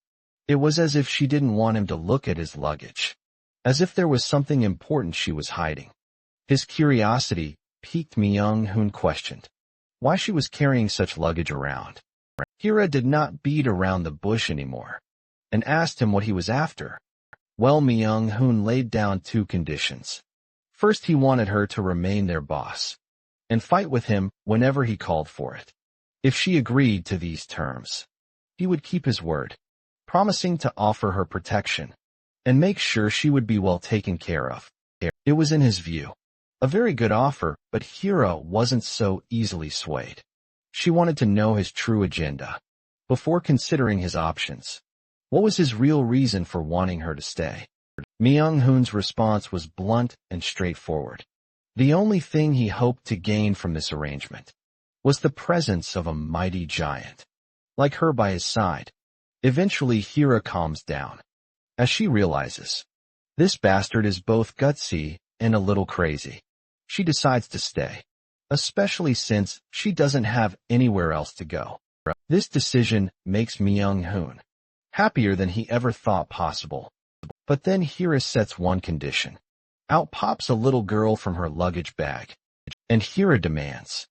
It was as if she didn't want him to look at his luggage, as if there was something important she was hiding. His curiosity piqued. Myung-hoon questioned why she was carrying such luggage around. Hira did not beat around the bush anymore, and asked him what he was after. Well, Myung-hoon laid down two conditions. First, he wanted her to remain their boss, and fight with him whenever he called for it. If she agreed to these terms, he would keep his word, promising to offer her protection, and make sure she would be well taken care of. It was, in his view, a very good offer, but Hira wasn't so easily swayed. She wanted to know his true agenda, before considering his options. What was his real reason for wanting her to stay? Myung-hoon's response was blunt and straightforward. The only thing he hoped to gain from this arrangement was the presence of a mighty giant, like her by his side. Eventually, Hira calms down, as she realizes this bastard is both gutsy and a little crazy. She decides to stay, especially since she doesn't have anywhere else to go. This decision makes Myung-hoon happier than he ever thought possible. But then Hira sets one condition. Out pops a little girl from her luggage bag, and Hira demands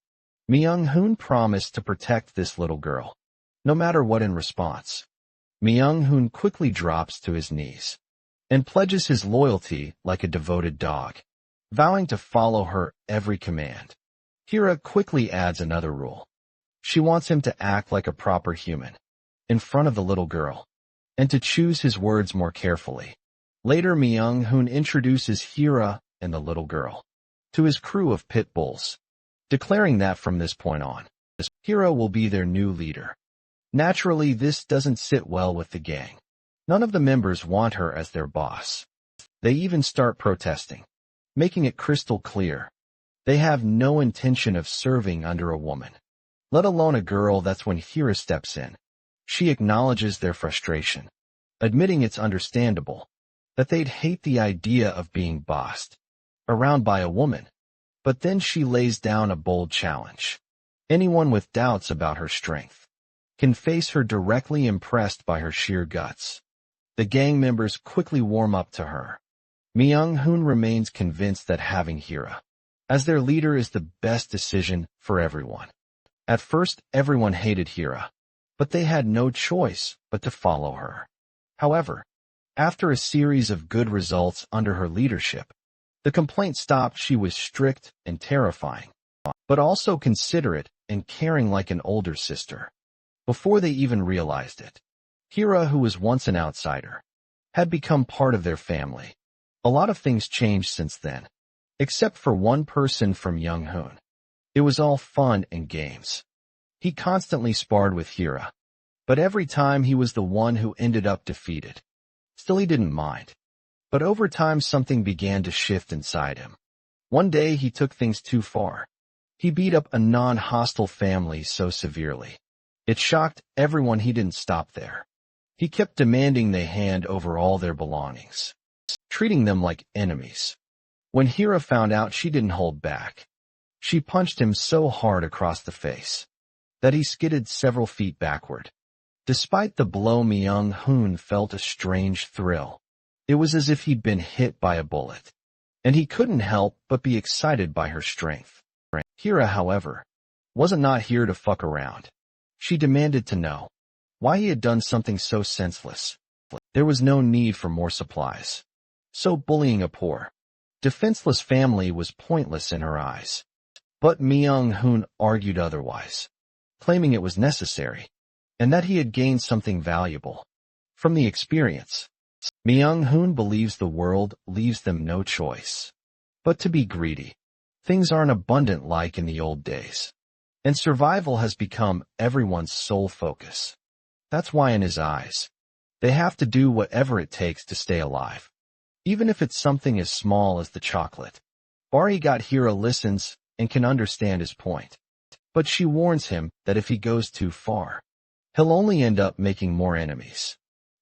Myung-hoon promised to protect this little girl, no matter what. In response, Myung-hoon quickly drops to his knees and pledges his loyalty like a devoted dog, vowing to follow her every command. Hira quickly adds another rule. She wants him to act like a proper human in front of the little girl, and to choose his words more carefully. Later, Myung-hoon introduces Hira and the little girl to his crew of pit bulls, declaring that from this point on, Hira will be their new leader. Naturally, this doesn't sit well with the gang. None of the members want her as their boss. They even start protesting, making it crystal clear they have no intention of serving under a woman, let alone a girl. That's when Hira steps in. She acknowledges their frustration, admitting it's understandable that they'd hate the idea of being bossed around by a woman. But then she lays down a bold challenge. Anyone with doubts about her strength can face her directly, impressed by her sheer guts. The gang members quickly warm up to her. Myung-hoon remains convinced that having Hira as their leader is the best decision for everyone. At first, everyone hated Hira, but they had no choice but to follow her. However, after a series of good results under her leadership, the complaint stopped. She was strict and terrifying, but also considerate and caring like an older sister. Before they even realized it, Hira, who was once an outsider, had become part of their family. A lot of things changed since then, except for one person from Myung-hoon. It was all fun and games. He constantly sparred with Hira, but every time he was the one who ended up defeated. Still, he didn't mind. But over time, something began to shift inside him. One day, he took things too far. He beat up a non-hostile family so severely it shocked everyone. He didn't stop there. He kept demanding they hand over all their belongings, treating them like enemies. When Hira found out, she didn't hold back. She punched him so hard across the face that he skidded several feet backward. Despite the blow, Myung-hoon felt a strange thrill. It was as if he'd been hit by a bullet, and he couldn't help but be excited by her strength. Hira, however, wasn't not here to fuck around. She demanded to know why he had done something so senseless. There was no need for more supplies. So bullying a poor, defenseless family was pointless in her eyes. But Myung-hoon argued otherwise, claiming it was necessary, and that he had gained something valuable from the experience. Myung-hoon believes the world leaves them no choice but to be greedy. Things aren't abundant like in the old days, and survival has become everyone's sole focus. That's why in his eyes, they have to do whatever it takes to stay alive, even if it's something as small as the chocolate. Hira listens and can understand his point, but she warns him that if he goes too far, he'll only end up making more enemies.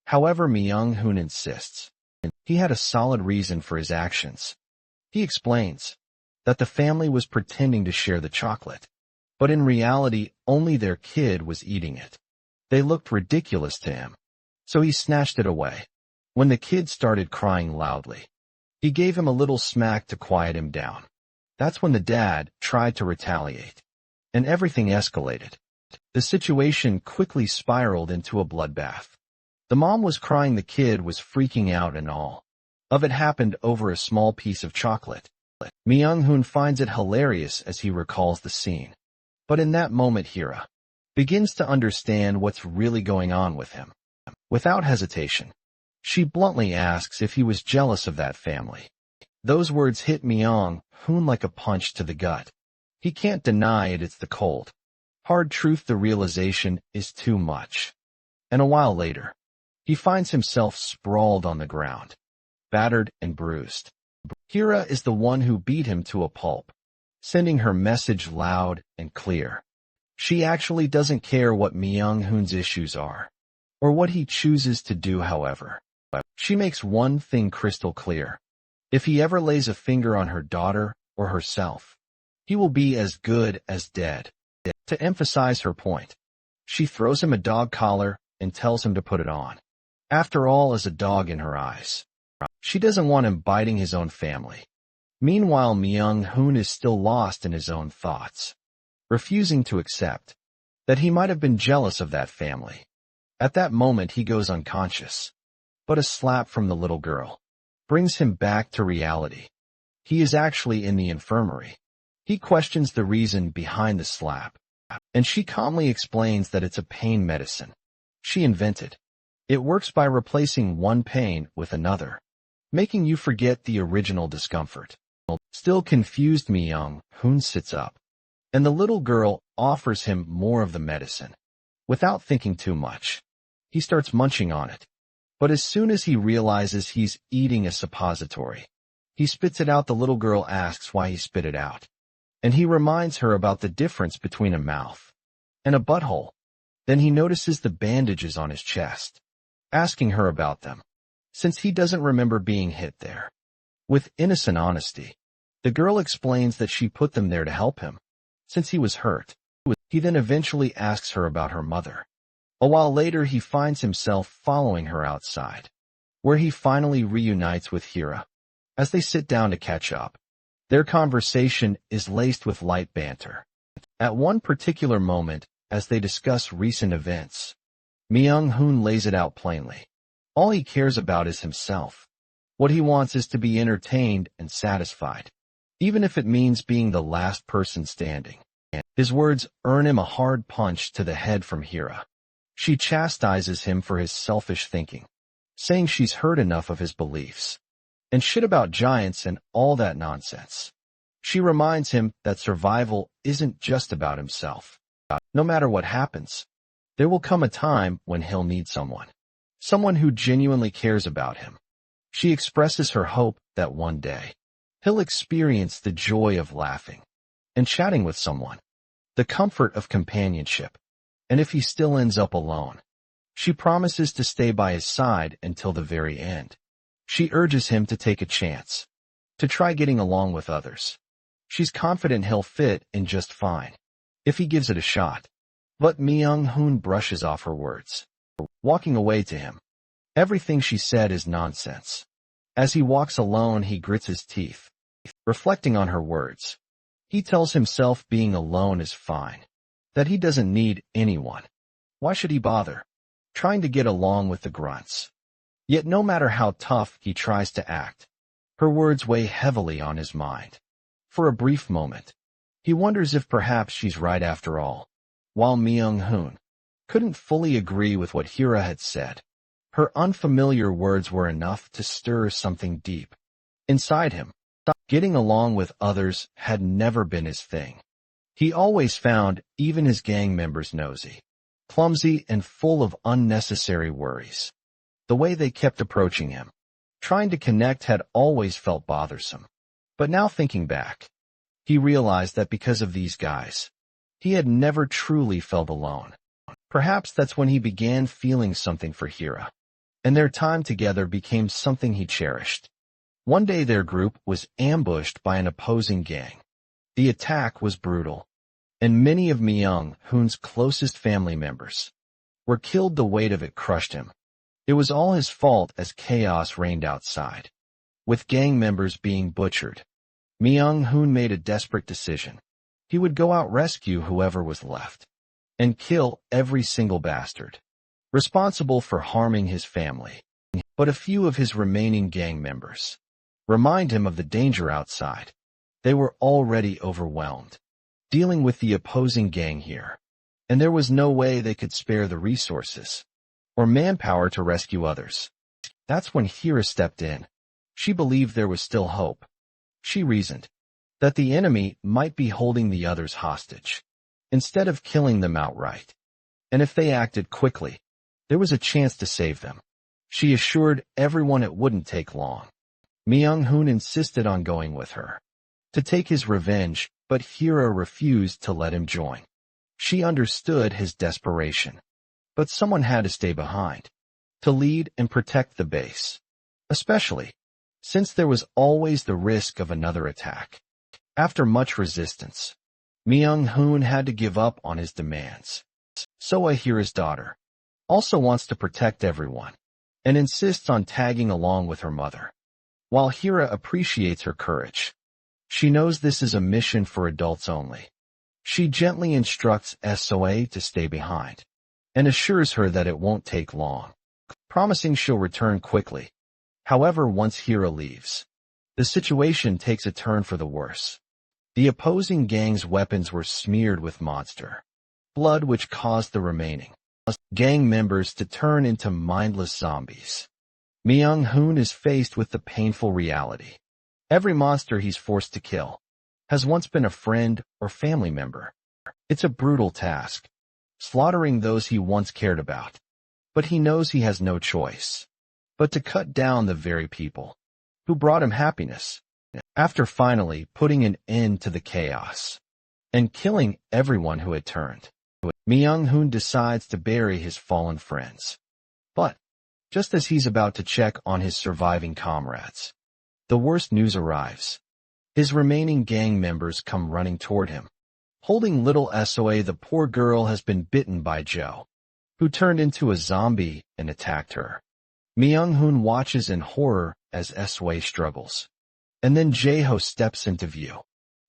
However, Myung-hoon insists. He had a solid reason for his actions. He explains that the family was pretending to share the chocolate, but in reality, only their kid was eating it. They looked ridiculous to him, so he snatched it away. When the kid started crying loudly, he gave him a little smack to quiet him down. That's when the dad tried to retaliate, and everything escalated. The situation quickly spiraled into a bloodbath. The mom was crying, the kid was freaking out, and all of it happened over a small piece of chocolate. Myung-hoon finds it hilarious as he recalls the scene. But in that moment, Hira begins to understand what's really going on with him. Without hesitation, she bluntly asks if he was jealous of that family. Those words hit Myung-hoon like a punch to the gut. He can't deny it, it's the cold, hard truth. The realization is too much. And a while later, he finds himself sprawled on the ground, battered and bruised. Hira is the one who beat him to a pulp, sending her message loud and clear. She actually doesn't care what Myung-hoon's issues are, or what he chooses to do. However, she makes one thing crystal clear. If he ever lays a finger on her daughter or herself, he will be as good as dead. To emphasize her point, she throws him a dog collar and tells him to put it on. After all, as a dog in her eyes, she doesn't want him biting his own family. Meanwhile, Myung-hoon is still lost in his own thoughts, refusing to accept that he might have been jealous of that family. At that moment, he goes unconscious, but a slap from the little girl brings him back to reality. He is actually in the infirmary. He questions the reason behind the slap, and she calmly explains that it's a pain medicine she invented. It works by replacing one pain with another, making you forget the original discomfort. Still confused, Myung-hoon sits up, and the little girl offers him more of the medicine. Without thinking too much, he starts munching on it. But as soon as he realizes he's eating a suppository, he spits it out. The little girl asks why he spit it out, and he reminds her about the difference between a mouth and a butthole. Then he notices the bandages on his chest, asking her about them, since he doesn't remember being hit there. With innocent honesty, the girl explains that she put them there to help him, since he was hurt. He then eventually asks her about her mother. A while later, he finds himself following her outside, where he finally reunites with Hira. As they sit down to catch up, their conversation is laced with light banter. At one particular moment, as they discuss recent events, Myung-hoon lays it out plainly. All he cares about is himself. What he wants is to be entertained and satisfied, even if it means being the last person standing. His words earn him a hard punch to the head from Hira. She chastises him for his selfish thinking, saying she's heard enough of his beliefs and shit about giants and all that nonsense. She reminds him that survival isn't just about himself. No matter what happens, there will come a time when he'll need someone who genuinely cares about him. She expresses her hope that one day he'll experience the joy of laughing and chatting with someone, the comfort of companionship. And if he still ends up alone, she promises to stay by his side until the very end. She urges him to take a chance, to try getting along with others. She's confident he'll fit in just fine if he gives it a shot. But Myung-hoon brushes off her words, walking away to him. Everything she said is nonsense. As he walks alone, he grits his teeth, reflecting on her words. He tells himself being alone is fine, that he doesn't need anyone. Why should he bother trying to get along with the grunts? Yet no matter how tough he tries to act, her words weigh heavily on his mind. For a brief moment, he wonders if perhaps she's right after all. While Myung-hoon couldn't fully agree with what Hira had said, her unfamiliar words were enough to stir something deep inside him. Getting along with others had never been his thing. He always found even his gang members nosy, clumsy, and full of unnecessary worries. The way they kept approaching him, trying to connect, had always felt bothersome. But now thinking back, he realized that because of these guys, he had never truly felt alone. Perhaps that's when he began feeling something for Hira, and their time together became something he cherished. One day their group was ambushed by an opposing gang. The attack was brutal, and many of Myung-hoon's closest family members were killed. The weight of it crushed him. It was all his fault as chaos reigned outside. With gang members being butchered, Myung-hoon made a desperate decision. He would go out, rescue whoever was left, and kill every single bastard responsible for harming his family. But a few of his remaining gang members remind him of the danger outside. They were already overwhelmed, dealing with the opposing gang here, and there was no way they could spare the resources or manpower to rescue others. That's when Hira stepped in. She believed there was still hope. She reasoned that the enemy might be holding the others hostage, instead of killing them outright. And if they acted quickly, there was a chance to save them. She assured everyone it wouldn't take long. Myung-hoon insisted on going with her to take his revenge, but Hira refused to let him join. She understood his desperation, but someone had to stay behind to lead and protect the base, especially since there was always the risk of another attack. After much resistance, Myung-hoon had to give up on his demands. Soa, Hira's daughter, also wants to protect everyone and insists on tagging along with her mother. While Hira appreciates her courage, she knows this is a mission for adults only. She gently instructs Soa to stay behind and assures her that it won't take long, promising she'll return quickly. However, once Hira leaves, the situation takes a turn for the worse. The opposing gang's weapons were smeared with monster blood, which caused the remaining gang members to turn into mindless zombies. Myung-hoon is faced with the painful reality. Every monster he's forced to kill has once been a friend or family member. It's a brutal task, slaughtering those he once cared about. But he knows he has no choice but to cut down the very people who brought him happiness. After finally putting an end to the chaos and killing everyone who had turned, Myung-hoon decides to bury his fallen friends. But just as he's about to check on his surviving comrades, the worst news arrives. His remaining gang members come running toward him, holding little Soa. The poor girl has been bitten by Joe, who turned into a zombie and attacked her. Myung-hoon watches in horror as Soa struggles. And then Jae-ho steps into view,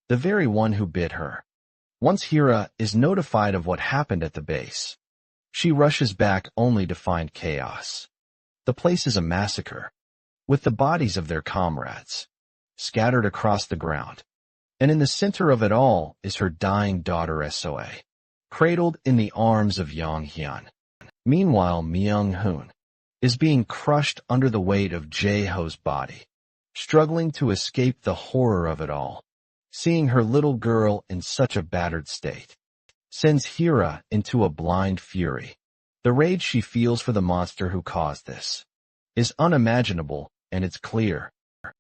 the very one who bit her. Once Hira is notified of what happened at the base, she rushes back only to find chaos. The place is a massacre, with the bodies of their comrades scattered across the ground. And in the center of it all is her dying daughter Soa, cradled in the arms of Yong-hyun. Meanwhile, Myung-hoon is being crushed under the weight of Jae-ho's body, struggling to escape the horror of it all. Seeing her little girl in such a battered state sends Hira into a blind fury. The rage she feels for the monster who caused this is unimaginable, and it's clear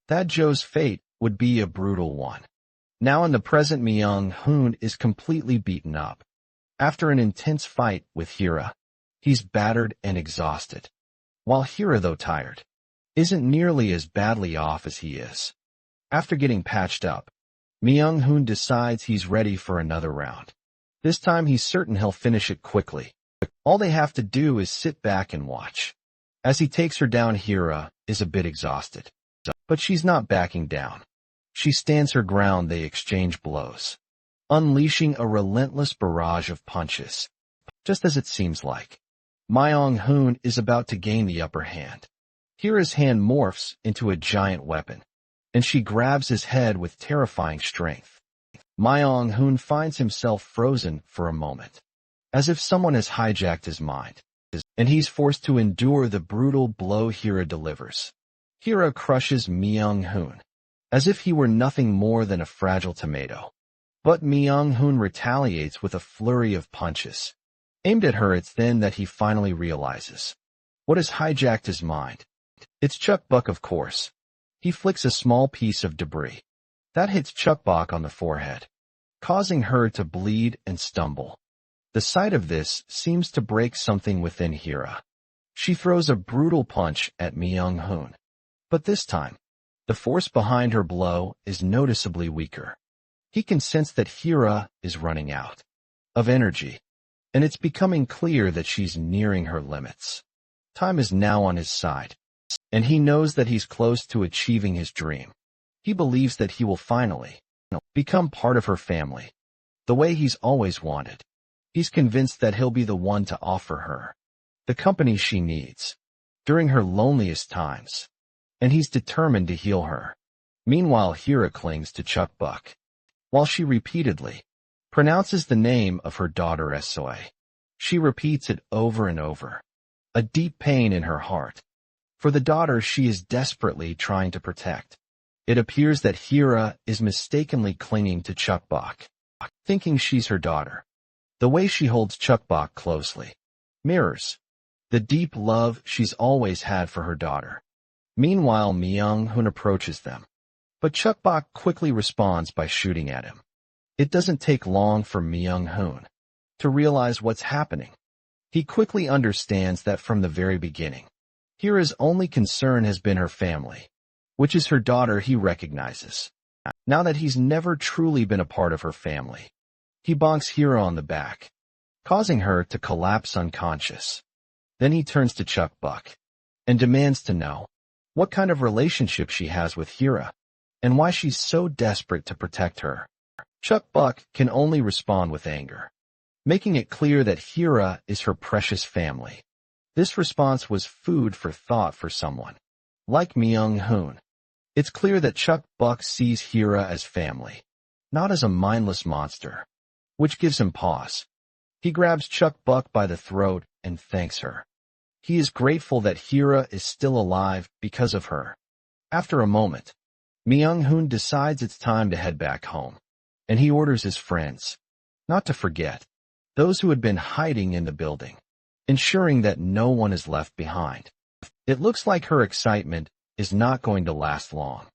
that Joe's fate would be a brutal one. Now in the present, Myung-hoon is completely beaten up. After an intense fight with Hira, he's battered and exhausted. While Hira, though tired, isn't nearly as badly off as he is. After getting patched up, Myung-hoon decides he's ready for another round. This time he's certain he'll finish it quickly. All they have to do is sit back and watch. As he takes her down, Hira is a bit exhausted, but she's not backing down. She stands her ground. They exchange blows, unleashing a relentless barrage of punches. Just as it seems like Myung-hoon is about to gain the upper hand, Hira's hand morphs into a giant weapon, and she grabs his head with terrifying strength. Myung-hoon finds himself frozen for a moment, as if someone has hijacked his mind, and he's forced to endure the brutal blow Hira delivers. Hira crushes Myung-hoon, as if he were nothing more than a fragile tomato. But Myung-hoon retaliates with a flurry of punches. Aimed at her, it's then that he finally realizes what has hijacked his mind. It's Chuck-Buck, of course. He flicks a small piece of debris. That hits Chuck-Buck on the forehead, causing her to bleed and stumble. The sight of this seems to break something within Hira. She throws a brutal punch at Myung-hoon. But this time, the force behind her blow is noticeably weaker. He can sense that Hira is running out of energy, and it's becoming clear that she's nearing her limits. Time is now on his side, and he knows that he's close to achieving his dream. He believes that he will finally become part of her family, the way he's always wanted. He's convinced that he'll be the one to offer her the company she needs during her loneliest times, and he's determined to heal her. Meanwhile, Hira clings to Chuck-Buck, while she repeatedly pronounces the name of her daughter Soe. She repeats it over and over, a deep pain in her heart for the daughter she is desperately trying to protect. It appears that Hira is mistakenly clinging to Chuck-Buck, thinking she's her daughter. The way she holds Chuck-Buck closely mirrors the deep love she's always had for her daughter. Meanwhile, Myung-hoon approaches them, but Chuck-Buck quickly responds by shooting at him. It doesn't take long for Myung-hoon to realize what's happening. He quickly understands that from the very beginning, Hira's only concern has been her family, which is her daughter he recognizes. Now that he's never truly been a part of her family, he bonks Hira on the back, causing her to collapse unconscious. Then he turns to Chuck-Buck and demands to know what kind of relationship she has with Hira, and why she's so desperate to protect her. Chuck-Buck can only respond with anger, making it clear that Hira is her precious family. This response was food for thought for someone like Myung-hoon. It's clear that Chuck-Buck sees Hira as family, not as a mindless monster, which gives him pause. He grabs Chuck-Buck by the throat and thanks her. He is grateful that Hira is still alive because of her. After a moment, Myung-hoon decides it's time to head back home, and he orders his friends not to forget those who had been hiding in the building, ensuring that no one is left behind. It looks like her excitement is not going to last long.